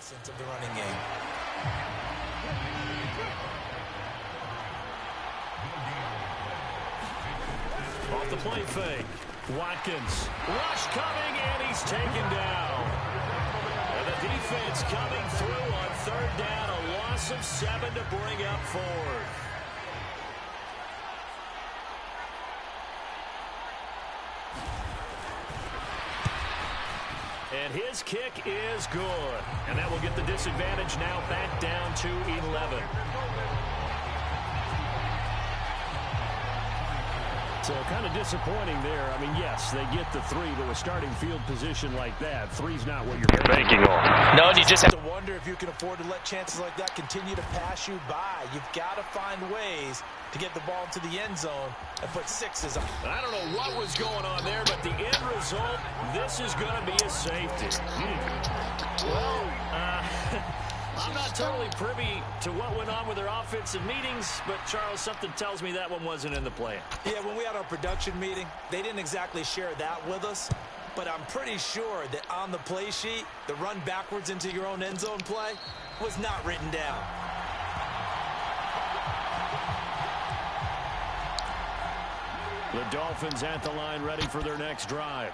essence of the running game. Off the play fake. Watkins. Rush coming, and he's taken down. And the defense coming through on third down. A loss of 7 to bring up fourth. And his kick is good. And that will get the disadvantage now back down to 11. So kind of disappointing there. I mean, yes, they get the 3, but with starting field position like that, 3's not what you're banking on. No, and you just have to wonder if you can afford to let chances like that continue to pass you by. You've got to find ways to get the ball into the end zone and put 6s on. I don't know what was going on there, but the end result, this is going to be a safety. Well, I'm not totally privy to what went on with their offensive meetings, but, Charles, something tells me that one wasn't in the plan. Yeah, when we had our production meeting, they didn't exactly share that with us, but I'm pretty sure that on the play sheet, the run backwards into your own end zone play was not written down. The Dolphins at the line ready for their next drive.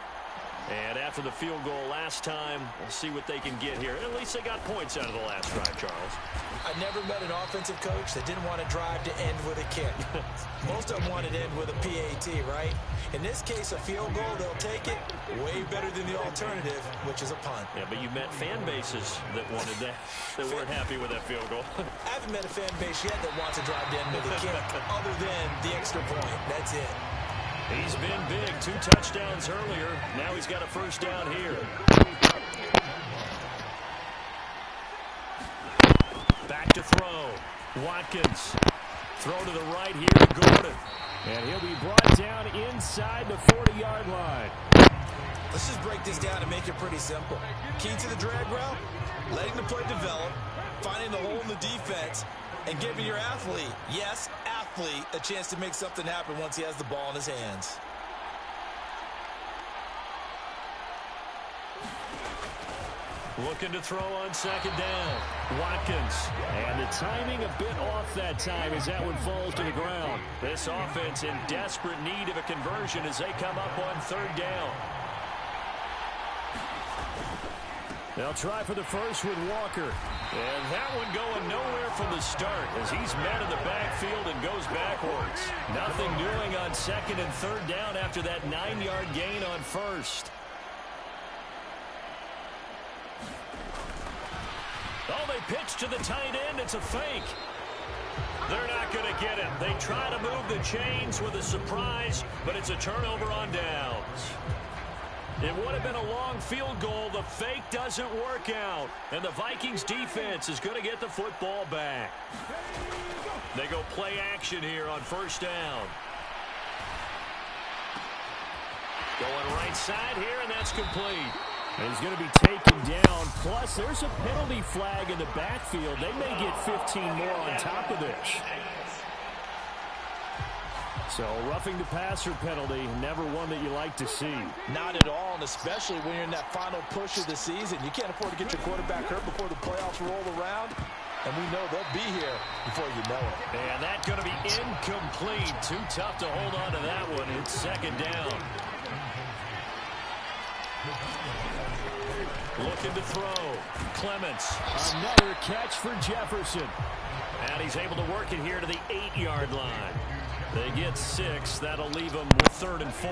And after the field goal last time, we'll see what they can get here. At least they got points out of the last drive, Charles. I never met an offensive coach that didn't want to drive to end with a kick. Most of them wanted to end with a PAT, right? In this case, a field goal, they'll take it way better than the alternative, which is a punt. Yeah, but you met fan bases that wanted that, that weren't happy with that field goal. I haven't met a fan base yet that wants to drive to end with a kick other than the extra point. That's it. He's been big. 2 touchdowns earlier. Now he's got a first down here. Back to throw. Watkins. Throw to the right here to Gordon. And he'll be brought down inside the 40-yard line. Let's just break this down and make it pretty simple. Key to the drag route, letting the play develop, finding the hole in the defense, and giving your athlete, yes, athlete, a chance to make something happen once he has the ball in his hands. Looking to throw on second down. Watkins. And the timing a bit off that time as that one falls to the ground. This offense in desperate need of a conversion as they come up on third down. They'll try for the first with Walker. And that one going nowhere from the start as he's met in the backfield and goes backwards. Nothing doing on second and third down after that 9-yard gain on first. Oh, they pitch to the tight end. It's a fake. They're not going to get it. They try to move the chains with a surprise, but it's a turnover on downs. It would have been a long field goal. The fake doesn't work out. And the Vikings defense is going to get the football back. They go play action here on first down. Going right side here, and that's complete. And he's going to be taken down. Plus, there's a penalty flag in the backfield. They may get 15 more on top of this. So, roughing the passer penalty, never one that you like to see. Not at all, and especially when you're in that final push of the season. You can't afford to get your quarterback hurt before the playoffs roll around. And we know they'll be here before you know it. And that's going to be incomplete. Too tough to hold on to that one. It's second down. Looking to throw. Clements. Another catch for Jefferson. And he's able to work it here to the 8-yard line. They get 6. That'll leave them with 3rd and 4.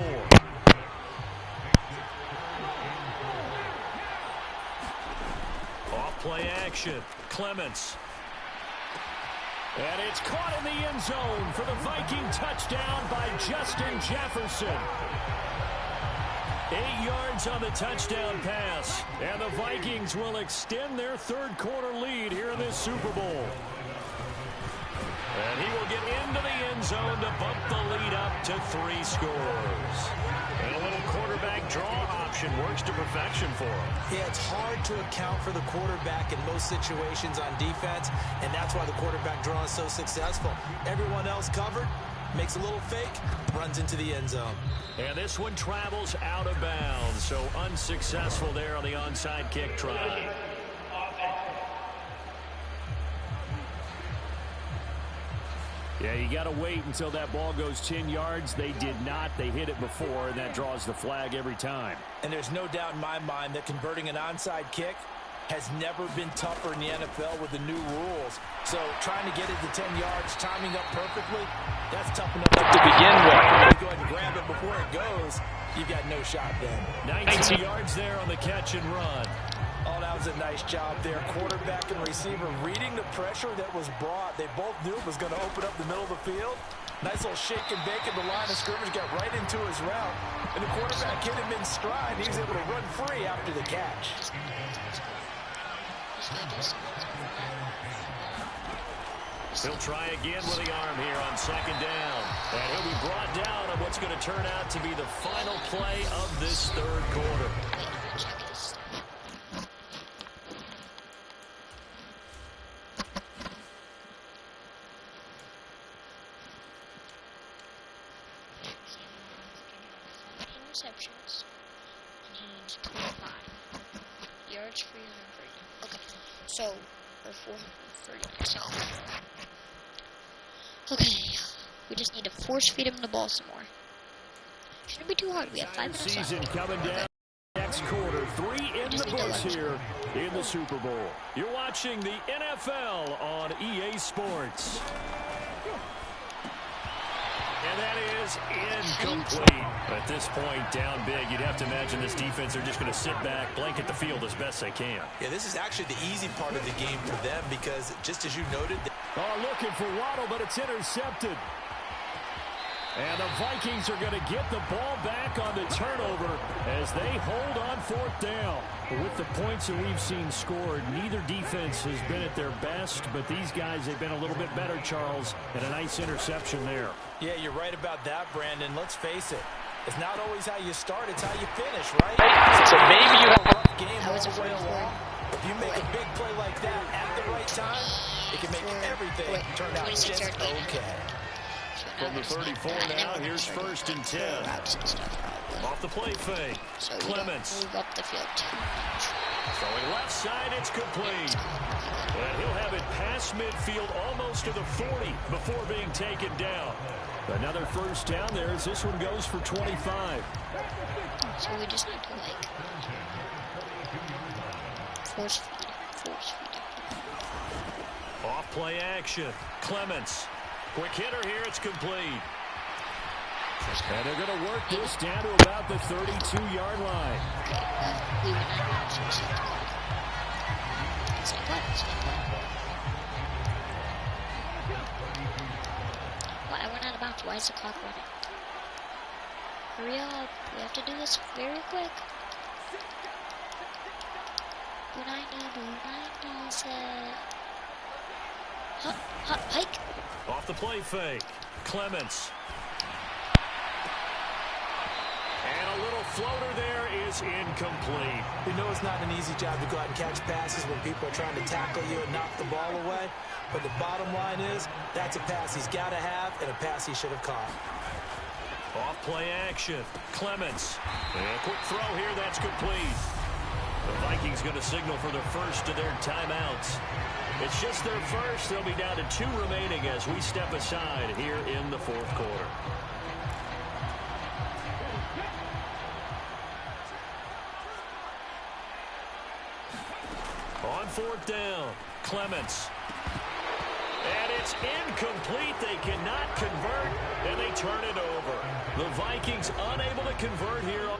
Off play action. Clements. And it's caught in the end zone for the Viking touchdown by Justin Jefferson. 8 yards on the touchdown pass. And the Vikings will extend their third quarter lead here in this Super Bowl. And he will get into the end zone to bump the lead up to 3 scores. And a little quarterback draw option works to perfection for him. Yeah, it's hard to account for the quarterback in most situations on defense, and that's why the quarterback draw is so successful. Everyone else covered, makes a little fake, runs into the end zone. And this one travels out of bounds, so unsuccessful there on the onside kick try. Yeah, you got to wait until that ball goes 10 yards. They did not. They hit it before, and that draws the flag every time. And there's no doubt in my mind that converting an onside kick has never been tougher in the NFL with the new rules. So trying to get it to 10 yards, timing up perfectly, that's tough enough to begin with. You go ahead and grab it before it goes, you've got no shot then. 19 yards there on the catch and run. Oh, that was a nice job there. Quarterback and receiver reading the pressure that was brought. They both knew it was going to open up the middle of the field. Nice little shake and bake at the line of scrimmage, got right into his route. And the quarterback hit him in stride. He was able to run free after the catch. He'll try again with the arm here on second down. And he'll be brought down on what's going to turn out to be the final play of this third quarter. Receptions. And he's 25. Yards for 330. Okay. So, or 439. So, okay. We just need to force feed him the ball some more. Shouldn't be too hard. We have 5 minutes left. Season coming down. Next quarter, 3 in the books here in the Super Bowl. You're watching the NFL on EA Sports. And that is incomplete. At this point, down big, you'd have to imagine this defense are just going to sit back, blanket the field as best they can. Yeah, this is actually the easy part of the game for them because, just as you noted... looking for Waddle, but it's intercepted. And the Vikings are going to get the ball back on the turnover as they hold on 4th down. With the points that we've seen scored, neither defense has been at their best, but these guys have been a little bit better, Charles, and a nice interception there. Yeah, you're right about that, Brandon. Let's face it. It's not always how you start, it's how you finish, right? So maybe you have a rough game all the way along. If you make a big play like that at the right time, it can make everything turn out just okay. From the 34 now, here's 1st and 10. Off the play fake. So Clements. Move up the field too much. Throwing left side, it's complete. And he'll have it past midfield almost to the 40 before being taken down. Another 1st down there as this one goes for 25. So we just need to, force feed. Off play action. Clements. Quick hitter here, it's complete. And they're going to work this down to about the 32-yard line. We were not allowed to. Same play. Why we're not about to? Why is the clock running? Hurry up. We have to do this very quick. Bunina said... Hike. Off the play fake. Clements. And a little floater there is incomplete. We know it's not an easy job to go out and catch passes when people are trying to tackle you and knock the ball away. But the bottom line is, that's a pass he's got to have and a pass he should have caught. Off play action. Clements. And a quick throw here, that's complete. The Vikings going to signal for their first of their timeouts. It's just their first. They'll be down to 2 remaining as we step aside here in the 4th quarter. On 4th down, Clements. And it's incomplete. They cannot convert, and they turn it over. The Vikings unable to convert here.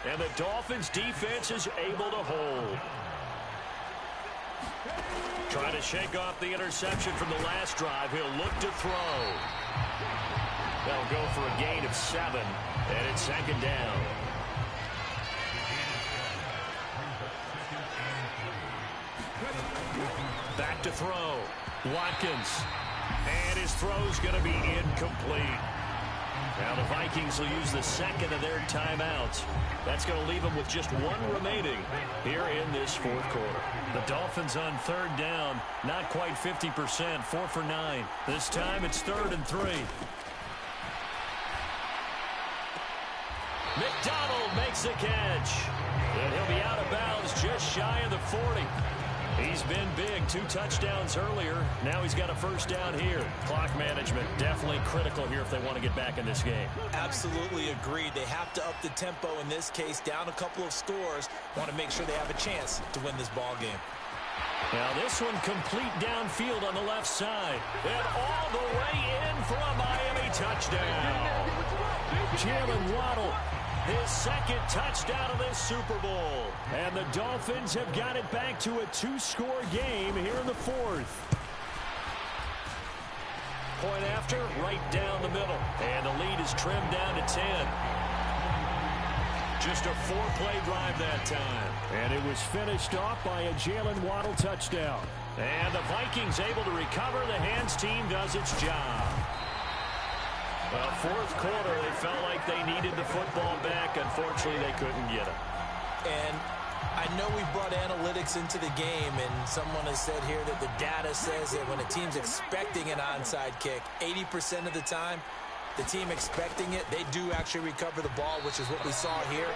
And the Dolphins defense is able to hold. Trying to shake off the interception from the last drive. He'll look to throw. They'll go for a gain of 7. And it's 2nd down. Back to throw. Watkins. And his throw's going to be incomplete. Now the Vikings will use the second of their timeouts. That's going to leave them with just one remaining here in this fourth quarter. The Dolphins on third down, not quite 50%, 4 for 9. This time it's 3rd and 3. McDonald makes the catch. And he'll be out of bounds just shy of the 40. He's been big, 2 touchdowns earlier. Now he's got a first down here. Clock management definitely critical here if they want to get back in this game. Absolutely agreed. They have to up the tempo in this case, down a couple of scores. Want to make sure they have a chance to win this ball game. Now this one complete downfield on the left side. And all the way in for a Miami touchdown. Jalen Waddle, his second touchdown of this Super Bowl. And the Dolphins have got it back to a 2-score game here in the fourth. Point after, right down the middle. And the lead is trimmed down to 10. Just a 4-play drive that time. And it was finished off by a Jalen Waddle touchdown. And the Vikings able to recover. The hands team does its job. Well, fourth quarter, they felt like they needed the football back. Unfortunately, they couldn't get it. And I know we brought analytics into the game, and someone has said here that the data says that when a team's expecting an onside kick, 80% of the time, the team expecting it, they do actually recover the ball, which is what we saw here.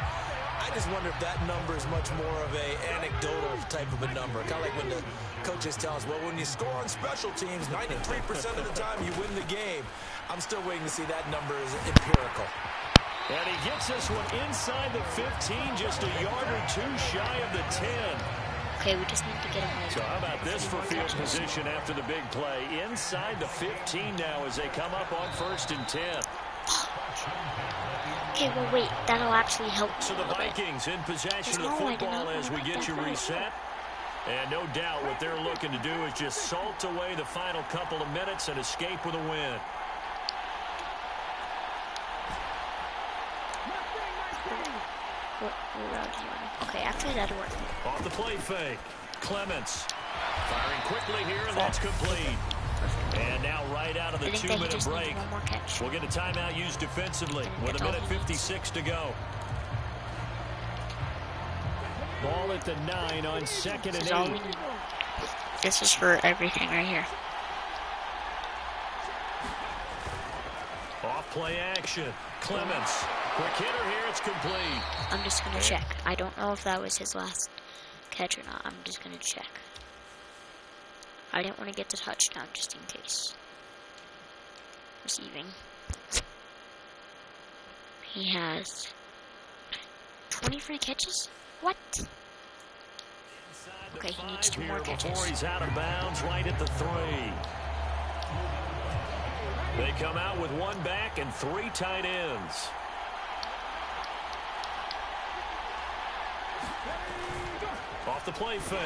I just wonder if that number is much more of a anecdotal type of a number. Kind of like when the coaches tell us, well, when you score on special teams, 93% of the time you win the game. I'm still waiting to see that number is empirical. And he gets this one inside the 15, just a yard or 2 shy of the 10. Okay, we just need to get him right. So how about this for field position after the big play? Inside the 15 now as they come up on 1st and 10. Okay, well, wait. That'll actually help. So the Vikings in possession of the football as we get you reset. And no doubt what they're looking to do is just salt away the final couple of minutes and escape with a win. Okay, actually that'll work. Off the play fake. Clements firing quickly here, and that's complete. And now right out of the 2-minute break, we'll get a timeout used defensively with 1:56 to go. Ball at the 9 on 2nd and 8. This is for everything right here. Off play action. Clements. Quick hitter here. It's complete. I'm just going to check. I don't know if that was his last catch or not. I'm just going to check. I didn't want to get the touchdown just in case. Receiving. He has 23 catches? What? Okay, he needs 2 more catches. Before he's out of bounds, right at the 3. They come out with 1 back and 3 tight ends. Off the play fake.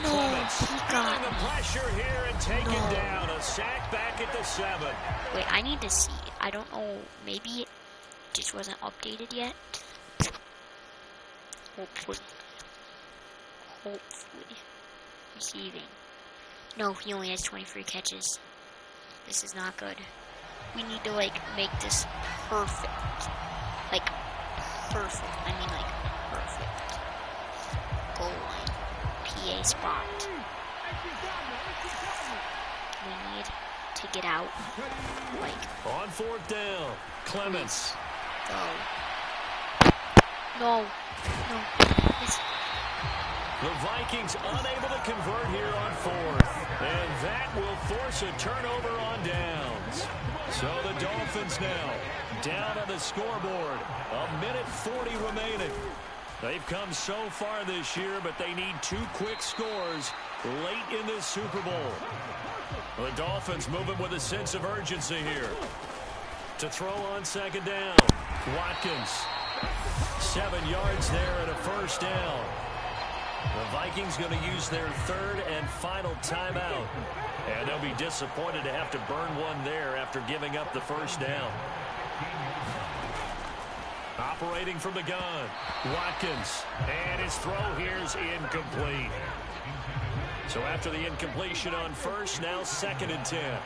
No, Clements he got the pressure here and taken down. A sack back at the 7. Wait, I need to see. I don't know. Maybe it just wasn't updated yet. Hopefully. Receiving. No, he only has 23 catches. This is not good. We need to, like, make this perfect. Like, perfect. I mean, like, perfect. Goal line. PA spot. We need to get out. Like. On 4th down. Clements. Go. No. Yes. The Vikings unable to convert here on 4th. And that will force a turnover on downs. So the Dolphins now down on the scoreboard. 1:40 remaining. They've come so far this year, but they need 2 quick scores late in this Super Bowl. The Dolphins moving with a sense of urgency here. To throw on 2nd down. Watkins. 7 yards there and a first down. The Vikings going to use their 3rd and final timeout. And they'll be disappointed to have to burn one there after giving up the first down. Operating from the gun. Watkins. And his throw here's incomplete. So after the incompletion on 1st, now 2nd and 10.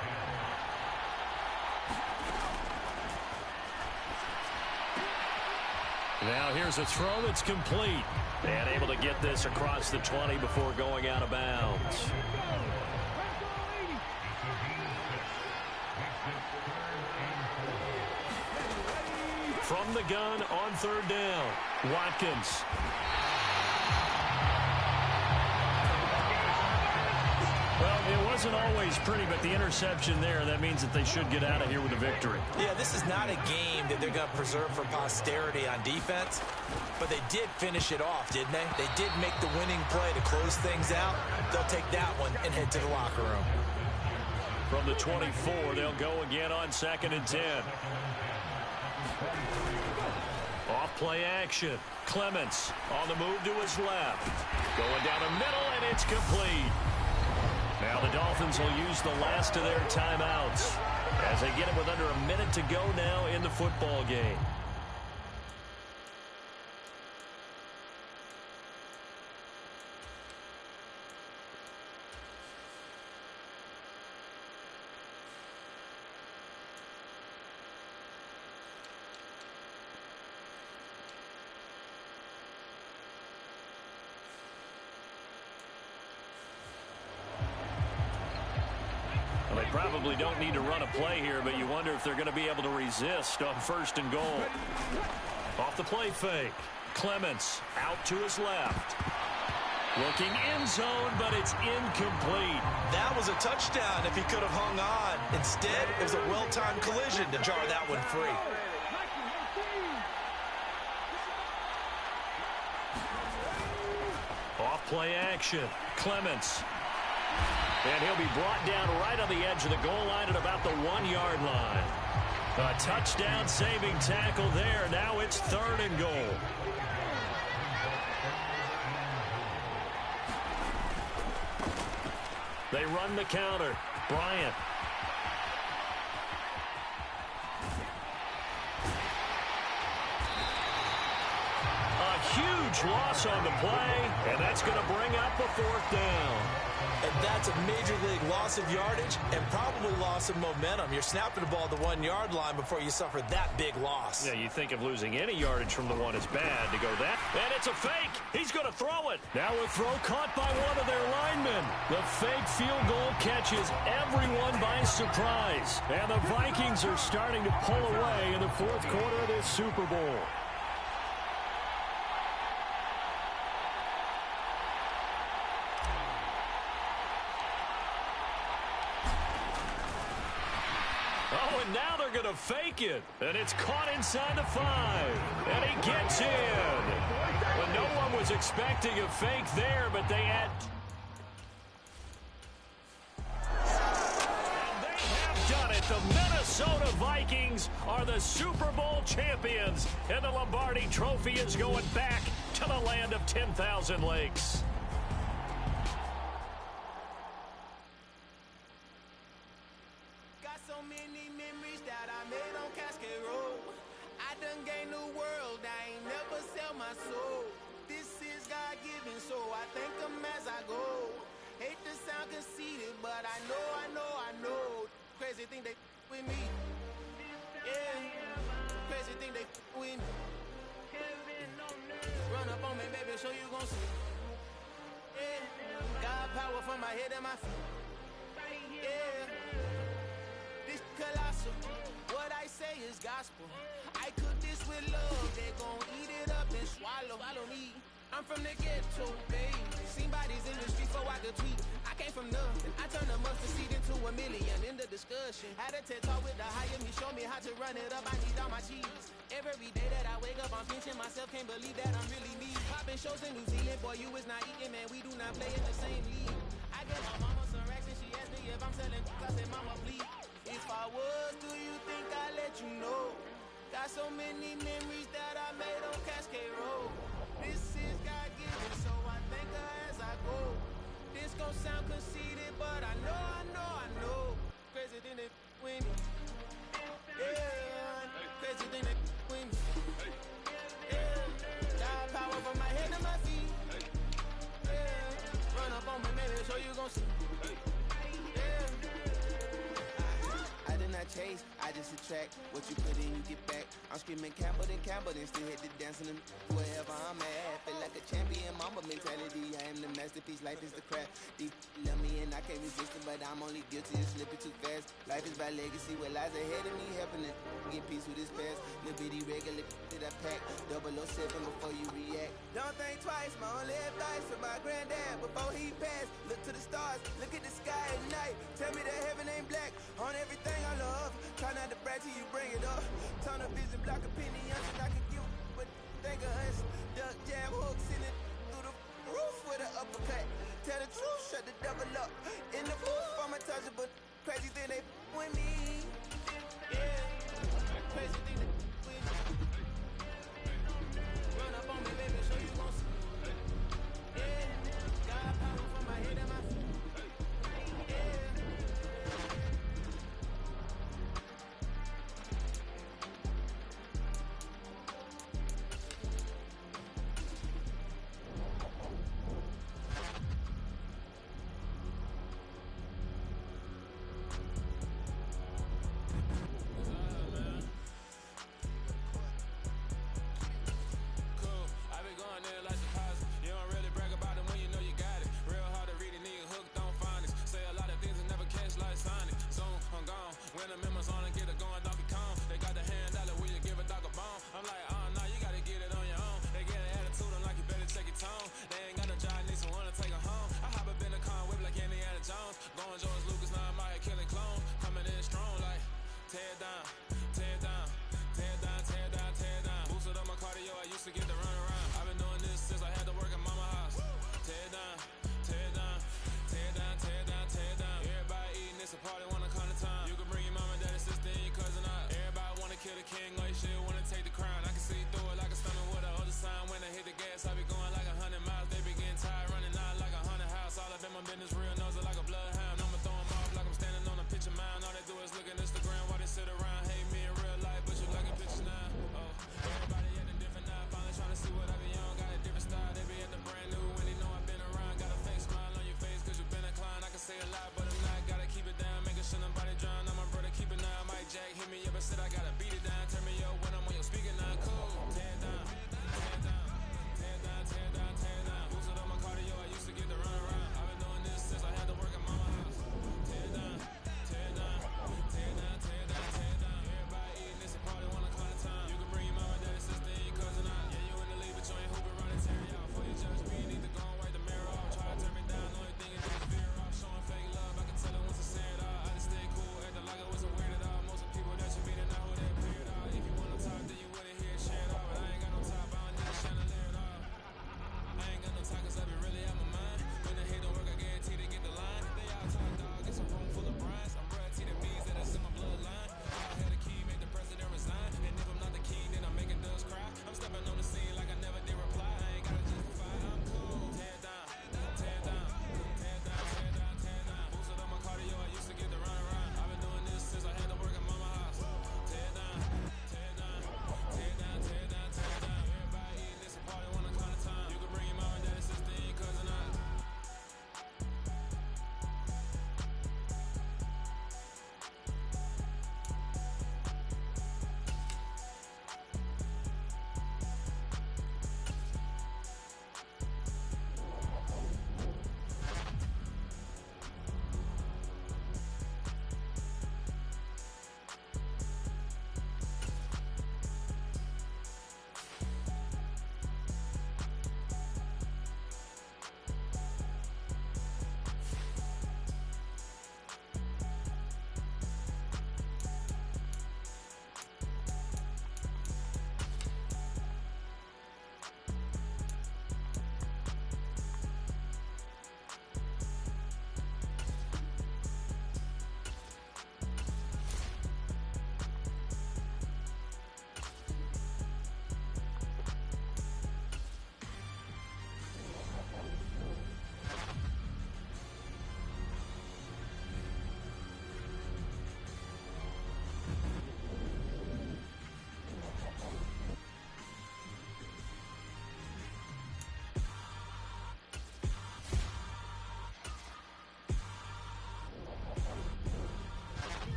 Now here's a throw that's complete. And able to get this across the 20 before going out of bounds. From the gun on 3rd down, Watkins. Well, it wasn't always pretty, but the interception there, that means that they should get out of here with a victory. Yeah, this is not a game that they're going to preserve for posterity on defense, but they did finish it off, didn't they? They did make the winning play to close things out. They'll take that one and head to the locker room. From the 24, they'll go again on 2nd and 10. Off play action. Clements on the move to his left. Going down the middle, and it's complete. Now the Dolphins will use the last of their timeouts as they get it with under a minute to go now in the football game. They probably don't need to run a play here, but you wonder if they're going to be able to resist on 1st and goal. Off the play fake. Clements out to his left. Looking end zone, but it's incomplete. That was a touchdown if he could have hung on. Instead, it was a well-timed collision to jar that one free. Off play action. Clements. And he'll be brought down right on the edge of the goal line at about the 1-yard line. A touchdown saving tackle there. Now it's 3rd and goal. They run the counter. Bryant. A huge loss on the play, and that's going to bring up a 4th down. And that's a major league loss of yardage and probably loss of momentum. You're snapping the ball to the 1-yard line before you suffer that big loss. Yeah, you think of losing any yardage from the one is bad to go that. And it's a fake. He's going to throw it. Now a throw caught by one of their linemen. The fake field goal catches everyone by surprise. And the Vikings are starting to pull away in the 4th quarter of this Super Bowl. Oh, and now they're going to fake it. And it's caught inside the 5. And he gets in. Well, no one was expecting a fake there, but they had... And they have done it. The Minnesota Vikings are the Super Bowl champions. And the Lombardi Trophy is going back to the land of 10,000 lakes. Crazy thing they with me. Yeah. Crazy thing they with me. Run up on me, baby, so you gon' see. Yeah. God power from my head and my feet. Yeah. This colossal. What I say is gospel. I cook this with love. They gon' eat it up and swallow. Follow me. I'm from the ghetto, baby. Seen bodies in the street before I could tweet. I came from nothing. I turned a mustard seed into a million. In the discussion, had a TED talk with the higher me. Show me how to run it up. I need all my cheese. Every day that I wake up, I'm pinching myself. Can't believe that I'm really me. Popping shows in New Zealand, boy, you is not eating, man. We do not play in the same league. I gave my mama some racks and she asked me if I'm selling. I said, mama, please. If I was, do you think I'd let you know? Got so many memories that I made on Cascade Road. This is God-given, so I thank her as I go. This gon' sound conceited, but I know. Crazy thing they with me. Yeah, crazy thing they with me. Yeah, God power from my head to my feet. Yeah, run up on me, maybe, so you gon' see. Yeah, I did not chase, I just attract. What you put in, you get back. I'm screaming Campbell, then still hit the dancing and wherever I'm at. Feel like a champion, mama mentality. I am the masterpiece, life is the crap. These love me and I can't resist it, but I'm only guilty of slipping too fast. Life is about legacy, what lies ahead of me, helping it get peace with this past. Little bitty regular that I pack, 007 before you react. Don't think twice, my only advice for my granddad before he passed. Look to the stars, look at the sky at night. Tell me that heaven ain't black on everything I love. Try not to brag till you bring it up. Tunnel vision, block opinions, and I can give but think of us. Duck jab hooks in it through the roof with an uppercut. Tell the truth, shut the devil up. In the booth, I'm untouchable. Crazy thing they with me. Yeah, crazy thing they with me. Run up on me, baby, show you gon' see. Yeah, got power from my head and my feet. Yeah.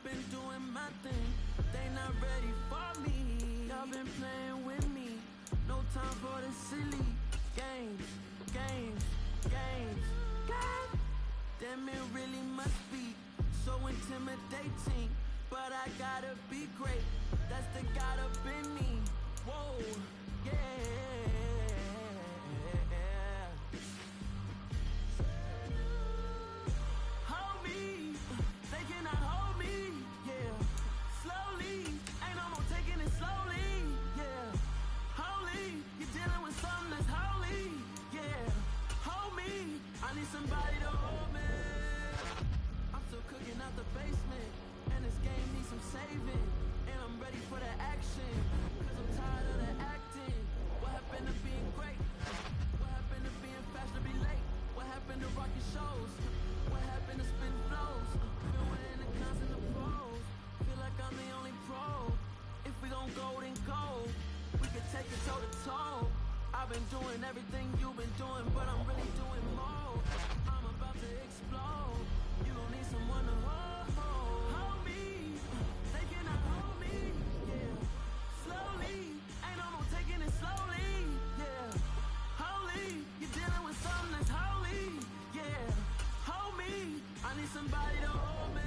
been doing my thing, they not ready for me. Y'all been playing with me, no time for the silly games. Damn, it really must be so intimidating, but I gotta be great, that's the God up in me. Whoa, yeah. Hold me, they cannot hold me, yeah. Slowly, ain't no more taking it slowly, yeah. Holy, you're dealing with something that's holy, yeah. Hold me, I need somebody to hold me. I'm still cooking out the basement, and this game needs some saving, and I'm ready for the action, cause I'm tired of the acting. What happened to being great? What happened to being fast to be late? What happened to rocking shows? What happened to spin flows? Been winning the cons and the pros, feel like I'm the only pro. If we gon' go, then go, we can take it toe to toe. I've been doing everything you've been doing, but I'm really doing more. I'm about to explode. You gon' need someone to hold me. They cannot hold me, yeah. Slowly, ain't no more taking it slowly, yeah. Holy, you're dealing with something that's holy, yeah. Hold me, I need somebody to hold me.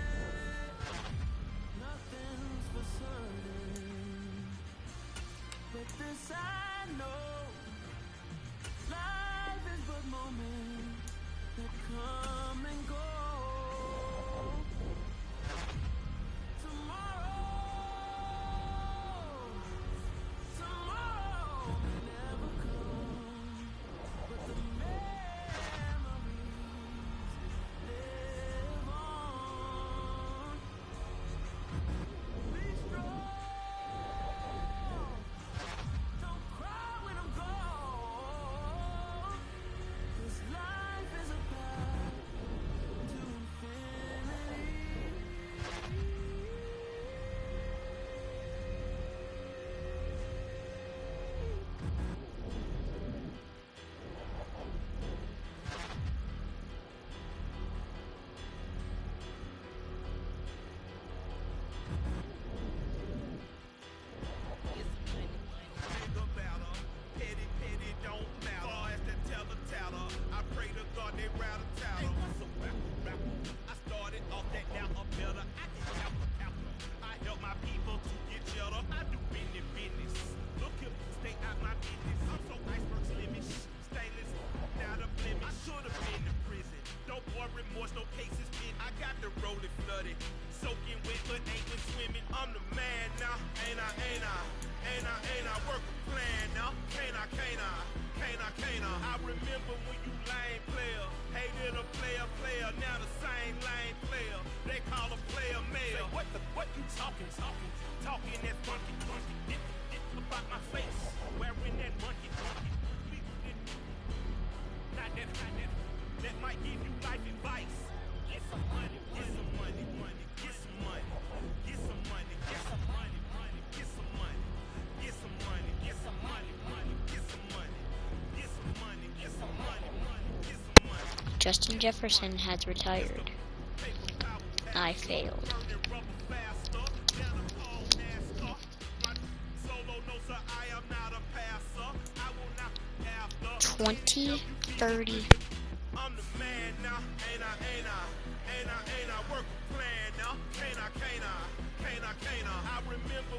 Nothing's for certain, but this I know. Life is but moments that come and go. Tomorrow may never come, but the memories live on. Be strong, don't cry when I'm gone, 'cause life is a path to infinity. No cases in, I got the rolling flooded, soaking wet but ain't been swimming. I'm the man now, ain't I? Work a plan now, can't I? I remember when you lame player, hated a player, now the same lame player, they call a player mayor. What you talking that funky, about my face, wearing that monkey, not that, that might give you life advice. Get some money, get some money, get some money, get some money, get some money, get some money, get some money, get some money, get some money, get some money, get some money, get some money. Justin Jefferson has retired. I failed. 2030. I'm the man now, ain't I? Work a plan now, can't I? I remember